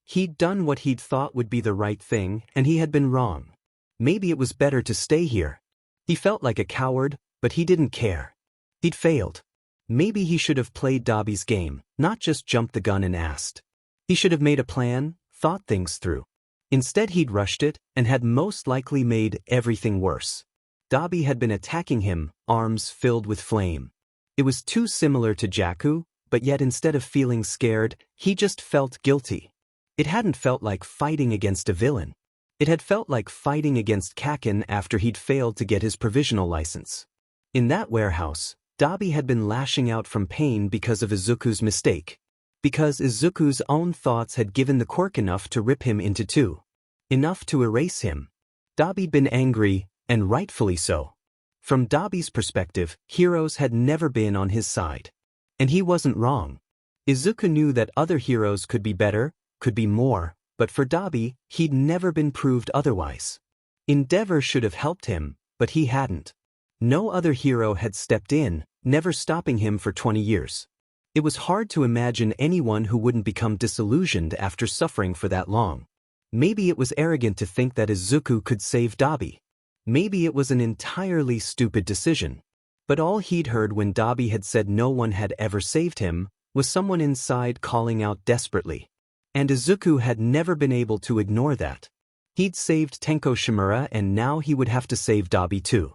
He'd done what he'd thought would be the right thing, and he had been wrong. Maybe it was better to stay here. He felt like a coward, but he didn't care. He'd failed. Maybe he should have played Dabi's game, not just jumped the gun and asked. He should have made a plan, thought things through. Instead he'd rushed it, and had most likely made everything worse. Dabi had been attacking him, arms filled with flame. It was too similar to Jaku, but yet instead of feeling scared, he just felt guilty. It hadn't felt like fighting against a villain. It had felt like fighting against Kaken after he'd failed to get his provisional license. In that warehouse, Dabi had been lashing out from pain because of Izuku's mistake. Because Izuku's own thoughts had given the Quirk enough to rip him into two. Enough to erase him. Dabi'd been angry, and rightfully so. From Dabi's perspective, heroes had never been on his side. And he wasn't wrong. Izuku knew that other heroes could be better, could be more, but for Dabi, he'd never been proved otherwise. Endeavor should have helped him, but he hadn't. No other hero had stepped in, never stopping him for 20 years. It was hard to imagine anyone who wouldn't become disillusioned after suffering for that long. Maybe it was arrogant to think that Izuku could save Dabi. Maybe it was an entirely stupid decision. But all he'd heard when Dabi had said no one had ever saved him was someone inside calling out desperately. And Izuku had never been able to ignore that. He'd saved Tenko Shimura and now he would have to save Dabi too.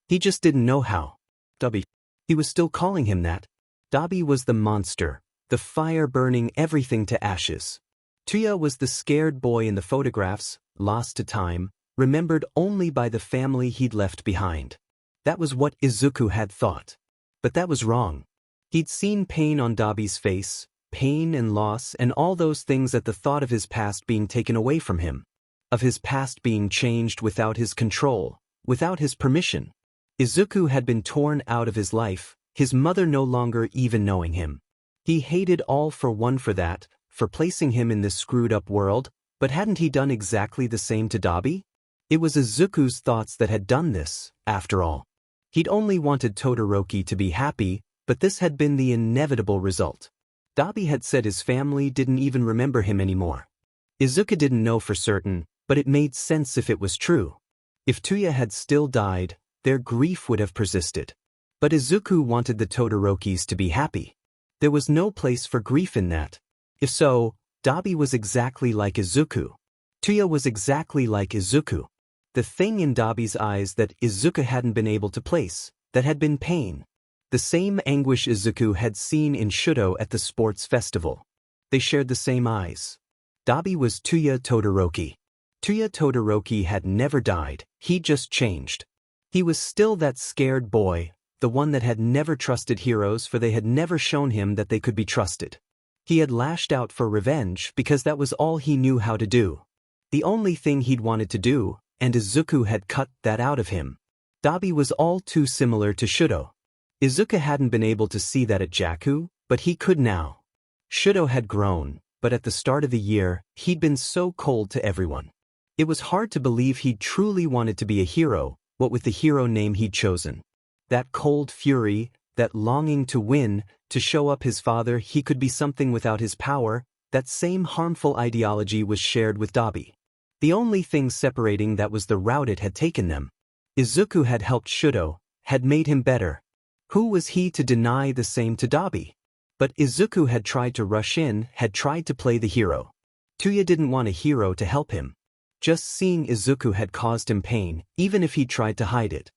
He just didn't know how. Dabi. He was still calling him that. Dabi was the monster, the fire burning everything to ashes. Tuya was the scared boy in the photographs, lost to time, remembered only by the family he'd left behind. That was what Izuku had thought. But that was wrong. He'd seen pain on Dabi's face, pain and loss and all those things at the thought of his past being taken away from him. Of his past being changed without his control, without his permission. Izuku had been torn out of his life, his mother no longer even knowing him. He hated all for one for that, for placing him in this screwed-up world, but hadn't he done exactly the same to Dabi? It was Izuku's thoughts that had done this, after all. He'd only wanted Todoroki to be happy, but this had been the inevitable result. Dabi had said his family didn't even remember him anymore. Izuku didn't know for certain, but it made sense if it was true. If Tuya had still died, their grief would have persisted. But Izuku wanted the Todorokis to be happy. There was no place for grief in that. If so, Dabi was exactly like Izuku. Tuya was exactly like Izuku. The thing in Dabi's eyes that Izuku hadn't been able to place, that had been pain. The same anguish Izuku had seen in Shudo at the sports festival. They shared the same eyes. Dabi was Tuya Todoroki. Tuya Todoroki had never died, he just changed. He was still that scared boy, the one that had never trusted heroes for they had never shown him that they could be trusted. He had lashed out for revenge because that was all he knew how to do. The only thing he'd wanted to do, and Izuku had cut that out of him. Dabi was all too similar to Shudo. Izuku hadn't been able to see that at Jaku, but he could now. Shudo had grown, but at the start of the year, he'd been so cold to everyone. It was hard to believe he'd truly wanted to be a hero, what with the hero name he'd chosen. That cold fury, that longing to win, to show up his father he could be something without his power, that same harmful ideology was shared with Dabi. The only thing separating that was the route it had taken them. Izuku had helped Shudo, had made him better. Who was he to deny the same to Dabi? But Izuku had tried to rush in, had tried to play the hero. Tuya didn't want a hero to help him. Just seeing Izuku had caused him pain, even if he tried to hide it.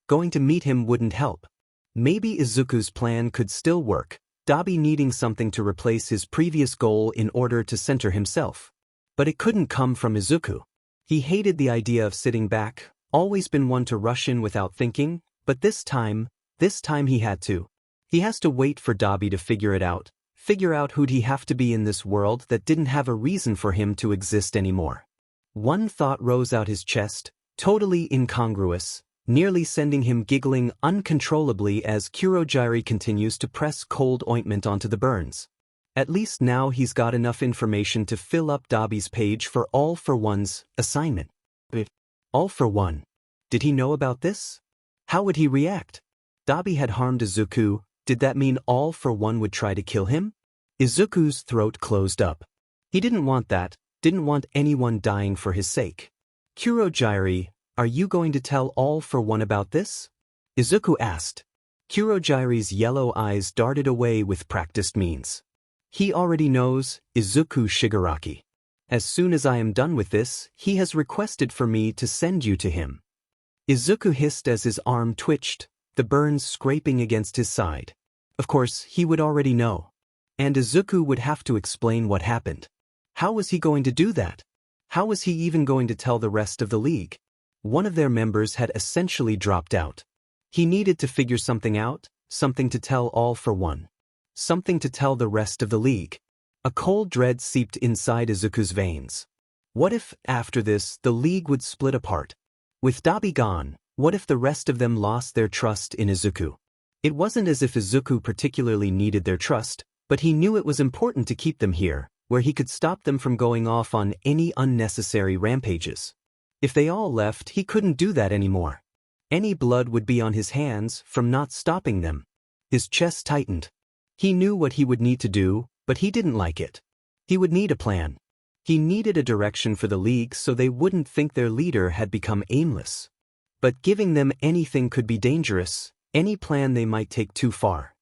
Going to meet him wouldn't help. Maybe Izuku's plan could still work, Dabi needing something to replace his previous goal in order to center himself. But it couldn't come from Izuku. He hated the idea of sitting back, always been one to rush in without thinking, but this time he had to. He has to wait for Dabi to figure out who'd he have to be in this world that didn't have a reason for him to exist anymore. One thought rose out his chest, totally incongruous, nearly sending him giggling uncontrollably as Kurogiri continues to press cold ointment onto the burns. At least now he's got enough information to fill up Dabi's page for All for One's assignment. All for One. Did he know about this? How would he react? Dabi had harmed Izuku. Did that mean All for One would try to kill him? Izuku's throat closed up. He didn't want that, didn't want anyone dying for his sake. Kurogiri, are you going to tell All for One about this? Izuku asked. Kurogiri's yellow eyes darted away with practiced means. He already knows, Izuku Shigaraki. As soon as I am done with this, he has requested for me to send you to him. Izuku hissed as his arm twitched, the burns scraping against his side. Of course, he would already know. And Izuku would have to explain what happened. How was he going to do that? How was he even going to tell the rest of the league? One of their members had essentially dropped out. He needed to figure something out, something to tell All for One. Something to tell the rest of the league. A cold dread seeped inside Izuku's veins. What if, after this, the league would split apart? With Dabi gone, what if the rest of them lost their trust in Izuku? It wasn't as if Izuku particularly needed their trust, but he knew it was important to keep them here, where he could stop them from going off on any unnecessary rampages. If they all left, he couldn't do that anymore. Any blood would be on his hands from not stopping them. His chest tightened. He knew what he would need to do, but he didn't like it. He would need a plan. He needed a direction for the league so they wouldn't think their leader had become aimless. But giving them anything could be dangerous, any plan they might take too far.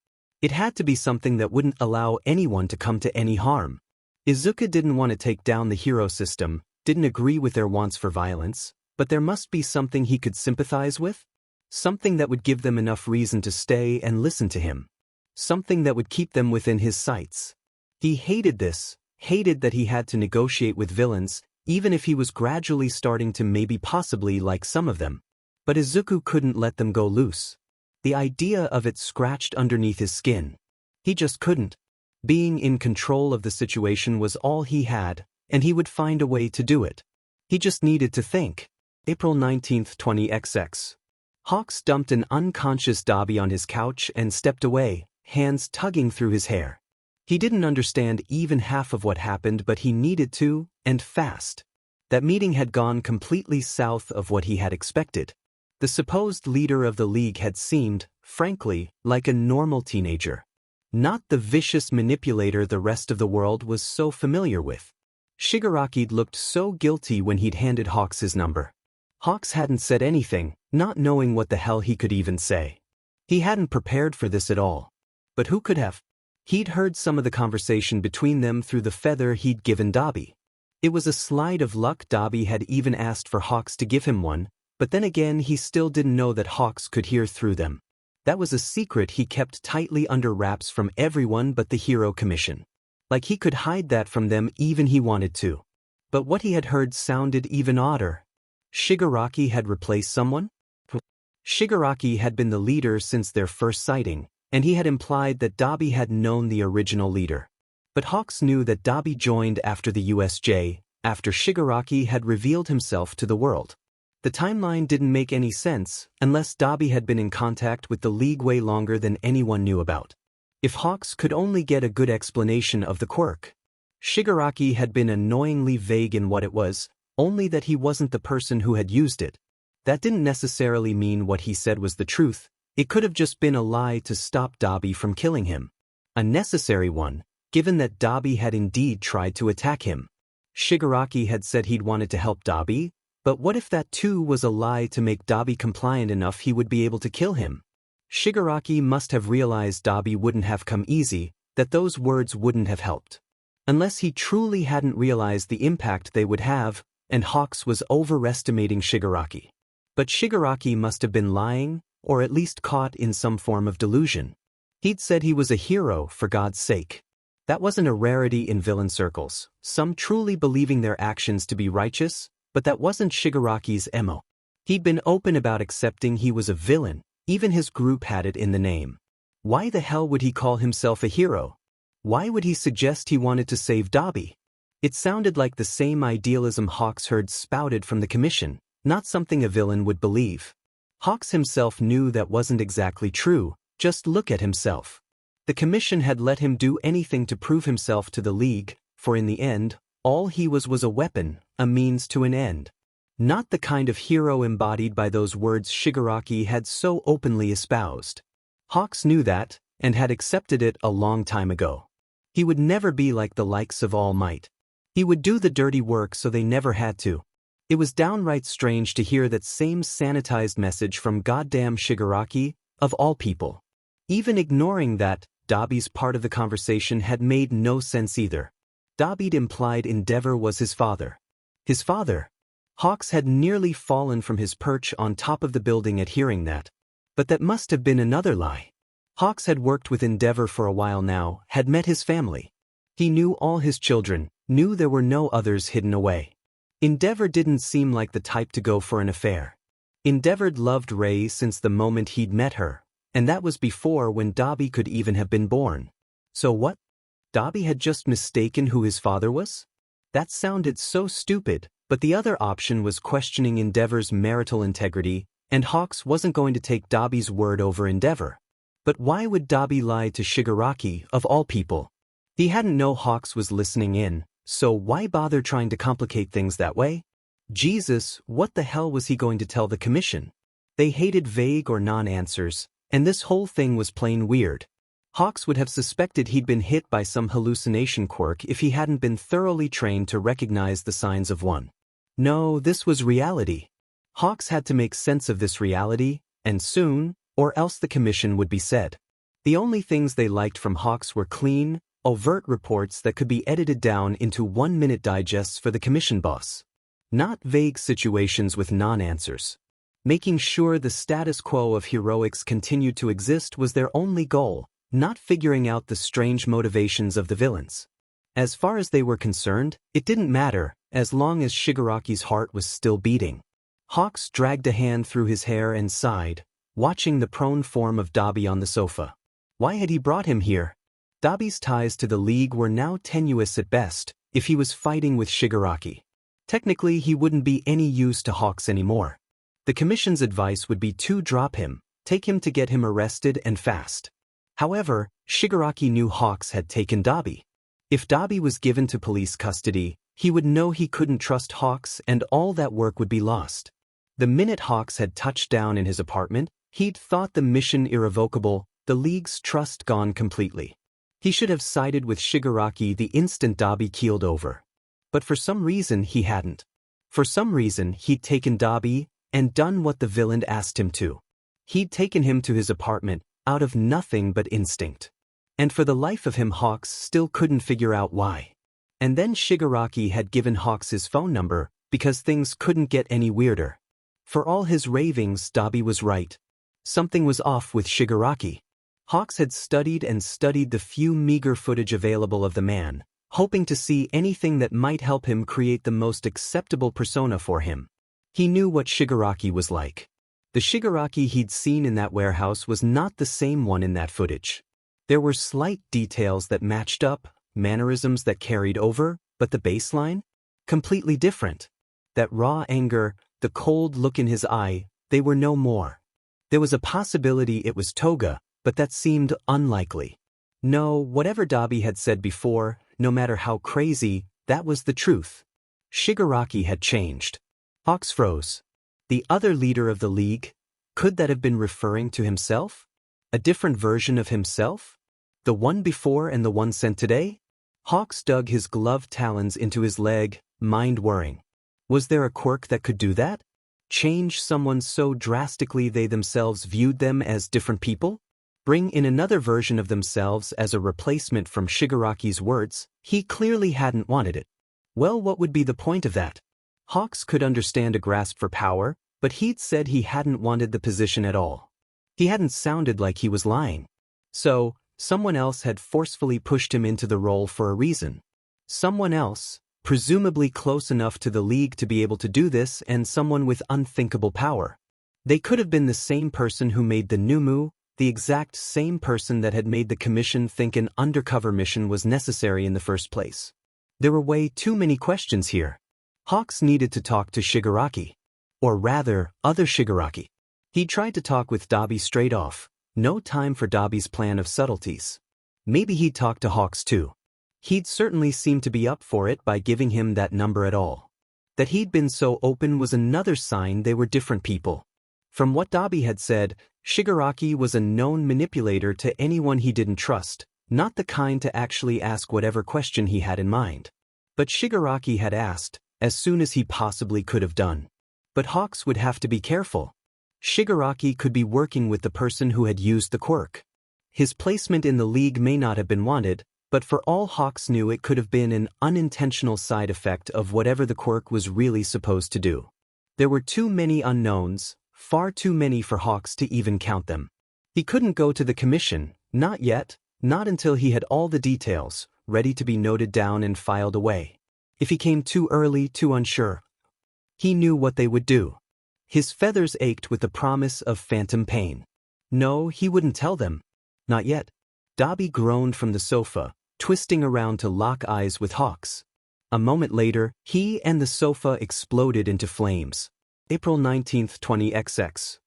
It had to be something that wouldn't allow anyone to come to any harm. Izuku didn't want to take down the hero system, didn't agree with their wants for violence, but there must be something he could sympathize with? Something that would give them enough reason to stay and listen to him. Something that would keep them within his sights. He hated this, hated that he had to negotiate with villains, even if he was gradually starting to maybe possibly like some of them. But Izuku couldn't let them go loose. The idea of it scratched underneath his skin. He just couldn't. Being in control of the situation was all he had, and he would find a way to do it. He just needed to think. April 19, 20XX. Hawks dumped an unconscious Dabi on his couch and stepped away, hands tugging through his hair. He didn't understand even half of what happened, but he needed to, and fast. That meeting had gone completely south of what he had expected. The supposed leader of the league had seemed, frankly, like a normal teenager. Not the vicious manipulator the rest of the world was so familiar with. Shigaraki looked so guilty when he'd handed Hawks his number. Hawks hadn't said anything, not knowing what the hell he could even say. He hadn't prepared for this at all. But who could have? He'd heard some of the conversation between them through the feather he'd given Dabi. It was a slide of luck Dabi had even asked for Hawks to give him one, but then again he still didn't know that Hawks could hear through them. That was a secret he kept tightly under wraps from everyone but the Hero Commission. Like he could hide that from them even he wanted to. But what he had heard sounded even odder. Shigaraki had replaced someone? Shigaraki had been the leader since their first sighting, and he had implied that Dabi had known the original leader. But Hawks knew that Dabi joined after the USJ, after Shigaraki had revealed himself to the world. The timeline didn't make any sense unless Dabi had been in contact with the League way longer than anyone knew about. If Hawks could only get a good explanation of the quirk. Shigaraki had been annoyingly vague in what it was, only that he wasn't the person who had used it. That didn't necessarily mean what he said was the truth. It could have just been a lie to stop Dabi from killing him. A necessary one, given that Dabi had indeed tried to attack him. Shigaraki had said he'd wanted to help Dabi, but what if that too was a lie to make Dabi compliant enough he would be able to kill him? Shigaraki must have realized Dabi wouldn't have come easy, that those words wouldn't have helped. Unless he truly hadn't realized the impact they would have, and Hawks was overestimating Shigaraki. But Shigaraki must have been lying, or at least caught in some form of delusion. He'd said he was a hero for God's sake. That wasn't a rarity in villain circles, some truly believing their actions to be righteous, but that wasn't Shigaraki's MO. He'd been open about accepting he was a villain, even his group had it in the name. Why the hell would he call himself a hero? Why would he suggest he wanted to save Dabi? It sounded like the same idealism Hawks heard spouted from the commission, not something a villain would believe. Hawks himself knew that wasn't exactly true. Just look at himself. The commission had let him do anything to prove himself to the League, for in the end, all he was a weapon, a means to an end. Not the kind of hero embodied by those words Shigaraki had so openly espoused. Hawks knew that, and had accepted it a long time ago. He would never be like the likes of All Might. He would do the dirty work so they never had to. It was downright strange to hear that same sanitized message from goddamn Shigaraki, of all people. Even ignoring that, Dabi's part of the conversation had made no sense either. Dabi'd implied Endeavor was his father. His father? Hawks had nearly fallen from his perch on top of the building at hearing that. But that must have been another lie. Hawks had worked with Endeavor for a while now, had met his family. He knew all his children, knew there were no others hidden away. Endeavor didn't seem like the type to go for an affair. Endeavor'd loved Rei since the moment he'd met her. And that was before when Dabi could even have been born. So what? Dabi had just mistaken who his father was? That sounded so stupid, but the other option was questioning Endeavor's marital integrity, and Hawks wasn't going to take Dabi's word over Endeavor. But why would Dabi lie to Shigaraki, of all people? He hadn't known Hawks was listening in, so why bother trying to complicate things that way? Jesus, what the hell was he going to tell the commission? They hated vague or non-answers. And this whole thing was plain weird. Hawks would have suspected he'd been hit by some hallucination quirk if he hadn't been thoroughly trained to recognize the signs of one. No, this was reality. Hawks had to make sense of this reality, and soon, or else the commission would be said. The only things they liked from Hawks were clean, overt reports that could be edited down into 1-minute digests for the commission boss. Not vague situations with non-answers. Making sure the status quo of heroics continued to exist was their only goal, not figuring out the strange motivations of the villains. As far as they were concerned, it didn't matter, as long as Shigaraki's heart was still beating. Hawks dragged a hand through his hair and sighed, watching the prone form of Dabi on the sofa. Why had he brought him here? Dabi's ties to the League were now tenuous at best, if he was fighting with Shigaraki. Technically, he wouldn't be any use to Hawks anymore. The commission's advice would be to drop him, take him to get him arrested and fast. However, Shigaraki knew Hawks had taken Dabi. If Dabi was given to police custody, he would know he couldn't trust Hawks and all that work would be lost. The minute Hawks had touched down in his apartment, he'd thought the mission irrevocable, the League's trust gone completely. He should have sided with Shigaraki the instant Dabi keeled over. But for some reason he hadn't. For some reason he'd taken Dabi and done what the villain asked him to. He'd taken him to his apartment, out of nothing but instinct. And for the life of him Hawks still couldn't figure out why. And then Shigaraki had given Hawks his phone number, because things couldn't get any weirder. For all his ravings, Dabi was right. Something was off with Shigaraki. Hawks had studied and studied the few meager footage available of the man, hoping to see anything that might help him create the most acceptable persona for him. He knew what Shigaraki was like. The Shigaraki he'd seen in that warehouse was not the same one in that footage. There were slight details that matched up, mannerisms that carried over, but the baseline? Completely different. That raw anger, the cold look in his eye, they were no more. There was a possibility it was Toga, but that seemed unlikely. No, whatever Dabi had said before, no matter how crazy, that was the truth. Shigaraki had changed. Hawks froze. The other leader of the League? Could that have been referring to himself? A different version of himself? The one before and the one sent today? Hawks dug his gloved talons into his leg, mind whirring. Was there a quirk that could do that? Change someone so drastically they themselves viewed them as different people? Bring in another version of themselves as a replacement from Shigaraki's words? He clearly hadn't wanted it. Well, what would be the point of that? Hawks could understand a grasp for power, but he'd said he hadn't wanted the position at all. He hadn't sounded like he was lying. So, someone else had forcefully pushed him into the role for a reason. Someone else, presumably close enough to the League to be able to do this, and someone with unthinkable power. They could have been the same person who made the Numu, the exact same person that had made the Commission think an undercover mission was necessary in the first place. There were way too many questions here. Hawks needed to talk to Shigaraki. Or rather, other Shigaraki. He tried to talk with Dabi straight off. No time for Dabi's plan of subtleties. Maybe he'd talk to Hawks too. He'd certainly seem to be up for it by giving him that number at all. That he'd been so open was another sign they were different people. From what Dabi had said, Shigaraki was a known manipulator to anyone he didn't trust, not the kind to actually ask whatever question he had in mind. But Shigaraki had asked, as soon as he possibly could have done. But Hawks would have to be careful. Shigaraki could be working with the person who had used the quirk. His placement in the League may not have been wanted, but for all Hawks knew it could have been an unintentional side effect of whatever the quirk was really supposed to do. There were too many unknowns, far too many for Hawks to even count them. He couldn't go to the Commission, not yet, not until he had all the details, ready to be noted down and filed away. If he came too early, too unsure, he knew what they would do. His feathers ached with the promise of phantom pain. No, he wouldn't tell them. Not yet. Dabi groaned from the sofa, twisting around to lock eyes with Hawks. A moment later, he and the sofa exploded into flames. April 19, 20XX.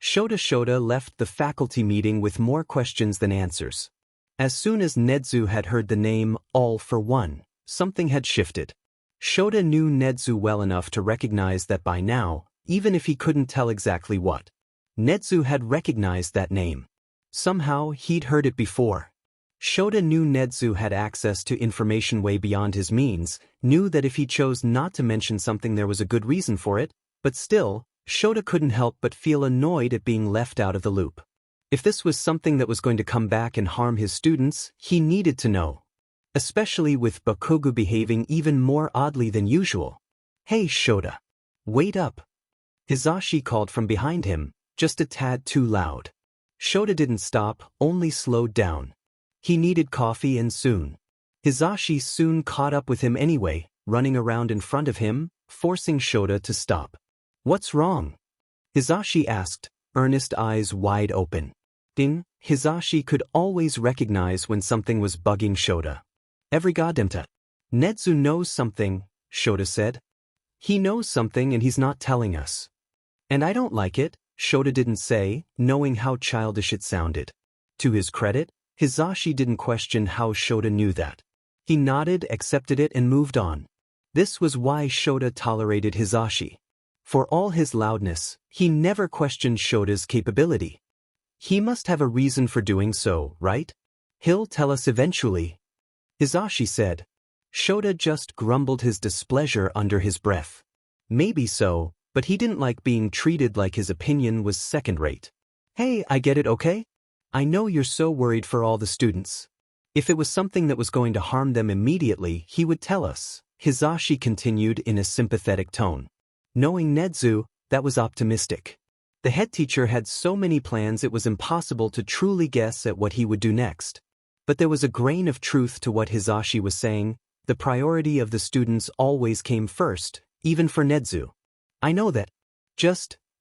Shota left the faculty meeting with more questions than answers. As soon as Nedzu had heard the name All for One, something had shifted. Shota knew Nedzu well enough to recognize that by now, even if he couldn't tell exactly what. Nedzu had recognized that name. Somehow, he'd heard it before. Shota knew Nedzu had access to information way beyond his means, knew that if he chose not to mention something there was a good reason for it, but still, Shota couldn't help but feel annoyed at being left out of the loop. If this was something that was going to come back and harm his students, he needed to know. Especially with Bakugo behaving even more oddly than usual. Hey Shota. Wait up. Hizashi called from behind him, just a tad too loud. Shota didn't stop, only slowed down. He needed coffee and soon. Hizashi soon caught up with him anyway, running around in front of him, forcing Shota to stop. What's wrong? Hizashi asked, earnest eyes wide open. Hizashi could always recognize when something was bugging Shota. Every goddamn time. Nedzu knows something, Shota said. He knows something and he's not telling us. And I don't like it, Shota didn't say, knowing how childish it sounded. To his credit, Hizashi didn't question how Shota knew that. He nodded, accepted it, and moved on. This was why Shota tolerated Hizashi. For all his loudness, he never questioned Shota's capability. He must have a reason for doing so, right? He'll tell us eventually. Hizashi said. Shota just grumbled his displeasure under his breath. Maybe so, but he didn't like being treated like his opinion was second-rate. Hey, I get it, okay? I know you're so worried for all the students. If it was something that was going to harm them immediately, he would tell us, Hizashi continued in a sympathetic tone. Knowing Nedzu, that was optimistic. The head teacher had so many plans it was impossible to truly guess at what he would do next. But there was a grain of truth to what Hizashi was saying. The priority of the students always came first, even for Nedzu. I know that.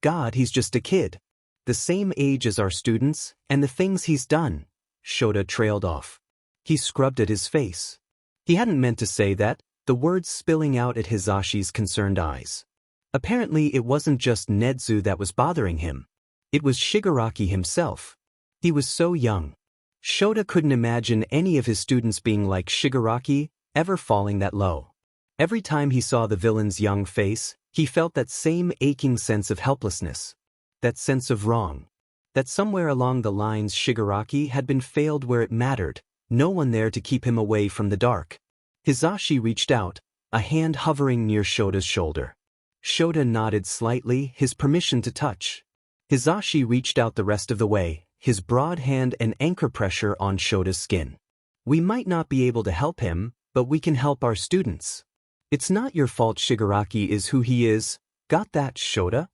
God, he's just a kid. The same age as our students, and the things he's done. Shota trailed off. He scrubbed at his face. He hadn't meant to say that, the words spilling out at Hizashi's concerned eyes. Apparently it wasn't just Nedzu that was bothering him. It was Shigaraki himself. He was so young. Shota couldn't imagine any of his students being like Shigaraki, ever falling that low. Every time he saw the villain's young face, he felt that same aching sense of helplessness. That sense of wrong. That somewhere along the lines Shigaraki had been failed where it mattered, no one there to keep him away from the dark. Hizashi reached out, a hand hovering near Shota's shoulder. Shota nodded slightly, his permission to touch. Hizashi reached out the rest of the way, his broad hand an anchor pressure on Shota's skin. We might not be able to help him, but we can help our students. It's not your fault Shigaraki is who he is. Got that, Shota?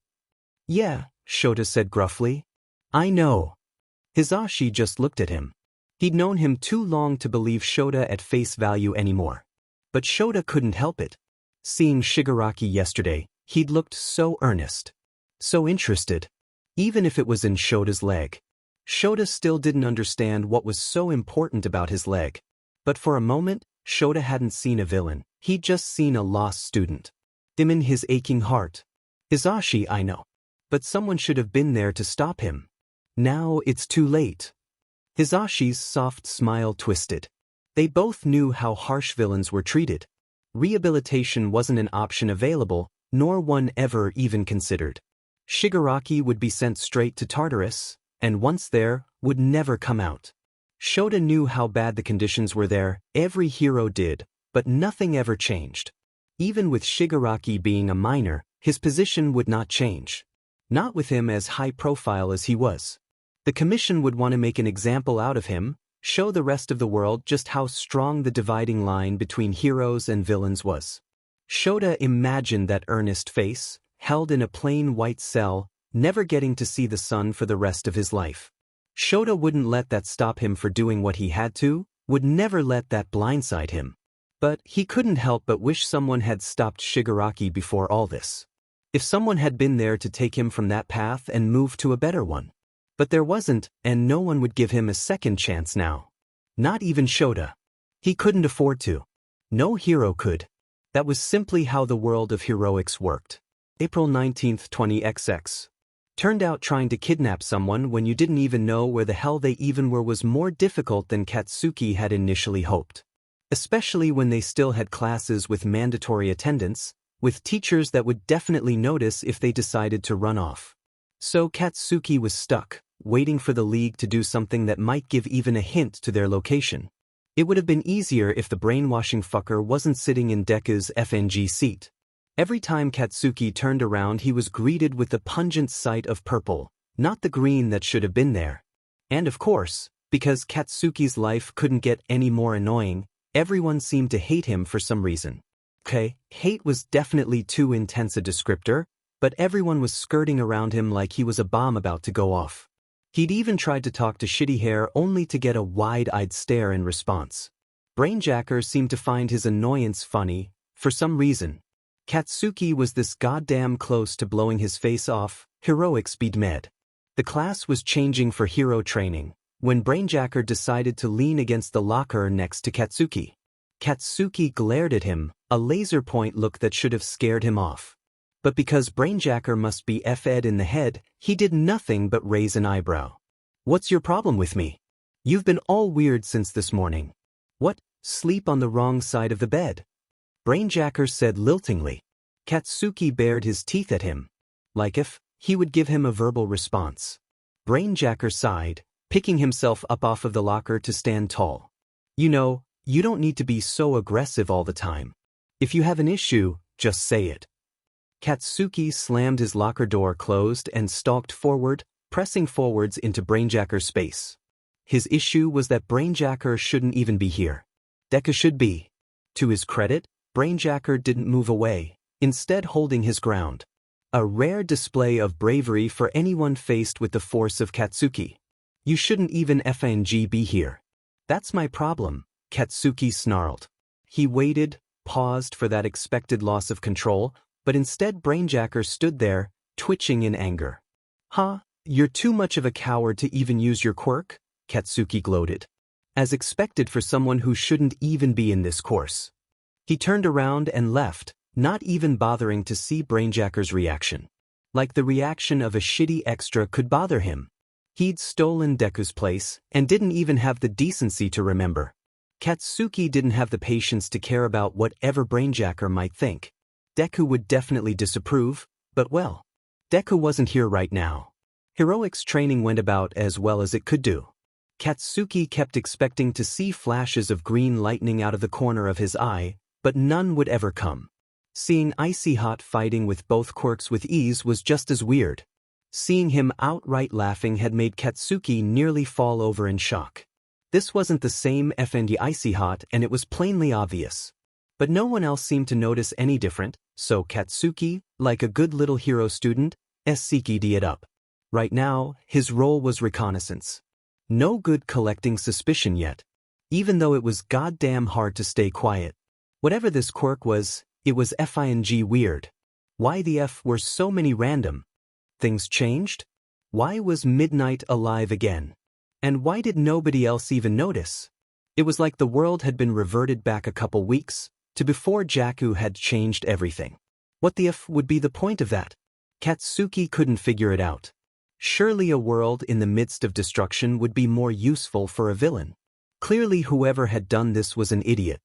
Yeah, Shota said gruffly. I know. Hizashi just looked at him. He'd known him too long to believe Shota at face value anymore. But Shota couldn't help it. Seeing Shigaraki yesterday, he'd looked so earnest. So interested. Even if it was in Shota's leg. Shota still didn't understand what was so important about his leg. But for a moment, Shota hadn't seen a villain, he'd just seen a lost student. Him in his aching heart. Hisashi, I know. But someone should have been there to stop him. Now it's too late. Hisashi's soft smile twisted. They both knew how harsh villains were treated. Rehabilitation wasn't an option available, nor one ever even considered. Shigaraki would be sent straight to Tartarus, and once there, would never come out. Shota knew how bad the conditions were there, every hero did, but nothing ever changed. Even with Shigaraki being a minor, his position would not change. Not with him as high profile as he was. The commission would want to make an example out of him, show the rest of the world just how strong the dividing line between heroes and villains was. Shota imagined that earnest face, held in a plain white cell, never getting to see the sun for the rest of his life. Shota wouldn't let that stop him for doing what he had to, would never let that blindside him. But he couldn't help but wish someone had stopped Shigaraki before all this. If someone had been there to take him from that path and move to a better one. But there wasn't, and no one would give him a second chance now. Not even Shota. He couldn't afford to. No hero could. That was simply how the world of heroics worked. April 19, 20XX. Turned out trying to kidnap someone when you didn't even know where the hell they even were was more difficult than Katsuki had initially hoped. Especially when they still had classes with mandatory attendance, with teachers that would definitely notice if they decided to run off. So Katsuki was stuck, waiting for the League to do something that might give even a hint to their location. It would have been easier if the brainwashing fucker wasn't sitting in Deku's FNG seat. Every time Katsuki turned around he was greeted with the pungent sight of purple, not the green that should have been there. And of course, because Katsuki's life couldn't get any more annoying, everyone seemed to hate him for some reason. Okay, hate was definitely too intense a descriptor, but everyone was skirting around him like he was a bomb about to go off. He'd even tried to talk to Shitty Hair only to get a wide-eyed stare in response. Brainjacker seemed to find his annoyance funny, for some reason. Katsuki was this goddamn close to blowing his face off, heroic speed med. The class was changing for hero training, when Brainjacker decided to lean against the locker next to Katsuki. Katsuki glared at him, a laser point look that should have scared him off. But because Brainjacker must be F-ed in the head, he did nothing but raise an eyebrow. What's your problem with me? You've been all weird since this morning. What, sleep on the wrong side of the bed? Brainjacker said liltingly. Katsuki bared his teeth at him. Like if he would give him a verbal response. Brainjacker sighed, picking himself up off of the locker to stand tall. You know, you don't need to be so aggressive all the time. If you have an issue, just say it. Katsuki slammed his locker door closed and stalked forward, pressing forwards into Brainjacker's space. His issue was that Brainjacker shouldn't even be here. Deku should be. To his credit, Brainjacker didn't move away, instead holding his ground. A rare display of bravery for anyone faced with the force of Katsuki. You shouldn't even FNG be here. That's my problem, Katsuki snarled. He waited, paused for that expected loss of control, but instead Brainjacker stood there, twitching in anger. Huh? You're too much of a coward to even use your quirk? Katsuki gloated. As expected for someone who shouldn't even be in this course. He turned around and left, not even bothering to see Brainjacker's reaction. Like the reaction of a shitty extra could bother him. He'd stolen Deku's place, and didn't even have the decency to remember. Katsuki didn't have the patience to care about whatever Brainjacker might think. Deku would definitely disapprove, but well. Deku wasn't here right now. Heroics training went about as well as it could do. Katsuki kept expecting to see flashes of green lightning out of the corner of his eye, but none would ever come. Seeing Icy Hot fighting with both quirks with ease was just as weird. Seeing him outright laughing had made Katsuki nearly fall over in shock. This wasn't the same FND Icy Hot and it was plainly obvious. But no one else seemed to notice any different, so Katsuki, like a good little hero student, SCK'd it up. Right now, his role was reconnaissance. No good collecting suspicion yet. Even though it was goddamn hard to stay quiet. Whatever this quirk was, it was FING weird. Why the F were so many random? Things changed? Why was Midnight alive again? And why did nobody else even notice? It was like the world had been reverted back a couple weeks, to before Jaku had changed everything. What the F would be the point of that? Katsuki couldn't figure it out. Surely a world in the midst of destruction would be more useful for a villain. Clearly whoever had done this was an idiot.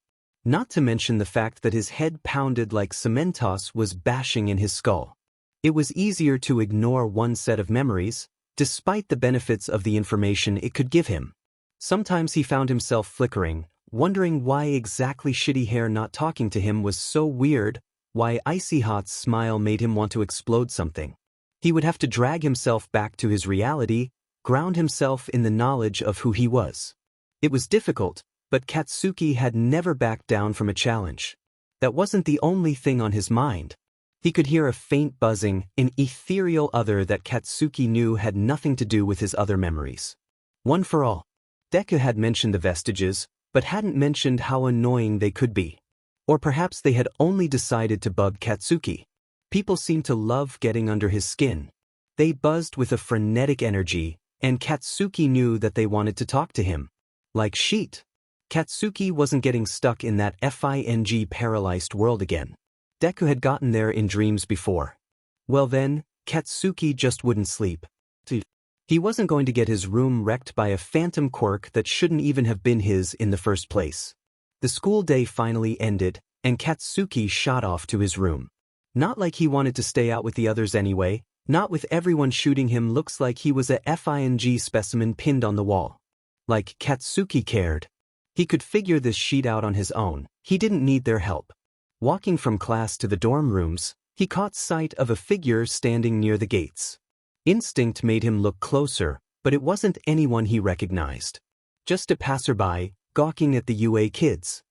Not to mention the fact that his head pounded like Cementos was bashing in his skull. It was easier to ignore one set of memories, despite the benefits of the information it could give him. Sometimes he found himself flickering, wondering why exactly Shitty Hair not talking to him was so weird, why Icy Hot's smile made him want to explode something. He would have to drag himself back to his reality, ground himself in the knowledge of who he was. It was difficult, but Katsuki had never backed down from a challenge. That wasn't the only thing on his mind. He could hear a faint buzzing, an ethereal other that Katsuki knew had nothing to do with his other memories. One for all. Deku had mentioned the vestiges, but hadn't mentioned how annoying they could be. Or perhaps they had only decided to bug Katsuki. People seemed to love getting under his skin. They buzzed with a frenetic energy, and Katsuki knew that they wanted to talk to him. Like sheet. Katsuki wasn't getting stuck in that FING paralyzed world again. Deku had gotten there in dreams before. Well then, Katsuki just wouldn't sleep. He wasn't going to get his room wrecked by a phantom quirk that shouldn't even have been his in the first place. The school day finally ended, and Katsuki shot off to his room. Not like he wanted to stay out with the others anyway, not with everyone shooting him. Looks like he was a FING specimen pinned on the wall. Like Katsuki cared. He could figure this sheet out on his own, he didn't need their help. Walking from class to the dorm rooms, he caught sight of a figure standing near the gates. Instinct made him look closer, but it wasn't anyone he recognized. Just a passerby, gawking at the UA kids.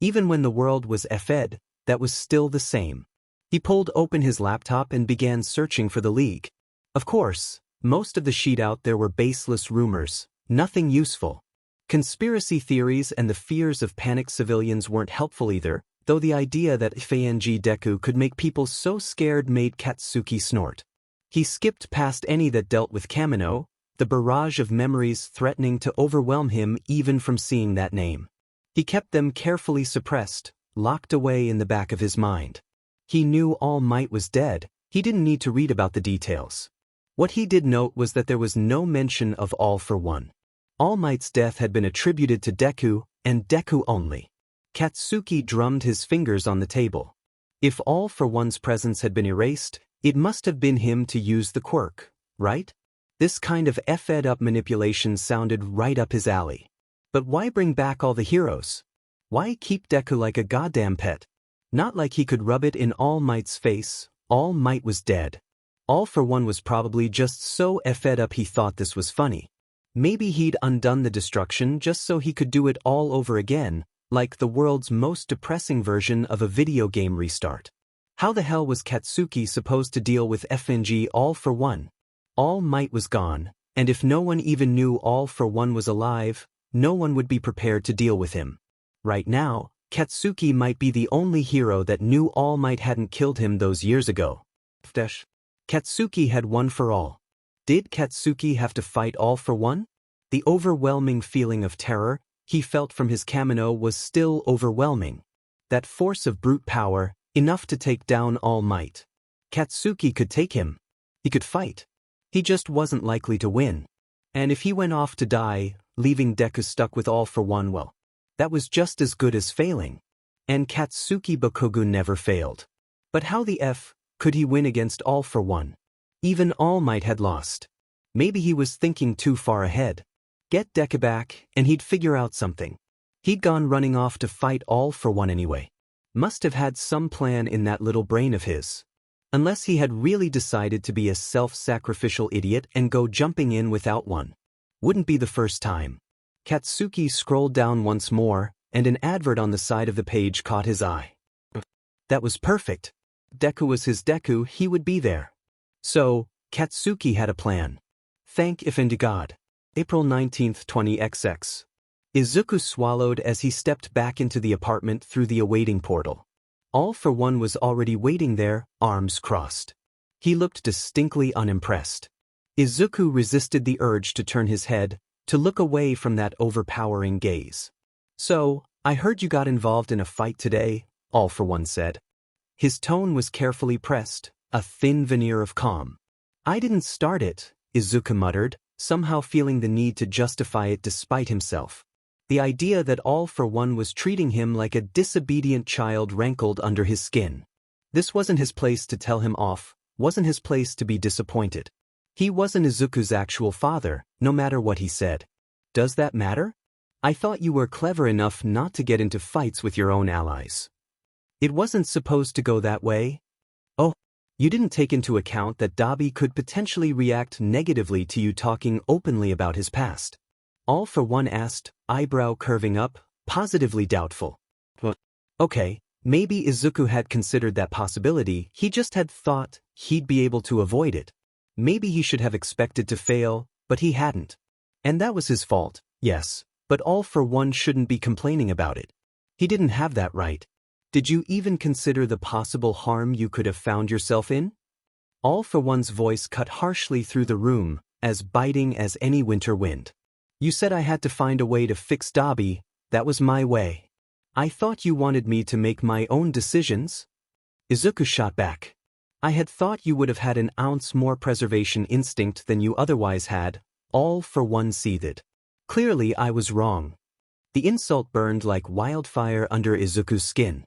Even when the world was FED, that was still the same. He pulled open his laptop and began searching for the league. Of course, most of the sheet out there were baseless rumors, nothing useful. Conspiracy theories and the fears of panicked civilians weren't helpful either, though the idea that FING Deku could make people so scared made Katsuki snort. He skipped past any that dealt with Kamino, the barrage of memories threatening to overwhelm him even from seeing that name. He kept them carefully suppressed, locked away in the back of his mind. He knew All Might was dead, he didn't need to read about the details. What he did note was that there was no mention of All for One. All Might's death had been attributed to Deku, and Deku only. Katsuki drummed his fingers on the table. If All for One's presence had been erased, it must have been him to use the quirk, right? This kind of F-ed-up manipulation sounded right up his alley. But why bring back all the heroes? Why keep Deku like a goddamn pet? Not like he could rub it in All Might's face. All Might was dead. All for One was probably just so F-ed-up he thought this was funny. Maybe he'd undone the destruction just so he could do it all over again, like the world's most depressing version of a video game restart. How the hell was Katsuki supposed to deal with FNG All for One? All Might was gone, and if no one even knew All for One was alive, no one would be prepared to deal with him. Right now, Katsuki might be the only hero that knew All Might hadn't killed him those years ago. Katsuki had one for all. Did Katsuki have to fight All for One? The overwhelming feeling of terror he felt from his Kamino was still overwhelming. That force of brute power, enough to take down All Might. Katsuki could take him. He could fight. He just wasn't likely to win. And if he went off to die, leaving Deku stuck with All for One, well, that was just as good as failing. And Katsuki Bakugo never failed. But how the F could he win against All for One? Even All Might had lost. Maybe he was thinking too far ahead. Get Deku back, and he'd figure out something. He'd gone running off to fight All for One anyway. Must have had some plan in that little brain of his. Unless he had really decided to be a self-sacrificial idiot and go jumping in without one. Wouldn't be the first time. Katsuki scrolled down once more, and an advert on the side of the page caught his eye. That was perfect. Deku was his Deku, he would be there. So, Katsuki had a plan. Thank if and to God. April 19th, 20XX. Izuku swallowed as he stepped back into the apartment through the awaiting portal. All for One was already waiting there, arms crossed. He looked distinctly unimpressed. Izuku resisted the urge to turn his head, to look away from that overpowering gaze. "So, I heard you got involved in a fight today," All for One said. His tone was carefully pressed, a thin veneer of calm. "I didn't start it," Izuku muttered, somehow feeling the need to justify it despite himself. The idea that All for One was treating him like a disobedient child rankled under his skin. This wasn't his place to tell him off, wasn't his place to be disappointed. He wasn't Izuku's actual father, no matter what he said. Does that matter? I thought you were clever enough not to get into fights with your own allies. It wasn't supposed to go that way. Oh, you didn't take into account that Dabi could potentially react negatively to you talking openly about his past. All for One asked, eyebrow curving up, positively doubtful. Okay, maybe Izuku had considered that possibility, he just had thought he'd be able to avoid it. Maybe he should have expected to fail, but he hadn't. And that was his fault, yes, but All for One shouldn't be complaining about it. He didn't have that right. Did you even consider the possible harm you could have found yourself in? All for One's voice cut harshly through the room, as biting as any winter wind. You said I had to find a way to fix Dabi, that was my way. I thought you wanted me to make my own decisions? Izuku shot back. I had thought you would have had an ounce more preservation instinct than you otherwise had, All for One seethed. Clearly I was wrong. The insult burned like wildfire under Izuku's skin.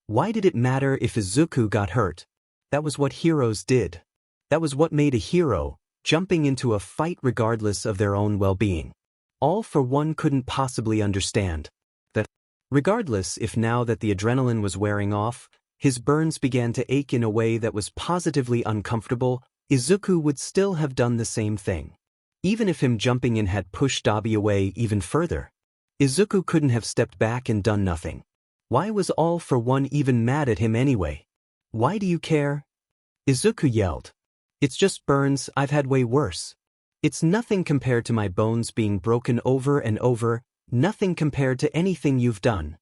Why did it matter if Izuku got hurt? That was what heroes did. That was what made a hero, jumping into a fight regardless of their own well-being. All for One couldn't possibly understand that. Regardless if now that the adrenaline was wearing off, his burns began to ache in a way that was positively uncomfortable, Izuku would still have done the same thing. Even if him jumping in had pushed Dabi away even further. Izuku couldn't have stepped back and done nothing. Why was All for One even mad at him anyway? Why do you care? Izuku yelled. It's just burns, I've had way worse. It's nothing compared to my bones being broken over and over, nothing compared to anything you've done.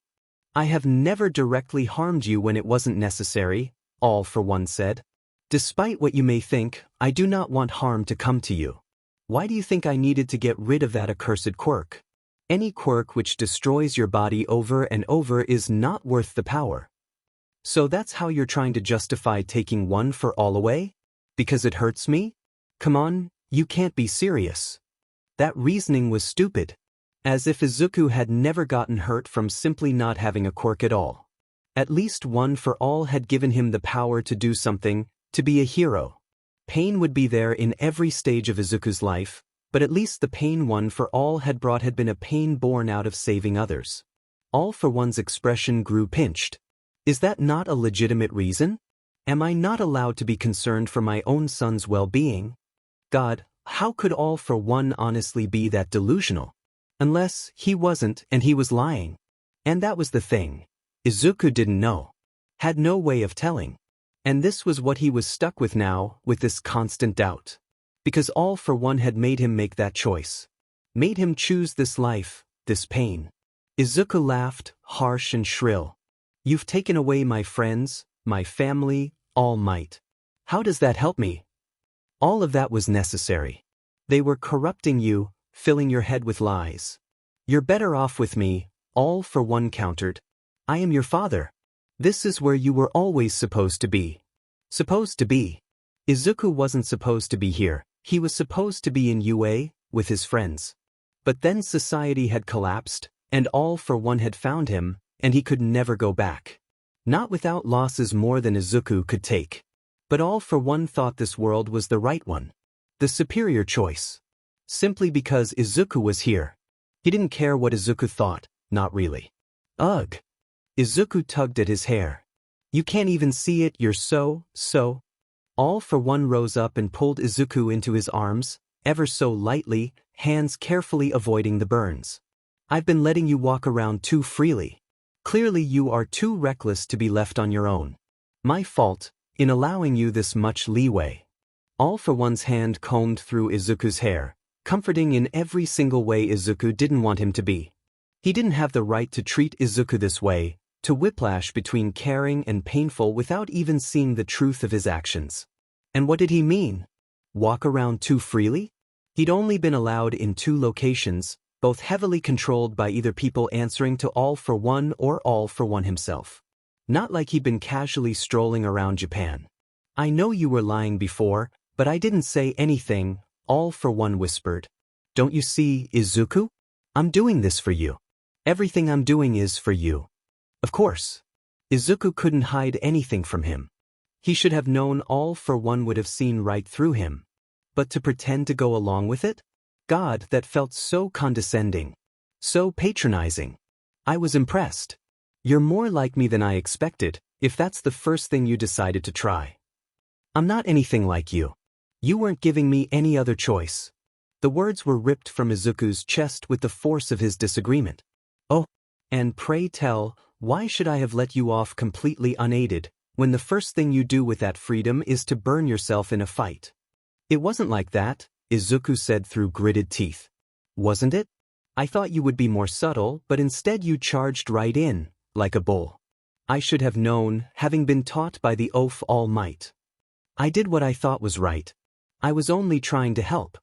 I have never directly harmed you when it wasn't necessary, All for One said. Despite what you may think, I do not want harm to come to you. Why do you think I needed to get rid of that accursed quirk? Any quirk which destroys your body over and over is not worth the power. So that's how you're trying to justify taking one for all away? Because it hurts me? Come on, you can't be serious. That reasoning was stupid. As if Izuku had never gotten hurt from simply not having a quirk at all. At least one for all had given him the power to do something, to be a hero. Pain would be there in every stage of Izuku's life, but at least the pain one for all had brought had been a pain born out of saving others. All for One's expression grew pinched. Is that not a legitimate reason? Am I not allowed to be concerned for my own son's well-being? God, how could All for One honestly be that delusional? Unless he wasn't and he was lying. And that was the thing. Izuku didn't know. Had no way of telling. And this was what he was stuck with now, with this constant doubt. Because All for One had made him make that choice. Made him choose this life, this pain. Izuku laughed, harsh and shrill. You've taken away my friends, my family, all might. How does that help me? All of that was necessary. They were corrupting you, filling your head with lies. You're better off with me, All for One countered. I am your father. This is where you were always supposed to be. Supposed to be. Izuku wasn't supposed to be here. He was supposed to be in UA, with his friends. But then society had collapsed, and All for One had found him, and he could never go back. Not without losses more than Izuku could take. But All for One thought this world was the right one. The superior choice. Simply because Izuku was here. He didn't care what Izuku thought, not really. Ugh. Izuku tugged at his hair. You can't even see it, you're so. All for One rose up and pulled Izuku into his arms, ever so lightly, hands carefully avoiding the burns. I've been letting you walk around too freely. Clearly you are too reckless to be left on your own. My fault, in allowing you this much leeway. All for One's hand combed through Izuku's hair, comforting in every single way Izuku didn't want him to be. He didn't have the right to treat Izuku this way, to whiplash between caring and painful without even seeing the truth of his actions. And what did he mean? Walk around too freely? He'd only been allowed in 2 locations, both heavily controlled by either people answering to All for One or All for One himself. Not like he'd been casually strolling around Japan. I know you were lying before, but I didn't say anything, All for One whispered. Don't you see, Izuku? I'm doing this for you. Everything I'm doing is for you. Of course. Izuku couldn't hide anything from him. He should have known All for One would have seen right through him. But to pretend to go along with it? God, that felt so condescending. So patronizing. I was impressed. You're more like me than I expected, if that's the first thing you decided to try. I'm not anything like you. You weren't giving me any other choice. The words were ripped from Izuku's chest with the force of his disagreement. Oh, and pray tell, why should I have let you off completely unaided, when the first thing you do with that freedom is to burn yourself in a fight? It wasn't like that, Izuku said through gritted teeth. Wasn't it? I thought you would be more subtle, but instead you charged right in, like a bull. I should have known, having been taught by the oaf All Might. I did what I thought was right. I was only trying to help.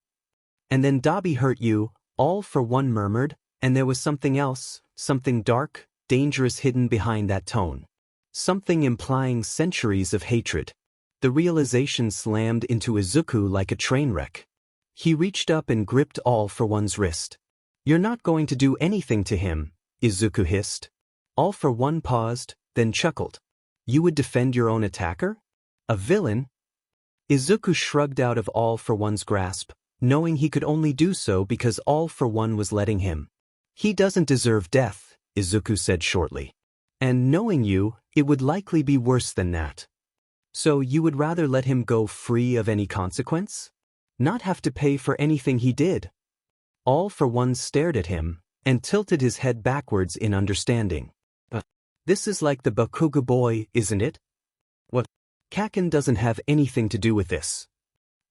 And then Dabi hurt you, All for One murmured, and there was something else, something dark, dangerous hidden behind that tone. Something implying centuries of hatred. The realization slammed into Izuku like a train wreck. He reached up and gripped All for One's wrist. You're not going to do anything to him, Izuku hissed. All for One paused, then chuckled. You would defend your own attacker? A villain? Izuku shrugged out of All for One's grasp, knowing he could only do so because All for One was letting him. He doesn't deserve death, Izuku said shortly. And knowing you, it would likely be worse than that. So you would rather let him go free of any consequence? Not have to pay for anything he did? All for One stared at him, and tilted his head backwards in understanding. This is like the Bakugo boy, isn't it? What? Kaken doesn't have anything to do with this.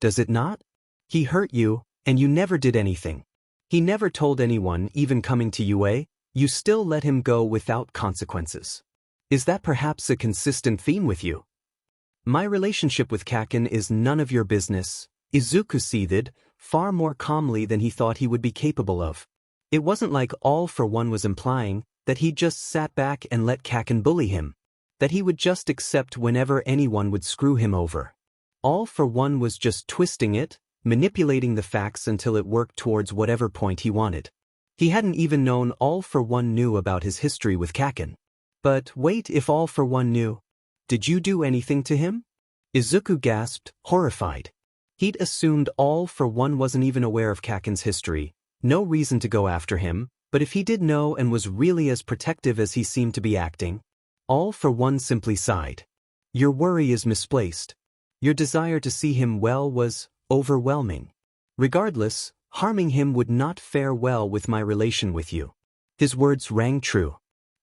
Does it not? He hurt you, and you never did anything. He never told anyone, even coming to UA, you still let him go without consequences. Is that perhaps a consistent theme with you? My relationship with Kaken is none of your business, Izuku seethed, far more calmly than he thought he would be capable of. It wasn't like All for One was implying that he just sat back and let Kaken bully him, that he would just accept whenever anyone would screw him over. All for One was just twisting it, manipulating the facts until it worked towards whatever point he wanted. He hadn't even known All for One knew about his history with Kaken. But wait, if All for One knew, did you do anything to him? Izuku gasped, horrified. He'd assumed All for One wasn't even aware of Kaken's history, no reason to go after him, but if he did know and was really as protective as he seemed to be acting, All for One simply sighed. Your worry is misplaced. Your desire to see him well was overwhelming. Regardless, harming him would not fare well with my relation with you. His words rang true.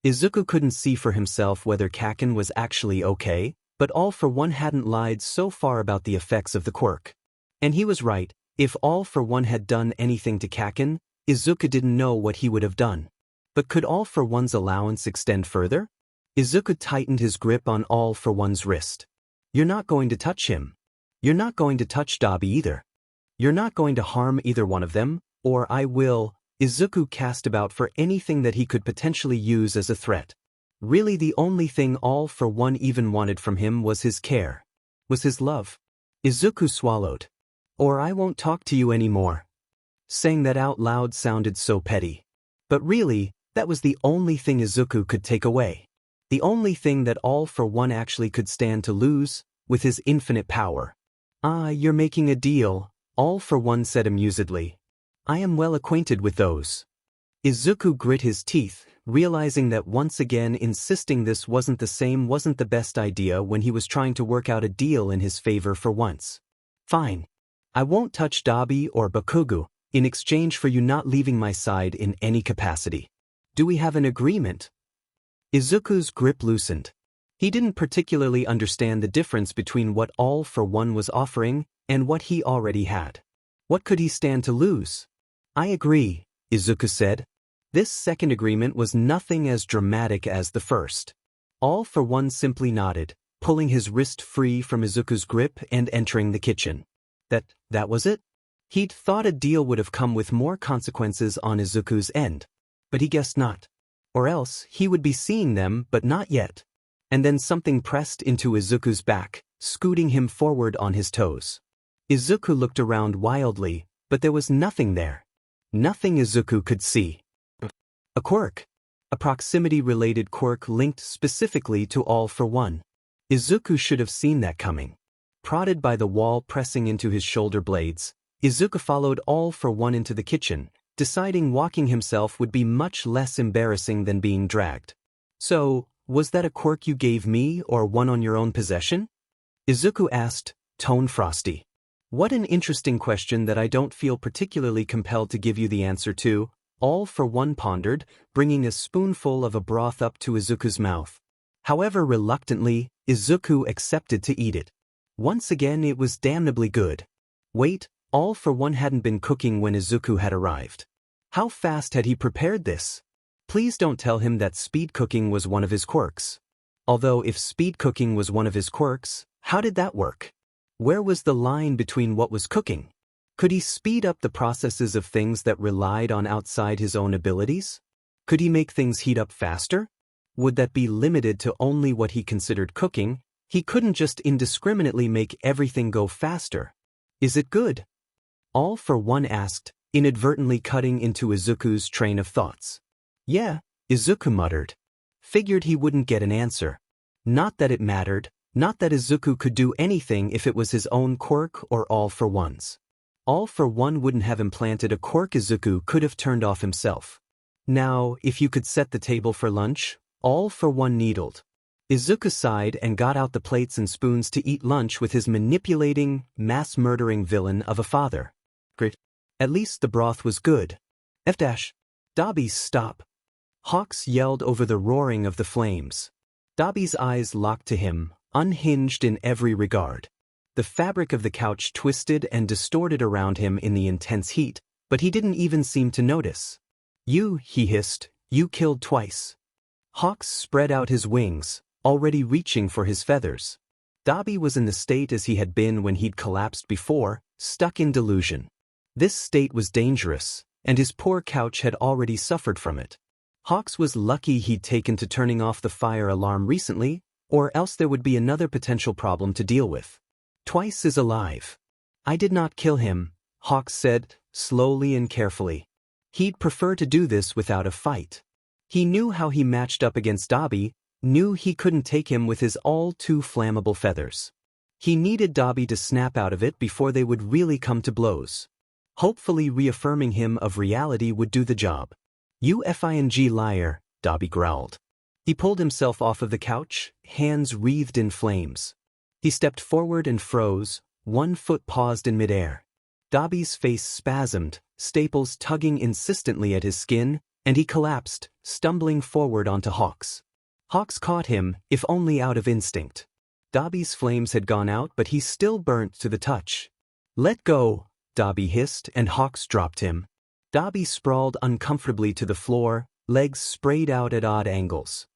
Izuku couldn't see for himself whether Kaken was actually okay, but All for One hadn't lied so far about the effects of the quirk. And he was right, if All for One had done anything to Kaken, Izuku didn't know what he would have done. But could All for One's allowance extend further? Izuku tightened his grip on All for One's wrist. You're not going to touch him. You're not going to touch Dabi either. You're not going to harm either one of them, or I will. Izuku cast about for anything that he could potentially use as a threat. Really the only thing All for One even wanted from him was his care. Was his love. Izuku swallowed. Or I won't talk to you anymore. Saying that out loud sounded so petty. But really, that was the only thing Izuku could take away. The only thing that All for One actually could stand to lose, with his infinite power. Ah, you're making a deal, All for One said amusedly. I am well acquainted with those. Izuku grit his teeth, realizing that once again insisting this wasn't the best idea when he was trying to work out a deal in his favor for once. Fine. I won't touch Dabi or Bakugo, in exchange for you not leaving my side in any capacity. Do we have an agreement? Izuku's grip loosened. He didn't particularly understand the difference between what All for One was offering and what he already had. What could he stand to lose? I agree, Izuku said. This second agreement was nothing as dramatic as the first. All for One simply nodded, pulling his wrist free from Izuku's grip and entering the kitchen. That was it? He'd thought a deal would have come with more consequences on Izuku's end. But he guessed not. Or else, he would be seeing them, but not yet. And then something pressed into Izuku's back, scooting him forward on his toes. Izuku looked around wildly, but there was nothing there. Nothing Izuku could see. A quirk. A proximity-related quirk linked specifically to All for One. Izuku should have seen that coming. Prodded by the wall pressing into his shoulder blades, Izuku followed All for One into the kitchen, deciding walking himself would be much less embarrassing than being dragged. So, was that a quirk you gave me or one on your own possession? Izuku asked, tone frosty. What an interesting question that I don't feel particularly compelled to give you the answer to, All for One pondered, bringing a spoonful of a broth up to Izuku's mouth. However reluctantly, Izuku accepted to eat it. Once again it was damnably good. Wait, All for One hadn't been cooking when Izuku had arrived. How fast had he prepared this? Please don't tell him that speed cooking was one of his quirks. Although if speed cooking was one of his quirks, how did that work? Where was the line between what was cooking? Could he speed up the processes of things that relied on outside his own abilities? Could he make things heat up faster? Would that be limited to only what he considered cooking? He couldn't just indiscriminately make everything go faster. Is it good? All for One asked, inadvertently cutting into Izuku's train of thoughts. Yeah, Izuku muttered. Figured he wouldn't get an answer. Not that it mattered, not that Izuku could do anything if it was his own quirk or All for One's. All for One wouldn't have implanted a quirk Izuku could have turned off himself. Now, if you could set the table for lunch, All for One needled. Izuku sighed and got out the plates and spoons to eat lunch with his manipulating, mass-murdering villain of a father. Great. At least the broth was good. Dabi, stop. Hawks yelled over the roaring of the flames. Dabi's eyes locked to him, unhinged in every regard. The fabric of the couch twisted and distorted around him in the intense heat, but he didn't even seem to notice. You, he hissed, you killed twice. Hawks spread out his wings, already reaching for his feathers. Dabi was in the state as he had been when he'd collapsed before, stuck in delusion. This state was dangerous, and his poor couch had already suffered from it. Hawks was lucky he'd taken to turning off the fire alarm recently, or else there would be another potential problem to deal with. Twice is alive. I did not kill him, Hawks said, slowly and carefully. He'd prefer to do this without a fight. He knew how he matched up against Dabi, knew he couldn't take him with his all-too-flammable feathers. He needed Dabi to snap out of it before they would really come to blows. Hopefully reaffirming him of reality would do the job. You FING liar, Dabi growled. He pulled himself off of the couch, hands wreathed in flames. He stepped forward and froze, one foot paused in midair. Dabi's face spasmed, staples tugging insistently at his skin, and he collapsed, stumbling forward onto Hawks. Hawks caught him, if only out of instinct. Dabi's flames had gone out, but he still burnt to the touch. Let go, Dabi hissed, and Hawks dropped him. Dabi sprawled uncomfortably to the floor, legs sprayed out at odd angles.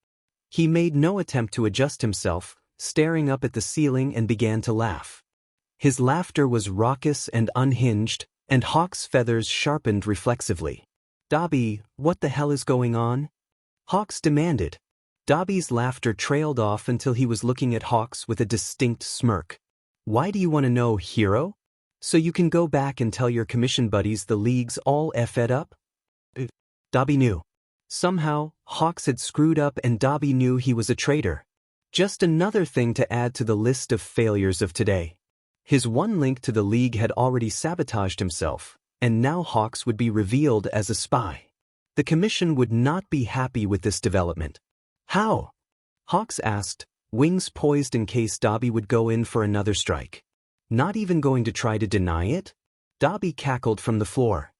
He made no attempt to adjust himself, staring up at the ceiling and began to laugh. His laughter was raucous and unhinged, and Hawks' feathers sharpened reflexively. Dabi, what the hell is going on? Hawks demanded. Dabi's laughter trailed off until he was looking at Hawks with a distinct smirk. Why do you want to know, hero? So you can go back and tell your commission buddies the league's all effed up? Dabi knew. Somehow, Hawks had screwed up and Dabi knew he was a traitor. Just another thing to add to the list of failures of today. His one link to the league had already sabotaged himself, and now Hawks would be revealed as a spy. The commission would not be happy with this development. How? Hawks asked, wings poised in case Dabi would go in for another strike. Not even going to try to deny it? Dabi cackled from the floor.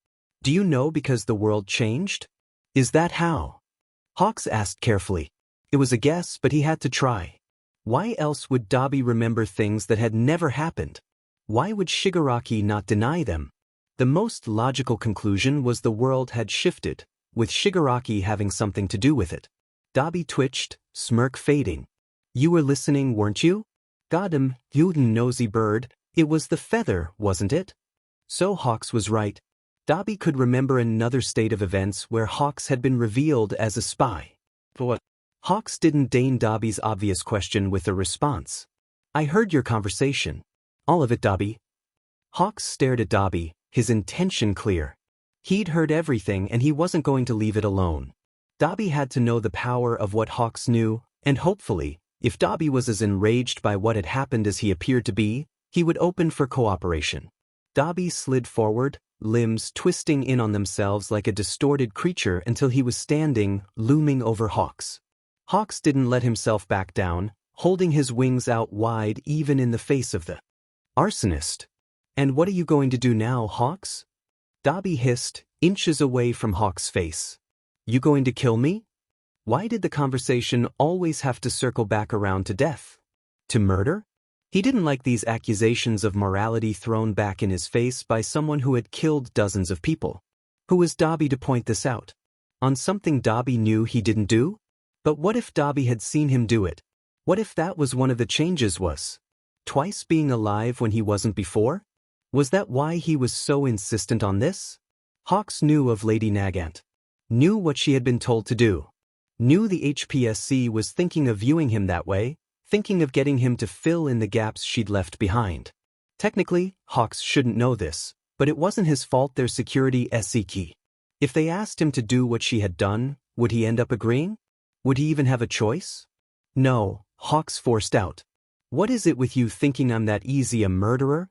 Do you know because the world changed? Is that how? Hawks asked carefully. It was a guess, but he had to try. Why else would Dabi remember things that had never happened? Why would Shigaraki not deny them? The most logical conclusion was the world had shifted, with Shigaraki having something to do with it. Dabi twitched, smirk fading. You were listening, weren't you? Got him, you nosy bird. It was the feather, wasn't it? So Hawks was right. Dabi could remember another state of events where Hawks had been revealed as a spy. For what? Hawks didn't deign Dabi's obvious question with a response. I heard your conversation. All of it, Dabi. Hawks stared at Dabi, his intention clear. He'd heard everything and he wasn't going to leave it alone. Dabi had to know the power of what Hawks knew, and hopefully, if Dabi was as enraged by what had happened as he appeared to be, he would open for cooperation. Dabi slid forward, limbs twisting in on themselves like a distorted creature until he was standing, looming over Hawks. Hawks didn't let himself back down, holding his wings out wide even in the face of the arsonist. And what are you going to do now, Hawks? Dabi hissed, inches away from Hawks' face. You going to kill me? Why did the conversation always have to circle back around to death? To murder? He didn't like these accusations of morality thrown back in his face by someone who had killed dozens of people. Who was Dabi to point this out? On something Dabi knew he didn't do? But what if Dabi had seen him do it? What if that was one of the changes was? Twice being alive when he wasn't before? Was that why he was so insistent on this? Hawks knew of Lady Nagant. Knew what she had been told to do. Knew the HPSC was thinking of viewing him that way, thinking of getting him to fill in the gaps she'd left behind. Technically, Hawks shouldn't know this, but it wasn't his fault their security SC key. If they asked him to do what she had done, would he end up agreeing? Would he even have a choice? No, Hawks forced out. What is it with you thinking I'm that easy a murderer?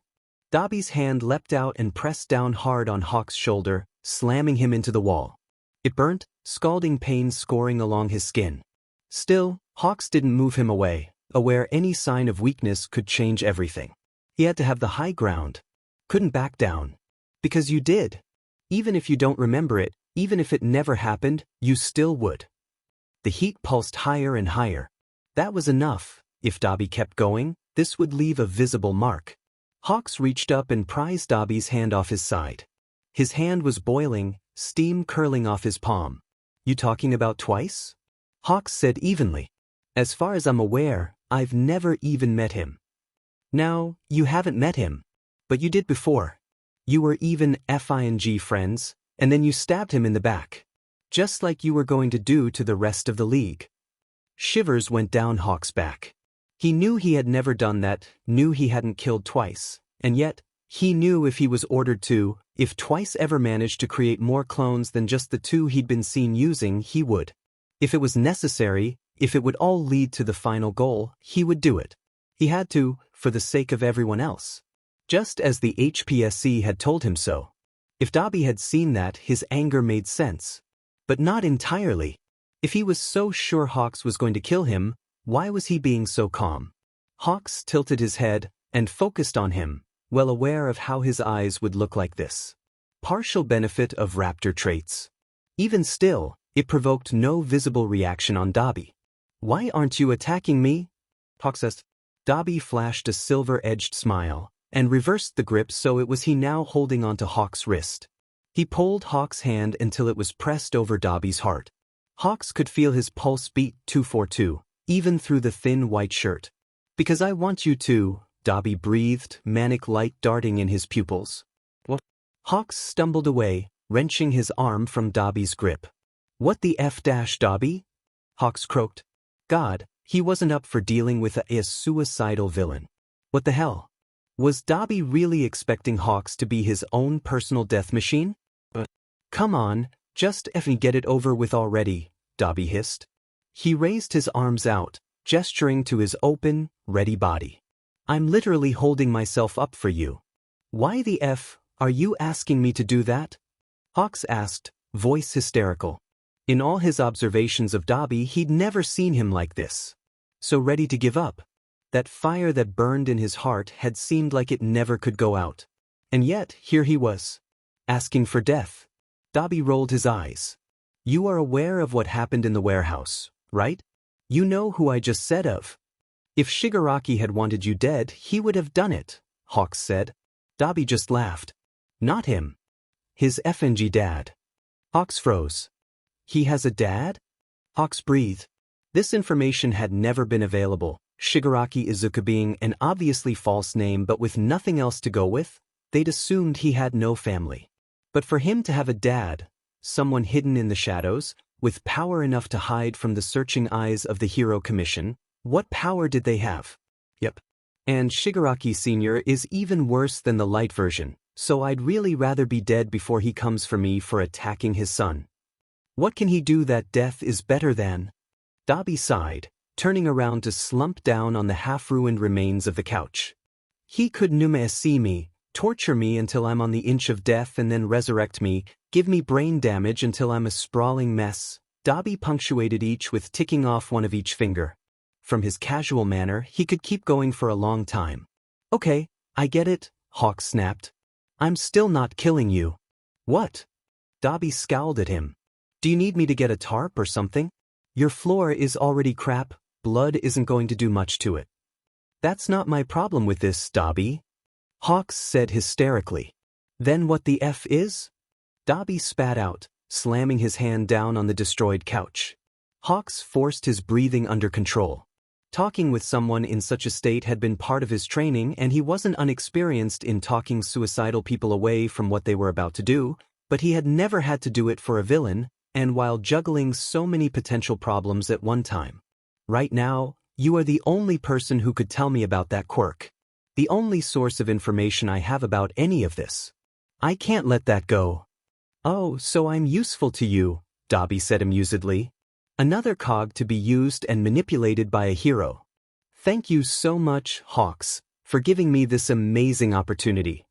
Dabi's hand leapt out and pressed down hard on Hawks' shoulder, slamming him into the wall. It burnt, scalding pain scoring along his skin. Still, Hawks didn't move him away, aware any sign of weakness could change everything. He had to have the high ground. Couldn't back down. Because you did. Even if you don't remember it, even if it never happened, you still would. The heat pulsed higher and higher. That was enough. If Dabi kept going, this would leave a visible mark. Hawks reached up and prized Dabi's hand off his side. His hand was boiling, steam curling off his palm. You talking about twice? Hawks said evenly. As far as I'm aware, I've never even met him. Now, you haven't met him. But you did before. You were even FING friends, and then you stabbed him in the back. Just like you were going to do to the rest of the league. Shivers went down Hawks' back. He knew he had never done that, knew he hadn't killed twice, and yet, he knew if he was ordered to, if twice ever managed to create more clones than just the two he'd been seen using, he would. If it was necessary, if it would all lead to the final goal, he would do it. He had to, for the sake of everyone else. Just as the HPSC had told him so. If Dabi had seen that, his anger made sense. But not entirely. If he was so sure Hawks was going to kill him, why was he being so calm? Hawks tilted his head and focused on him, well aware of how his eyes would look like this. Partial benefit of raptor traits. Even still, it provoked no visible reaction on Dabi. Why aren't you attacking me? Hawks asked. Dabi flashed a silver-edged smile and reversed the grip so it was he now holding onto Hawks' wrist. He pulled Hawks' hand until it was pressed over Dabi's heart. Hawks could feel his pulse beat 242, even through the thin white shirt. Because I want you to, Dabi breathed, manic light darting in his pupils. What? Hawks stumbled away, wrenching his arm from Dabi's grip. What the Dabi? Hawks croaked. God, he wasn't up for dealing with a suicidal villain. What the hell? Was Dabi really expecting Hawks to be his own personal death machine? Come on, just effing get it over with already, Dabi hissed. He raised his arms out, gesturing to his open, ready body. I'm literally holding myself up for you. Why the F are you asking me to do that? Hawks asked, voice hysterical. In all his observations of Dabi, he'd never seen him like this. So ready to give up. That fire that burned in his heart had seemed like it never could go out. And yet, here he was. Asking for death. Dabi rolled his eyes. You are aware of what happened in the warehouse, right? You know who I just said of. If Shigaraki had wanted you dead, he would have done it, Hawks said. Dabi just laughed. Not him. His FNG dad. Hawks froze. He has a dad? Hawks breathed. This information had never been available, Shigaraki Izuku being an obviously false name but with nothing else to go with, they'd assumed he had no family. But for him to have a dad, someone hidden in the shadows, with power enough to hide from the searching eyes of the Hero Commission, what power did they have? Yep. And Shigaraki Sr. is even worse than the light version, so I'd really rather be dead before he comes for me for attacking his son. What can he do that death is better than? Dabi sighed, turning around to slump down on the half-ruined remains of the couch. He could see me, torture me until I'm on the inch of death and then resurrect me, give me brain damage until I'm a sprawling mess. Dabi punctuated each with ticking off one of each finger. From his casual manner, he could keep going for a long time. Okay, I get it, Hawk snapped. I'm still not killing you. What? Dabi scowled at him. Do you need me to get a tarp or something? Your floor is already crap, blood isn't going to do much to it. That's not my problem with this, Dabi. Hawks said hysterically. Then what the F is? Dabi spat out, slamming his hand down on the destroyed couch. Hawks forced his breathing under control. Talking with someone in such a state had been part of his training and he wasn't unexperienced in talking suicidal people away from what they were about to do, but he had never had to do it for a villain, and while juggling so many potential problems at one time. Right now, you are the only person who could tell me about that quirk. The only source of information I have about any of this. I can't let that go. Oh, so I'm useful to you, Dabi said amusedly. Another cog to be used and manipulated by a hero. Thank you so much, Hawks, for giving me this amazing opportunity.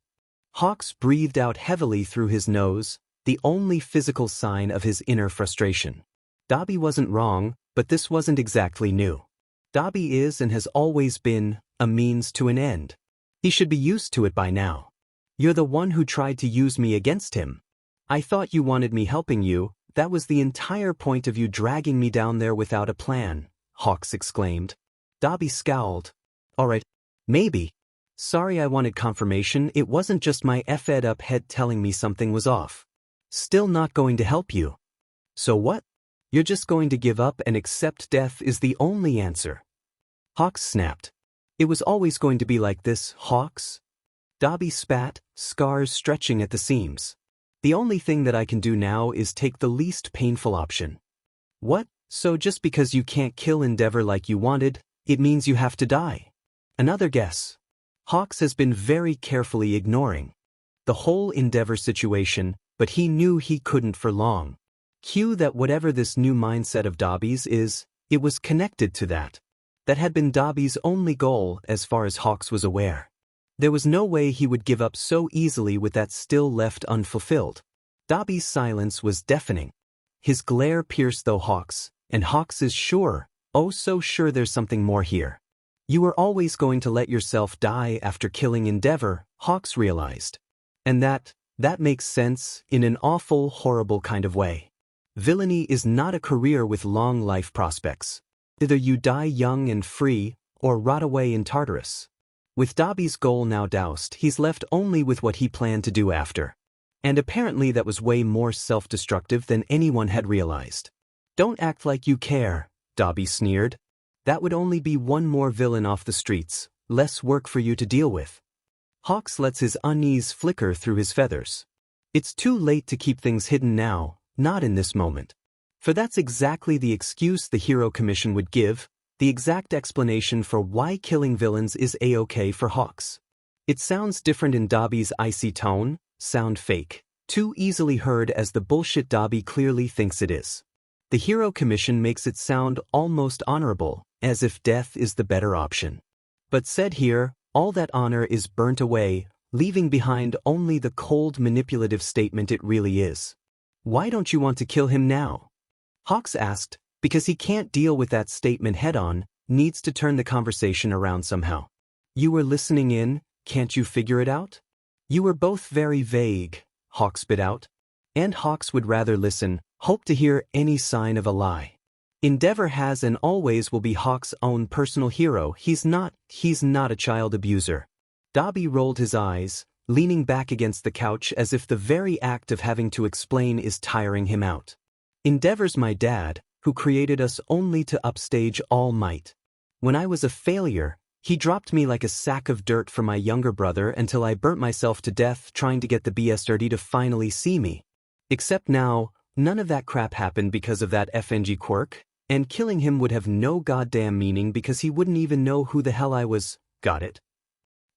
Hawks breathed out heavily through his nose, the only physical sign of his inner frustration. Dabi wasn't wrong, but this wasn't exactly new. Dabi is and has always been a means to an end. He should be used to it by now. You're the one who tried to use me against him. I thought you wanted me helping you, that was the entire point of you dragging me down there without a plan, Hawks exclaimed. Dabi scowled. Alright, maybe. Sorry I wanted confirmation, it wasn't just my F'd up head telling me something was off. Still not going to help you. So what? You're just going to give up and accept death is the only answer. Hawks snapped. It was always going to be like this, Hawks? Dabi spat, scars stretching at the seams. The only thing that I can do now is take the least painful option. What? So just because you can't kill Endeavor like you wanted, it means you have to die? Another guess. Hawks has been very carefully ignoring the whole Endeavor situation, but he knew he couldn't for long. Cue that whatever this new mindset of Dabi's is, it was connected to that. That had been Dabi's only goal as far as Hawks was aware. There was no way he would give up so easily with that still left unfulfilled. Dabi's silence was deafening. His glare pierced though Hawks, and Hawks is sure, oh so sure there's something more here. You were always going to let yourself die after killing Endeavor, Hawks realized. And that makes sense in an awful, horrible kind of way. Villainy is not a career with long life prospects. Either you die young and free, or rot away in Tartarus. With Dabi's goal now doused, he's left only with what he planned to do after. And apparently that was way more self-destructive than anyone had realized. Don't act like you care, Dabi sneered. That would only be one more villain off the streets, less work for you to deal with. Hawks lets his unease flicker through his feathers. It's too late to keep things hidden now, not in this moment. For that's exactly the excuse the Hero Commission would give, the exact explanation for why killing villains is A-OK for Hawks. It sounds different in Dabi's icy tone, sound fake, too easily heard as the bullshit Dabi clearly thinks it is. The Hero Commission makes it sound almost honorable, as if death is the better option. But said here, all that honor is burnt away, leaving behind only the cold manipulative statement it really is. Why don't you want to kill him now? Hawks asked, because he can't deal with that statement head-on, needs to turn the conversation around somehow. You were listening in, can't you figure it out? You were both very vague, Hawks spit out. And Hawks would rather listen, hope to hear any sign of a lie. Endeavor has and always will be Hawks' own personal hero, he's not a child abuser. Dabi rolled his eyes, leaning back against the couch as if the very act of having to explain is tiring him out. Endeavor's my dad, who created us only to upstage all might. When I was a failure, he dropped me like a sack of dirt for my younger brother until I burnt myself to death trying to get the BS dirty to finally see me. Except now, none of that crap happened because of that FNG Quirk, and killing him would have no goddamn meaning because he wouldn't even know who the hell I was. Got it?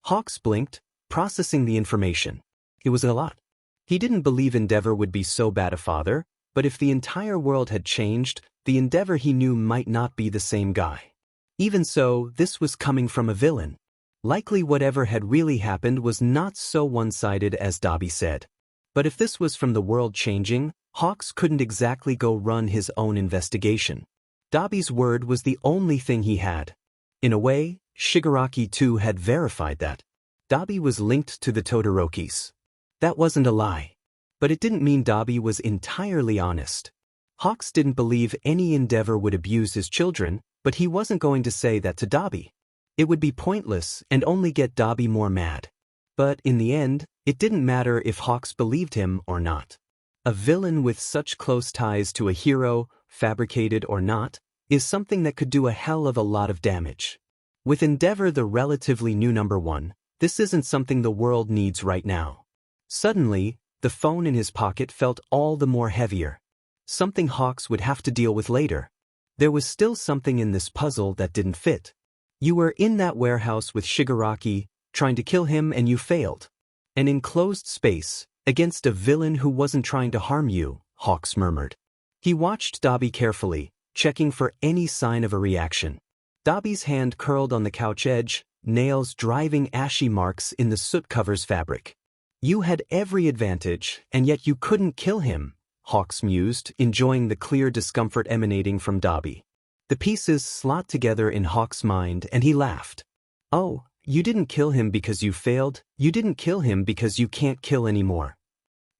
Hawks blinked, processing the information. It was a lot. He didn't believe Endeavor would be so bad a father, but if the entire world had changed, the Endeavor he knew might not be the same guy. Even so, this was coming from a villain. Likely whatever had really happened was not so one-sided as Dobby said. But if this was from the world changing, Hawks couldn't exactly go run his own investigation. Dobby's word was the only thing he had. In a way, Shigaraki too had verified that. Dobby was linked to the Todorokis. That wasn't a lie. But it didn't mean Dobby was entirely honest. Hawks didn't believe any Endeavor would abuse his children, but he wasn't going to say that to Dobby. It would be pointless and only get Dobby more mad. But in the end, it didn't matter if Hawks believed him or not. A villain with such close ties to a hero, fabricated or not, is something that could do a hell of a lot of damage. With Endeavor the relatively new number one, this isn't something the world needs right now. Suddenly, the phone in his pocket felt all the more heavier. Something Hawks would have to deal with later. There was still something in this puzzle that didn't fit. You were in that warehouse with Shigaraki, trying to kill him and you failed. An enclosed space, against a villain who wasn't trying to harm you, Hawks murmured. He watched Dobby carefully, checking for any sign of a reaction. Dobby's hand curled on the couch edge, nails driving ashy marks in the soot-cover's fabric. You had every advantage, and yet you couldn't kill him, Hawks mused, enjoying the clear discomfort emanating from Dobby. The pieces slot together in Hawks' mind, and he laughed. Oh, you didn't kill him because you failed, you didn't kill him because you can't kill anymore.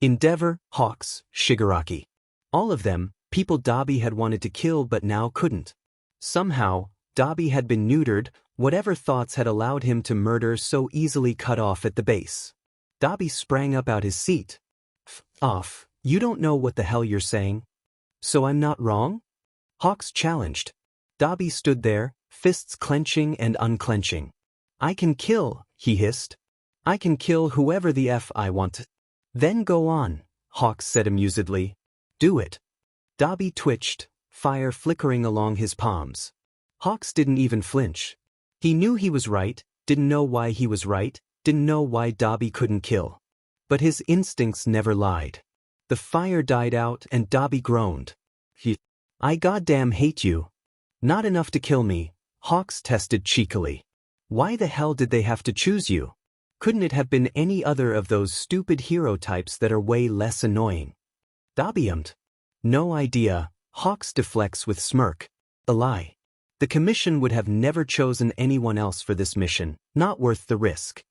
Endeavor, Hawks, Shigaraki. All of them, people Dobby had wanted to kill but now couldn't. Somehow, Dobby had been neutered, whatever thoughts had allowed him to murder so easily cut off at the base. Dobby sprang up out his seat. Off, you don't know what the hell you're saying? So I'm not wrong? Hawks challenged. Dobby stood there, fists clenching and unclenching. I can kill, he hissed. I can kill whoever the F I want. Then go on, Hawks said amusedly. Do it. Dobby twitched, fire flickering along his palms. Hawks didn't even flinch. He knew he was right, didn't know why he was right, didn't know why Dobby couldn't kill. But his instincts never lied. The fire died out and Dobby groaned. I goddamn hate you. Not enough to kill me, Hawks tested cheekily. Why the hell did they have to choose you? Couldn't it have been any other of those stupid hero types that are way less annoying? Dobby ummed. No idea, Hawks deflects with smirk. A lie. The commission would have never chosen anyone else for this mission, not worth the risk.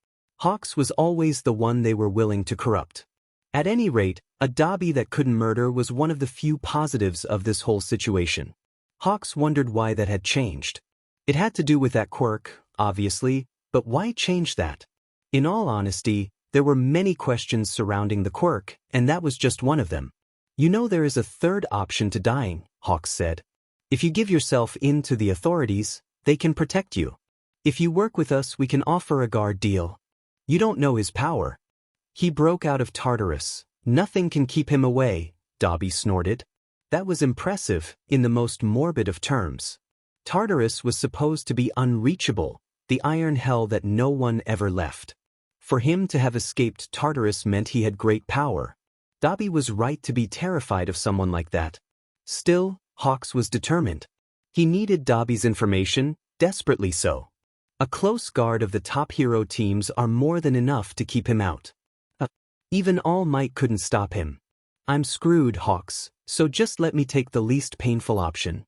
Hawks was always the one they were willing to corrupt. At any rate, a Dobby that couldn't murder was one of the few positives of this whole situation. Hawks wondered why that had changed. It had to do with that quirk, obviously, but why change that? In all honesty, there were many questions surrounding the quirk, and that was just one of them. You know there is a third option to dying, Hawks said. If you give yourself in to the authorities, they can protect you. If you work with us, we can offer a guard deal. You don't know his power. He broke out of Tartarus. Nothing can keep him away, Dobby snorted. That was impressive, in the most morbid of terms. Tartarus was supposed to be unreachable, the iron hell that no one ever left. For him to have escaped Tartarus meant he had great power. Dobby was right to be terrified of someone like that. Still, Hawks was determined. He needed Dobby's information, desperately so. A close guard of the top hero teams are more than enough to keep him out. Even All Might couldn't stop him. I'm screwed, Hawks, so just let me take the least painful option.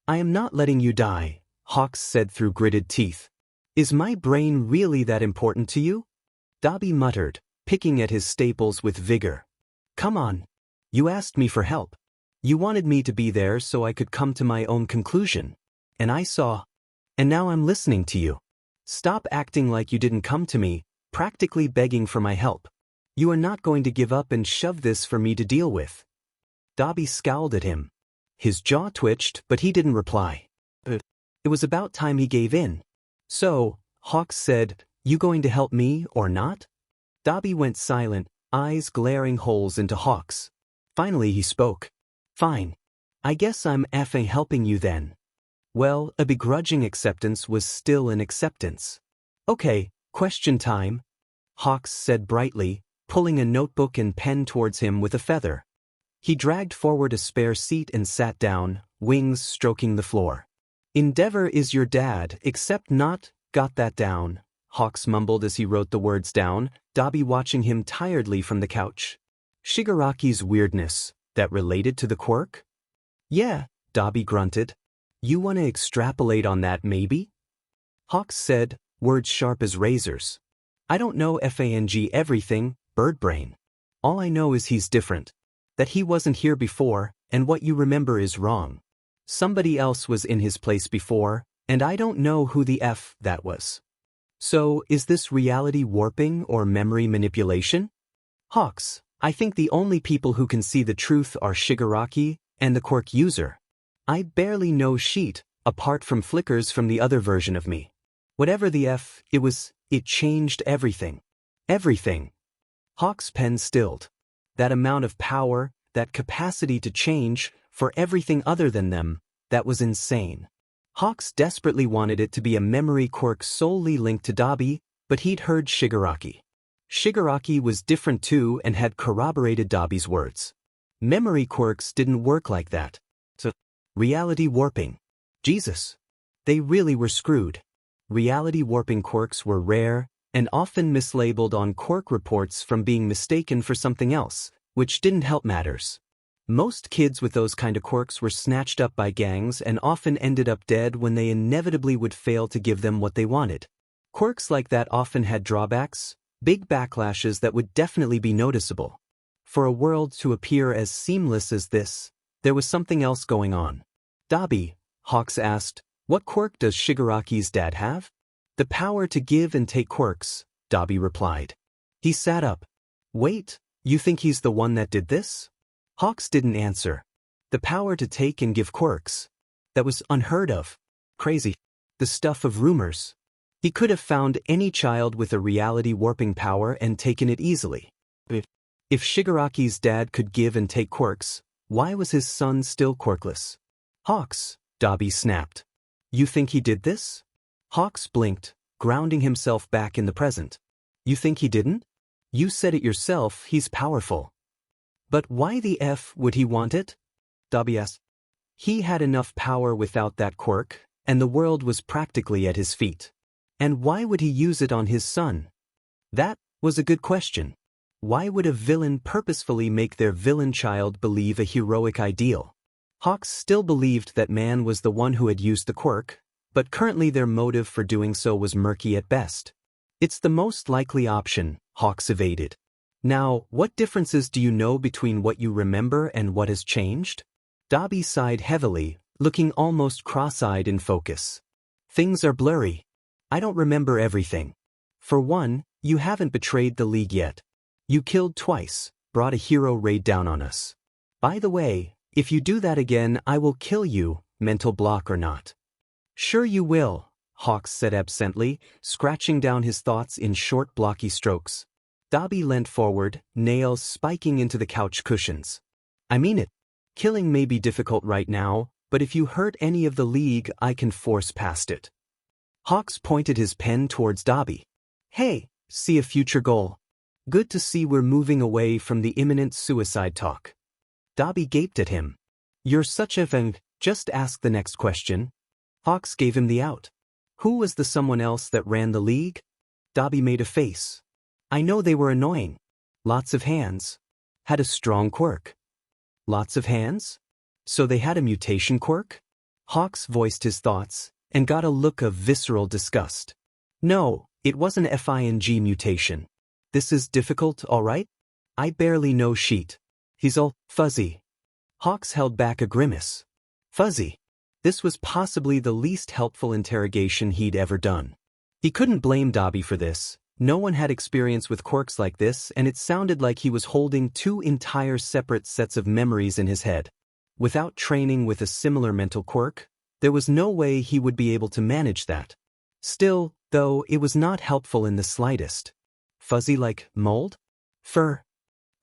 I am not letting you die, Hawks said through gritted teeth. Is my brain really that important to you? Dobby muttered, picking at his staples with vigor. Come on. You asked me for help. You wanted me to be there so I could come to my own conclusion. And I saw. And now I'm listening to you. Stop acting like you didn't come to me, practically begging for my help. You are not going to give up and shove this for me to deal with. Dobby scowled at him. His jaw twitched, but he didn't reply. It was about time he gave in. So, Hawks said, "You going to help me or not?" Dobby went silent, eyes glaring holes into Hawks. Finally he spoke. "Fine. I guess I'm effing helping you then." Well, a begrudging acceptance was still an acceptance. "Okay, question time," Hawks said brightly, pulling a notebook and pen towards him with a feather. He dragged forward a spare seat and sat down, wings stroking the floor. "Endeavor is your dad, except not, got that down," Hawks mumbled as he wrote the words down, Dobby watching him tiredly from the couch. "Shigaraki's weirdness, that related to the quirk?" "Yeah," Dobby grunted. "You want to extrapolate on that maybe?" Hawks said, words sharp as razors. "I don't know FANG everything, bird brain. All I know is he's different. That he wasn't here before, and what you remember is wrong. Somebody else was in his place before, and I don't know who the F that was. So, is this reality warping or memory manipulation?" "Hawks, I think the only people who can see the truth are Shigaraki and the quirk user. I barely know Sheet, apart from flickers from the other version of me. Whatever the F it changed everything. Everything." Hawks' pen stilled. That amount of power, that capacity to change, for everything other than them, that was insane. Hawks desperately wanted it to be a memory quirk solely linked to Dobby, but he'd heard Shigaraki. Shigaraki was different too and had corroborated Dobby's words. Memory quirks didn't work like that. So, reality warping. Jesus. They really were screwed. Reality warping quirks were rare, and often mislabeled on quirk reports from being mistaken for something else, which didn't help matters. Most kids with those kind of quirks were snatched up by gangs and often ended up dead when they inevitably would fail to give them what they wanted. Quirks like that often had drawbacks, big backlashes that would definitely be noticeable. For a world to appear as seamless as this, there was something else going on. "Dobby," Hawks asked, "what quirk does Shigaraki's dad have?" "The power to give and take quirks," Dobby replied. He sat up. "Wait, you think he's the one that did this?" Hawks didn't answer. The power to take and give quirks. That was unheard of. Crazy. The stuff of rumors. He could have found any child with a reality warping power and taken it easily. If Shigaraki's dad could give and take quirks, why was his son still quirkless? "Hawks," Dobby snapped. "You think he did this?" Hawks blinked, grounding himself back in the present. "You think he didn't? You said it yourself, he's powerful." "But why the F would he want it?" Dobby asked. "He had enough power without that quirk, and the world was practically at his feet. And why would he use it on his son?" That was a good question. Why would a villain purposefully make their villain child believe a heroic ideal? Hawks still believed that man was the one who had used the quirk, but currently their motive for doing so was murky at best. "It's the most likely option," Hawks evaded. "Now, what differences do you know between what you remember and what has changed?" Dobby sighed heavily, looking almost cross-eyed in focus. "Things are blurry. I don't remember everything. For one, you haven't betrayed the League yet. You killed twice, brought a hero raid down on us. By the way, if you do that again, I will kill you, mental block or not." "Sure you will," Hawks said absently, scratching down his thoughts in short blocky strokes. Dobby leant forward, nails spiking into the couch cushions. "I mean it. Killing may be difficult right now, but if you hurt any of the League, I can force past it." Hawks pointed his pen towards Dobby. "Hey, see a future goal. Good to see we're moving away from the imminent suicide talk." Dobby gaped at him. "You're such a thing, just ask the next question." Hawks gave him the out. "Who was the someone else that ran the League?" Dobby made a face. "I know they were annoying. Lots of hands. Had a strong quirk." "Lots of hands? So they had a mutation quirk?" Hawks voiced his thoughts, and got a look of visceral disgust. "No, it wasn't a FING mutation. This is difficult, all right? I barely know Sheet. He's all fuzzy." Hawks held back a grimace. Fuzzy. This was possibly the least helpful interrogation he'd ever done. He couldn't blame Dobby for this. No one had experience with quirks like this, and it sounded like he was holding two entire separate sets of memories in his head. Without training with a similar mental quirk, there was no way he would be able to manage that. Still, though, it was not helpful in the slightest. Fuzzy like mold? Fur?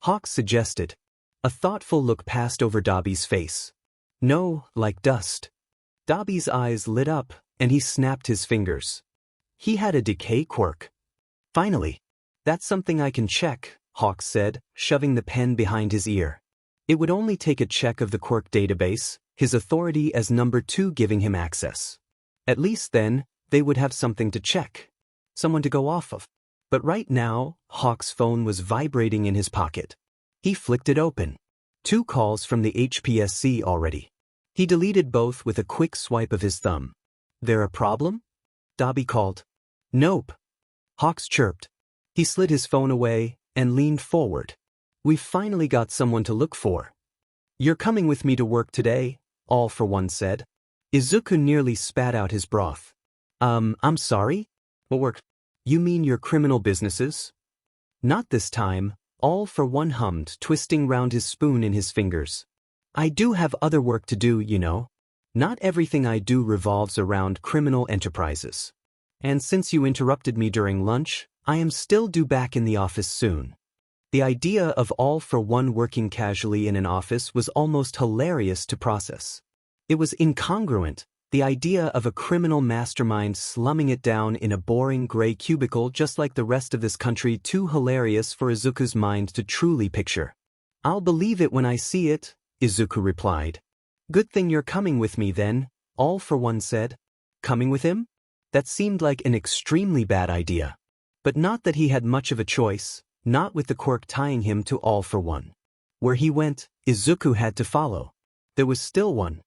Hawks suggested. A thoughtful look passed over Dobby's face. No, like dust. Dobby's eyes lit up, and he snapped his fingers. He had a decay quirk. Finally. That's something I can check, Hawks said, shoving the pen behind his ear. It would only take a check of the quirk database, his authority as number 2 giving him access. At least then, they would have something to check. Someone to go off of. But right now, Hawk's phone was vibrating in his pocket. He flicked it open. 2 calls from the HPSC already. He deleted both with a quick swipe of his thumb. There a problem? Dobby called. Nope. Hawks chirped. He slid his phone away and leaned forward. We've finally got someone to look for. You're coming with me to work today, All for One said. Izuku nearly spat out his broth. I'm sorry? What work? You mean your criminal businesses? Not this time, All for One hummed, twisting round his spoon in his fingers. I do have other work to do, you know. Not everything I do revolves around criminal enterprises. And since you interrupted me during lunch, I am still due back in the office soon. The idea of All for One working casually in an office was almost hilarious to process. It was incongruent, the idea of a criminal mastermind slumming it down in a boring gray cubicle just like the rest of this country, too hilarious for Izuku's mind to truly picture. I'll believe it when I see it, Izuku replied. Good thing you're coming with me then, All for One said. Coming with him? That seemed like an extremely bad idea. But not that he had much of a choice, not with the quirk tying him to All for One. Where he went, Izuku had to follow. There was still one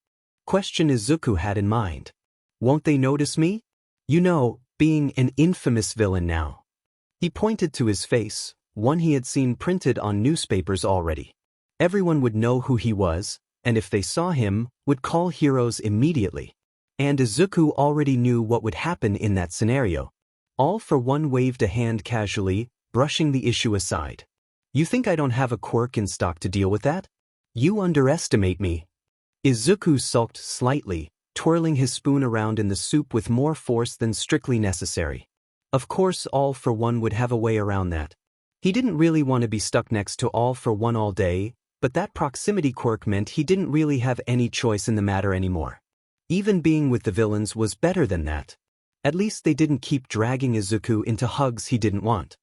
question Izuku had in mind. Won't they notice me? You know, being an infamous villain now. He pointed to his face, one he had seen printed on newspapers already. Everyone would know who he was, and if they saw him, would call heroes immediately. And Izuku already knew what would happen in that scenario. All for One waved a hand casually, brushing the issue aside. You think I don't have a quirk in stock to deal with that? You underestimate me. Izuku sulked slightly, twirling his spoon around in the soup with more force than strictly necessary. Of course All for One would have a way around that. He didn't really want to be stuck next to All for One all day, but that proximity quirk meant he didn't really have any choice in the matter anymore. Even being with the villains was better than that. At least they didn't keep dragging Izuku into hugs he didn't want.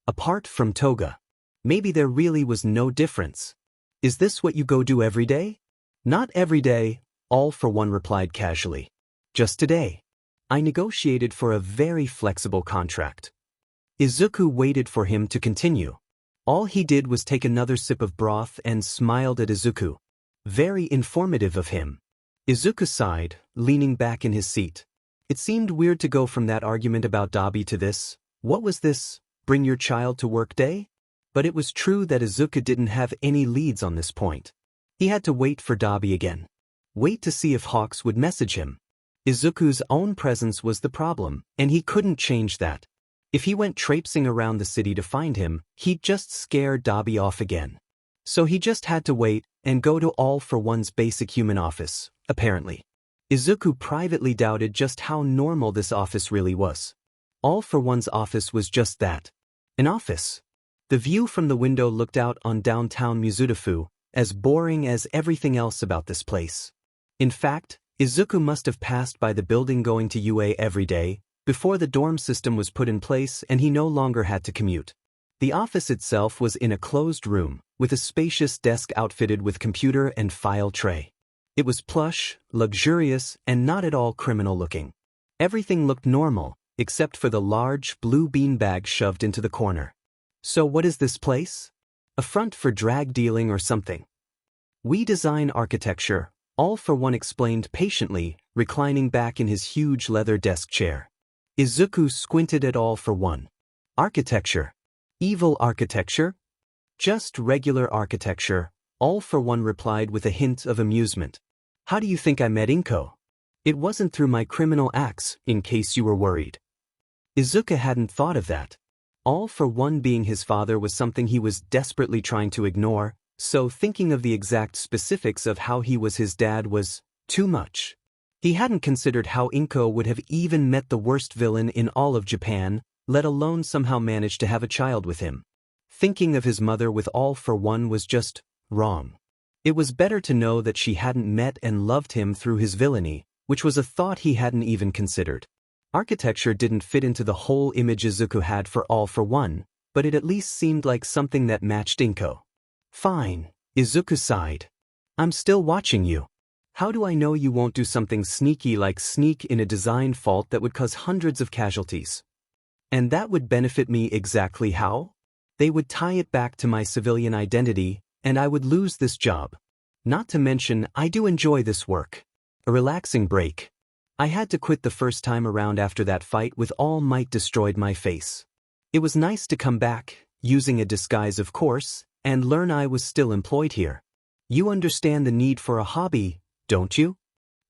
Apart from Toga. Maybe there really was no difference. Is this what you go do every day? Not every day, All for One replied casually. Just today. I negotiated for a very flexible contract. Izuku waited for him to continue. All he did was take another sip of broth and smiled at Izuku. Very informative of him. Izuku sighed, leaning back in his seat. It seemed weird to go from that argument about Dobby to this. What was this, bring your child to work day? But it was true that Izuku didn't have any leads on this point. He had to wait for Dobby again. Wait to see if Hawks would message him. Izuku's own presence was the problem, and he couldn't change that. If he went traipsing around the city to find him, he'd just scare Dobby off again. So he just had to wait and go to All for One's basic human office, apparently. Izuku privately doubted just how normal this office really was. All for One's office was just that. An office. The view from the window looked out on downtown Mizudafu, as boring as everything else about this place. In fact, Izuku must have passed by the building going to UA every day, before the dorm system was put in place and he no longer had to commute. The office itself was in a closed room, with a spacious desk outfitted with computer and file tray. It was plush, luxurious, and not at all criminal looking. Everything looked normal, except for the large blue beanbag shoved into the corner. So what is this place? A front for drag dealing or something? We design architecture, All for One explained patiently, reclining back in his huge leather desk chair. Izuku squinted at All for One. Architecture? Evil architecture? Just regular architecture, All for One replied with a hint of amusement. How do you think I met Inko? It wasn't through my criminal acts, in case you were worried. Izuku hadn't thought of that. All for One being his father was something he was desperately trying to ignore, so thinking of the exact specifics of how he was his dad was too much. He hadn't considered how Inko would have even met the worst villain in all of Japan, let alone somehow managed to have a child with him. Thinking of his mother with All for One was just wrong. It was better to know that she hadn't met and loved him through his villainy, which was a thought he hadn't even considered. Architecture didn't fit into the whole image Izuku had for All for One, but it at least seemed like something that matched Inko. Fine, Izuku sighed. I'm still watching you. How do I know you won't do something sneaky like sneak in a design fault that would cause hundreds of casualties? And that would benefit me exactly how? They would tie it back to my civilian identity, and I would lose this job. Not to mention, I do enjoy this work. A relaxing break. I had to quit the first time around after that fight with All Might destroyed my face. It was nice to come back, using a disguise of course, and learn I was still employed here. You understand the need for a hobby, don't you?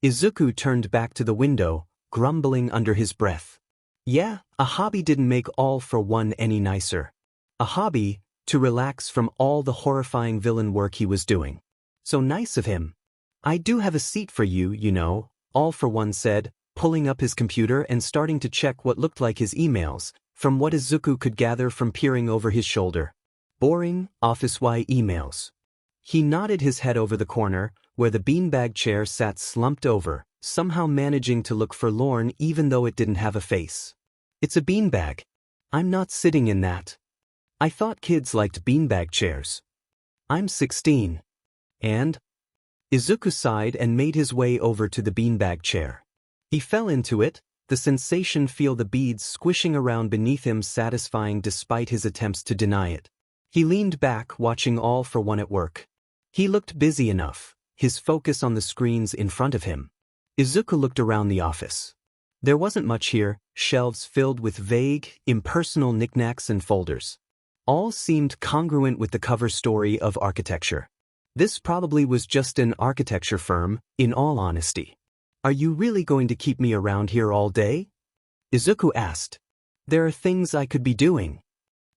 Izuku turned back to the window, grumbling under his breath. Yeah, a hobby didn't make All for One any nicer. A hobby, to relax from all the horrifying villain work he was doing. So nice of him. I do have a seat for you, you know, All for One said, pulling up his computer and starting to check what looked like his emails, from what Izuku could gather from peering over his shoulder. Boring, office-wide emails. He nodded his head over the corner, where the beanbag chair sat slumped over, somehow managing to look forlorn even though it didn't have a face. It's a beanbag. I'm not sitting in that. I thought kids liked beanbag chairs. I'm 16. And? Izuku sighed and made his way over to the beanbag chair. He fell into it, the sensation feel the beads squishing around beneath him satisfying despite his attempts to deny it. He leaned back watching All for One at work. He looked busy enough, his focus on the screens in front of him. Izuku looked around the office. There wasn't much here, shelves filled with vague, impersonal knickknacks and folders. All seemed congruent with the cover story of architecture. This probably was just an architecture firm, in all honesty. Are you really going to keep me around here all day? Izuku asked. There are things I could be doing.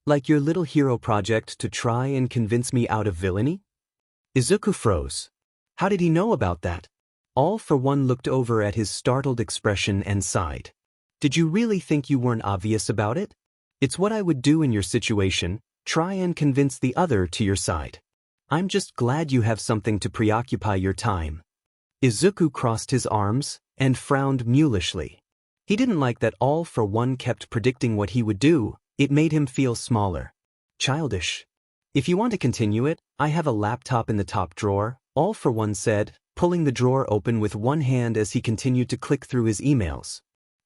Like your little hero project to try and convince me out of villainy? Izuku froze. How did he know about that? All for One looked over at his startled expression and sighed. Did you really think you weren't obvious about it? It's what I would do in your situation, try and convince the other to your side. I'm just glad you have something to preoccupy your time. Izuku crossed his arms and frowned mulishly. He didn't like that All for One kept predicting what he would do, it made him feel smaller. Childish. If you want to continue it, I have a laptop in the top drawer, All for One said, pulling the drawer open with one hand as he continued to click through his emails.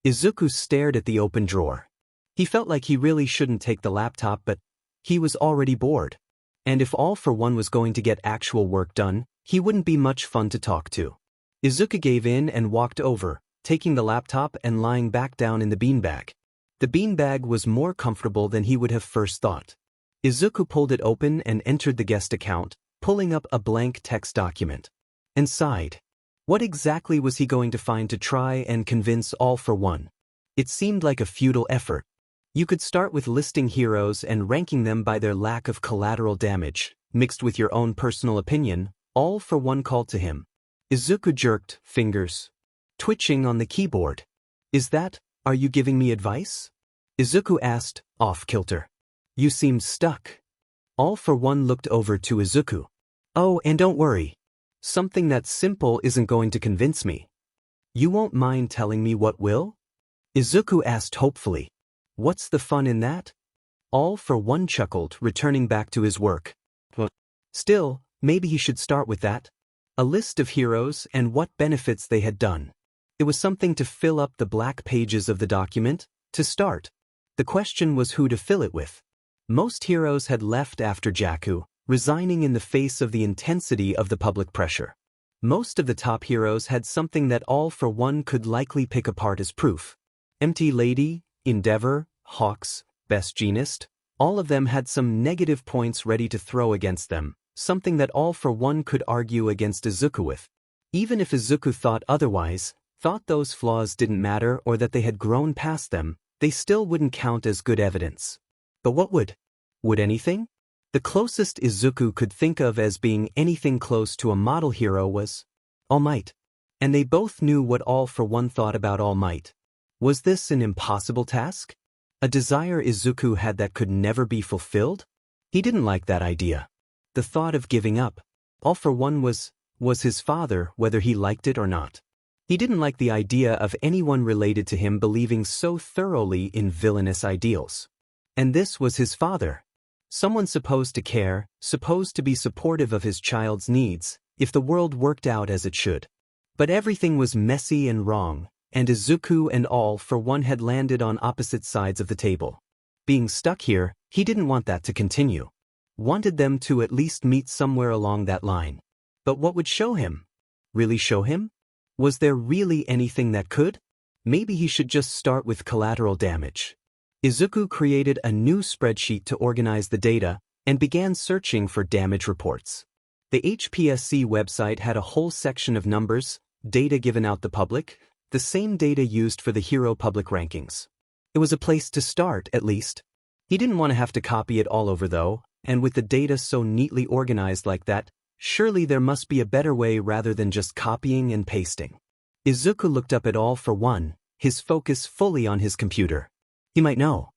Izuku stared at the open drawer. He felt like he really shouldn't take the laptop, but he was already bored. And if All for One was going to get actual work done, he wouldn't be much fun to talk to. Izuku gave in and walked over, taking the laptop and lying back down in the beanbag. The beanbag was more comfortable than he would have first thought. Izuku pulled it open and entered the guest account, pulling up a blank text document. And sighed. What exactly was he going to find to try and convince All for One? It seemed like a futile effort. You could start with listing heroes and ranking them by their lack of collateral damage, mixed with your own personal opinion, All for One called to him. Izuku jerked, fingers twitching on the keyboard. Are you giving me advice? Izuku asked, off-kilter. You seemed stuck. All for One looked over to Izuku. Oh, and don't worry. Something that simple isn't going to convince me. You won't mind telling me what will? Izuku asked hopefully. What's the fun in that? All for One chuckled, returning back to his work. Still, maybe he should start with that. A list of heroes and what benefits they had done. It was something to fill up the black pages of the document, to start. The question was who to fill it with. Most heroes had left after Deku, resigning in the face of the intensity of the public pressure. Most of the top heroes had something that All for One could likely pick apart as proof. Empty Lady, Endeavor, Hawks, Best Jeanist, all of them had some negative points ready to throw against them, something that All for One could argue against Izuku with. Even if Izuku thought otherwise, thought those flaws didn't matter or that they had grown past them, they still wouldn't count as good evidence. But what would? Would anything? The closest Izuku could think of as being anything close to a model hero was All Might. And they both knew what All for One thought about All Might. Was this an impossible task? A desire Izuku had that could never be fulfilled? He didn't like that idea. The thought of giving up. All for One was his father, whether he liked it or not. He didn't like the idea of anyone related to him believing so thoroughly in villainous ideals. And this was his father. Someone supposed to care, supposed to be supportive of his child's needs, if the world worked out as it should. But everything was messy and wrong, and Izuku and All for One had landed on opposite sides of the table. Being stuck here, he didn't want that to continue. Wanted them to at least meet somewhere along that line. But what would show him? Really show him? Was there really anything that could? Maybe he should just start with collateral damage. Izuku created a new spreadsheet to organize the data and began searching for damage reports. The HPSC website had a whole section of numbers, data given out the public, the same data used for the hero public rankings. It was a place to start, at least. He didn't want to have to copy it all over though, and with the data so neatly organized like that, surely there must be a better way rather than just copying and pasting. Izuku looked up at All for One, his focus fully on his computer. He might know.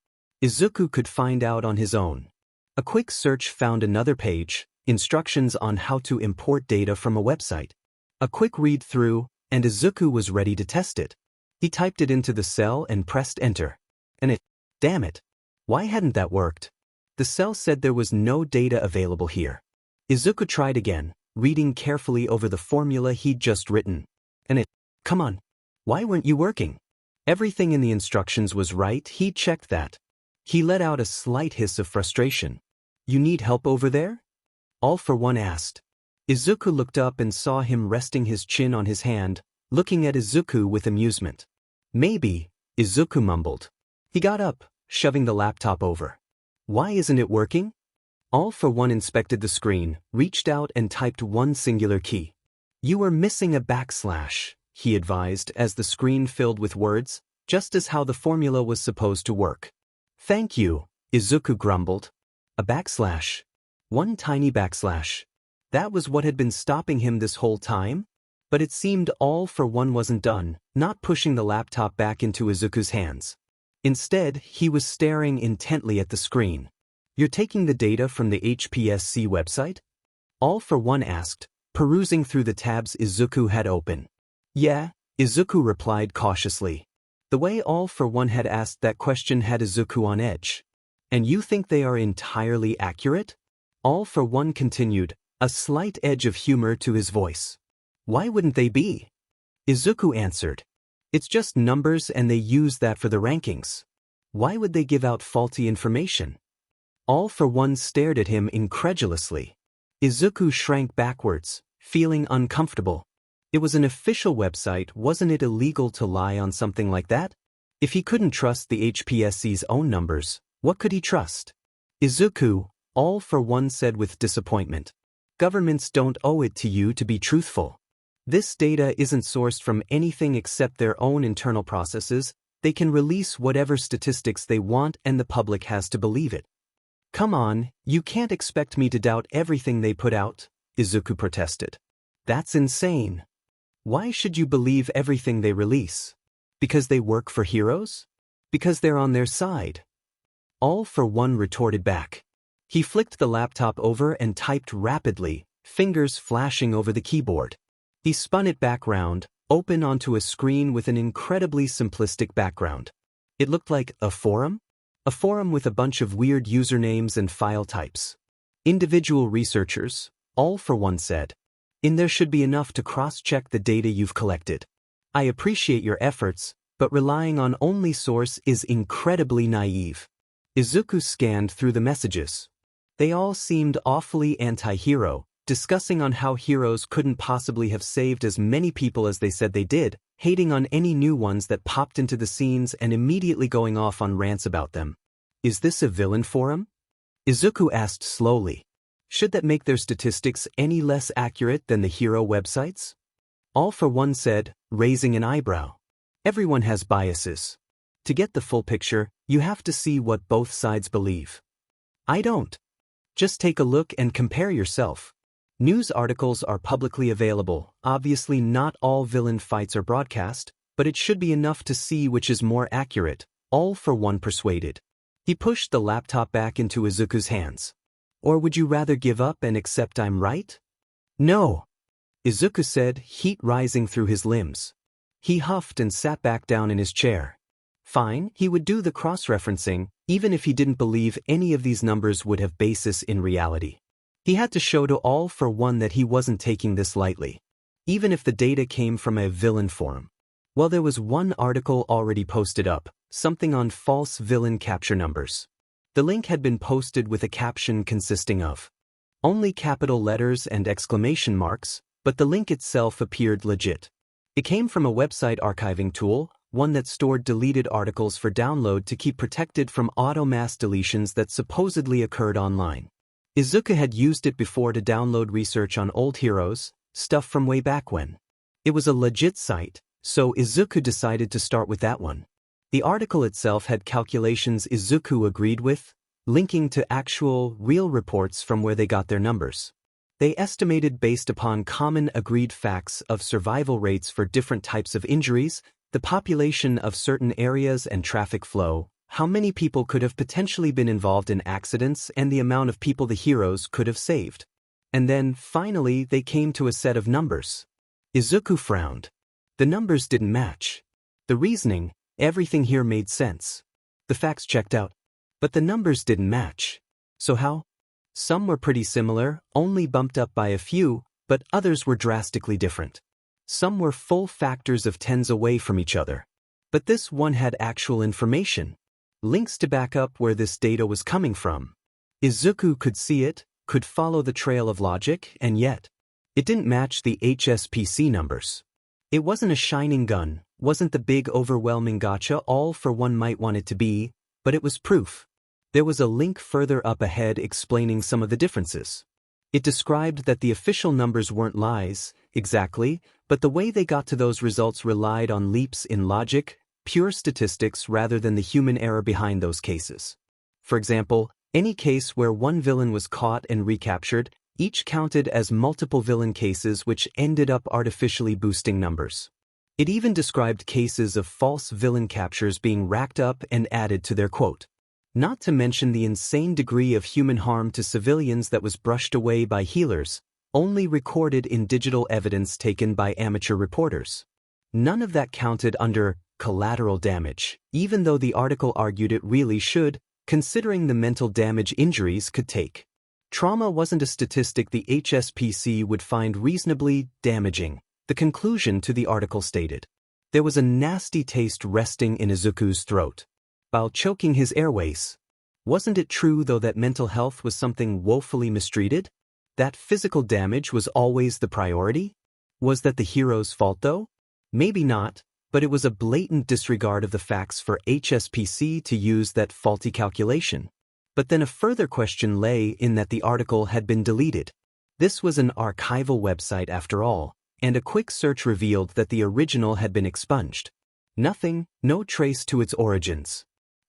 Izuku could find out on his own. A quick search found another page, instructions on how to import data from a website. A quick read through, and Izuku was ready to test it. He typed it into the cell and pressed enter. And damn it. Why hadn't that worked? The cell said there was no data available here. Izuku tried again, reading carefully over the formula he'd just written. And come on. Why weren't you working? Everything in the instructions was right, he checked that. He let out a slight hiss of frustration. You need help over there? All for One asked. Izuku looked up and saw him resting his chin on his hand, looking at Izuku with amusement. Maybe, Izuku mumbled. He got up, shoving the laptop over. Why isn't it working? All for One inspected the screen, reached out and typed one singular key. You were missing a backslash, he advised as the screen filled with words, just as how the formula was supposed to work. Thank you, Izuku grumbled. A backslash. One tiny backslash. That was what had been stopping him this whole time? But it seemed All for One wasn't done, not pushing the laptop back into Izuku's hands. Instead, he was staring intently at the screen. You're taking the data from the HPSC website? All for One asked, perusing through the tabs Izuku had open. Yeah, Izuku replied cautiously. The way All for One had asked that question had Izuku on edge. And you think they are entirely accurate? All for One continued, a slight edge of humor to his voice. Why wouldn't they be? Izuku answered. It's just numbers and they use that for the rankings. Why would they give out faulty information? All for One stared at him incredulously. Izuku shrank backwards, feeling uncomfortable. It was an official website, wasn't it illegal to lie on something like that? If he couldn't trust the HPSC's own numbers, what could he trust? Izuku, All for One said with disappointment. Governments don't owe it to you to be truthful. This data isn't sourced from anything except their own internal processes. They can release whatever statistics they want and the public has to believe it. Come on, you can't expect me to doubt everything they put out, Izuku protested. That's insane. Why should you believe everything they release? Because they work for heroes? Because they're on their side? All for One retorted back. He flicked the laptop over and typed rapidly, fingers flashing over the keyboard. He spun it back round, open onto a screen with an incredibly simplistic background. It looked like a forum? A forum with a bunch of weird usernames and file types. Individual researchers, All for One said. In there should be enough to cross-check the data you've collected. I appreciate your efforts, but relying on only source is incredibly naive. Izuku scanned through the messages. They all seemed awfully anti-hero, discussing on how heroes couldn't possibly have saved as many people as they said they did, hating on any new ones that popped into the scenes and immediately going off on rants about them. Is this a villain forum? Izuku asked slowly. Should that make their statistics any less accurate than the hero websites? All for One said, raising an eyebrow. Everyone has biases. To get the full picture, you have to see what both sides believe. I don't. Just take a look and compare yourself. News articles are publicly available. Obviously not all villain fights are broadcast, but it should be enough to see which is more accurate. All for one persuaded. He pushed the laptop back into Izuku's hands. Or would you rather give up and accept I'm right? No, Izuku said, heat rising through his limbs. He huffed and sat back down in his chair. Fine, he would do the cross-referencing, even if he didn't believe any of these numbers would have basis in reality. He had to show to all for one that he wasn't taking this lightly, even if the data came from a villain forum. Well, there was one article already posted up, something on false villain capture numbers. The link had been posted with a caption consisting of only capital letters and exclamation marks, but the link itself appeared legit. It came from a website archiving tool, one that stored deleted articles for download to keep protected from auto mass deletions that supposedly occurred online. Izuku had used it before to download research on old heroes, stuff from way back when. It was a legit site, so Izuku decided to start with that one. The article itself had calculations Izuku agreed with, linking to actual, real reports from where they got their numbers. They estimated based upon common agreed facts of survival rates for different types of injuries, the population of certain areas and traffic flow, how many people could have potentially been involved in accidents, and the amount of people the heroes could have saved. And then, finally, they came to a set of numbers. Izuku frowned. The numbers didn't match. The reasoning, everything here made sense. The facts checked out. But the numbers didn't match. So how? Some were pretty similar, only bumped up by a few, but others were drastically different. Some were full factors of tens away from each other. But this one had actual information. Links to back up where this data was coming from. Izuku could see it, could follow the trail of logic, and yet, it didn't match the HSPC numbers. It wasn't a shining gun, wasn't the big overwhelming gotcha all for one might want it to be, but it was proof. There was a link further up ahead explaining some of the differences. It described that the official numbers weren't lies, exactly, but the way they got to those results relied on leaps in logic, pure statistics rather than the human error behind those cases. For example, any case where one villain was caught and recaptured, each counted as multiple villain cases which ended up artificially boosting numbers. It even described cases of false villain captures being racked up and added to their quote. Not to mention the insane degree of human harm to civilians that was brushed away by healers, only recorded in digital evidence taken by amateur reporters. None of that counted under collateral damage, even though the article argued it really should, considering the mental damage injuries could take. Trauma wasn't a statistic the HSPC would find reasonably damaging, the conclusion to the article stated. There was a nasty taste resting in Izuku's throat, while choking his airways. Wasn't it true, though, that mental health was something woefully mistreated? That physical damage was always the priority? Was that the hero's fault, though? Maybe not, but it was a blatant disregard of the facts for HSPC to use that faulty calculation. But then a further question lay in that the article had been deleted. This was an archival website after all, and a quick search revealed that the original had been expunged. Nothing, no trace to its origins.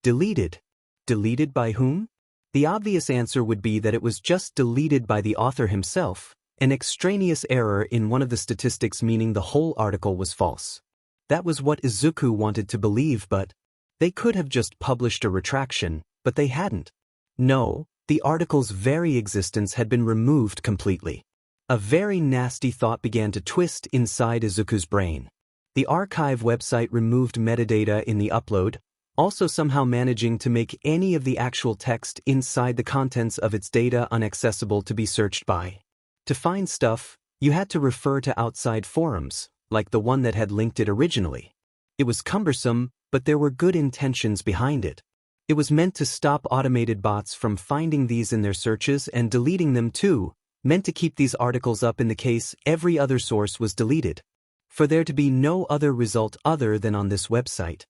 Deleted. Deleted by whom? The obvious answer would be that it was just deleted by the author himself, an extraneous error in one of the statistics meaning the whole article was false. That was what Izuku wanted to believe, but they could have just published a retraction, but they hadn't. No, the article's very existence had been removed completely. A very nasty thought began to twist inside Izuku's brain. The archive website removed metadata in the upload, also somehow managing to make any of the actual text inside the contents of its data inaccessible to be searched by. To find stuff, you had to refer to outside forums, like the one that had linked it originally. It was cumbersome, but there were good intentions behind it. It was meant to stop automated bots from finding these in their searches and deleting them too, meant to keep these articles up in the case every other source was deleted. For there to be no other result other than on this website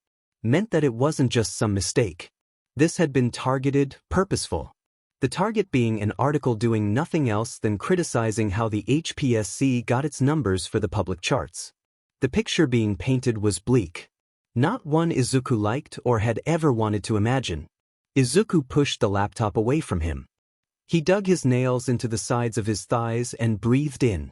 meant that it wasn't just some mistake. This had been targeted, purposeful. The target being an article doing nothing else than criticizing how the HPSC got its numbers for the public charts. The picture being painted was bleak. Not one Izuku liked or had ever wanted to imagine. Izuku pushed the laptop away from him. He dug his nails into the sides of his thighs and breathed in.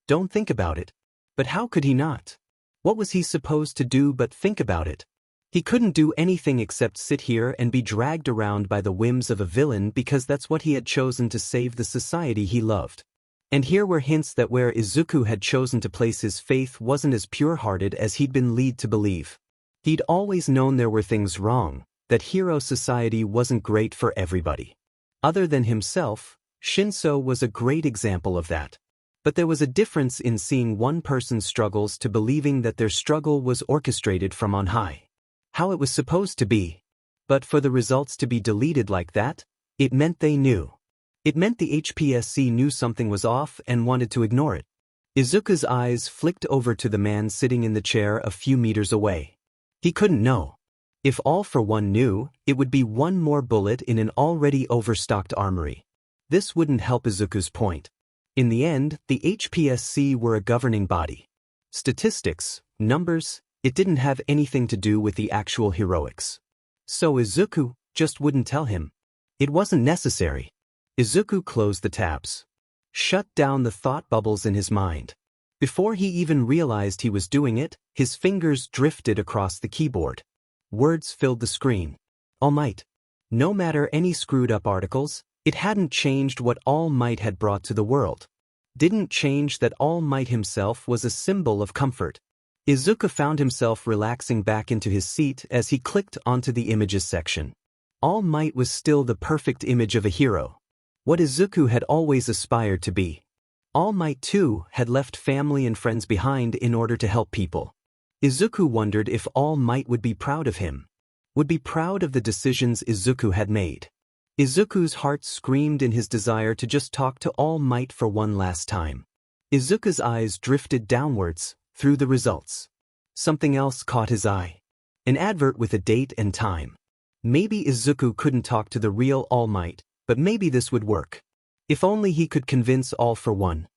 Don't think about it. But how could he not? What was he supposed to do but think about it? He couldn't do anything except sit here and be dragged around by the whims of a villain because that's what he had chosen to save the society he loved. And here were hints that where Izuku had chosen to place his faith wasn't as pure-hearted as he'd been led to believe. He'd always known there were things wrong, that hero society wasn't great for everybody. Other than himself, Shinso was a great example of that. But there was a difference in seeing one person's struggles to believing that their struggle was orchestrated from on high. How it was supposed to be. But for the results to be deleted like that, it meant they knew. It meant the HPSC knew something was off and wanted to ignore it. Izuku's eyes flicked over to the man sitting in the chair a few meters away. He couldn't know. If All for One knew, it would be one more bullet in an already overstocked armory. This wouldn't help Izuku's point. In the end, the HPSC were a governing body. Statistics, numbers, it didn't have anything to do with the actual heroics. So Izuku just wouldn't tell him. It wasn't necessary. Izuku closed the tabs. Shut down the thought bubbles in his mind. Before he even realized he was doing it, his fingers drifted across the keyboard. Words filled the screen. All Might. No matter any screwed-up articles, it hadn't changed what All Might had brought to the world. Didn't change that All Might himself was a symbol of comfort. Izuku found himself relaxing back into his seat as he clicked onto the images section. All Might was still the perfect image of a hero. What Izuku had always aspired to be. All Might too had left family and friends behind in order to help people. Izuku wondered if All Might would be proud of him. Would be proud of the decisions Izuku had made. Izuku's heart screamed in his desire to just talk to All Might for one last time. Izuku's eyes drifted downwards, through the results. Something else caught his eye. An advert with a date and time. Maybe Izuku couldn't talk to the real All Might, but maybe this would work. If only he could convince All for One.